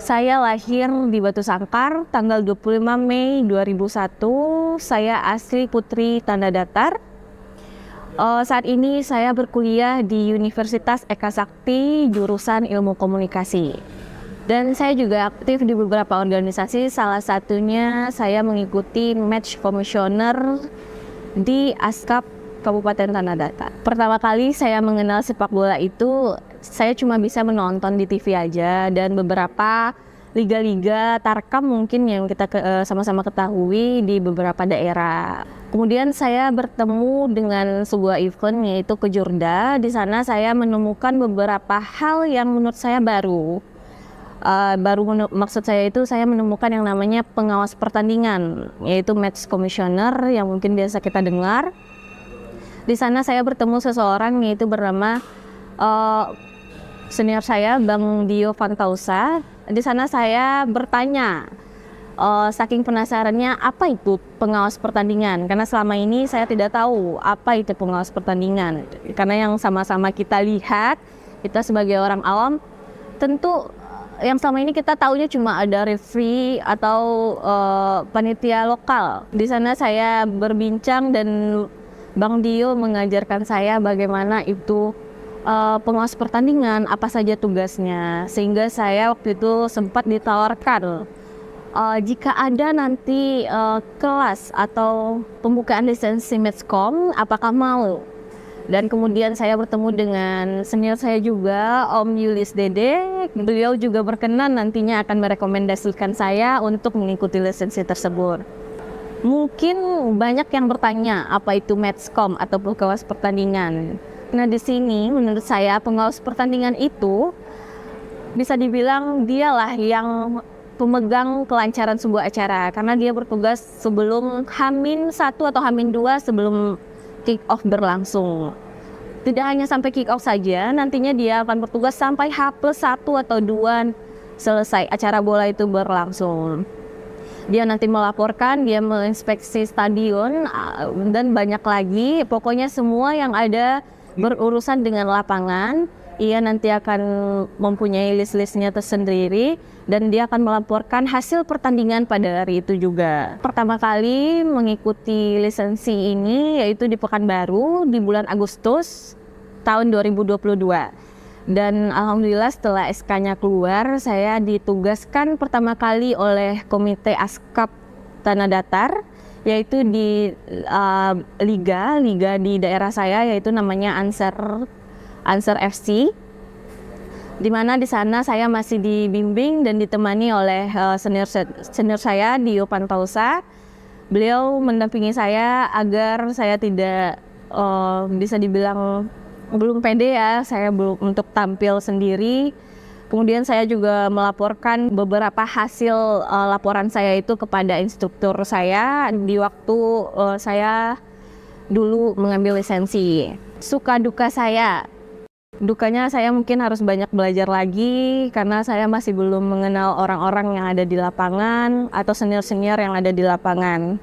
Saya lahir di Batu Sangkar tanggal 25 Mei 2001. Saya asli Putri Tanda Datar. Saat ini saya berkuliah di Universitas Eka Sakti jurusan Ilmu Komunikasi. Dan saya juga aktif di beberapa organisasi, salah satunya saya mengikuti Match Commissioner di Askap Kabupaten Tanah Datar. Pertama kali saya mengenal sepak bola itu, saya cuma bisa menonton di TV aja, dan beberapa liga-liga Tarkam mungkin yang kita sama-sama ketahui di beberapa daerah. Kemudian saya bertemu dengan sebuah event yaitu Kejurda. Di sana saya menemukan beberapa hal yang menurut saya baru. Maksud saya itu saya menemukan yang namanya pengawas pertandingan, yaitu Match Commissioner yang mungkin biasa kita dengar. Di sana saya bertemu seseorang yaitu bernama senior saya, Bang Dio Fantausa. Di sana saya bertanya, saking penasarannya apa itu pengawas pertandingan, karena selama ini saya tidak tahu apa itu pengawas pertandingan. Karena yang sama-sama kita lihat, kita sebagai orang awam, tentu yang selama ini kita tahunya cuma ada referee atau panitia lokal. Di sana saya berbincang dan Bang Dio mengajarkan saya bagaimana itu pengawas pertandingan, apa saja tugasnya, sehingga saya waktu itu sempat ditawarkan jika ada nanti kelas atau pembukaan lisensi Matchcom, apakah mau? Dan kemudian saya bertemu dengan senior saya juga, Om Yulis Dede. Beliau juga berkenan nantinya akan merekomendasikan saya untuk mengikuti lisensi tersebut. Mungkin banyak yang bertanya apa itu Matchcom atau pengawas pertandingan. Nah, di sini menurut saya pengawas pertandingan itu bisa dibilang dialah yang pemegang kelancaran sebuah acara karena dia bertugas sebelum H-1 atau H-2 sebelum kick off berlangsung. Tidak hanya sampai kick off saja, nantinya dia akan bertugas sampai H+1 atau 2 selesai acara bola itu berlangsung. Dia nanti melaporkan, dia menginspeksi stadion dan banyak lagi. Pokoknya semua yang ada berurusan dengan lapangan, ia nanti akan mempunyai list-listnya tersendiri dan dia akan melaporkan hasil pertandingan pada hari itu juga. Pertama kali mengikuti lisensi ini yaitu di Pekanbaru di bulan Agustus tahun 2022. Dan alhamdulillah setelah SK-nya keluar, saya ditugaskan pertama kali oleh Komite Askap Tanah Datar, yaitu di liga di daerah saya, yaitu namanya Ansar FC. Di mana di sana saya masih dibimbing dan ditemani oleh senior saya Dio Pantausa. Beliau mendampingi saya agar saya tidak bisa dibilang belum pede ya, saya belum untuk tampil sendiri. Kemudian saya juga melaporkan beberapa hasil laporan saya itu kepada instruktur saya di waktu saya dulu mengambil lisensi. Suka duka saya, dukanya saya mungkin harus banyak belajar lagi karena saya masih belum mengenal orang-orang yang ada di lapangan atau senior-senior yang ada di lapangan.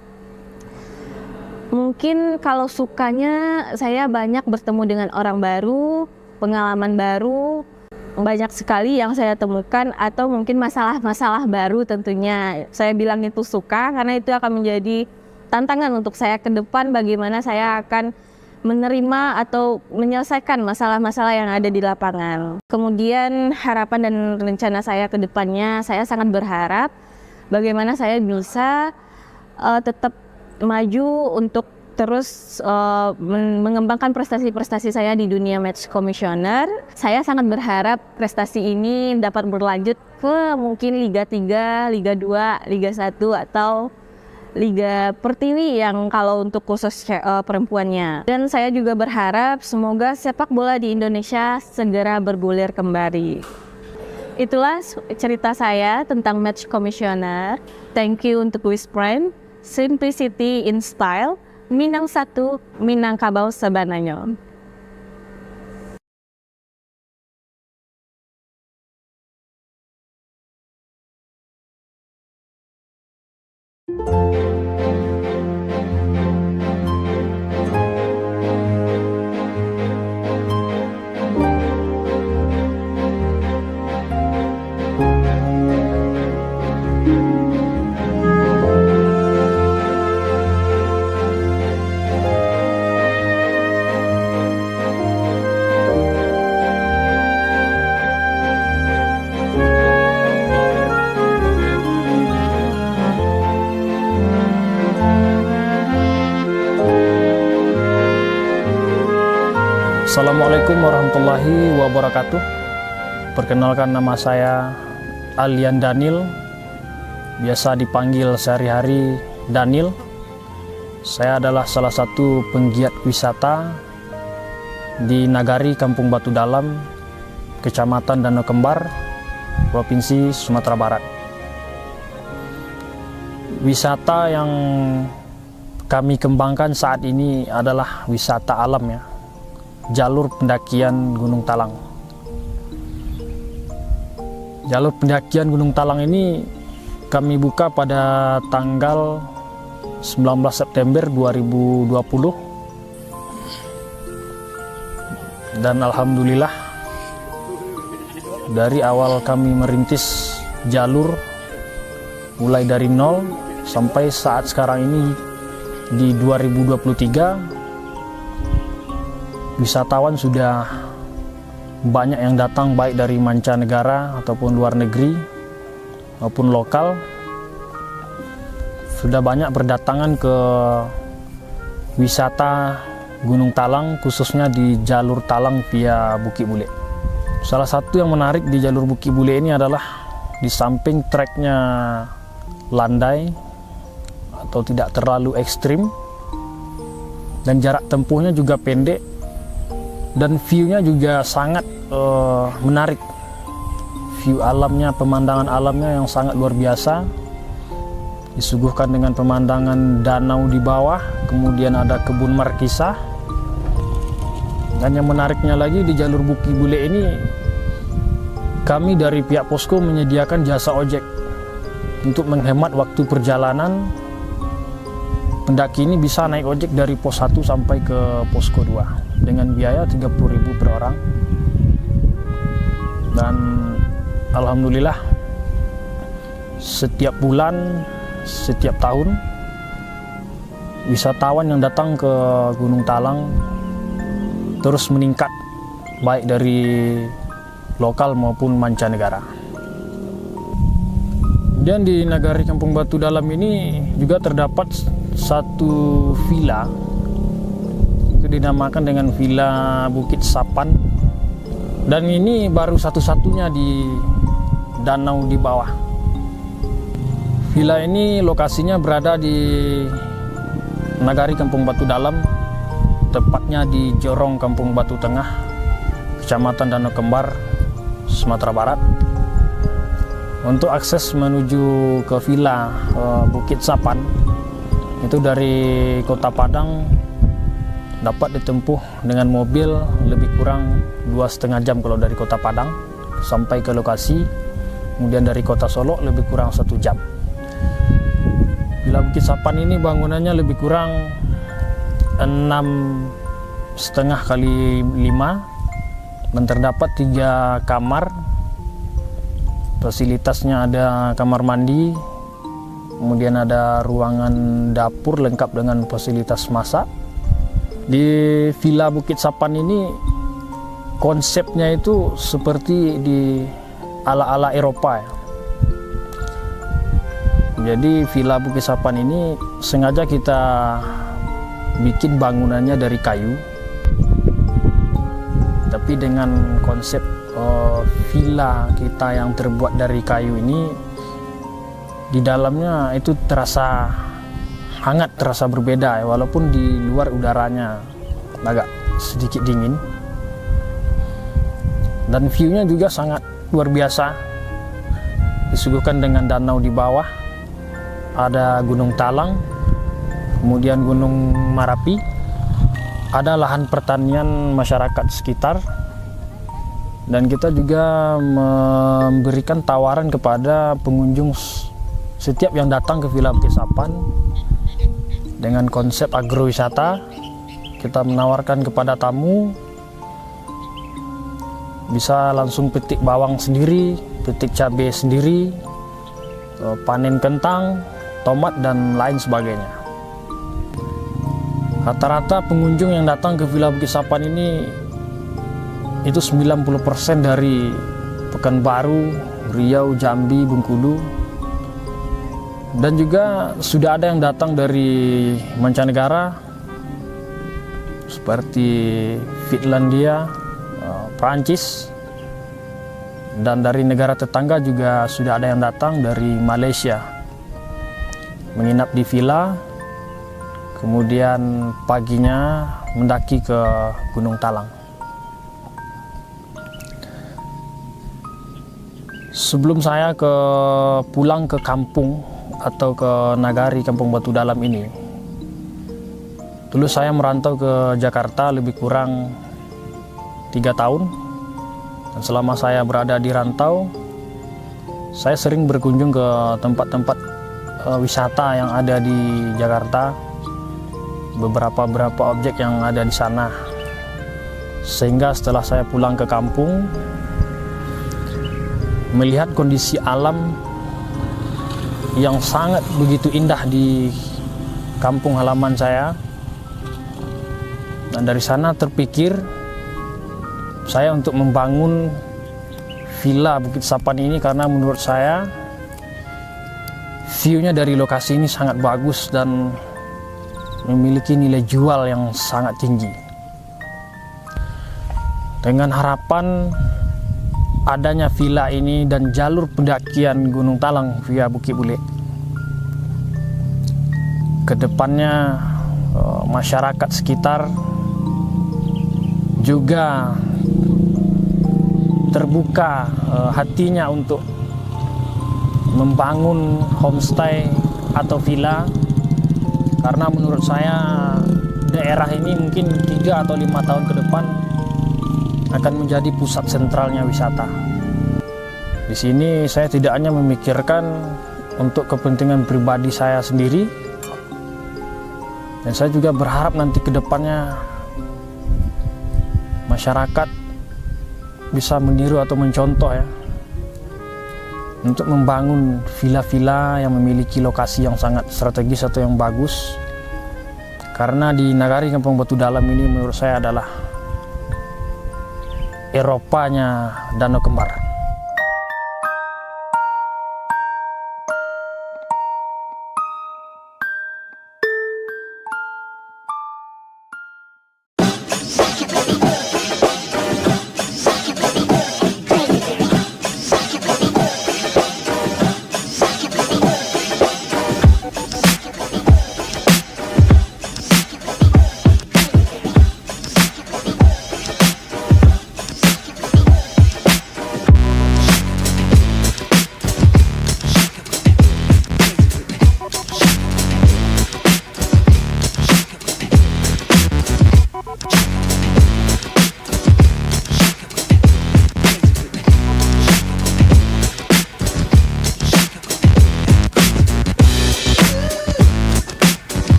Mungkin kalau sukanya saya banyak bertemu dengan orang baru, pengalaman baru, banyak sekali yang saya temukan atau mungkin masalah-masalah baru tentunya. Saya bilang itu suka karena itu akan menjadi tantangan untuk saya ke depan bagaimana saya akan menerima atau menyelesaikan masalah-masalah yang ada di lapangan. Kemudian harapan dan rencana saya ke depannya, saya sangat berharap bagaimana saya bisa tetap maju untuk terus mengembangkan prestasi-prestasi saya di dunia match commissioner. Saya sangat berharap prestasi ini dapat berlanjut ke mungkin Liga 3, Liga 2, Liga 1 atau Liga Pertiwi yang kalau untuk khusus perempuannya. Dan saya juga berharap semoga sepak bola di Indonesia segera bergulir kembali. Itulah cerita saya tentang match commissioner. Thank you untuk Wiz Prime. Simplicity in style, Minang 1, Minangkabau Sabananyo. Assalamualaikum warahmatullahi wabarakatuh. Perkenalkan, nama saya Alian Daniel, biasa dipanggil sehari-hari Daniel. Saya adalah salah satu penggiat wisata di Nagari Kampung Batu Dalam, Kecamatan Danau Kembar, Provinsi Sumatera Barat. Wisata yang kami kembangkan saat ini adalah wisata alam ya, jalur pendakian Gunung Talang. Jalur pendakian Gunung Talang ini kami buka pada tanggal 19 September 2020. Dan alhamdulillah dari awal kami merintis jalur mulai dari nol sampai saat sekarang ini di 2023, wisatawan sudah banyak yang datang, baik dari mancanegara ataupun luar negeri maupun lokal. Sudah banyak berdatangan ke wisata Gunung Talang, khususnya di jalur Talang via Bukit Bule. Salah satu yang menarik di jalur Bukit Bule ini adalah di samping treknya landai atau tidak terlalu ekstrim dan jarak tempuhnya juga pendek, dan view-nya juga sangat menarik. view alamnya, pemandangan alamnya yang sangat luar biasa, disuguhkan dengan pemandangan danau di bawah, kemudian ada kebun markisa. Dan yang menariknya lagi, di jalur Bukit Bule ini kami dari pihak posko menyediakan jasa ojek untuk menghemat waktu perjalanan. Pendaki ini bisa naik ojek dari pos 1 sampai ke posko 2 dengan biaya 30.000 per orang. Dan alhamdulillah setiap bulan, setiap tahun wisatawan yang datang ke Gunung Talang terus meningkat, baik dari lokal maupun mancanegara. Dan di Nagari Kampung Batu Dalam ini juga terdapat satu villa, itu dinamakan dengan Villa Bukit Sapan, dan ini baru satu-satunya di danau di bawah. Villa ini lokasinya berada di Nagari Kampung Batu Dalam, tepatnya di Jorong Kampung Batu Tengah, Kecamatan Danau Kembar, Sumatera Barat. Untuk akses menuju ke Villa Bukit Sapan itu dari Kota Padang dapat ditempuh dengan mobil lebih kurang 2,5 jam kalau dari Kota Padang sampai ke lokasi. Kemudian dari Kota Solo lebih kurang 1 jam. Villa Bukit Sapan ini bangunannya lebih kurang 6,5 kali 5 dan terdapat 3 kamar. Fasilitasnya ada kamar mandi, kemudian ada ruangan dapur lengkap dengan fasilitas masak. Di Villa Bukit Sapan ini konsepnya itu seperti di ala-ala Eropa ya. Jadi Villa Bukit Sapan ini sengaja kita bikin bangunannya dari kayu, tapi dengan konsep villa kita yang terbuat dari kayu ini, di dalamnya itu terasa hangat, terasa berbeda ya, walaupun di luar udaranya agak sedikit dingin. Dan view-nya juga sangat luar biasa, disuguhkan dengan danau di bawah, ada Gunung Talang, kemudian Gunung Marapi, ada lahan pertanian masyarakat sekitar. Dan kita juga memberikan tawaran kepada pengunjung setiap yang datang ke Villa Bukit Sapan dengan konsep agrowisata. Kita menawarkan kepada tamu bisa langsung petik bawang sendiri, petik cabai sendiri, panen kentang, tomat, dan lain sebagainya. Rata-rata pengunjung yang datang ke Villa Bukit Sapan ini itu 90% dari Pekanbaru, Riau, Jambi, Bengkulu, dan juga sudah ada yang datang dari mancanegara seperti Finlandia, Prancis, dan dari negara tetangga juga sudah ada yang datang dari Malaysia menginap di villa, kemudian paginya mendaki ke Gunung Talang. Sebelum saya pulang ke kampung atau ke Nagari Kampung Batu Dalam ini, dulu saya merantau ke Jakarta lebih kurang 3 tahun. Dan selama saya berada di rantau, saya sering berkunjung ke tempat-tempat wisata yang ada di Jakarta, beberapa objek yang ada di sana. Sehingga setelah saya pulang ke kampung, melihat kondisi alam yang sangat begitu indah di kampung halaman saya, dan dari sana terpikir saya untuk membangun Villa Bukit Sapan ini karena menurut saya view-nya dari lokasi ini sangat bagus dan memiliki nilai jual yang sangat tinggi. Dengan harapan adanya villa ini dan jalur pendakian Gunung Talang via Bukit Bule, kedepannya masyarakat sekitar juga terbuka hatinya untuk membangun homestay atau villa, karena menurut saya daerah ini mungkin 3 atau 5 tahun ke depan akan menjadi pusat sentralnya wisata. Di sini saya tidak hanya memikirkan untuk kepentingan pribadi saya sendiri, dan saya juga berharap nanti ke depannya masyarakat bisa meniru atau mencontoh ya, untuk membangun villa-villa yang memiliki lokasi yang sangat strategis atau yang bagus. Karena di Nagari Kampung Batu Dalam ini menurut saya adalah Eropanya Danau Kembar.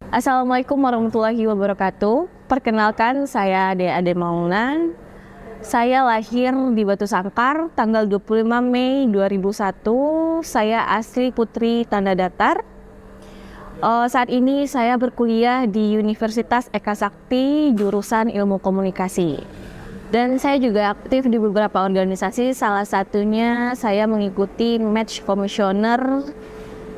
Assalamualaikum warahmatullahi wabarakatuh. Perkenalkan, saya Ade Mauna. Saya lahir di Batu Sangkar tanggal 25 Mei 2001. Saya asli Putri Tanda Datar. Saat ini saya berkuliah di Universitas Eka Sakti jurusan Ilmu Komunikasi. Dan saya juga aktif di beberapa organisasi, salah satunya saya mengikuti Match Commissioner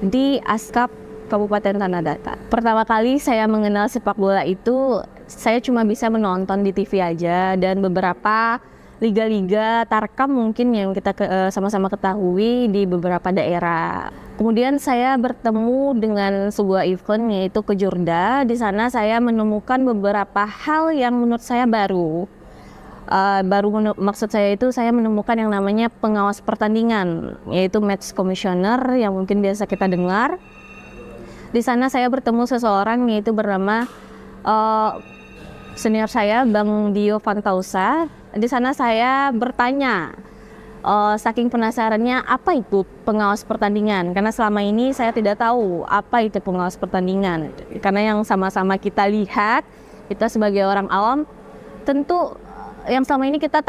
di Askap Kabupaten Tanah Datar. Pertama kali saya mengenal sepak bola itu, saya cuma bisa menonton di TV aja, dan beberapa liga-liga Tarkam mungkin yang kita sama-sama ketahui di beberapa daerah. Kemudian saya bertemu dengan sebuah event yaitu Kejurda. Di sana saya menemukan beberapa hal yang menurut saya baru. Maksud saya itu saya menemukan yang namanya pengawas pertandingan, yaitu Match Commissioner yang mungkin biasa kita dengar. Di sana saya bertemu seseorang yaitu bernama senior saya, Bang Dio Fantausa. Di sana saya bertanya, saking penasarannya, apa itu pengawas pertandingan? Karena selama ini saya tidak tahu apa itu pengawas pertandingan. Karena yang sama-sama kita lihat, kita sebagai orang awam, tentu yang selama ini kita